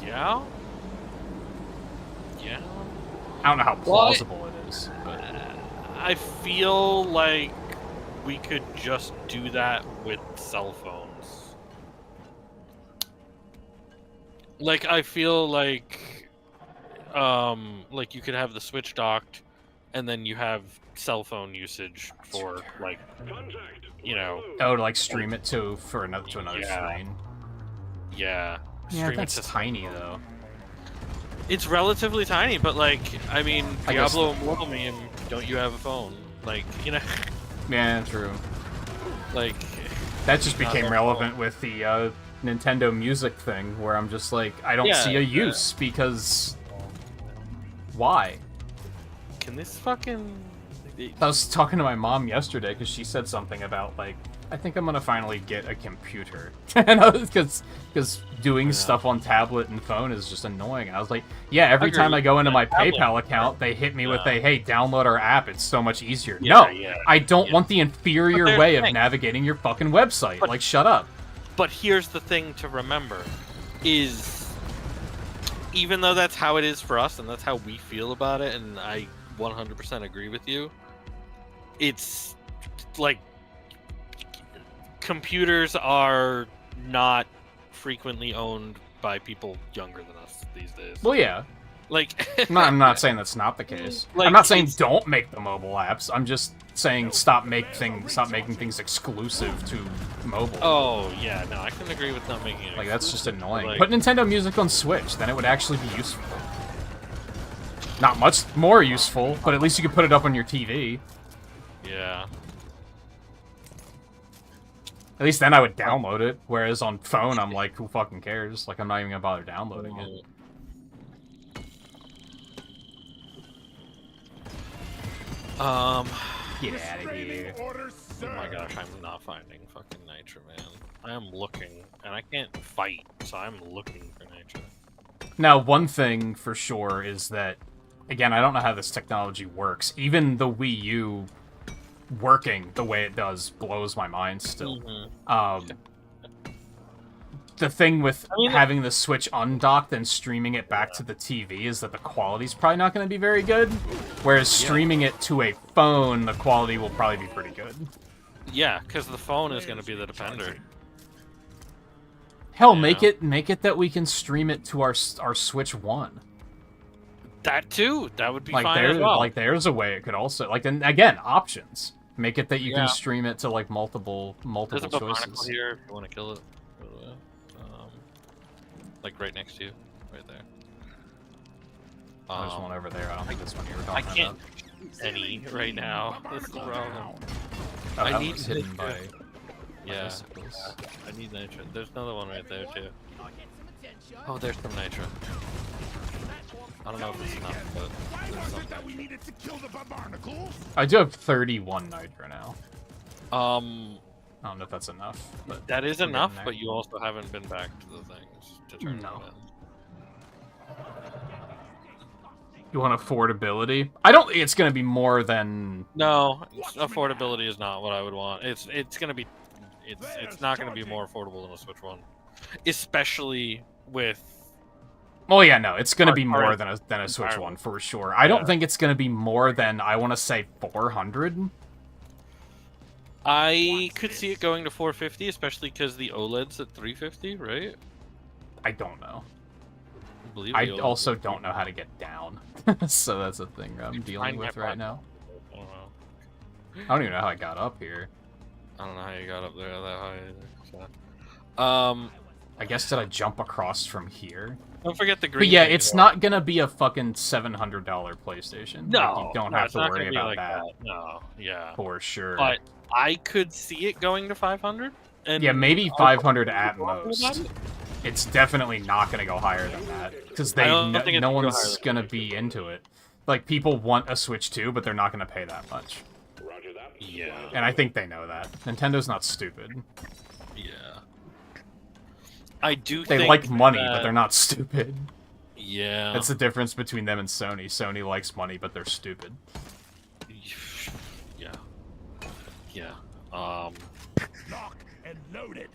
Yeah? Yeah? I don't know how plausible it is, but... I feel like we could just do that with cell phones. Like, I feel like you could have the Switch docked, and then you have cell phone usage for, like, you know... Oh, to, like, stream it to another Yeah. screen. Yeah. Yeah, Stream it that's to tiny, though. It's relatively tiny, but, like, I mean, I guess- Diablo Immortal meme, don't you have a phone? Like, you know, Yeah, true. like... That just became that relevant with the Nintendo Music thing, where I'm just like, I don't Yeah, see a yeah. use, because... Why? Can this fucking... I was talking to my mom yesterday, because she said something about, like, I think I'm gonna finally get a computer. Because doing stuff on tablet and phone is just annoying. I was like, yeah, every time I go into my PayPal account, they hit me with a, hey, download our app, it's so much easier. No, I don't want the inferior way of navigating your fucking website. Like, shut up. But here's the thing to remember, is even though that's how it is for us, and that's how we feel about it, and I 100% agree with you, it's like computers are not frequently owned by people younger than us these days. Well, yeah. Like, I'm not saying that's not the case. Like, I'm not saying don't make the mobile apps. I'm just saying stop making things exclusive to mobile. oh yeah, no, I can agree with not making it. Like, that's just annoying. Like, Put Nintendo Music on Switch, then it would actually be useful. Not much more useful, but at least you could put it up on your TV. yeah. At least then I would download it, whereas on phone, I'm like, who fucking cares? Like, I'm not even gonna bother downloading it. Get out of here. Order, Oh sir. my gosh, I'm not finding fucking Nitro, man. I am looking, and I can't fight, so I'm looking for Nitro. Now, one thing for sure is that, again, I don't know how this technology works. Even the Wii U working the way it does blows my mind still. The thing with having the Switch undocked and streaming it back to the TV is that the quality's probably not going to be very good, whereas streaming it to a phone, the quality will probably be pretty good. Yeah, because the phone is going to be the depender. Hell, make it that we can stream it to our Switch 1. That too, that would be Like fine as well. Like there's a way it could also and again, options. Make it that you can stream it to like multiple There's a barnacle choices. here if you want to kill it. Like right next to you, right there. There's one over there. I don't think this one you were I talking can't any right now. This is the problem. about. Oh, I that need was hidden nitro. by Yeah, bicycles. I need nitro. There's another one right there too. Oh, there's some nitro. I don't know if it's enough, but there's Was some. it that we needed to kill the barnacles? I do have 31 nitro now. Um, I don't know if that's enough, but that is I'm enough, getting but there. you also haven't been back to the things to turn No. them in. You want affordability? I don't think it's going to be more than... No, affordability is not what I would want. It's gonna be, it's not gonna be more affordable than a Switch One, especially with. Oh yeah, no, it's going to be Our more current than a Switch environment. 1 for sure. I don't think it's going to be more than, I want to say, 400. I could see it going to 450, especially because the OLED's at 350, right? I don't know. I believe I the OLED also don't know how to get down. So that's a thing I'm dealing find my with right now. I don't know. I don't even know how I got up here. I don't know how you got up there that high either. So. I guess did I jump across from here? Don't forget the green. But yeah, thing it's as well. not gonna be a fucking $700 PlayStation. No, Like, you don't no, have it's to not worry gonna be about like that No, yeah. for sure. But I could see it going to 500. And Yeah, maybe 500 at About most. it? It's definitely not gonna go higher than that because I don't think it's no gonna go higher one's than gonna that. be into it. Like people want a Switch 2, but they're not gonna pay that much. Roger that. Yeah. And I think they know that. Nintendo's not stupid. Yeah. I do They think like money, that, but they're not stupid. Yeah. That's the difference between them and Sony. Sony likes money, but they're stupid. Yeah. Yeah. Lock and loaded.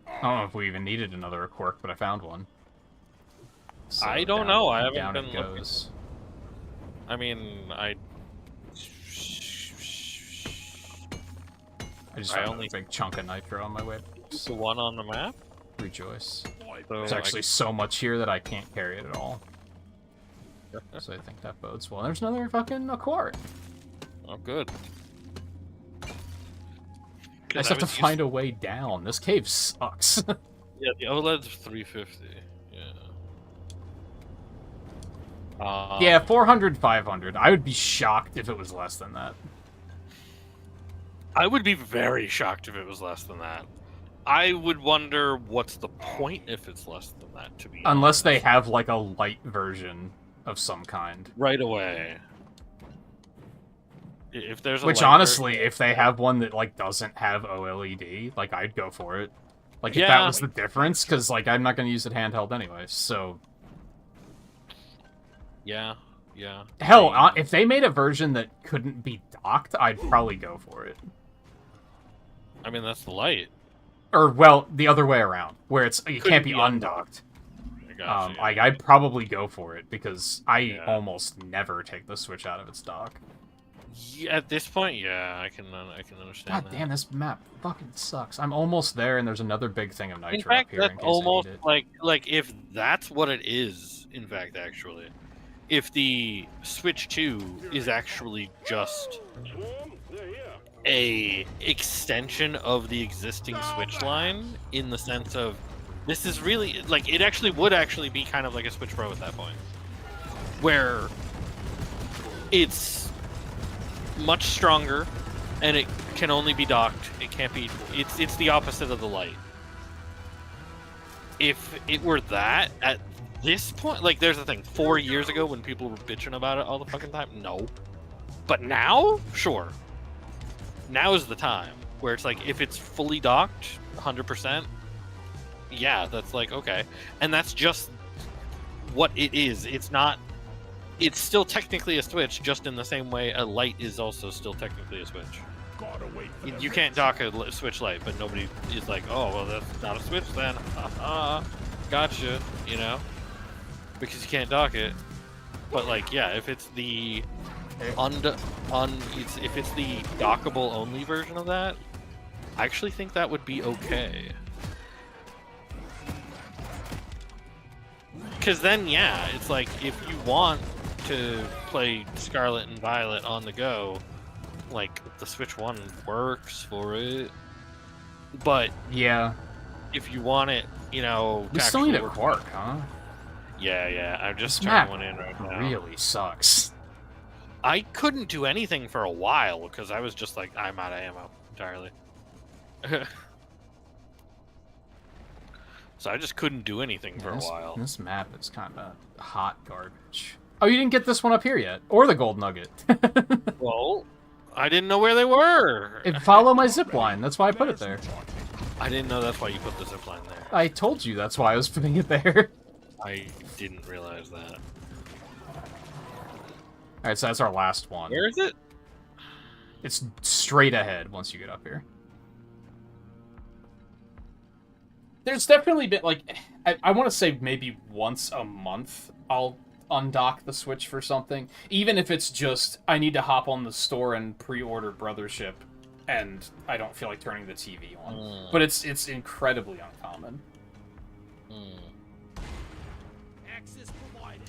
I don't know if we even needed another quirk, but I found one. So I don't down- know. I haven't down been it looking. goes. I mean, I just I found only- a big chunk of nitro on my way. the one on the map. Rejoice. So There's actually so much here that I can't carry it at all. So I think that bodes well. There's another fucking quart. Oh, good. I just have to find a way down. This cave sucks. Yeah, the OLED's 350. Yeah. Yeah, 400, 500. I would be shocked if it was less than that. I would be very shocked if it was less than that. I would wonder what's the point if it's less than that, to be Unless they honest. have like a light version of some kind. Right away. If there's a Which light honestly, version- if they have one that like doesn't have OLED, like I'd go for it. Like if that Yeah. was the difference, because like I'm not gonna use it handheld anyway. So yeah. hell, if they made a version that couldn't be docked, I'd probably go for it. I mean, that's the light. Or well, the other way around, where it Couldn't can't be be undocked. I got you. Like I'd probably go for it because I Yeah. almost never take the Switch out of its dock. Yeah, at this point, yeah, I can understand. God damn, this map fucking sucks. I'm almost there, and there's another big thing of In nitro fact, up here that's in case almost I need it. like if that's what it is. In fact, actually, if the Switch 2 is actually just Swarm, they're here. a extension of the existing Switch line, in the sense of this is really like it actually would actually be kind of like a Switch Pro at that point, where it's much stronger and it can only be docked. It can't be. It's the opposite of the light. If it were that at this point, like there's the thing. 4 years ago, when people were bitching about it all the fucking time, no. But now, sure. Now is the time where it's like if it's fully docked, 100%. Yeah, that's like okay, and that's just what it is. It's not. It's still technically a Switch, just in the same way a light is also still technically a Switch. Gotta wait for the You can't dock a Switch Lite, but nobody is like, oh, well, that's not a Switch then. Gotcha, you know? Because you can't dock it. But, like, yeah, if it's the if it's the dockable only version of that, I actually think that would be okay. Because then, yeah, it's like, if you want to play Scarlet and Violet on the go, like the Switch 1 works for it, but Yeah. if you want it, you know, We to still need a actually work- Quark, huh? Yeah, I'm just This turning map one in right now. really sucks. I couldn't do anything for a while because I was just like, I'm out of ammo entirely. So I just couldn't do anything for a while. This map is kind of hot garbage. Oh, you didn't get this one up here yet, or the gold nugget. Well, I didn't know where they were. Follow my zip line. That's why I put it there. I didn't know that's why you put the zipline there. I told you that's why I was putting it there. I didn't realize that. All right, so that's our last one. Where is it? It's straight ahead once you get up here. There's definitely been, like, I want to say maybe once a month I'll undock the Switch for something. Even if it's just, I need to hop on the store and pre-order Brothership, and I don't feel like turning the TV on. But it's incredibly uncommon. Access provided.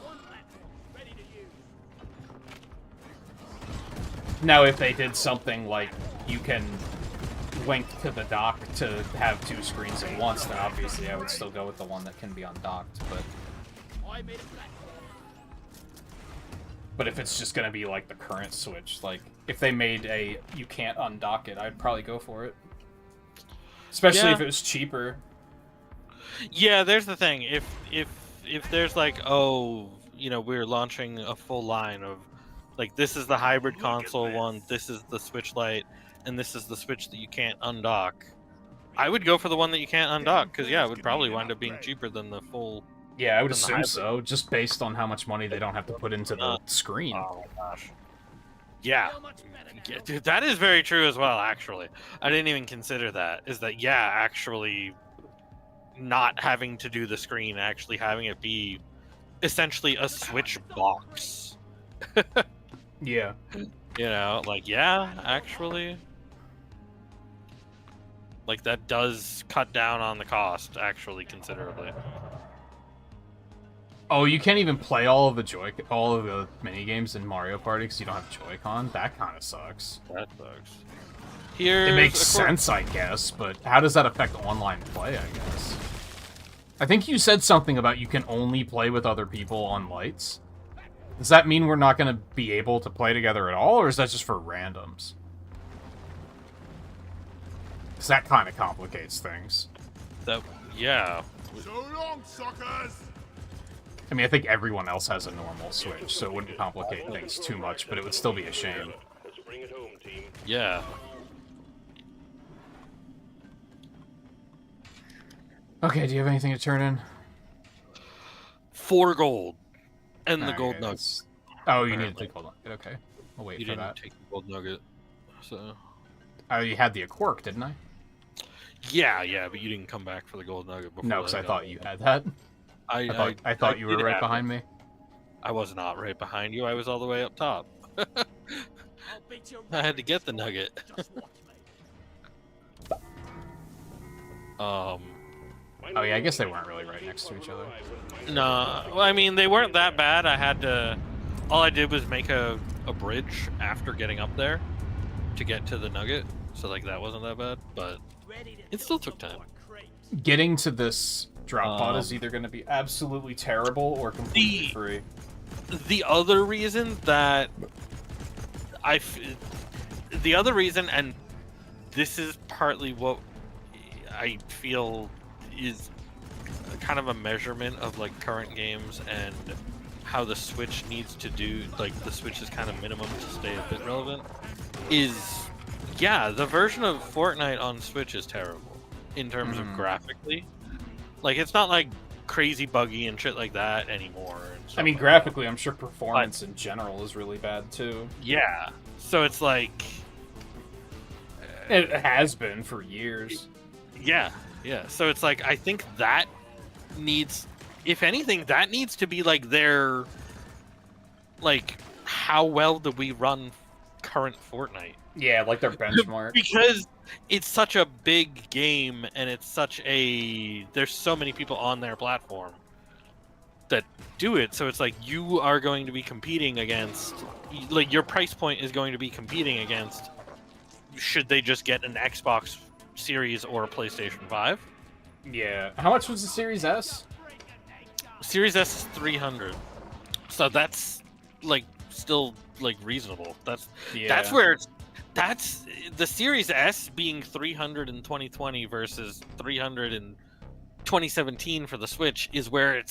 One platform ready to use. Now, if they did something like you can link to the dock to have two screens at once, then obviously I would still go with the one that can be undocked. I made a platform. But if it's just gonna be like the current Switch, like if they made a you can't undock it, I'd probably go for it. Especially Yeah. if it was cheaper. Yeah, there's the thing. If there's like, oh, you know, we're launching a full line of, like, this is the hybrid console one, this is the Switch Lite, and this is the Switch that you can't undock, I would go for the one that you can't undock, because, yeah, it would probably wind up being cheaper than the full... Yeah, I would Than the assume hybrid. so, just based on how much money they don't have to put into the screen. Oh, my gosh. Yeah. Feel much better now. Yeah, dude, that is very true as well, actually. I didn't even consider that, is that, yeah, actually not having to do the screen, actually having it be essentially a Switch box. Yeah. You know, like, yeah, actually. Like, that does cut down on the cost, actually, considerably. Oh, you can't even play all of the mini games in Mario Party because you don't have Joy-Con? That kind of sucks. That sucks. Here's It makes a quote- sense, I guess, but how does that affect online play, I guess? I think you said something about you can only play with other people on lights. Does that mean we're not going to be able to play together at all, or is that just for randoms? Because that kind of complicates things. That, yeah. So long, suckers! I mean, I think everyone else has a normal Switch, so it wouldn't complicate things too much, but it would still be a shame. Let's bring it home, team. Yeah. Okay, do you have anything to turn in? 4 gold. And the Alright, gold nugget. that's- Oh, you need to Apparently. take gold nugget. Okay. I'll wait You for didn't that. take the gold nugget. So. You had the quirk, didn't I? Yeah, but you didn't come back for the gold nugget before. No, because I got thought it. you had that. I thought you were did right have behind it. me. I was not right behind you. I was all the way up top. I had to get the nugget. Oh yeah, I guess they weren't really right next to each other. No, well, I mean, they weren't that bad. I had to... All I did was make a bridge after getting up there to get to the nugget. So, like, that wasn't that bad, but it still took time. Getting to this drop pod is either going to be absolutely terrible or completely free. The other reason that the other reason, and this is partly what I feel is kind of a measurement of like current games and how the Switch needs to do, like the Switch is kind of minimum to stay a bit relevant, is yeah, the version of Fortnite on Switch is terrible in terms of graphically. Like, it's not like crazy buggy and shit like that anymore. And I mean, stuff like graphically, I'm sure performance in general is really bad too. that. Yeah, so it's like It has been for years. yeah. So it's like, I think that needs, if anything, that needs to be like their, like, how well do we run current Fortnite? Yeah, like their benchmark. Because it's such a big game and it's such a, there's so many people on their platform that do it, so it's like you are going to be competing against, like, your price point is going to be competing against, should they just get an Xbox Series or a PlayStation 5? Yeah. How much was the Series S? Series S is 300, so that's like still like reasonable. That's where it's, that's the Series S being 300 in 2020 versus 300 in 2017 for the Switch is where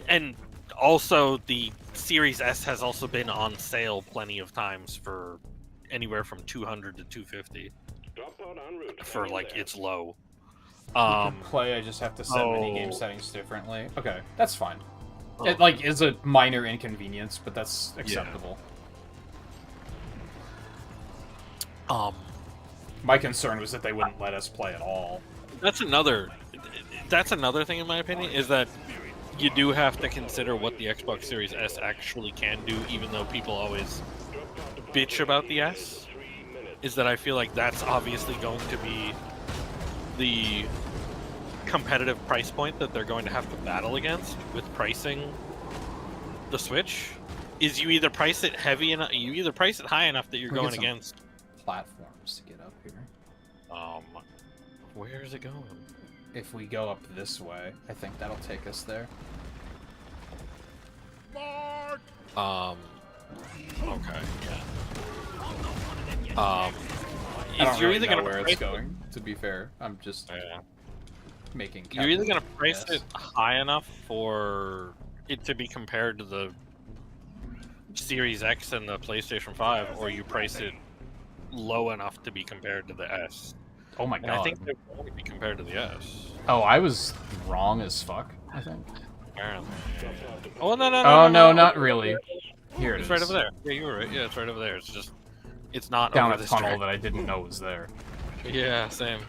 and also the Series S has also been on sale plenty of times for anywhere from 200 to 250 Drop pod en route. for like its low. Play, I just have to set minigame settings differently. Okay, that's fine. Oh. It like is a minor inconvenience, but that's acceptable. My concern was that they wouldn't let us play at all. That's another thing in my opinion, is that you do have to consider what the Xbox Series S actually can do, even though people always bitch about the S. Is that I feel like that's obviously going to be the competitive price point that they're going to have to battle against with pricing the Switch. Is you either price it heavy enough, you either price it high enough that you're going against Platforms to get up here. Where is it going? If we go up this way, I think that'll take us there. Mark! Okay, yeah. I don't You're really either know gonna where price it's going, to be fair. I'm just making You're either gonna calculations. price it high enough for it to be compared to the Series X and the PlayStation 5, or you price it low enough to be compared to the S. Oh my And god. I think they're going to be compared to the S. Oh, I was wrong as fuck, I think. Apparently. Oh, no. Oh, no, not really. Here it It's is. right over there. Yeah, you were right. Yeah, it's right over there. It's just, it's not Down over a this tunnel track. that I didn't know was there. Yeah, same.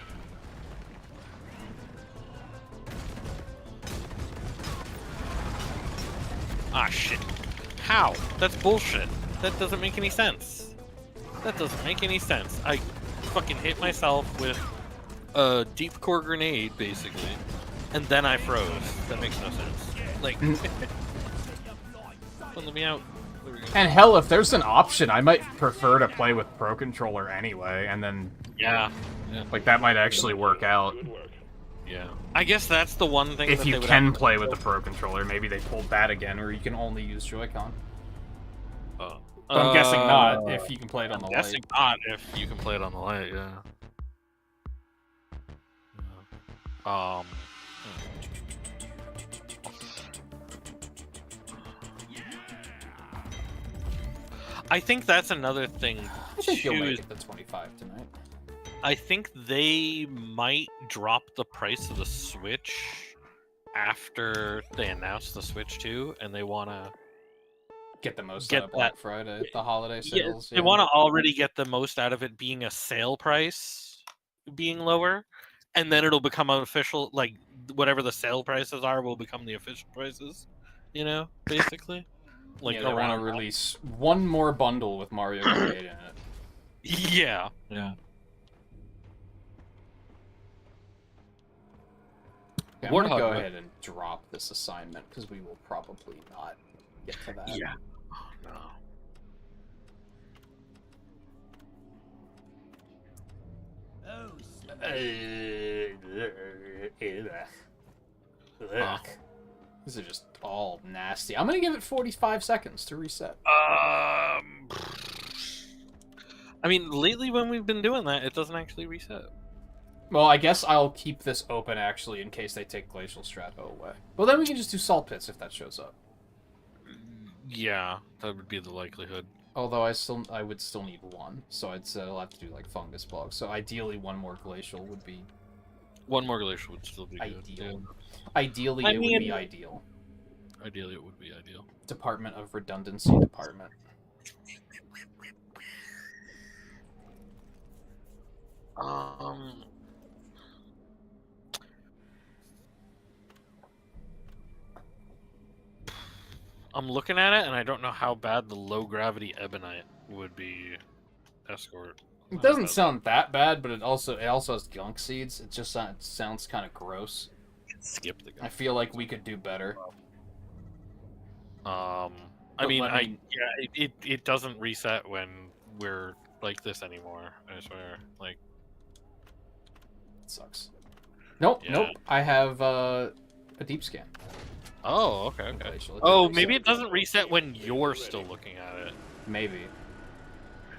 Ah, shit. How? That's bullshit. That doesn't make any sense. That doesn't make any sense. I fucking hit myself with a deep core grenade, basically, and then I froze. That makes no sense. Like, let me out. There we go. And hell, if there's an option, I might prefer to play with Pro Controller anyway, and then, Yeah. like, that might actually work out. Yeah. I guess that's the one thing If that you they would can have to play with the Pro Controller, maybe they pulled that again, where you can only use Joy-Con. But I'm guessing not, if you can play it on the I'm Lite. guessing not if you can play it on the Lite, yeah. I think that's another thing. I think you'll too, make is it to 25 tonight. I think they might drop the price of the Switch after they announce the Switch 2, and they want to Get the most Get out of Black Friday, the holiday sales. they want to already get the most out of it being a sale price being lower, and then it'll become official. Like whatever the sale prices are will become the official prices. You know, basically. Like Yeah, they want around to release one more bundle with Mario Kart 8 in it. Yeah. Yeah. Okay, I'm gonna Warthog, go right? ahead and drop this assignment because we will probably not get to that. Yeah. Oh, no. Oh, Ugh. These are just all nasty. I'm gonna give it 45 seconds to reset. I mean, lately when we've been doing that, it doesn't actually reset. Well, I guess I'll keep this open actually in case they take Glacial Strato away. Well, then we can just do Salt Pits if that shows up. Yeah, that would be the likelihood. Although I would still need one, so I'll have to do like Fungus Bog. So ideally, one more Glacial would be One more glacial would still be good. ideal. Yeah. Ideally, it would be ideal. Ideally, it would be ideal. Department of Redundancy Department. I'm looking at it, and I don't know how bad the low gravity ebonite would be. Escort. It doesn't sound that bad, but it also has gunk seeds. It just sounds kind of gross. Skip the guy. I feel like we could do better. I But mean, let me- it doesn't reset when we're like this anymore. I swear. Like, It sucks. Nope, Yeah. nope. I have a deep scan. oh, okay. Glacial. It Oh, did maybe reset. it doesn't reset when you're still looking at it, Maybe.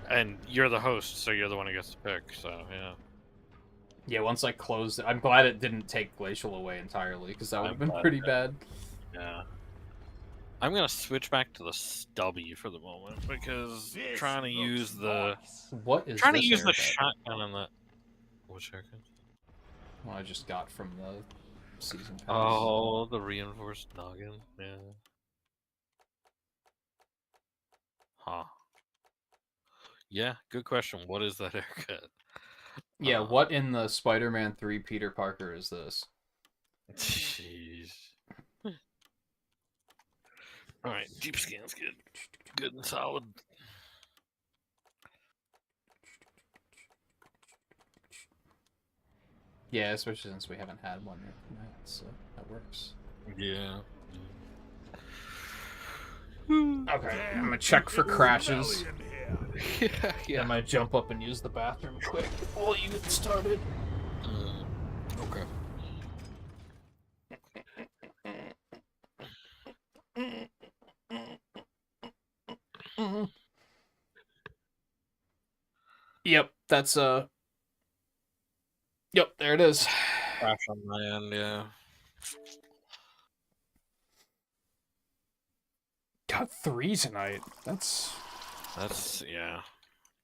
and you're the host, so you're the one who gets to pick. So yeah. Yeah, once I closed it, I'm glad it didn't take Glacial away entirely, because that would have been glad pretty it bad. Yeah. I'm gonna switch back to the stubby for the moment because This trying to looks use the What is the haircut? shotgun on that. Which haircut? Well, I just got from the season pass. Oh, the reinforced noggin. Yeah. Huh. Yeah, good question. What is that haircut? Yeah, what in the Spider-Man 3 Peter Parker is this? Jeez. All right, deep scan's good. Good and solid. Yeah, especially since we haven't had one yet tonight, so that works. Yeah. Okay, I'm gonna check for crashes. Belly in here. Yeah, Yeah, I'm gonna jump up and use the bathroom quick while you get started. Okay. Yep, that's Yep, there it is. Crash on my end, yeah. Got 3 tonight. That's Yeah.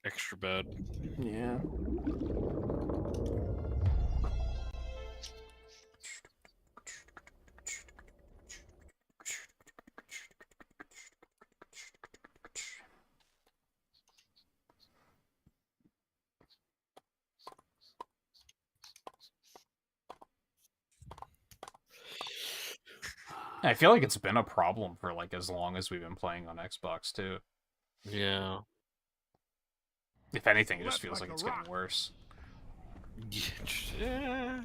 Extra bad. yeah. I feel like it's been a problem for like as long as we've been playing on Xbox too. Yeah. If anything, it just Left feels like like a it's rock. getting worse. Yeah.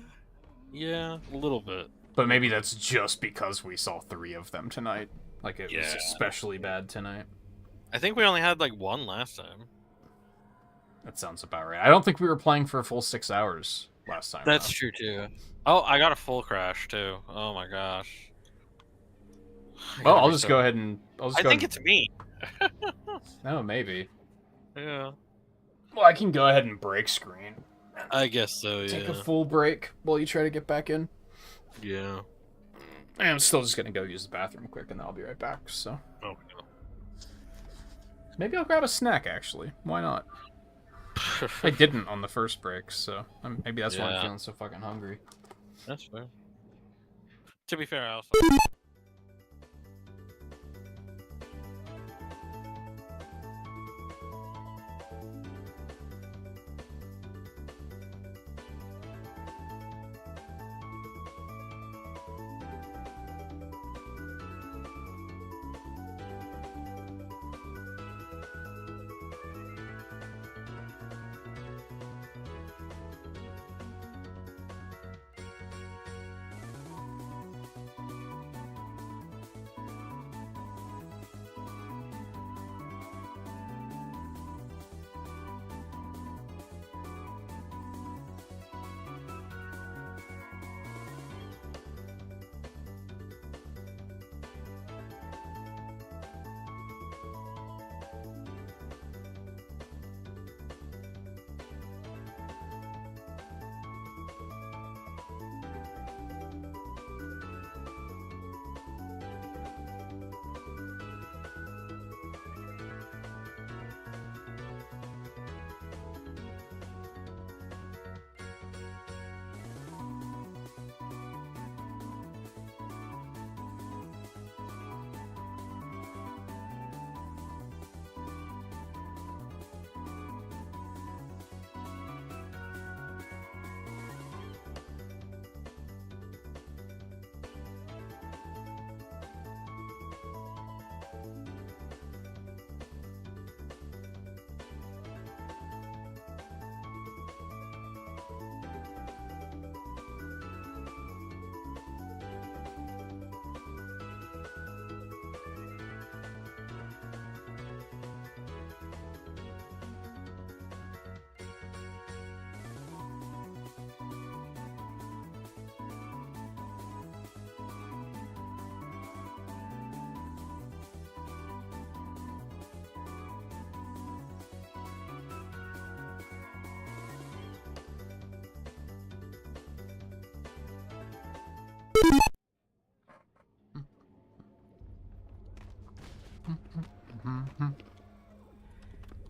Yeah, a little bit. But maybe that's just because we saw 3 of them tonight. Like it was Yeah. especially bad tonight. I think we only had like one last time. That sounds about right. I don't think we were playing for a full 6 hours last time. That's though. true too. Oh, I got a full crash too. Oh my gosh. Well, I'll just go ahead and I think it's me. No, maybe. Yeah. Well, I can go ahead and break screen. I guess so, yeah. Take a full break while you try to get back in. Yeah. And I'm still just gonna go use the bathroom quick, and then I'll be right back. So. Okay. Maybe I'll grab a snack, actually. Why not? I didn't on the first break, so maybe that's why I'm Yeah. feeling so fucking hungry. That's fair. To be fair, I also.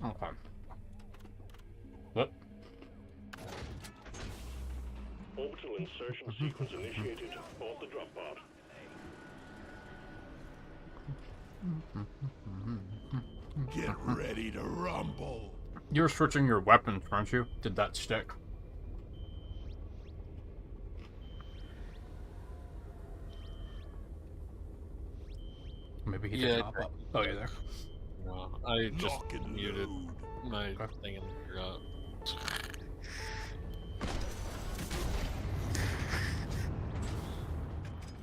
Okay. What? Orbital insertion sequence initiated on the drop pod. Get ready to rumble. You were switching your weapons, weren't you? Did that stick? Maybe he did pop up. Oh, you're there. No, I just Lock and muted load. my Okay. thing and forgot.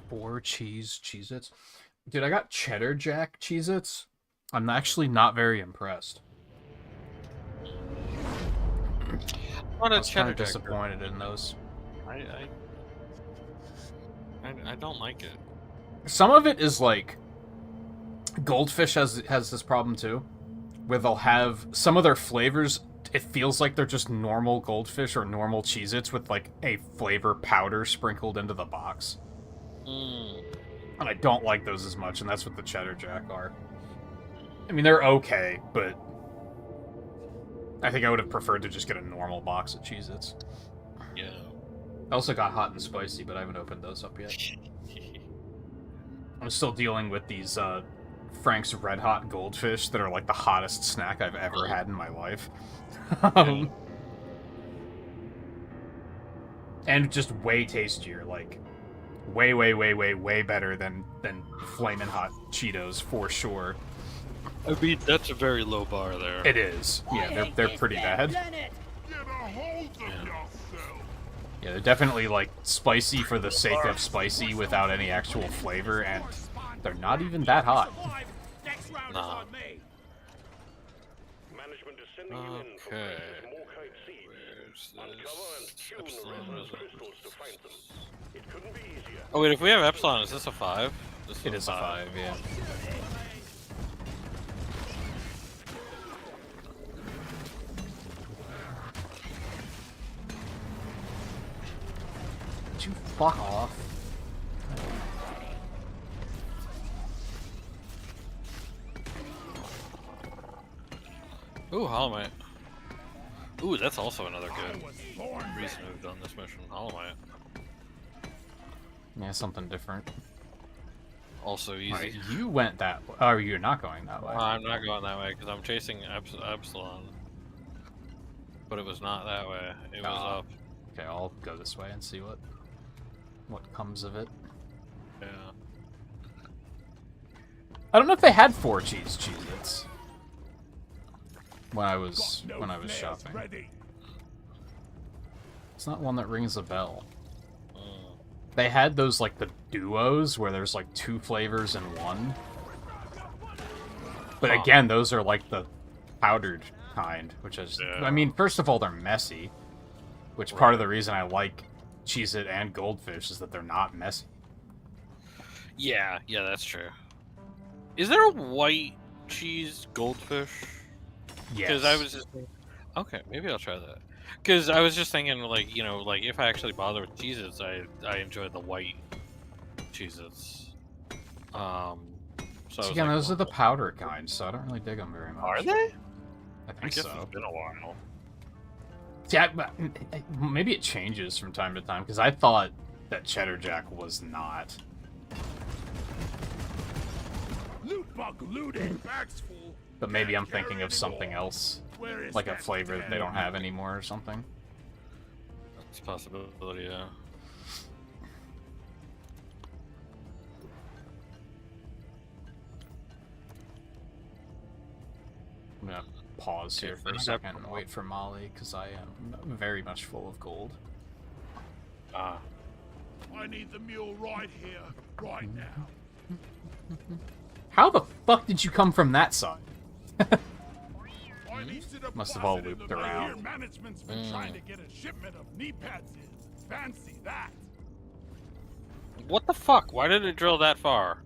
Four Cheez-Its. Dude, I got Cheddar Jack Cheez-Its. I'm actually not very impressed. Not I a was kind cheddar of jack. disappointed in those. I don't like it. Some of it is like Goldfish has this problem too, where they'll have some of their flavors. It feels like they're just normal Goldfish or normal Cheez-Its with like a flavor powder sprinkled into the box. Mm. And I don't like those as much, and that's what the Cheddar Jack are. I mean, they're okay, but I think I would have preferred to just get a normal box of Cheez-Its. Yeah. I also got hot and spicy, but I haven't opened those up yet. I'm still dealing with these Frank's Red Hot Goldfish that are like the hottest snack I've ever had in my life. And just way tastier, like way better than Flamin' Hot Cheetos for sure. I mean, that's a very low bar there. It is. Yeah, they're pretty bad. Get a hold of yourself. Yeah, they're definitely like spicy for the sake of spicy without any actual flavor, and they're not even that hot. Next round Nah. is on me. Management is sending you in for Okay. precious morkite seeds. Uncover and tune the resonance crystals to find them. It couldn't be easier. Oh wait, if we have Epsilon, is this a 5? This It is a 5, yeah. Would you fuck off? Ooh, Hollow Knight. Ooh, that's also another I good was born reason to have done this mission. Hollow Knight. Yeah, something different. Also easy. Alright, you went that way. Oh, you're not going that way. I'm not going that way because I'm chasing Epsilon. But it was not that way. It was up. Okay, I'll go this way and see what comes of it. Yeah. I don't know if they had 4 Cheez-Its when I was shopping. ready. It's not one that rings a bell. Mm. They had those like the duos where there's like 2 flavors in one. But Huh. again, those are like the powdered kind, which is Yeah. I mean, first of all, they're messy, which part of the reason I like Cheez-It and Goldfish is that they're not messy. Yeah, that's true. Is there a white cheese goldfish? Yes. Because I was just okay, maybe I'll try that. Because I was just thinking, like, you know, like if I actually bother with Cheez-Its, I enjoy the white Cheez-Its. So I was Again, like, those are the powder kind, so I don't really dig them very much. Are they? I I think guess so. it's been a while. Yeah, maybe it changes from time to time, because I thought that Cheddar Jack was not. Loot bug looted. Bags full. But maybe I'm thinking of something else, Where is like a that flavor that they don't damn- have anymore or something. It's a possibility, yeah. I'm gonna pause here Okay, for a bring second up- and wait for Molly, because I am very much full of gold. Ah. I need the mule right here, right now. How the fuck did you come from that side? I need to deposit Must have all in the looped mail. around. Here, management's been trying to get a shipment of knee pads in. Fancy that. What the fuck? Why did it drill that far?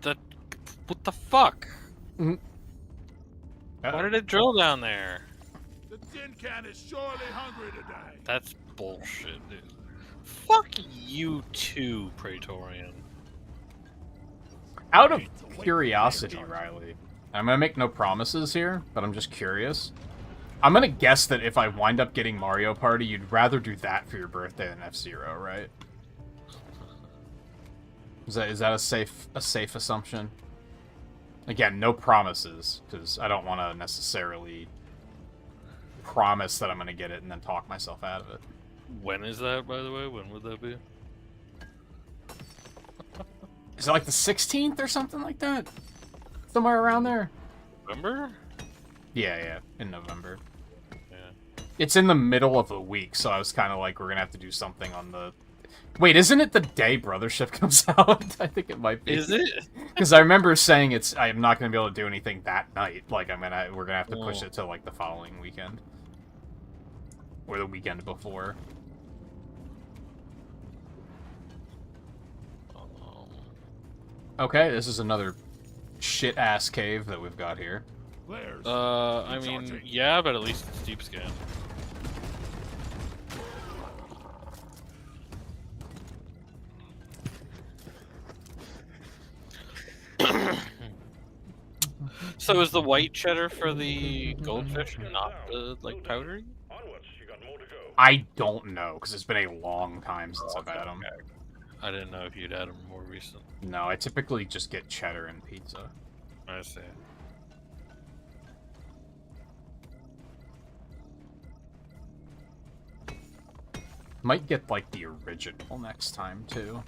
What the fuck? Why did it drill down there? The tin can is surely hungry today. That's bullshit, dude. Fuck you too, Praetorian. Out of curiosity, Riley, I'm gonna make no promises here, but I'm just curious. I'm gonna guess that if I wind up getting Mario Party, you'd rather do that for your birthday than F-Zero, right? Is that a safe assumption? Again, no promises, because I don't want to necessarily promise that I'm gonna get it and then talk myself out of it. When is that, by the way? When would that be? Is it like the 16th or something like that? Somewhere around there? November? Yeah, in November. Yeah. It's in the middle of the week, so I was kind of like, we're gonna have to do something on the... Wait, isn't it the day Brothership comes out? I think it might be. Is it? Because I remember saying I'm not gonna be able to do anything that night. Like, we're gonna have to push it to, like, the following weekend. Or the weekend before. Okay, this is another shit-ass cave that we've got here. Players. I mean, yeah, but at least it's deep scan. So is the white cheddar for the goldfish not the, like, powdery? Onwards, you got more to go. I don't know, because it's been a long time since I've had them. I didn't know if you'd had them more recent. No, I typically just get cheddar and pizza. I see. Might get, like, the original next time, too.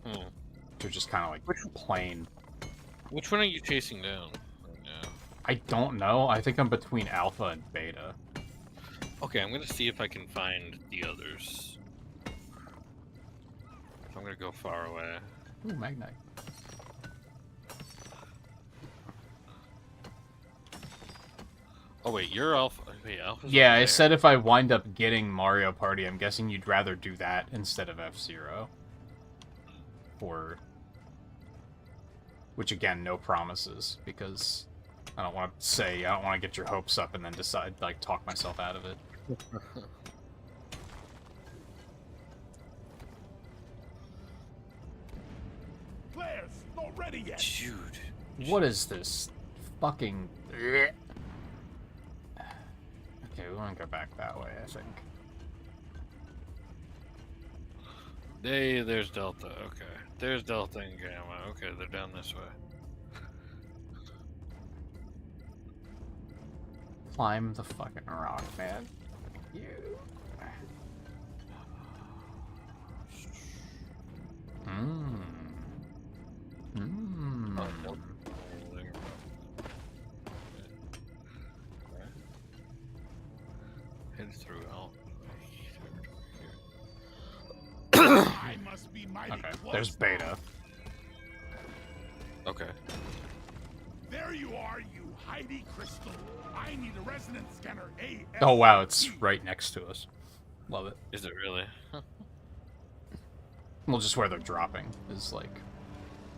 Hmm. They're just kind of, like, plain. Which one are you chasing down? Yeah. I don't know. I think I'm between alpha and beta. Okay, I'm gonna see if I can find the others. I'm gonna go far away. Ooh, Magnite. Oh wait, you're Alpha. Wait, Alpha's Yeah, over I there. said if I wind up getting Mario Party, I'm guessing you'd rather do that instead of F-Zero. Or... Which, again, no promises, because I don't want to get your hopes up and then decide, like, talk myself out of it. Players, not ready yet. Dude. What is this? Fucking... Okay, we want to go back that way, I think. There's Delta. Okay. There's Delta and Gamma. Okay, they're down this way. Climb the fucking rock, man. You. Mmm. Mmm. Head through out. I must be mighty Okay, close. there's Beta. Okay. There you are, you Heidi Crystal. I need a resonance scanner. Oh wow, it's right next to us. Love it. Is it really? Well, just where they're dropping is like,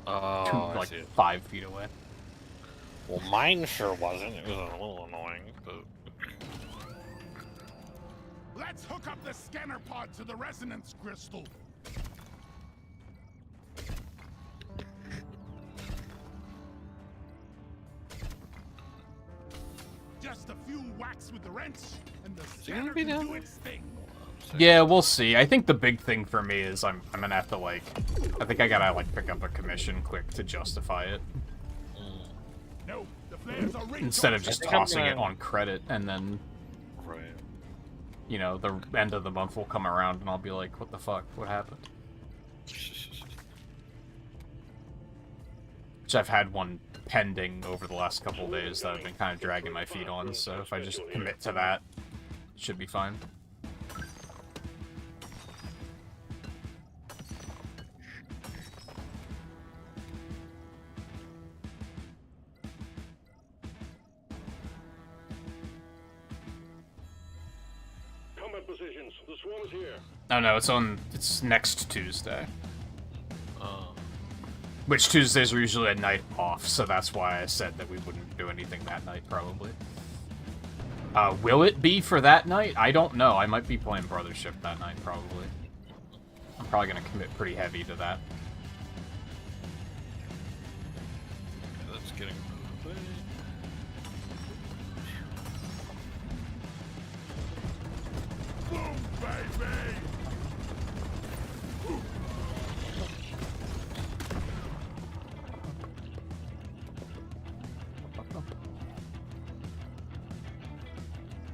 Oh, I like see it. 5 feet away. Well, mine sure wasn't. It was a little annoying, but... Let's hook up the scanner pod to the resonance crystal. Just a few whacks with the wrench, and the gonna scanner be can down do there? its thing. Yeah, we'll see. I think the big thing for me is I'm gonna have to like, I think I gotta like pick up a commission quick to justify it No, the flares are rigged. instead of just think I'm tossing it gonna- on credit and then, Right. you know, the end of the month will come around and I'll be like, what the fuck, what happened? Which I've had one pending over the last couple days that I've been kind of dragging my feet on, so if I just commit to that, it should be fine. Combat positions. The swarm is here. Oh no, it's next Tuesday. Oh. Which Tuesdays are usually a night off, so that's why I said that we wouldn't do anything that night, probably. Will it be for that night? I don't know. I might be playing Brothership that night, probably. I'm probably gonna commit pretty heavy to that. That's getting moved away. Boom, baby!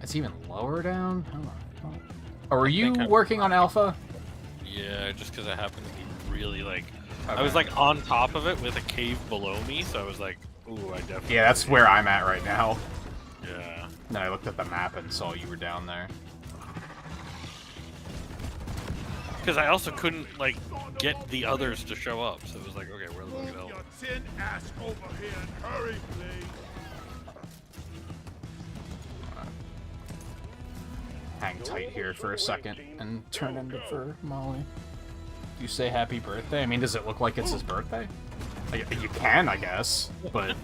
It's even lower down? Oh, are you think I'm- working on Alpha? Yeah, just because I happened to be really, like... I Okay. was, like, on top of it with a cave below me, so I was like, ooh, I definitely... Yeah, that's where I'm at right now. Yeah. Then I looked at the map and saw you were down there. Because I also couldn't, like, get the others to show up, so it was like, okay, where the fuck Move is your Elf? tin ass over here and hurry, please. Hang tight here for a second and turn into for Molly. You say happy birthday? I mean, does it look like it's his birthday? You can, I guess, but...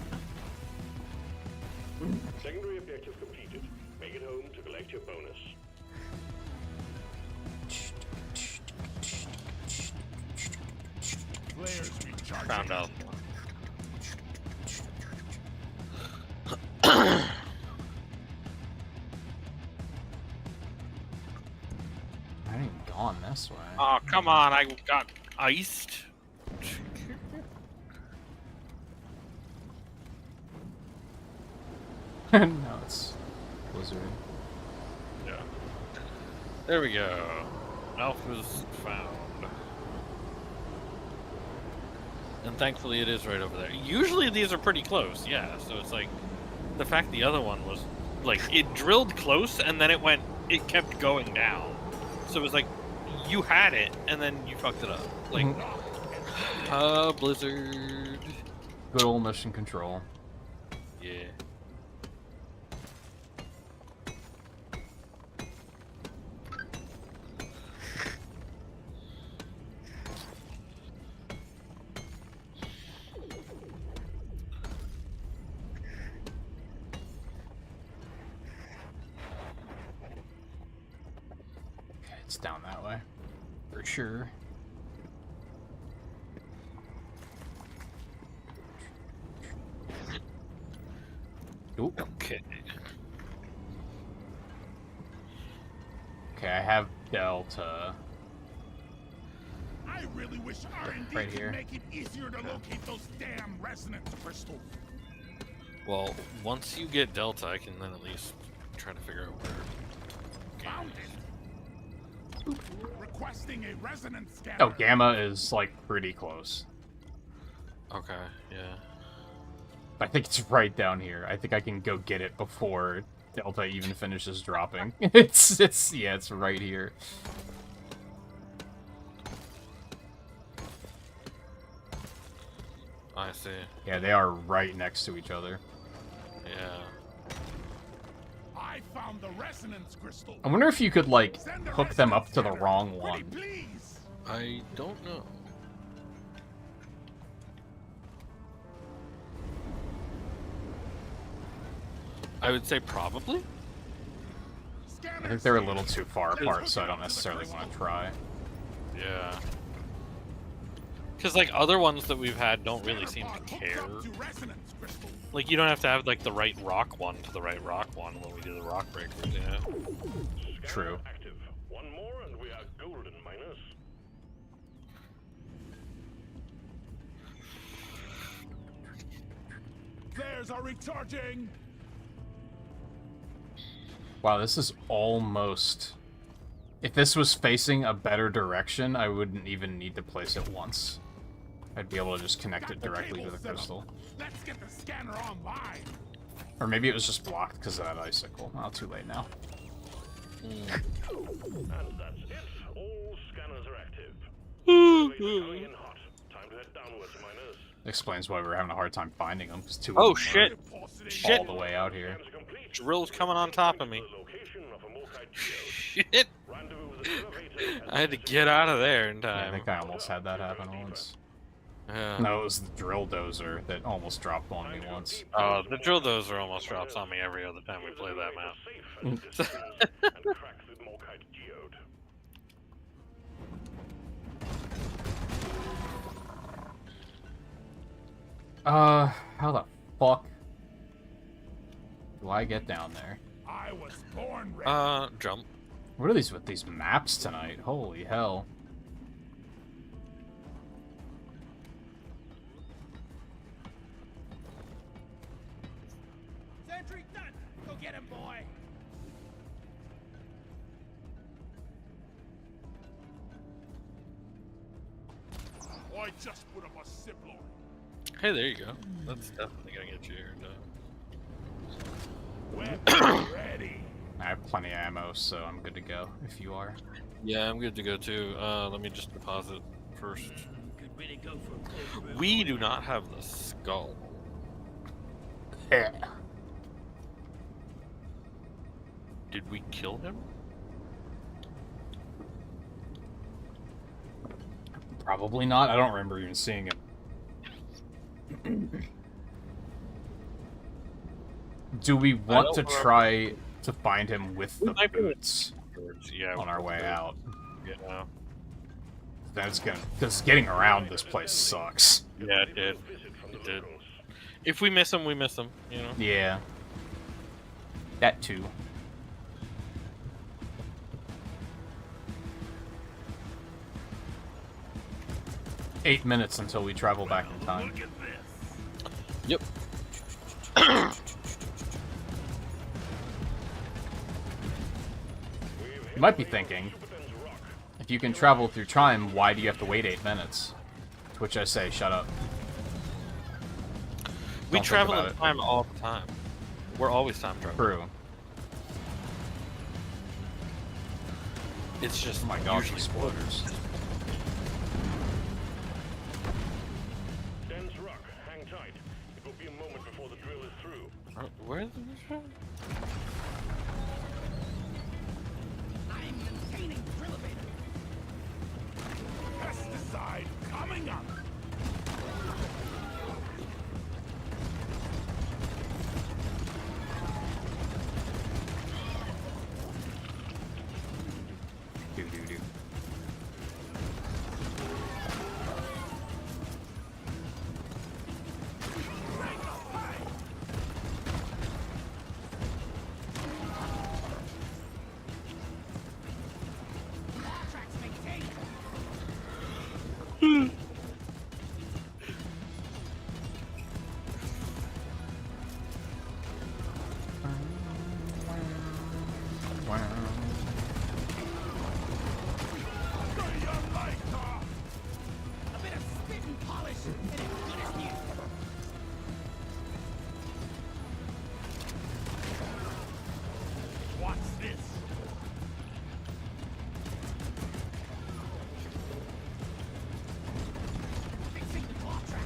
Secondary objective completed. Make it home to collect your bonus. Flares recharging. Found out. I haven't even gone this way. Oh, come on, I got iced. No, it's Blizzard. Yeah. There we go. Alpha's found. And thankfully it is right over there. Usually these are pretty close, yeah, so it's like... The fact the other one was... Like, it drilled close, and then it kept going down. So it was like, you had it, and then you fucked it up. Like, Blizzard. Good old mission control. Yeah. Okay, it's down that way. For sure. Ooh. Okay. Okay, I have Delta. I really wish R&D Right could here. make it easier to locate those damn resonance crystals. Well, once you get Delta, I can then at least try to figure out where. Found it. Requesting a resonance scanner. Oh, Gamma is, like, pretty close. Okay, yeah. I think it's right down here. I think I can go get it before Delta even finishes dropping. Yeah, it's right here. I see. Yeah, they are right next to each other. Yeah. I found the resonance crystal. I wonder if you could, like, Send the hook them up resonance to the scanner. wrong Pretty one. please. I don't know. I would say probably. I think they're a little too far apart, so I don't necessarily want to try. Yeah. Because, like, other ones that we've had don't really seem to care. Like, you don't have to have, like, the right rock one to the right rock one when we do the rock breakers, you know? True. Active. One more and we are golden, miners. Flares are recharging. Wow, this is almost... If this was facing a better direction, I wouldn't even need to place it once. I'd be able to just connect it directly to the crystal. Let's get the scanner online. Or maybe it was just blocked because of that icicle. Oh, too late now. And that's it. All scanners are active. Surveys are coming in hot. Time to head downwards, miners. Explains why we were having a hard time finding them, because two Oh, of them shit! were Shit! all the way out here. Scans are complete. Drill's coming on top of me. The location of a Morkai geode. Shit! Rendezvous with the elevator. I had to get out of there in Yeah, I time. think I almost had that happen once. Yeah. No, it was the drill dozer that almost dropped on me once. The drill dozer almost drops on me every other time we play that map. And crack the Morkai geode. How the fuck do I get down there? I was born ready. Jump. What are these with these maps tonight? Holy hell. Sentry done. Go get him, boy. I just put up a zipline. Hey, there you go. That's definitely gonna get you here. Weapon ready. I have plenty of ammo, so I'm good to go, if you are. Yeah, I'm good to go too. Let me just deposit first. Could really go for a cold We do not have the skull. Yeah. Did we kill him? Probably not. I don't remember even seeing him. Do we want to don't remember. try to find him with the might be able to- boots Yeah. on our way out? Yeah. That's gonna... Because getting around this place sucks. Yeah, it did. It did. If we miss him, we miss him. You know. Yeah. That too. Eight minutes until we travel back in time. Look at this. Yep. You might be thinking, if you can travel through time, why do you have to wait 8 minutes? To which I say, shut up. We Don't think travel about in it. time all the time. We're always time traveling. True. It's just Oh my gosh, usually exploders. Dense rock. Hang tight. It will be a moment before the drill is through. Where's the mission? I'm maintaining drill elevator. Pesticide coming up. Do. A bit of spit and polish, and it's good as new. What's this? Fixing the claw trap.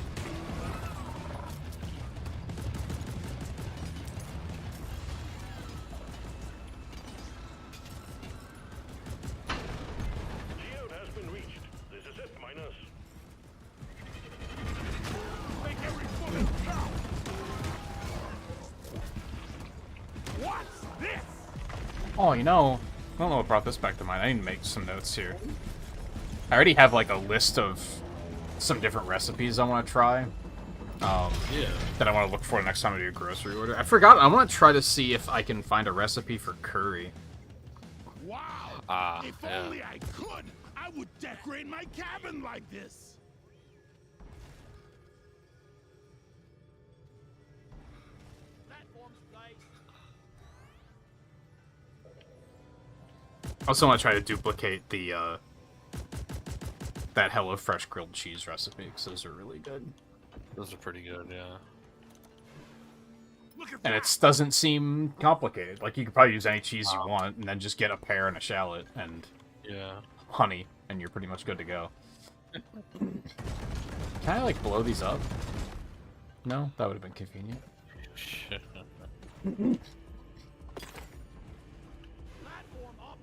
Geode has been reached. This is it, miners. Make every bullet count. What's this? Oh, you know, I don't know what brought this back to mind. I need to make some notes here. I already have like a list of some different recipes I want to try. Yeah. That I want to look for next time I do a grocery order. I forgot. I want to try to see if I can find a recipe for curry. Wow. If yeah. only I could, I would decorate my cabin like this. Platforms placed. I also want to try to duplicate the that HelloFresh grilled cheese recipe because those are really good. Those are pretty good, yeah. Look at And that. it doesn't seem complicated. Like, you could probably use any cheese you want, and then just get a pear and a shallot and Yeah. honey, and you're pretty much good to go. Can I, like, blow these up? No? That would have been convenient. Platform up.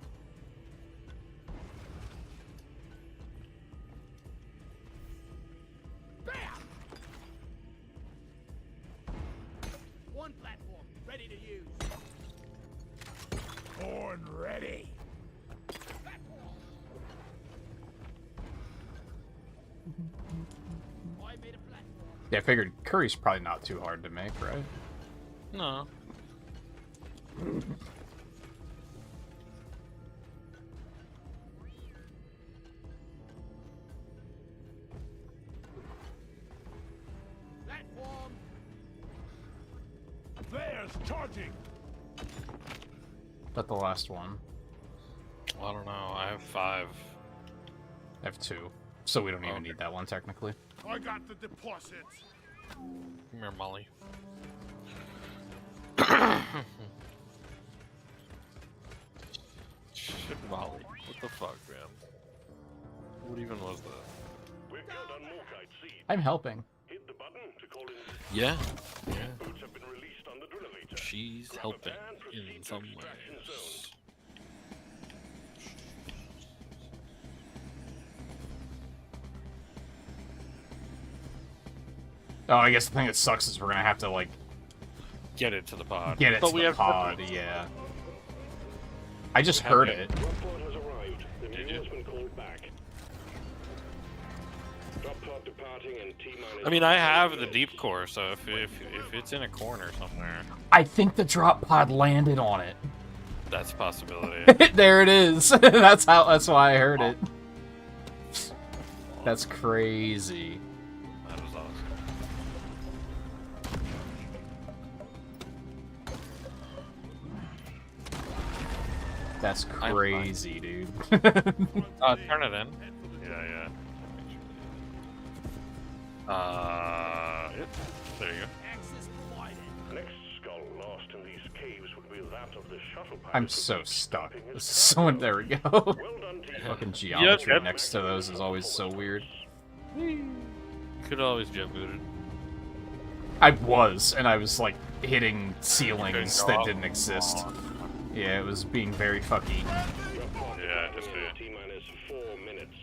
Bam! One platform ready to use. Born ready. I made a platform. Yeah, I figured curry's probably not too hard to make, right? No. Platform. There's charging. But the last one. I don't know. I have 5. I have 2. So we don't even Okay. need that one, technically. I got the deposit. Come here, Molly. Shit, Molly. What the fuck, man? What even was that? We're good on Morkite seed. I'm helping. Hit the button to call in. Yeah. Yeah. Boots have been released on the drillinator. She's Grab a helping pan, proceed in to some extraction ways. zone. Oh, I guess the thing that sucks is we're gonna have to, like, Get it to the pod. get it But to we the have pod, purpose. yeah. I just have heard it. it. Drop pod has arrived. The Did mule you? has been called back. Drop pod departing in T-minus. I mean, I have the deep core, so if it's in a corner somewhere, I think the drop pod landed on it. that's a possibility. There it is. That's why I heard it. That's crazy. That is awesome. That's fine. crazy, dude. Turn it in. Yeah. Yep. There you go. Access provided. Next skull lost in these caves would be that of the shuttle pilot. I'm who so keeps stuck. stopping his This is so there we go. Well done, T. Fucking geometry Yep. next to those is always so weird. Could always jump booted. I was, and I was like hitting ceilings Couldn't go that up. didn't exist. Yeah, it was being very fucky. Drop pod Yeah, departing just in do. T-minus 4 minutes.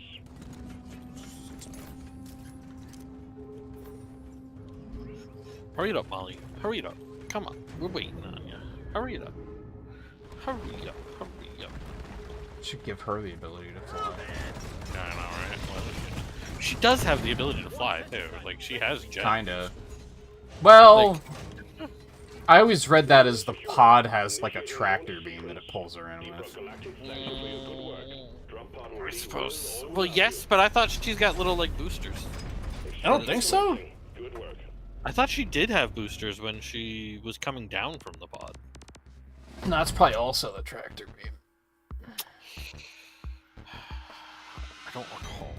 Hurry it up, Molly. Hurry it up. Come on. We're waiting on you. Hurry it up. Hurry up. Hurry up. Should give her the ability to fly. Yeah, I know, right? Well, she does have the ability to fly, too. Like, she has jet. Kinda. Well, Like- I always read that as the pod has like a tractor beam that it pulls her in Rock with. Galactic, thank you for your good work. Drop I suppose. Well, yes, but I thought she's got little like boosters. I don't think so. Good work. I thought she did have boosters when she was coming down from the pod. No, that's probably also the tractor beam. I don't recall.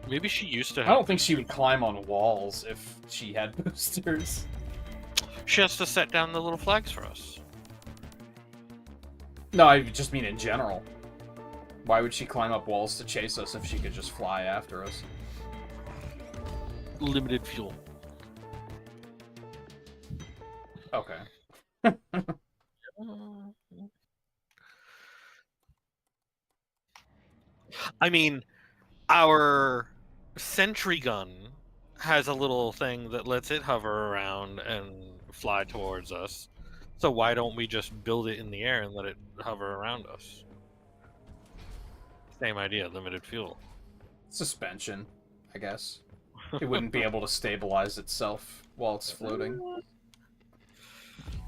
Maybe she used to I have. don't think she would climb on walls if she had boosters. She has to set down the little flags for us. No, I just mean in general. Why would she climb up walls to chase us if she could just fly after us? Limited fuel. Okay. I mean, our sentry gun has a little thing that lets it hover around and fly towards us. So why don't we just build it in the air and let it hover around us? Same idea, limited fuel. Suspension, I guess. It wouldn't be able to stabilize itself while it's floating.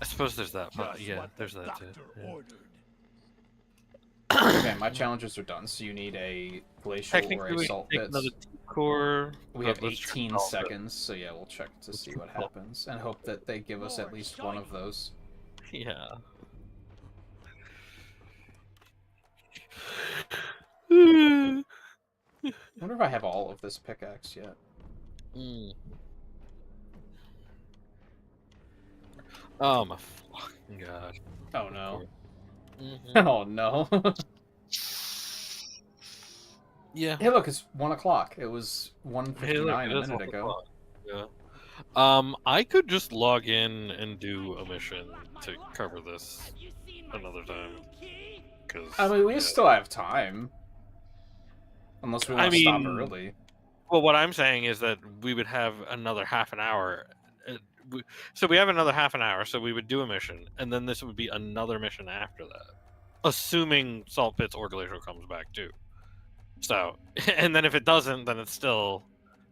I suppose there's that. Just Yeah, what there's the that too. doctor Yeah. ordered. Okay, my challenges are done, so you need a glacial or Technically, a we salt take pits. another core. We but have let's try 18 to solve it. seconds, so yeah, we'll check to see what happens, and hope that they give us at least one of those. Yeah. I wonder if I have all of this pickaxe yet. Mm. Oh my fucking god. Oh no. Mhm. Oh no. Yeah. Hey look, it's 1 o'clock. It was Hey, 1:59 look, a it is minute 1 ago. o'clock. Yeah. I could just log in and do a mission to cover this another time. Cause, I mean, we yeah. still have time. Unless we I want to stop mean- early. Well, what I'm saying is that we would have another half an hour. So we have another half an hour, so we would do a mission, and then this would be another mission after that. Assuming Salt Pits or Glacial comes back too. So, and then if it doesn't, then it's still...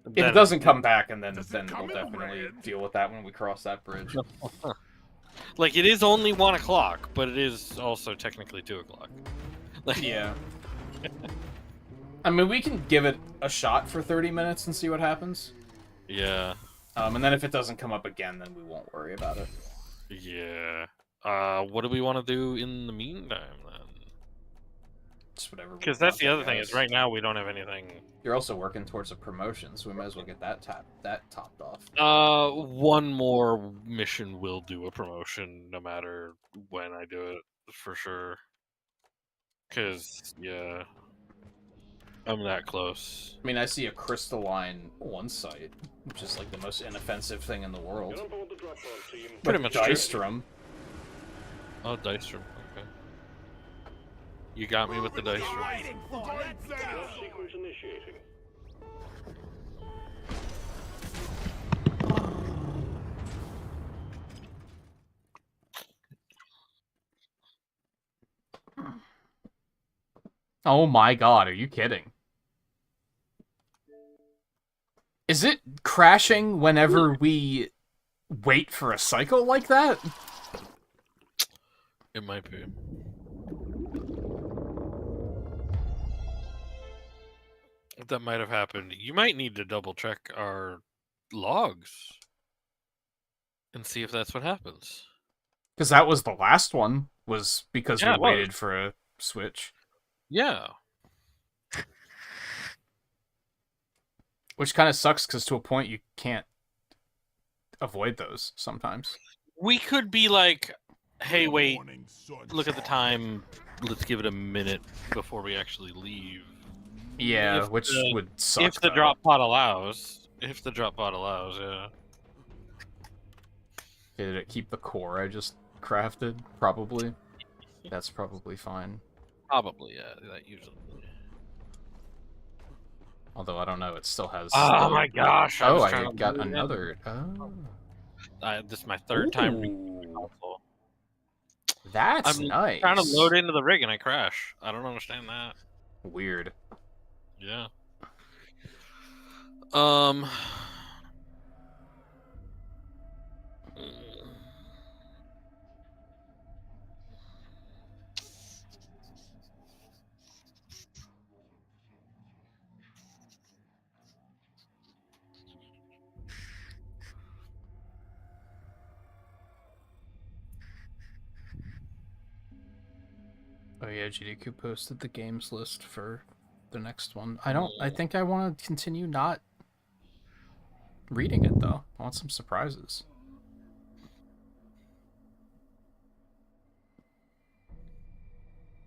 If then it doesn't come back, and then Does it we'll come in definitely red? deal with that when we cross that bridge. Like, it is only 1 o'clock, but it is also technically 2 o'clock. Like, Yeah. I mean, we can give it a shot for 30 minutes and see what happens. Yeah. And then if it doesn't come up again, then we won't worry about it. Yeah. What do we want to do in the meantime, then? Just whatever. we Because that's want, the I other thing, is guess. right now we don't have anything... You're also working towards a promotion, so we might as well get that topped off. One more mission will do a promotion, no matter when I do it, for sure. Because, yeah, I'm that close. I mean, I see a crystalline one site, which is like the most inoffensive thing in the world. Get on board the drop pod, team. Pretty much true. Dystrum. Oh, dice room. Okay. You got me with the dice room. Waiting for let's go. Launch sequence initiating. Oh my god, are you kidding? Is it crashing whenever we wait for a cycle like that? It might be. That might have happened. You might need to double check our logs and see if that's what happens. Because that was the last one, was because Yeah, we it was. waited for a switch. Yeah. Which kind of sucks, because to a point you can't avoid those sometimes. We could be like, hey, wait, Morning sunshine. look at the time. Let's give it a minute before we actually leave. Yeah, If which the- would suck. If the though. drop pod allows. If the drop pod allows, yeah. Did it keep the core I just crafted? Probably. That's probably fine. Probably, yeah. That usually. Although I don't know, it still has. Oh the- my gosh! Oh, was I trying to got load it in. another. Oh, This is my third time. Ooh. Console. That's I'm nice. trying to load into the rig and I crash. I don't understand that. Weird. Yeah. Oh yeah, GDQ posted the games list for the next one. I think I want to continue not reading it though. I want some surprises.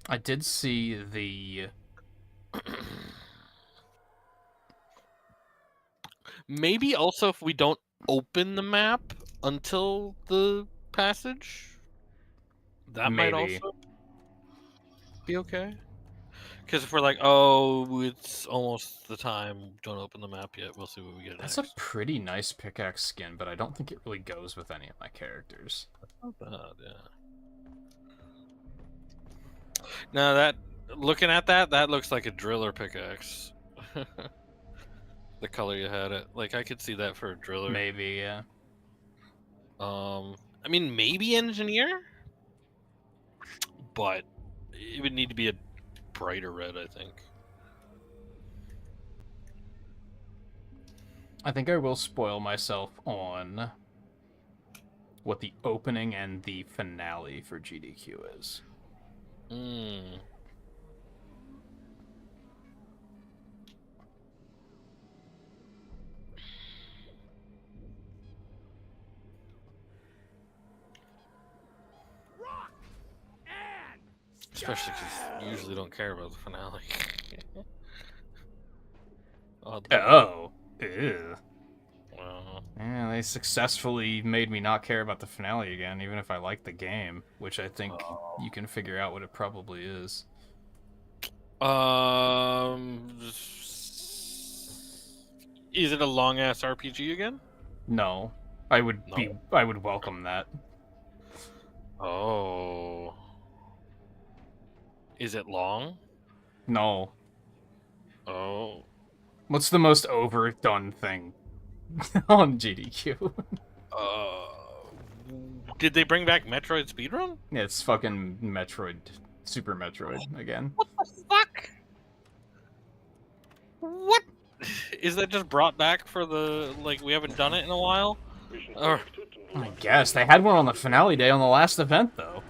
I did see the Maybe also if we don't open the map until the passage, that might maybe. also be okay. Because if we're like, oh, it's almost the time, don't open the map yet, we'll see what we get That's next. a pretty nice pickaxe skin, but I don't think it really goes with any of my characters. Not bad, yeah. Now that, looking at that, that looks like a driller pickaxe. The color you had it, like I could see that for a driller. Maybe, yeah. I mean, maybe engineer, but it would need to be a brighter red, I think. I think I will spoil myself on what the opening and the finale for GDQ is. Rock and Especially because you usually don't care about the finale. Oh. Ew. Wow. Yeah, they successfully made me not care about the finale again, even if I like the game, which I think you can figure out what it probably is. Is it a long ass RPG again? No. I would welcome that. Oh. Is it long? No. Oh. What's the most overdone thing on GDQ? Did they bring back Metroid Speedrun? Yeah, it's fucking Metroid, Super Metroid again. What the fuck? What? Is that just brought back for the, like, we haven't done it in a while? Or, I guess. They had one on the finale day on the last event, though.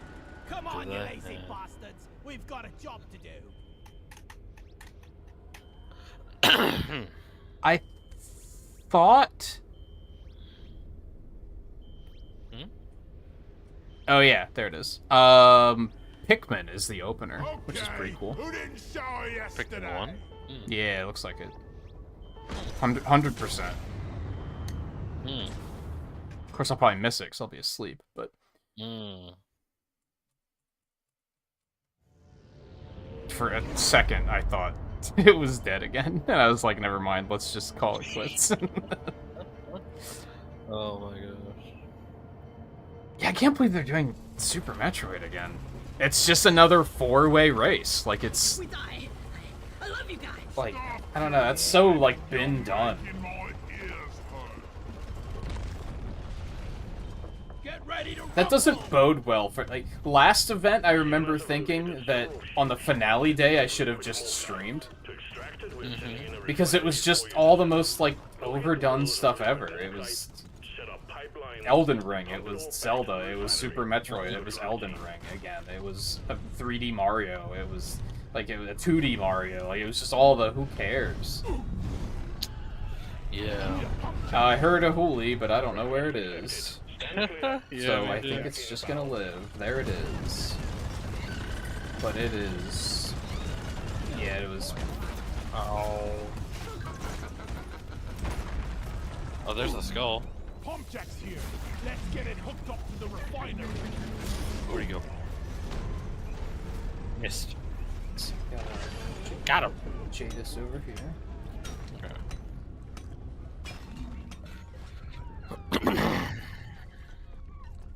come on, you they? lazy bastards. We've got a job to do. I thought... Oh yeah, there it is. Pikmin is the opener, which is pretty cool. Who didn't shower yesterday? Pikmin 1? Yeah, it looks like it. 100%. Of course, I'll probably miss it because I'll be asleep, but... For a second, I thought it was dead again. And I was like, never mind, let's just call it quits. Oh my gosh. Yeah, I can't believe they're doing Super Metroid again. It's just another 4-way race. Like, it's... We die. I love you guys. Like, I don't know, that's so, like, been done. In my ears hurt. Get ready to That doesn't bode well for, like, last event I remember thinking that on the finale day I should have just streamed. Because it was just all the most, like, overdone stuff ever. It was Elden Ring, it was Zelda, it was Super Metroid, it was Elden Ring again, it was a 3D Mario, it was, like, it was a 2D Mario, like, it was just all the who cares. Yeah. I heard a hoolie, but I don't know where it is. Yeah, So we I did. think it's just gonna live. There it is. But it is... Yeah, it was... Oh. Oh, there's the skull. Pump jack's here. Let's get it hooked up to the refinery. Where'd he go? Missed. Got him. Jadis over here.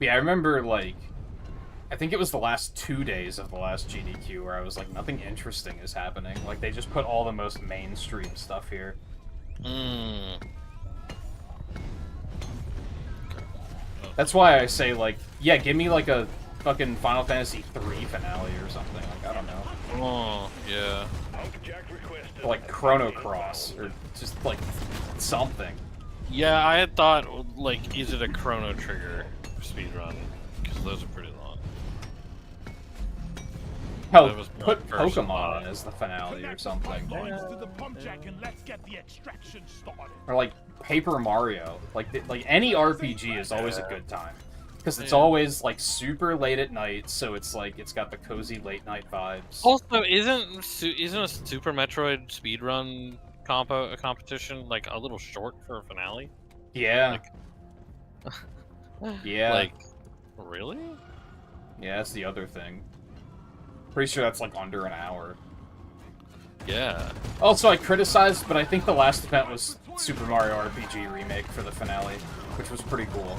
Yeah, I remember, like, I think it was the last 2 days of the last GDQ where I was like, nothing interesting is happening. Like, they just put all the most mainstream stuff here. That's why I say, like, yeah, give me, like, a fucking Final Fantasy III finale or something. Like, I don't know. Oh, yeah. Or, like, Chrono Cross, or just, like, something. Yeah, I had thought, like, is it a Chrono Trigger speedrun? Because those are pretty long. Hell, That was my put first Pokemon thought. in as the finale or Connect the something. pipelines to the pump jack and let's get the extraction started. Or like Paper Mario. Like any RPG is always a good time. Because it's Yeah. always like super late at night, so it's like it's got the cozy late night vibes. Also, isn't a Super Metroid speedrun competition like a little short for a finale? Yeah. Yeah. Like, really? Yeah, that's the other thing. Pretty sure that's like under an hour. Yeah. Also, I criticized, but I think the last event was Super Mario RPG Remake for the finale, which was pretty cool.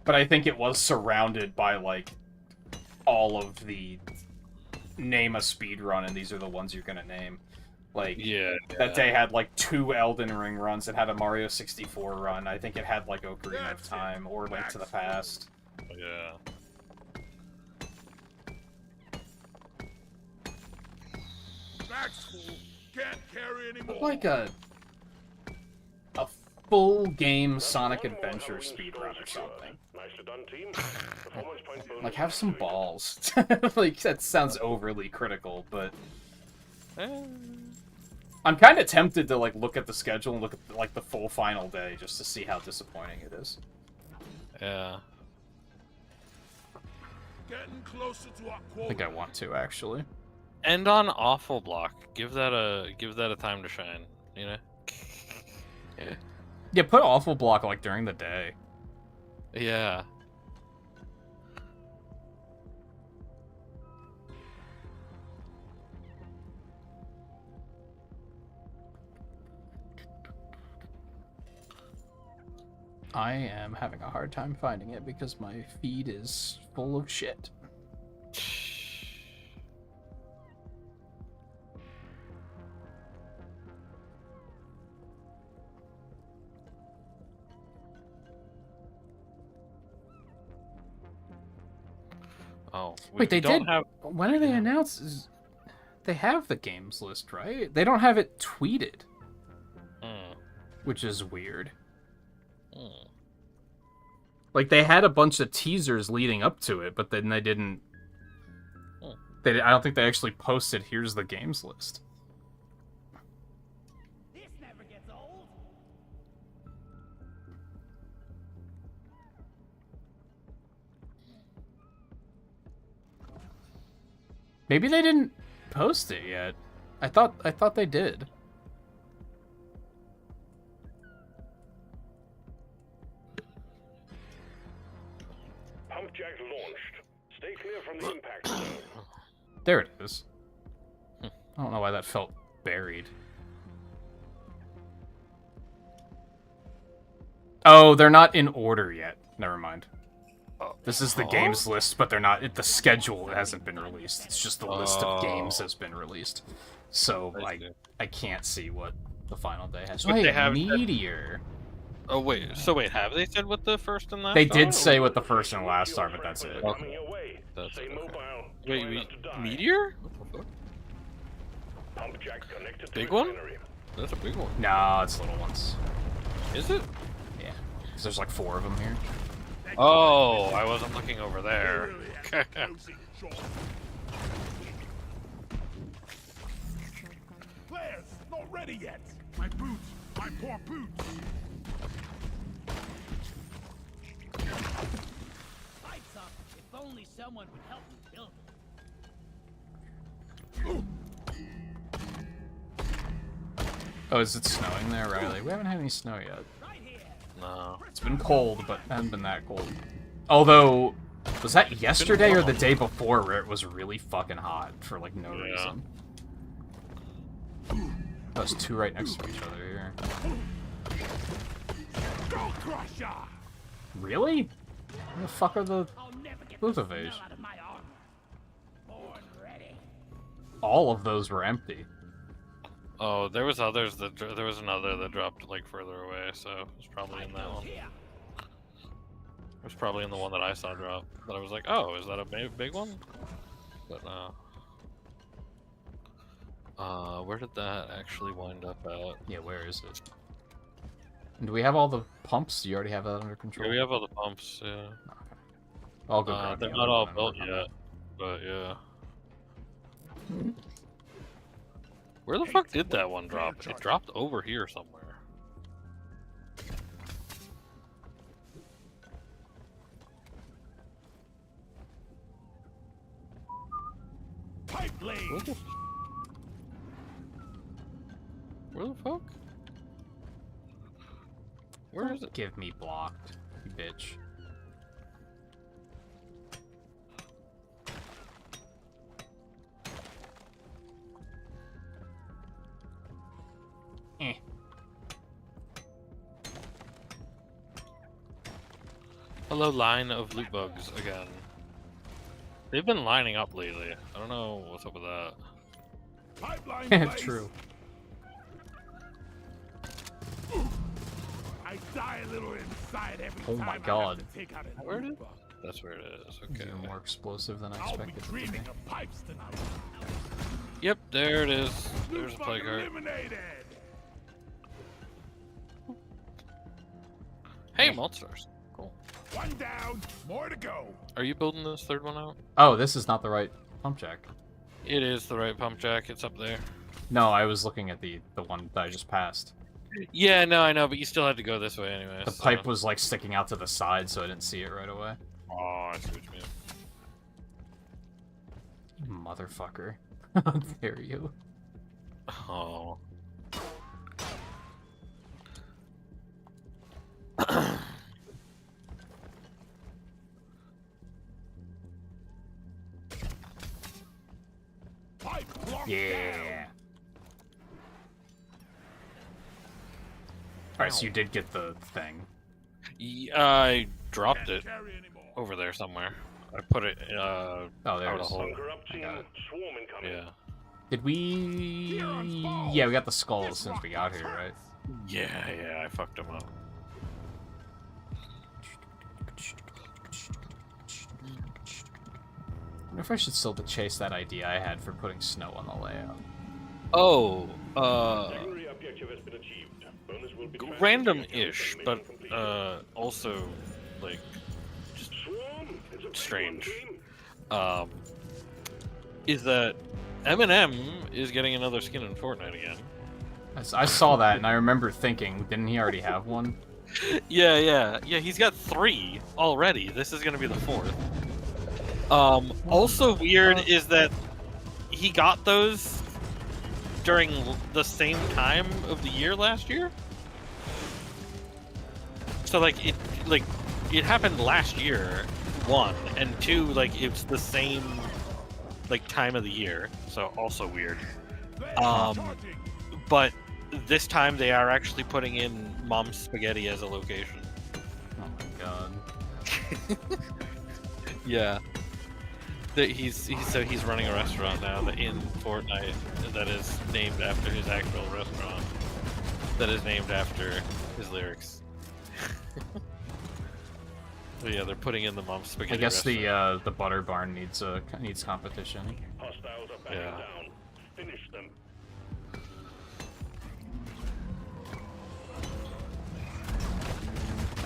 But I think it was surrounded by, like, all of the name a speedrun, and these are the ones you're gonna name. Like, Yeah. that day had, like, 2 Elden Ring runs. It had a Mario 64 run. I think it had, like, Ocarina of Time or Link to the Past. Yeah. That's cool. Can't carry anymore. Like a full game Sonic Adventure speedrun or something. Nicely done, team. Performance point bonus. Like, have some balls. Like, that sounds overly critical, but I'm kind of tempted to, like, look at the schedule and look at, like, the full final day just to see how disappointing it is. Yeah. Getting closer to our I quota. think I want to, actually. End on awful block. Give that a time to shine. You know. Yeah, put Awful Block, like, during the day. Yeah. I am having a hard time finding it because my feed is full of shit. Oh. Wait, they don't did? have. When did they announce? They have the games list, right? They don't have it tweeted, which is weird. Like, they had a bunch of teasers leading up to it, but then they didn't... I don't think they actually posted, here's the games list. This never gets old. Maybe they didn't post it yet. I thought they did. Pump jack launched. Stay clear from the impact zone. There it is. I don't know why that felt buried. Oh, they're not in order yet. Never mind. This is the games list, but they're not. The schedule hasn't been released. It's just the list of games has been released. So I can't see what the final day has. But they Wait, have- Meteor. Oh wait. So wait, have they said what the first and last? They are, did or- say what the first and last are, but that's it. Coming your way. That's Stay okay. mobile. Wait, Try not to die. Meteor? What the fuck? Pump jack connected to Big one? machinery. That's a big one. No, it's little ones. Is it? Yeah, 'cause there's like 4 of them here. Oh, I wasn't looking over there. Players, not ready yet. My boots, my poor boots. Pipes up. If only someone would help me build it. Oh, is it snowing there, Riley? We haven't had any snow yet. Right here. No. It's been cold, but hasn't been that cold. Although, was that yesterday or the day before where it was really fucking hot for, like, no reason? Those 2 right next to each other here. Go Crusher! Really? Where the fuck are the... I'll never get Both the of these. smell out of my armor. Born ready. All of those were empty. Oh, there was others that there was another that dropped like further away, so it was probably in that one. Here. It was probably in the one that I saw drop. But I was like, oh, is that a big one? But no. Where did that actually wind up at? Yeah, where is it? Do we have all the pumps? Do you already have that under Yeah, control? we have all the pumps, yeah. I'll go grab They're the not other all one and built work on yet, but yeah. Where the fuck did that one drop? It dropped over here somewhere. Pipe lane. Where the fuck? Where is that. it? Give me blocked, you bitch. Eh. Hello, line of loot bugs again. They've been lining up lately. I don't know what's up with that. Pipeline place. True. I die a little inside every Oh time my I have God. to take out a Where loot did- bug. That's where it is. These Okay. are more explosive than I I'll be expected. it to dreaming be. of pipes tonight. Yep, there it is. There's a Loot play bug card. eliminated. Hey, monsters. Cool. One down, more to go. Are you building this third one out? Oh, this is not the right pump jack. It is the right pump jack. It's up there. No, I was looking at the one that I just passed. Yeah, no, I know, but you still had to go this way anyway. The pipe was like sticking out to the side, so I didn't see it right away. Oh, I see what you mean. You motherfucker. How dare you? Oh. Pipe blocked Yeah. Alright, so you did get the thing. I down. dropped Can't it carry anymore. over there somewhere. I put it, Oh, there out it a is. hole. Bunker up, team. got it. Swarm incoming. Yeah. Did we... Yeah, we got the skull as soon as we got here, right? Yeah, I fucked him up. I wonder if I should still chase that idea I had for putting snow on the layout. Oh, Secondary objective has been achieved. Bonus will be transferred random-ish, to but, mission completed. also, like, Swarm, it's a big strange. one, team. Is that Eminem is getting another skin in Fortnite again. I saw that, and I remember thinking, didn't he already have one? Yeah, he's got 3 already. This is gonna be the 4th. Also weird is that he got those during the same time of the year last year. So it happened last year, 1, and 2, like it's the same time of the year. So also weird. Charging. But this time they are actually putting in Mom's Spaghetti as a location. Oh my god. Yeah. He's running a restaurant now in Fortnite that is named after his actual restaurant. That is named after his lyrics. But yeah, they're putting in the Mom's Spaghetti. I guess restaurant. the butter barn needs competition. Hostiles are backing Yeah. down. Finish them.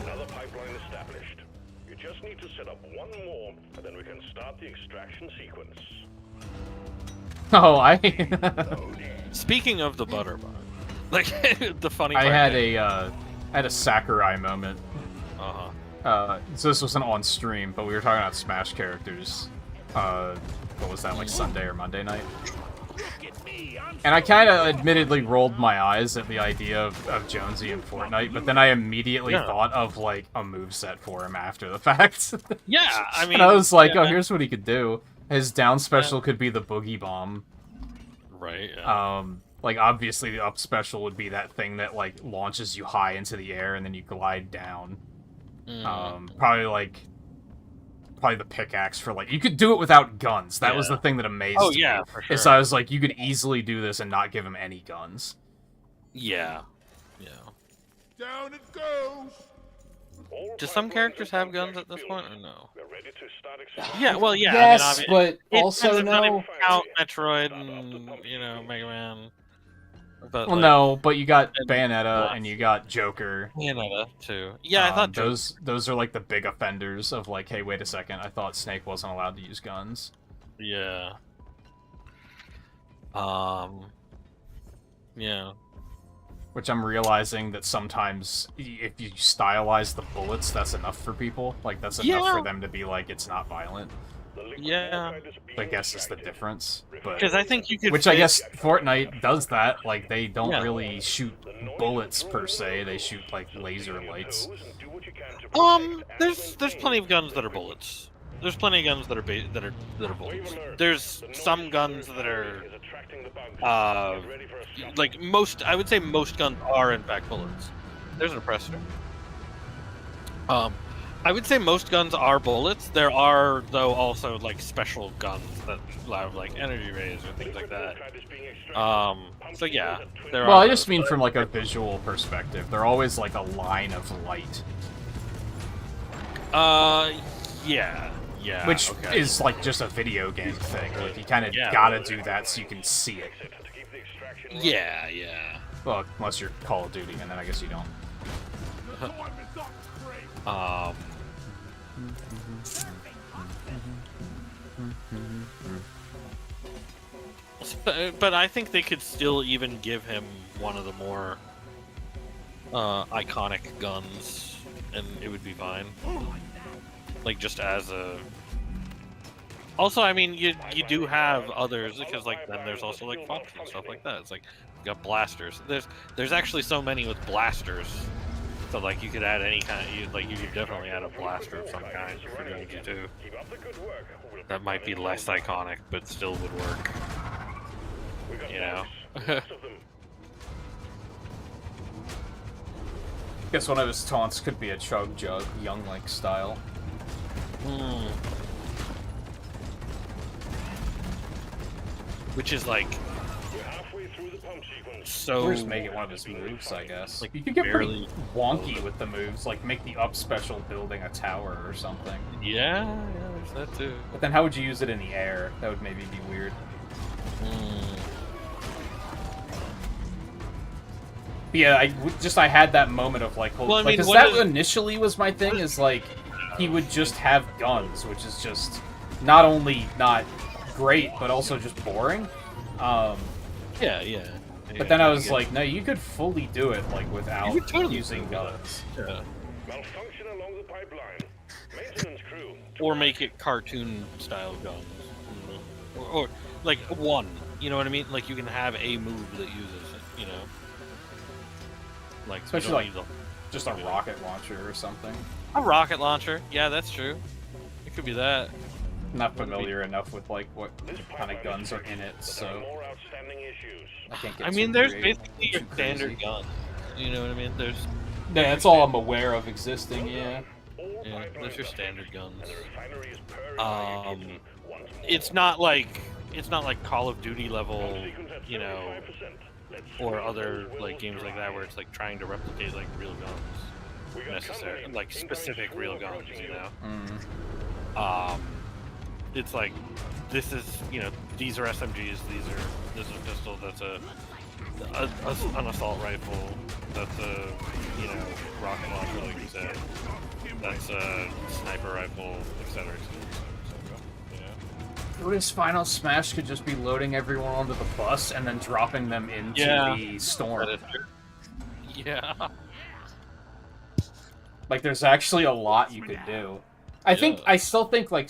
Another pipeline established. You just need to set up one more, and then we can start the extraction sequence. Oh, I Speaking of the butter barn, like the funny. I part had there- a Sakurai moment. Uh-huh. So this wasn't on stream, but we were talking about Smash characters. What was that, like Sunday or Monday night? And I kind of admittedly rolled my eyes at the idea of Jonesy in Fortnite, but then I immediately Yeah. thought of, like, a moveset for him after the fact. Yeah, I mean. And I was like, yeah, oh, here's what he could do. His down special could be the Boogie Bomb. Right. Yeah. Like, obviously the up special would be that thing that, like, launches you high into the air and then you glide down. Probably the pickaxe for, like, you could do it without guns. That was Yeah. the thing that amazed Oh, me. yeah, for Is sure. I was like, you could easily do this and not give him any guns. Yeah. Down it goes. All Do some pipelines characters are have guns at contact this built. point, or no? We're ready to start extraction. Yeah, well, yeah. Yes, I mean, but it also depends on no. if you count Metroid and, Mega Man. But Well, like, no, but you got and- Bayonetta and you got Joker. Bayonetta too. Yeah, I thought those are like the big offenders of like, hey, wait a second, I thought Snake wasn't allowed to use guns. Yeah. Yeah. Which I'm realizing that sometimes if you stylize the bullets, that's enough for people. Like, that's enough Yeah. for them to be like, it's not violent. Yeah. I guess is the difference. But Because I think you could. which I fit- guess Fortnite does that. Like, they don't Yeah. really shoot bullets per se. They shoot like laser lights. There's plenty of guns that are bullets. There's plenty of guns that are that are bullets. There's some guns that are like most. I would say most guns are in fact bullets. There's an oppressor. I would say most guns are bullets. There are though also like special guns that have like energy rays or things like that. So yeah, there Well, are I just those, mean but- from like a visual perspective. They're always like a line of light, Yeah, which okay. is like just a video game thing. Like, you kind of Yeah. gotta do that so you can see it. Yeah. Well, unless you're Call of Duty, and then I guess you don't. But I think they could still even give him one of the more iconic guns, and it would be fine. Like just as a. Also, I mean, you do have others because like then there's also like Fox and stuff like that. It's like you got blasters. There's actually so many with blasters. So like you could add any kind. You could definitely add a blaster of some kind if you're going to do. That might be less iconic, but still would work. You know. Guess one of his taunts could be a Chug Jug, Young Link style. Which is like so. Or just make it one of his moves, I guess. Like, You could get barely- pretty wonky with the moves, like make the up special building a tower or something. Yeah, there's that too. But then how would you use it in the air? That would maybe be weird. But yeah, I had that moment of like, Well, I mean, because what that is- initially was my thing. Is like he would just have guns, which is just not only not great, but also just boring. Yeah. But then I was like, no, you could fully do it like without You could totally using do guns. Yeah. Malfunction along the pipeline. Maintenance crew. Or make it cartoon style guns, or like one. You know what I mean? Like you can have a move that uses it. You know, like you Especially don't like need just a rocket launcher or something. a rocket launcher. Yeah, that's true. It could be that. Not familiar enough with like what kind of guns are in it, so More outstanding issues. I can't get. I too mean, there's creative, basically your too standard crazy. gun. You know what I mean? There's Yeah, that's all I'm aware of existing. Yeah. yeah, there's your standard guns. Refinery is purring. It's not like Call of Duty level, you know, or other like games like that where it's like trying to replicate like real guns, necessary, like specific real guns, you know. It's like this is, you know, these are SMGs, this is a pistol, that's an assault rifle, that's a, you know, rocket launcher like you said, that's a sniper rifle, etc. What if Final Smash could just be loading everyone onto the bus and then dropping them into the storm? Yeah. Like, there's actually a lot you could do. I still think, like,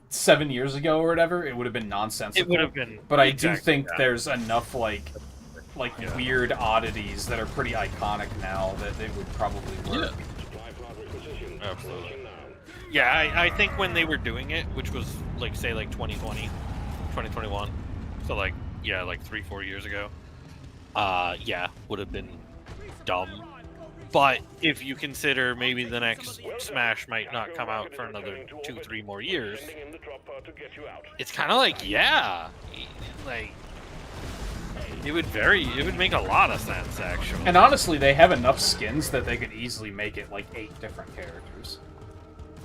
7 years ago or whatever, it would have been nonsensical. It would have been. But I do exactly think that. there's enough, like weird oddities that are pretty iconic now that they would probably work. Yeah. Absolutely. Yeah, I think when they were doing it, which was like say like 2020, 2021, so like yeah, like 3-4 years ago, yeah, would have been dumb. But if you consider maybe the next Smash might not come out for another 2-3 more years, it's kind of like yeah, like it would make a lot of sense actually. And honestly, they have enough skins that they could easily make it like 8 different characters.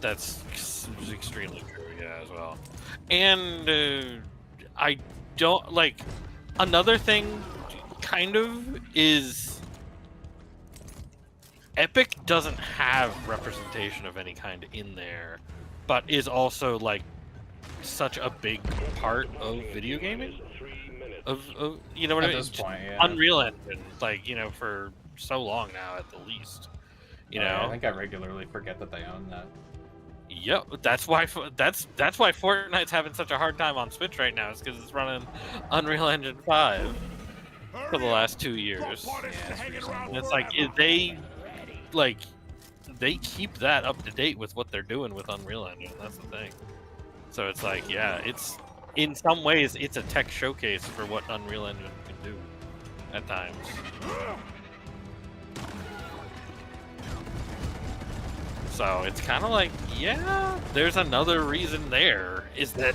That's extremely true, yeah, as well. And I don't like another thing, kind of is Epic doesn't have representation of any kind in there, but is also like such a big part of video gaming. Of you know what I mean? At this point, yeah. Unreal Engine, like, you know, for so long now at the least. You know, I think I regularly forget that they own that. Yep, that's why Fortnite's having such a hard time on Switch right now. Is because it's running Unreal Engine 5 for the last 2 years. And it's like they keep that up to date with what they're doing with Unreal Engine. That's the thing. So it's like, yeah, it's in some ways it's a tech showcase for what Unreal Engine can do at times. So it's kind of like, yeah, there's another reason there, is that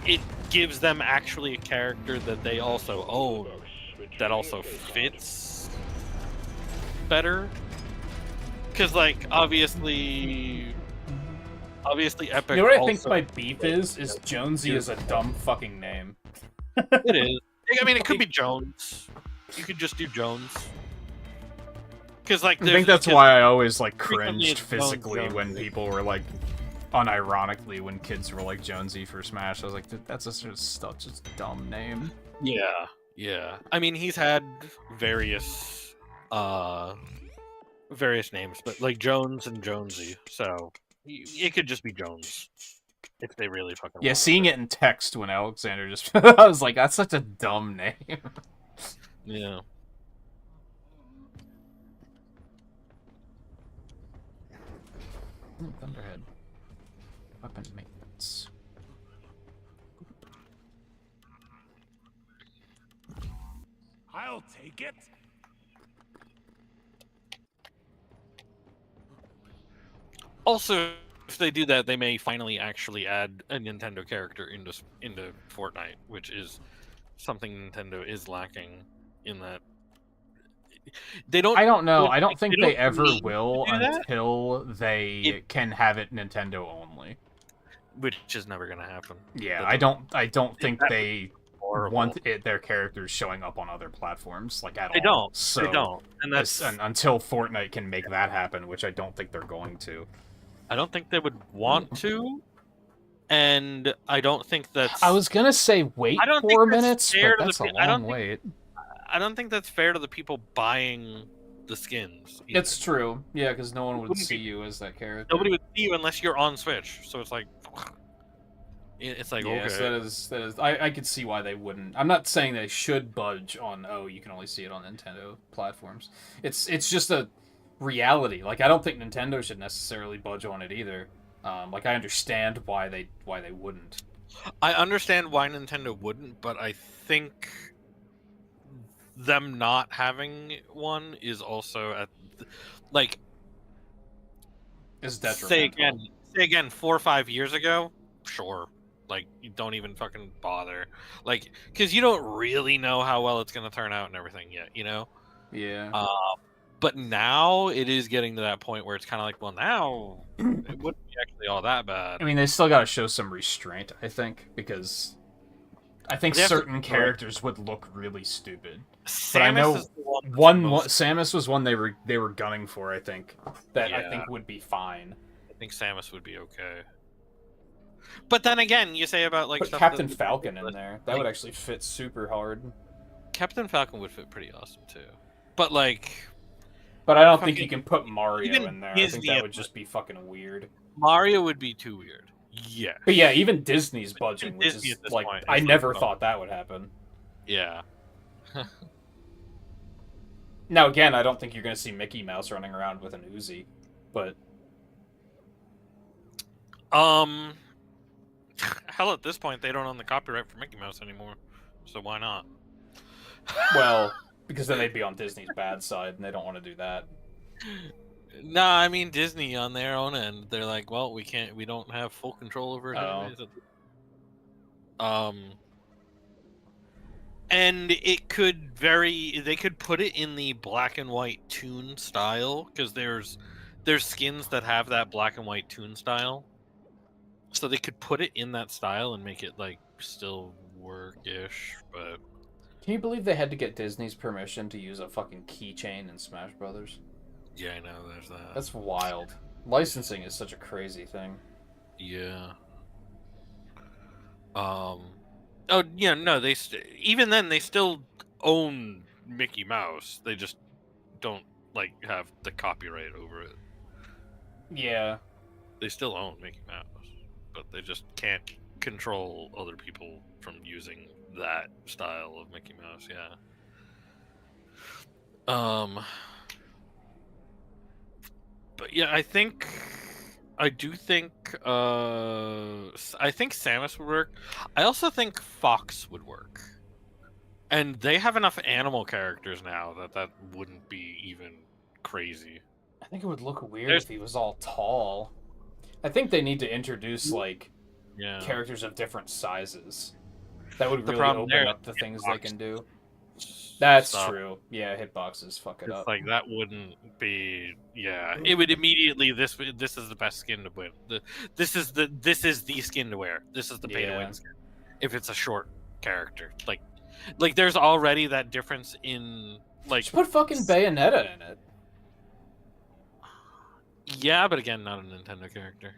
it gives them actually a character that they also own, that also fits better. Because, like, obviously Epic. You know what I also think my beef is Jonesy is a dumb fucking name. It is. I mean, it could be Jones. You could just do Jones. Because, like, I think that's why I always, like, cringed physically Jones. when people were, like, unironically, when kids were like Jonesy for Smash. I was like, dude, that's just such a dumb name. Yeah, yeah. I mean, he's had various names, but like Jones and Jonesy. So it could just be Jones if they really fucking. Yeah, want seeing it in text when Alexander just, I was like, that's such a dumb name. Yeah. Thunderhead. Weapon maintenance. I'll take it. Also, if they do that, they may finally actually add a Nintendo character into Fortnite, which is something Nintendo is lacking in that. They don't. I don't know. I don't think they don't ever need will to do that. until they can have it Nintendo only. Which is never gonna happen. Yeah, That's I don't think that they horrible. want their characters showing up on other platforms like at They all. don't. So They don't. And that's. until Fortnite can make that happen, which I don't think they're going to. I don't think they would want to, and I don't think that's. I was gonna say wait I don't 4 think that's minutes, fair but to that's the a pe- I don't long think- wait. I don't think that's fair to the people buying the skins. either. It's true, yeah, because no one would Wouldn't see be- you as that character. Nobody would see you unless you're on Switch. So it's like, it's like, Yeah, okay. so that is. I could see why they wouldn't. I'm not saying they should budge on. Oh, you can only see it on Nintendo platforms. It's just a reality. Like I don't think Nintendo should necessarily budge on it either. Like I understand why they wouldn't. I understand why Nintendo wouldn't, but I think them not having one is also at like It's detrimental. say again 4 or 5 years ago, sure. Like, you don't even fucking bother. Like, because you don't really know how well it's going to turn out and everything yet, you know? Yeah. But now it is getting to that point where it's kind of like, well, now it wouldn't be actually all that bad. I mean, they still got to show some restraint, I think, because I think They have to- certain characters would look really stupid. Samus But I know is the one that's one most- Samus was one they were gunning for. I think that I Yeah. think would be fine. I think Samus would be okay. But then again, you say about like Put stuff Captain that- Falcon in there. That like- would actually fit super hard. Captain Falcon would fit pretty awesome too. But like But I don't think you Fucking- can put Mario even in there. I think Disney that at would just be fucking weird. Mario would be too weird. Yeah. But yeah, even Disney's budging, which Disney is at this like point I is never like, thought that would happen. Yeah. Now again, I don't think you're gonna see Mickey Mouse running around with an Uzi, but Hell, at this point, they don't own the copyright for Mickey Mouse anymore, so why not? well, because then they'd be on Disney's bad side, and they don't want to do that. Nah, I mean Disney on their own end. They're like, well, we don't have full control over it Oh. anyways. And they could put it in the black and white toon style, because there's skins that have that black and white toon style. So they could put it in that style and make it like still work-ish, but Can you believe they had to get Disney's permission to use a fucking keychain in Smash Brothers? Yeah, I know. There's that. That's wild. Licensing is such a crazy thing. Yeah. Oh yeah, no. Even then they still own Mickey Mouse. They just don't like have the copyright over it. Yeah. They still own Mickey Mouse, but they just can't control other people from using that style of Mickey Mouse. Yeah. But yeah, I think I think Samus would work. I also think Fox would work. And they have enough animal characters now that wouldn't be even crazy. I think it would look weird if he was all tall. I think they need to introduce, like, characters of different sizes. That would really open up the things they can do. That's true. Yeah, hitboxes fuck it up. Like, that wouldn't be... Yeah. It would immediately... This is the best skin to win. This is the skin to wear. This is the pay-to-win skin. If it's a short character. Like, there's already that difference in... Like, just put fucking Bayonetta in it. Yeah, but again, not a Nintendo character.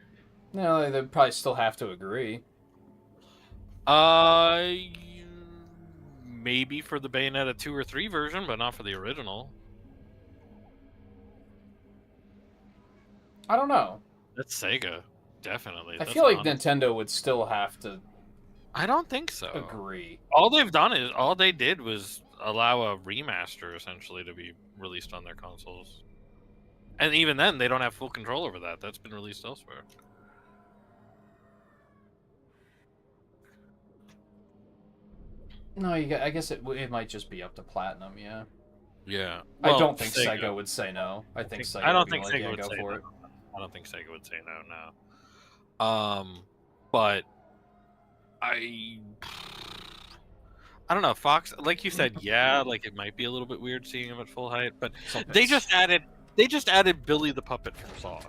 No, they'd probably still have to agree. Maybe for the Bayonetta 2 or 3 version, but not for the original. I don't know. That's Sega, definitely. I feel like Nintendo would still have to. I don't think so. Agree. All they did was allow a remaster essentially to be released on their consoles. And even then, they don't have full control over that. That's been released elsewhere. No, I guess it might just be up to Platinum, yeah. Yeah. Well, I don't think Sega would say no. I think Sega I don't would think like, Sega would go say for no. it. I don't think Sega would say no. But I don't know. Fox, like you said, yeah, like it might be a little bit weird seeing him at full height, but they just added Billy the Puppet from Saw,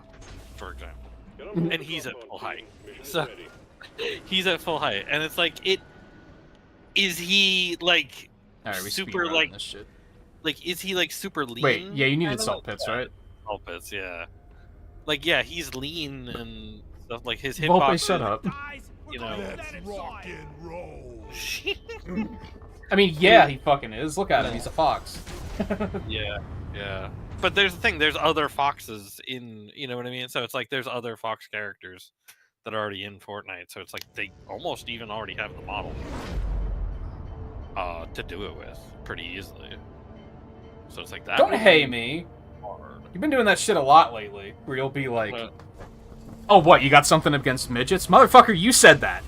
for example, and he's at full height. So he's at full height, and it's like is he like super like this shit. Like is he like super lean? Wait, yeah, you needed salt pits, right? Salt pits, yeah. Like yeah, he's lean and stuff. Like his Volpe, hitbox. shut up. You know. Let's rock and roll. I mean, yeah, he fucking is. Look at him, he's a fox. Yeah. But there's the thing, there's other foxes in, you know what I mean? So it's like there's other fox characters that are already in Fortnite. So it's like they almost even already have the model to do it with pretty easily. So it's like that. Don't hey me. Hard. You've been doing that shit a lot lately, where you'll be like, oh, what, you got something against midgets? Motherfucker, you said that.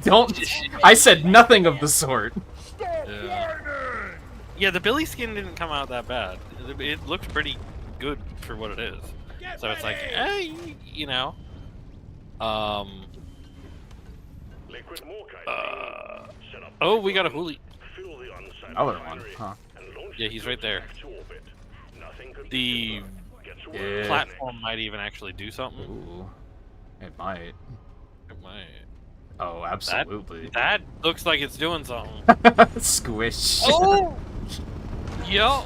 Don't. I said nothing of the sort. Yeah, the Billy skin didn't come out that bad. It looked pretty good for what it is. So it's like, you know. Oh, we got a Huli. Other one, huh? Yeah, he's right there. The platform might even actually do something. Ooh, it might. It might. Oh, absolutely. That looks like it's doing something. Squish. Oh! Yo!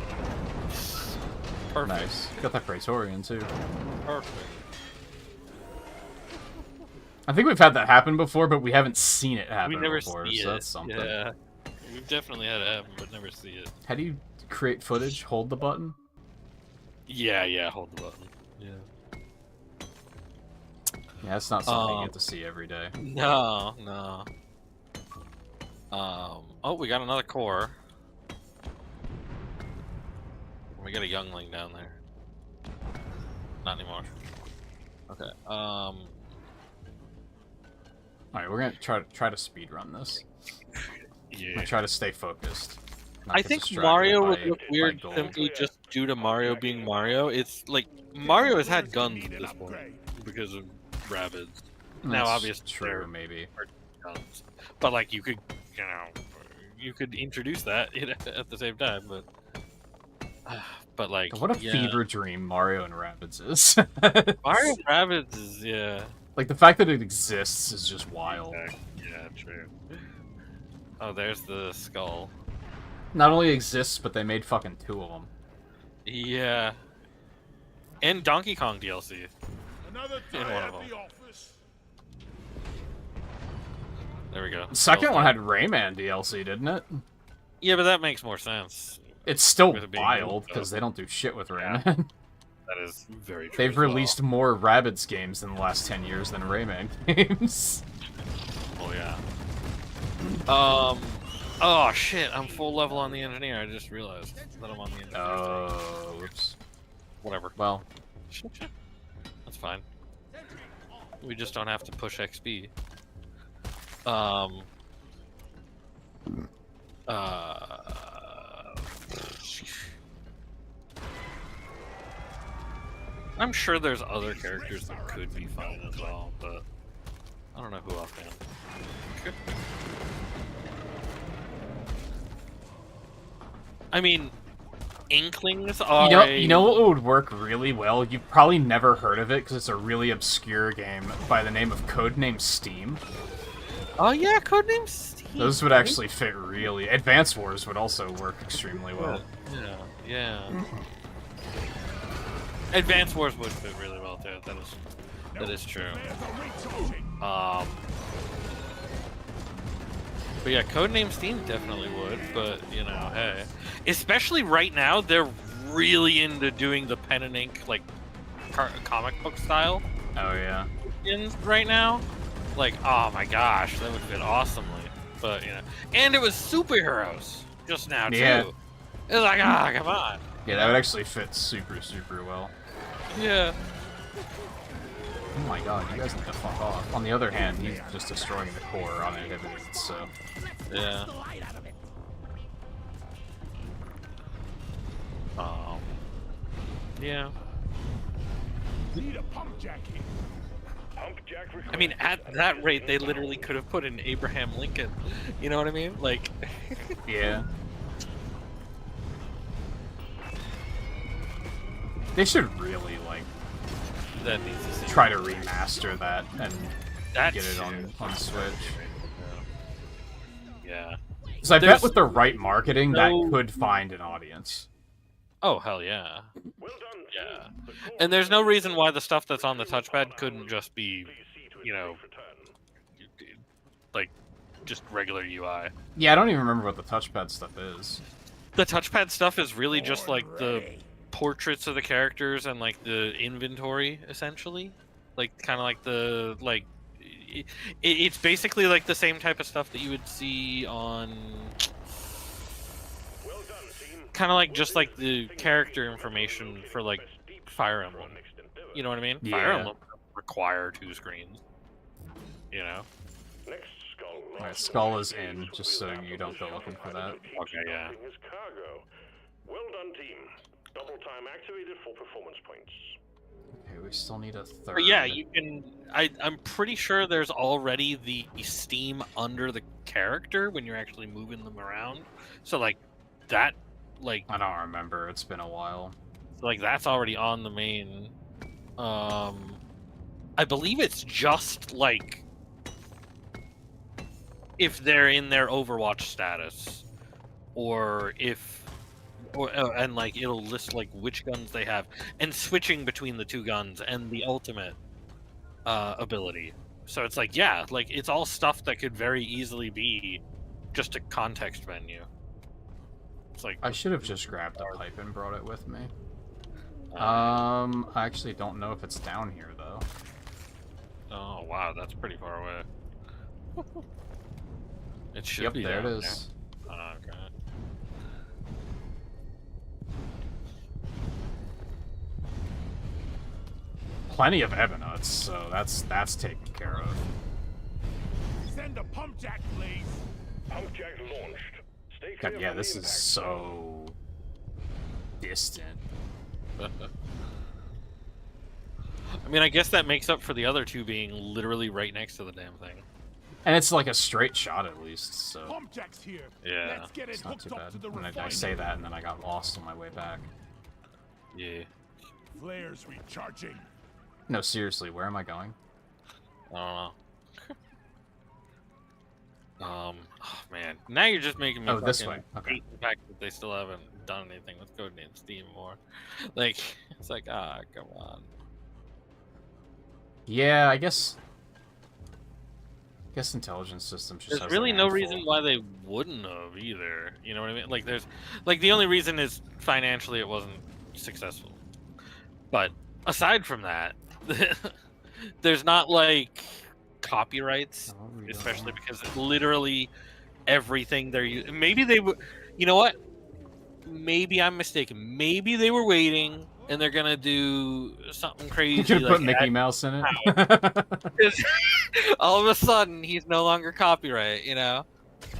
Perfect. Nice. Got that Praetorian, too. Perfect. I think we've had that happen before, but we haven't seen it happen never before, see so it. that's something. Yeah. We've definitely had it happen, but never see it. How do you create footage? Hold the button? Yeah, hold the button. Yeah. Yeah, that's not something you get to see every day. No. Oh, we got another core. We got a youngling down there. Not anymore. Okay. Alright, we're gonna try to speed run this. Yeah. Try to stay focused. I think Mario would look weird simply just due to Mario being Mario. It's like Mario has had guns at this point because of Rabbids. Now, obviously, true, maybe. Guns. But like, you could introduce that at the same time, but like, what a fever dream Mario and Rabbids is. Mario and Rabbids is like the fact that it exists is just wild. Yeah, true. Oh, there's the skull. Not only exists, but they made fucking 2 of them. Yeah. And Donkey Kong DLC. Another In day one at of them. the office. There we go. The second one had Rayman DLC, didn't it? Yeah, but that makes more sense. It's still With it being wild, new, because so- they don't do shit with Yeah. Rayman. That is very true. They've as well. released more Rabbids games in the last 10 years than Rayman games. Oh yeah. Oh shit! I'm full level on the engineer. I just realized that I'm on the engineer. Oh, whoops. Whatever. Well, That's fine. We just don't have to push XP. I'm sure there's other characters that could be fun as well, but I don't know who offhand. I mean, Inklings are you know what would work really well? You've probably never heard of it because it's a really obscure game by the name of Codename Steam. Oh yeah, Codename Steam. Those would actually fit really. Advance Wars would also work extremely well. Yeah. Advance Wars would fit really well too. That is true. But yeah, Codename Steam definitely would. But you know, hey, especially right now, they're really into doing the pen and ink like comic book style Oh yeah. skins right now. Like, oh my gosh, that would fit awesomely. But you know, and it was superheroes just now too. Yeah. It's like, come on. Yeah, that would actually fit super well. Yeah. Oh my god, you guys need to fuck off. On the other hand, he's just destroying the core uninhibited, so... Yeah. Yeah. Need a pump jack here. Pump jack I mean, at that rate, they literally could have put in Abraham Lincoln. You know what I mean? Like, Yeah. They should really, like, that needs to see. try to remaster that and That get it shit. on Switch. Yeah. Because I bet There's with the right marketing, no- that could find an audience. Oh, hell yeah. Well done. Yeah. And there's no reason why the stuff that's on the touchpad couldn't just be, you know, like, just regular UI. Yeah, I don't even remember what the touchpad stuff is. The touchpad stuff is really just like the portraits of the characters and like the inventory, essentially. Like, kind of like the, like, it's basically like the same type of stuff that you would see on... Well done, team. Kind of like just like the character information for like Fire Emblem. You know what I mean? Yeah. Fire Emblem require 2 screens. You know? Next skull. Alright, Skull is in, just so you don't go looking for that. Okay, yeah. His cargo. Well done, team. Double time activated for performance points. Okay, we still need a third. But yeah, you can. I'm pretty sure there's already the Steam under the character when you're actually moving them around. So like that, like I don't remember, it's been a while. that's already on the main. I believe it's just like if they're in their Overwatch status, or if, and like it'll list like which guns they have, and switching between the 2 guns and the ultimate ability. So it's like, yeah, like it's all stuff that could very easily be just a context menu. It's like I should have just grabbed the pipe and brought it with me. I actually don't know if it's down here though. oh wow, that's pretty far away. It should Yep, be there it down is. there. Oh, okay. Plenty of Evanuts, so that's taken care of. Send a pump jack, please. Pump jack launched. Stay clear God, yeah, from this the is impact. so distant. I mean, I guess that makes up for the other 2 being literally right next to the damn thing. And it's like a straight shot at least, so Pump jack's here. Yeah. Let's get it it's not hooked too up bad. to the And I refinery. say that and then I got lost on my way back. Yeah. Flares recharging. No, seriously, where am I going? I don't know. Oh man, now you're just making me. Oh, this fucking way. Okay. hate the fact that they still haven't done anything with Codename Steam more. Like, it's like, come on. Yeah, I guess intelligence systems just There's has really a no handful. reason why they wouldn't have either. You know what I mean? Like, there's, like, the only reason is financially it wasn't successful. But aside from that, there's not like copyrights, Oh, we don't especially know. because literally everything they're using. Maybe they would. You know what? Maybe I'm mistaken. Maybe they were waiting and they're gonna do something You crazy. could Like put Mickey Mouse in it. all of a sudden, he's no longer copyright. You know?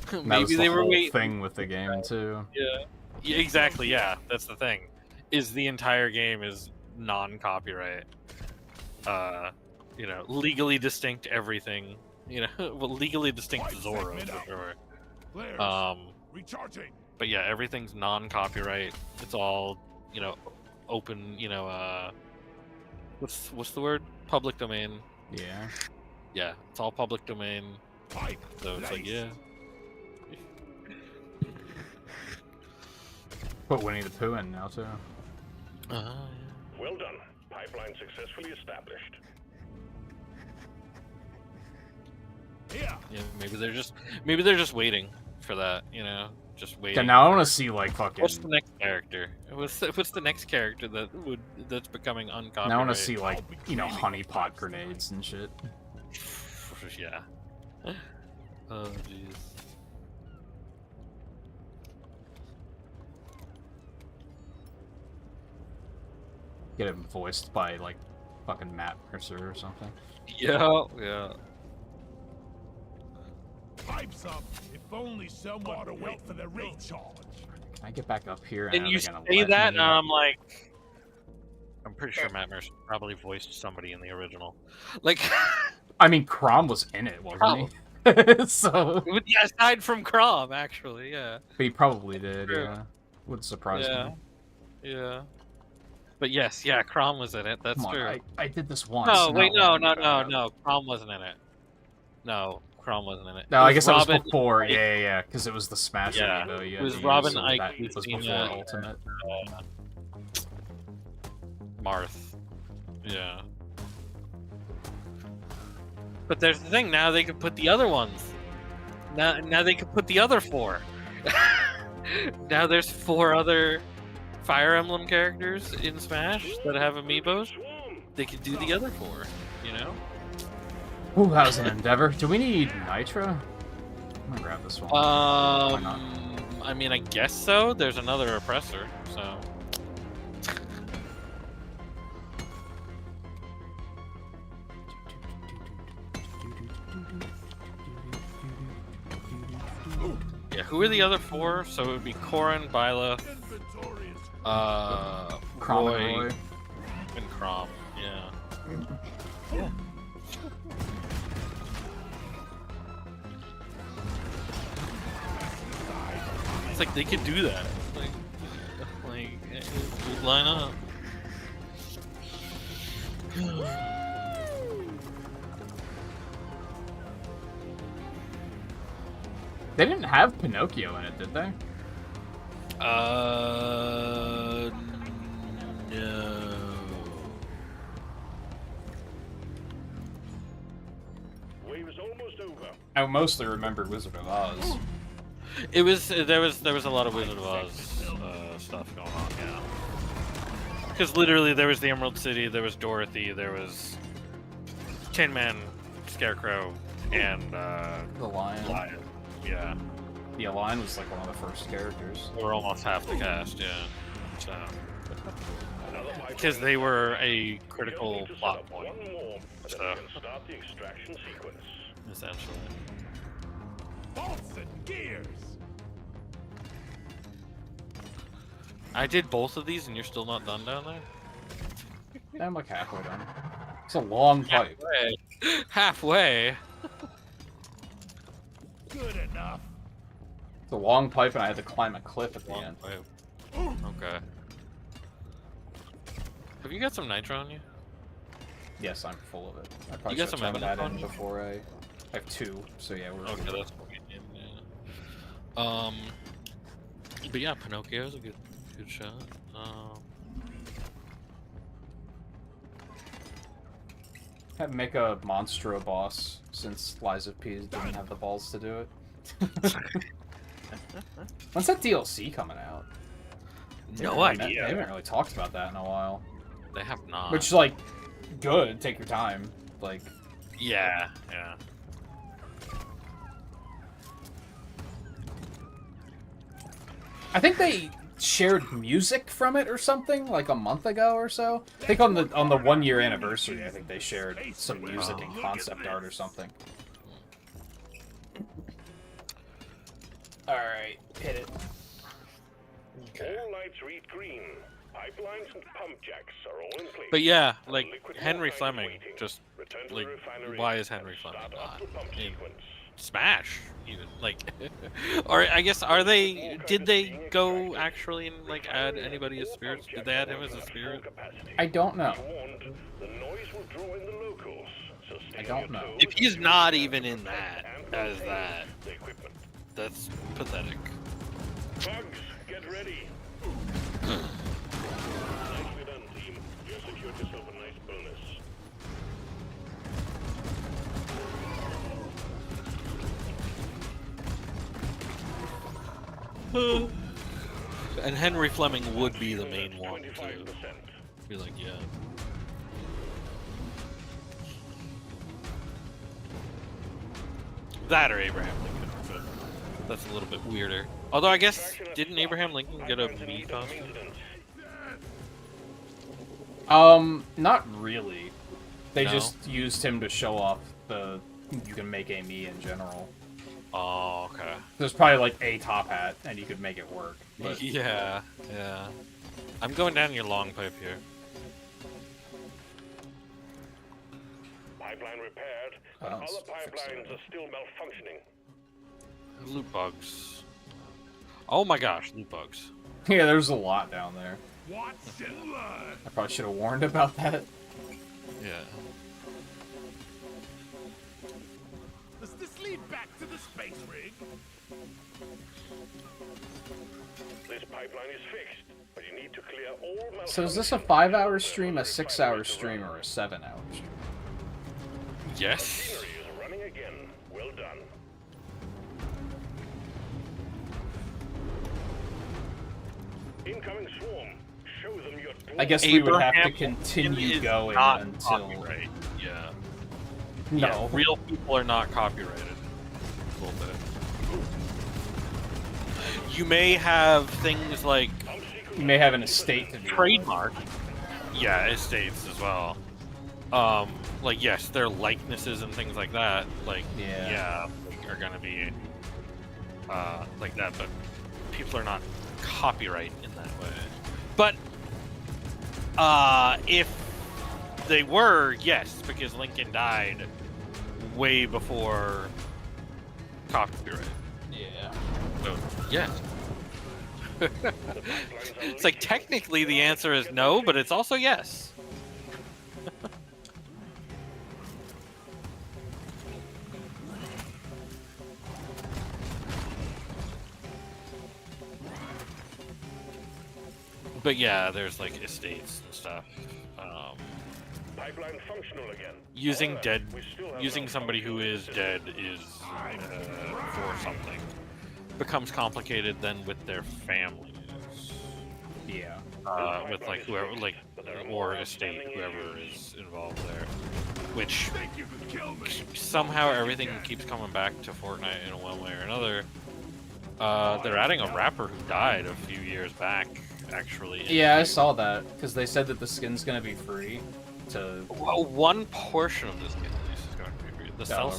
That was Maybe the they were whole waiting. thing with the game too. Yeah, exactly. Yeah, that's the thing. Is the entire game is non-copyright. You know, legally distinct everything. You know, well, legally distinct Zoro. For sure. Flares. Recharging. But yeah, everything's non-copyright. It's all, you know, open. You know, what's the word? Public domain. Yeah. Yeah, it's all public domain. Pipe. So it's like, yeah. Put Winnie the Pooh in now too. Yeah. Well done. Pipeline successfully established. Yeah. Yeah, maybe they're just waiting for that. You know, just waiting. Okay, now I want to see like fucking. What's the next character? What's the next character that's becoming uncopyrighted? Now I want to see like honeypot grenades and shit. Yeah. Oh jeez. Get it voiced by like fucking Matt Mercer or something. Yeah. Pipes up. If only someone to wait for the recharge. Can I get back up here? And are you they gonna say let that, me? and I'm like, I'm pretty sure Matt Mercer probably voiced somebody in the original. Like, I mean, Crom was in it, wasn't he? So. yeah, aside from Crom, actually, yeah. But he probably did. True. Yeah. Would surprise me. Yeah. But yes, yeah, Crom was in it. That's Come on, true. I did this once. No, and wait, not no, one time. no. Crom wasn't in it. No, Crom wasn't in it. No, I guess that was Robin, before. Ike, Yeah, because it was the Smash Yeah, amiibo you it had was to Robin, use, so Ike, that was before Christina, Ultimate. Marth. Yeah. But there's the thing, now they can put the other ones. Now they can put the other 4. Now there's 4 other Fire Emblem characters in Smash that have amiibos. They could do the other 4, you know? Ooh, that was an endeavor. Do we need Nitro? I'm gonna grab this one. Why not? I mean, I guess so. There's another oppressor, so. Yeah, who are the other 4? So it would be Corrin, Byleth, Inventory is Crom Roy, and Roy. and Crom. Yeah. It's like they could do that. Like it would line up. They didn't have Pinocchio in it, did they? No. Wave is almost over. I mostly remember Wizard of Oz. It was there was a lot of Wizard of Oz stuff going on, yeah. Because literally there was the Emerald City, there was Dorothy, there was Tin Man, Scarecrow, and The Lion. Lion. Yeah, Yeah, Lion was like one of the first characters. they were almost half the cast, yeah. So Another pipeline. because they were a We'll critical need to set plot up point, one more, and So. then we can start the extraction sequence. essentially. bolts and gears. I did both of these, and you're still not done down there. I'm like halfway done. It's a long pipe. Halfway. Good enough. It's a long pipe, and I had to climb a cliff at the end. Okay. Have you got some nitro on you? Yes, I'm full of it. I probably You got should some have that evidence in on you? before I have 2. So yeah, we're Okay, good. that's what we need. But yeah, Pinocchio's a good shot. Make a Monstro boss, since Lies of P didn't have the balls to do it. When's that DLC coming out? No idea. They haven't really talked about that in a while. They have not. Which, like, good. Take your time. Like, yeah, yeah. I think they shared music from it or something like a month ago or so. I think on the 1 year anniversary, I think they shared some music and concept art or something. All right, hit it. All lights read green. Pipelines and pump jacks are all in place. But yeah, And like liquid Henry water Fleming, waiting. just Return to like, the refinery why is Henry and Fleming start not up the pump in sequence. Smash? Even like, or I guess are they? Did they go actually and like add anybody as spirits? Did they add him as a spirit? I don't know. Warned, the noise will draw in the locals, so stay I on don't your know. toes If he's and not use even the in that and as maintain that, the equipment. that's pathetic. Bugs, get ready. Nicely done, team. You secured yourself a nice bonus. And Henry Fleming would be the main one to 25%. be like, yeah. That or Abraham Lincoln, but that's a little bit weirder. Although I guess, didn't Abraham Lincoln get a me costume? Not really. They No? just used him to show off the you can make a me in general. Oh, okay. There's probably like a top hat, and you could make it work. But Yeah, yeah. I'm going down your long pipe here. Pipeline repaired, but Oh, other let's fix pipelines that. are still malfunctioning. Loot bugs. Oh my gosh, loot bugs. yeah, there's a lot down there. Watch and learn. I probably should have warned about that. Yeah. Does this lead back to the space rig? This pipeline is fixed, but you need to clear all So is this a malfunctions 5-hour and stream, a allow the 6-hour refinery to stream, run. or a 7-hour stream? Yes. Machinery is running again. Well done. Incoming swarm. Show them your I guess we would have to Abraham continue is going not until... copyright. Yeah. No. Yeah, real people are not copyrighted. A little bit. You may have things like You may have an estate to do. trademark. Yeah, estates as well. Like yes, their likenesses and things like that. Like Yeah. are gonna be like that, but people are not copyright in that way. But if they were, yes, because Lincoln died way before copyright. Yeah. So, yes. It's like technically the answer is no, but it's also yes. But yeah, there's like estates and stuff. Pipeline functional again. Using However, dead, we still have using somebody who is dead is for something becomes complicated then with their families. Yeah. With like whoever, like or estate, whoever is involved there, which Think you could kill me? somehow everything keeps coming back to Fortnite in one way or another. They're adding a rapper who died a few years back, actually. Yeah, I saw that, because they said that the skin's gonna be free to... Well, one portion of this game at least is going to be free. The Oh,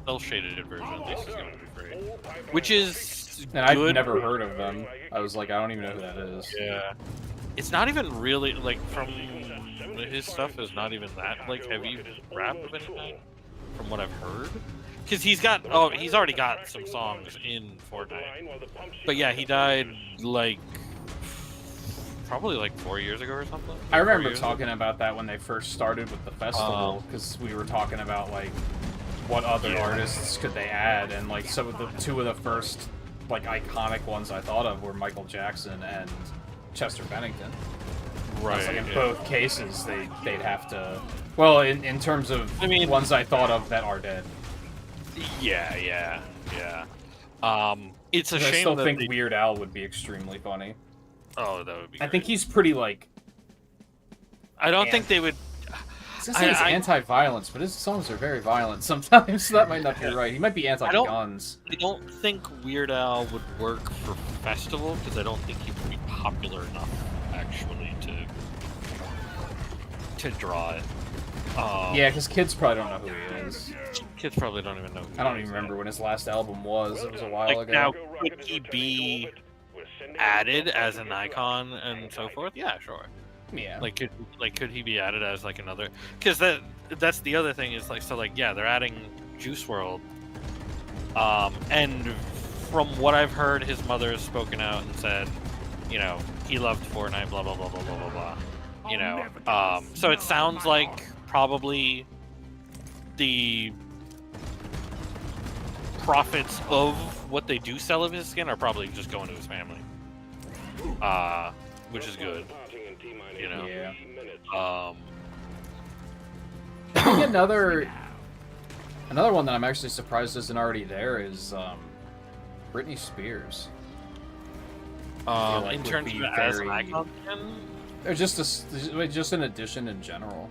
cell shaded version at least is going to be free, all pipelines which is And I've good. never heard of them. I was like, I don't even know who that is. Yeah, it's not even really like from his stuff is not even that like heavy rap of any kind, from what I've heard. Because he's already got some songs in Fortnite. But yeah, he died like probably like 4 years ago or something. I 4 remember years talking about that when they first started with the festival, because we were talking about like what other artists could they add, and like some of the two of the first like iconic ones I thought of were Michael Jackson and Chester Bennington. Right. Like in both cases, they'd have to. Well, in terms of ones I thought of that are dead. Yeah. It's a shame. I still that think Weird Al would be extremely funny. Oh, that would be. I think he's pretty like. I don't think they would. He's anti-violence, but his songs are very violent sometimes. So that might not be right. He might be anti-guns. I don't think Weird Al would work for festival because I don't think he would be popular enough actually to draw it. Yeah, because kids probably don't know who he is. Kids probably don't even know. I don't even remember when his last album was. It was a while ago. Now, could he be added as an icon and so forth? Yeah, sure. Yeah. Could he be added as like another? Because that's the other thing is yeah, they're adding Juice WRLD. And from what I've heard, his mother has spoken out and said, you know, he loved Fortnite, blah blah blah blah blah blah blah. You know, so it sounds like probably the profits of what they do sell of his skin are probably just going to his family, which is good. You know. Yeah. I think another one that I'm actually surprised isn't already there is Britney Spears. In terms of as an icon, or just an addition in general.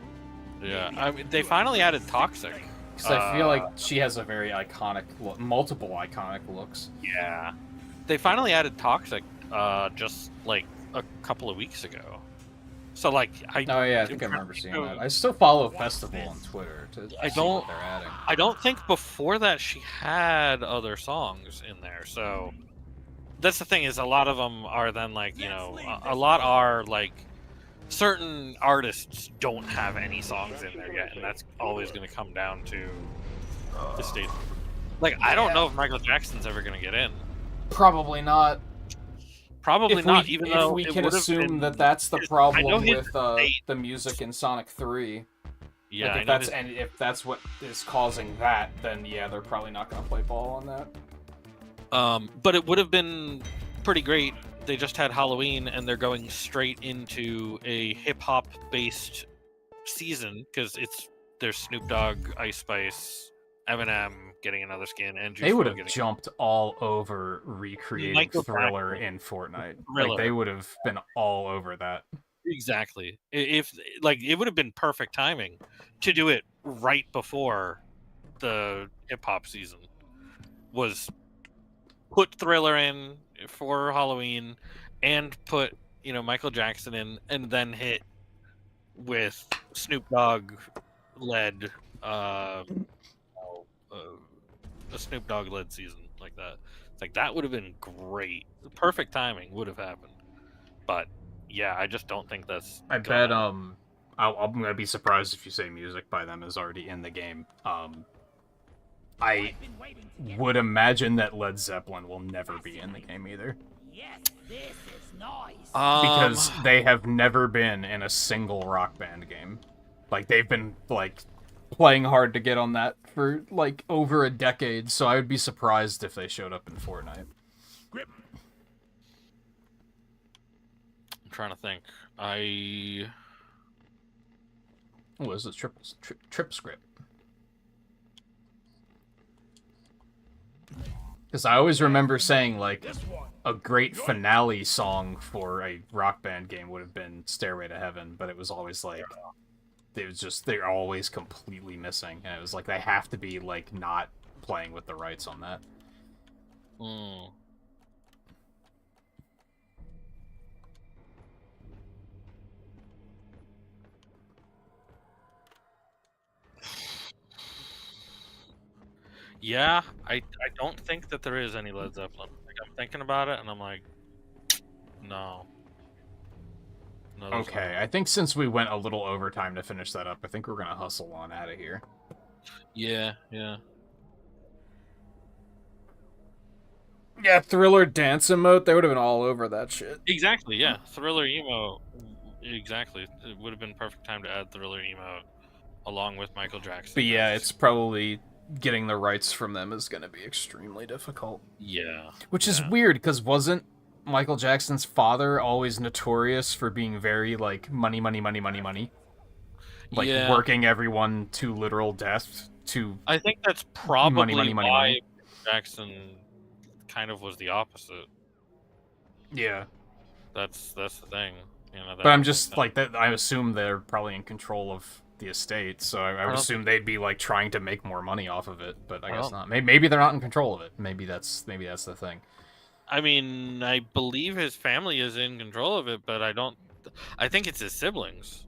Yeah, I mean, they finally added Toxic. Because I feel like she has a very iconic look, multiple iconic looks. Yeah, they finally added Toxic just like a couple of weeks ago. So like, I think I remember seeing that. I still follow Festival on Twitter to see what they're adding. I don't think before that she had other songs in there. So that's the thing is a lot of them are then like, you know, a lot are like certain artists don't have any songs in there yet, and that's always going to come down to the state. Like, I don't know if Michael Jackson's ever going to get in. Probably not. Probably not, even though we can assume that that's the problem with the music in Sonic 3. Yeah, like if that's what is causing that, then yeah, they're probably not going to play ball on that. But it would have been pretty great. They just had Halloween, and they're going straight into a hip-hop based season because there's Snoop Dogg, Ice Spice, Eminem getting another skin, and they would have jumped all over recreating Thriller in Fortnite. Like they would have been all over that. Exactly. If like it would have been perfect timing to do it right before the hip-hop season was. Put Thriller in for Halloween, and put Michael Jackson in, and then hit with Snoop Dogg led a Snoop Dogg led season like that. It's like that would have been great. Perfect timing would have happened. But yeah, I just don't think that's. I bet I'm gonna be surprised if you say music by them is already in the game. I would imagine that Led Zeppelin will never be in the game either. Yes, this is nice. Because they have never been in a single Rock Band game. Like, they've been, like, playing hard to get on that for, like, over a decade, so I would be surprised if they showed up in Fortnite. Grip. I'm trying to think. What is this? Trip script. Because I always remember saying, like, a great finale song for a Rock Band game would have been Stairway to Heaven, but it was always, like, they're always completely missing. And it was like, they have to be, like, not playing with the rights on that. Hmm. Yeah, I don't think that there is any Led Zeppelin. Like, I'm thinking about it, and I'm like, no. Okay, not. I think since we went a little overtime to finish that up, I think we're gonna hustle on out of here. Yeah. Yeah, Thriller dance emote, they would have been all over that shit. Exactly, yeah. Thriller emote, exactly. It would have been perfect time to add Thriller emote along with Michael Jackson. But yeah, it's probably getting the rights from them is going to be extremely difficult. Yeah. Which is weird, because wasn't Michael Jackson's father always notorious for being very, like, money, money, money, money, money? Like, working everyone to literal death to I think that's probably money, money, why money. Jackson kind of was the opposite. Yeah. That's the thing. You know, But I'm just, like, that. I assume they're probably in control of the estate, so I would don't assume they'd be, like, trying to make more money off of it, but I guess don't- not. Maybe they're not in control of it. Maybe that's the thing. I mean, I believe his family is in control of it, but I think it's his siblings.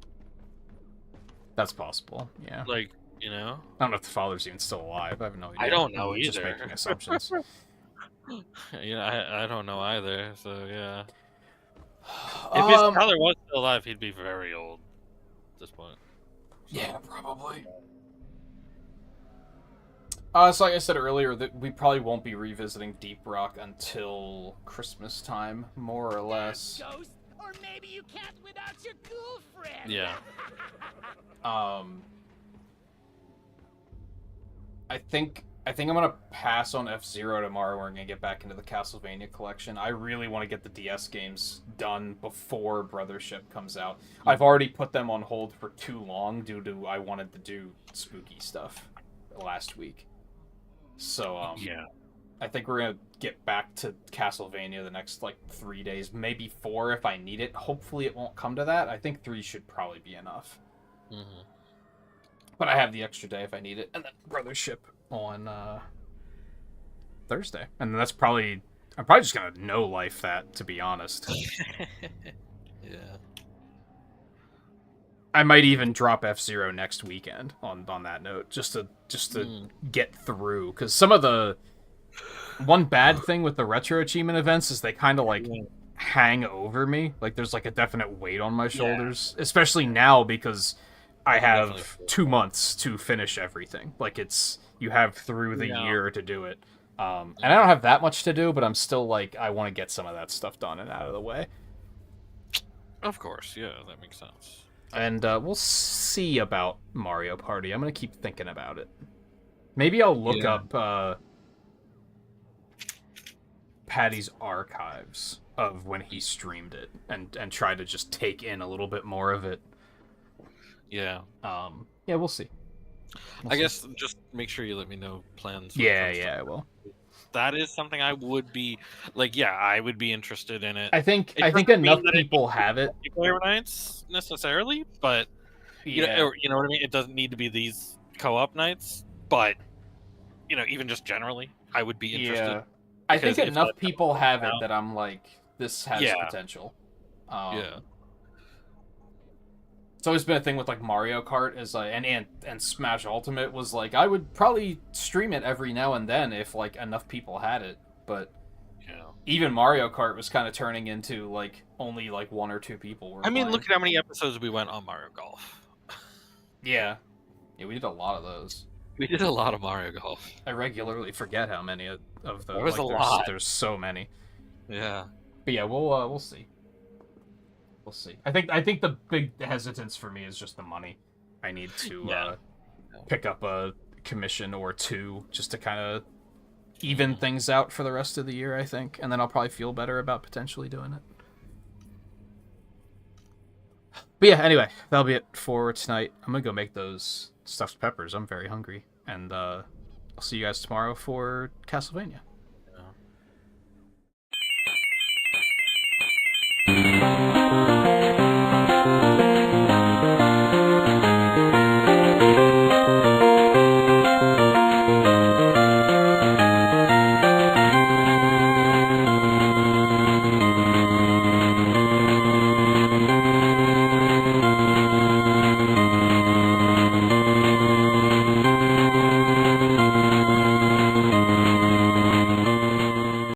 That's possible, yeah. Like, you know? I don't know if the father's even still alive. I have no idea. I don't know I'm just either. making assumptions. I don't know either, so yeah. If his brother was still alive, he'd be very old at this point. Yeah, probably. So like I said earlier, that we probably won't be revisiting Deep Rock until Christmas time, more or less. Ghost, or maybe you can't without your cool friend. Yeah. I think I'm gonna pass on F-Zero tomorrow. We're gonna get back into the Castlevania collection. I really want to get the DS games done before Brothership comes out. I've already put them on hold for too long due to I wanted to do spooky stuff last week. So Yeah. I think we're gonna get back to Castlevania the next like 3 days, maybe 4 if I need it. Hopefully it won't come to that. I think 3 should probably be enough. Mm-hmm. But I have the extra day if I need it, and then Brothership on Thursday, and that's probably I'm probably just gonna no life that, to be honest. Yeah. I might even drop F-Zero next weekend on that note, just to get through, because some of the one bad thing with the retro achievement events is they kind of like hang over me, like there's like a definite weight on my shoulders, especially now because I have 2 months to finish everything. Like you have through the year to do it. And I don't have that much to do, but I'm still like, I want to get some of that stuff done and out of the way. Of course, yeah, that makes sense. And we'll see about Mario Party. I'm going to keep thinking about it. Maybe I'll look up Patty's archives of when he streamed it and try to just take in a little bit more of it. Yeah. Yeah, we'll see. I guess just make sure you let me know plans. Yeah, I will. That is something I would be like. Yeah, I would be interested in it. I think enough people have it. Multiplayer nights necessarily, but you know what I mean. It doesn't need to be these co-op nights, but even just generally, I would be interested. Yeah, I think enough people have it that I'm like, this has potential. Yeah. It's always been a thing with like Mario Kart is like and Smash Ultimate was like I would probably stream it every now and then if like enough people had it, but even Mario Kart was kind of turning into like only like 1 or 2 people were playing. Look at how many episodes we went on Mario Golf. Yeah, we did a lot of those. We did a lot of Mario Golf. I regularly forget how many of those. There was a lot. There's so many. Yeah. But yeah, we'll see. We'll see. I think the big hesitance for me is just the money. I need to pick up a commission or 2 just to kind of even things out for the rest of the year, I think, and then I'll probably feel better about potentially doing it. But yeah, anyway, that'll be it for tonight. I'm gonna go make those stuffed peppers. I'm very hungry, and I'll see you guys tomorrow for Castlevania.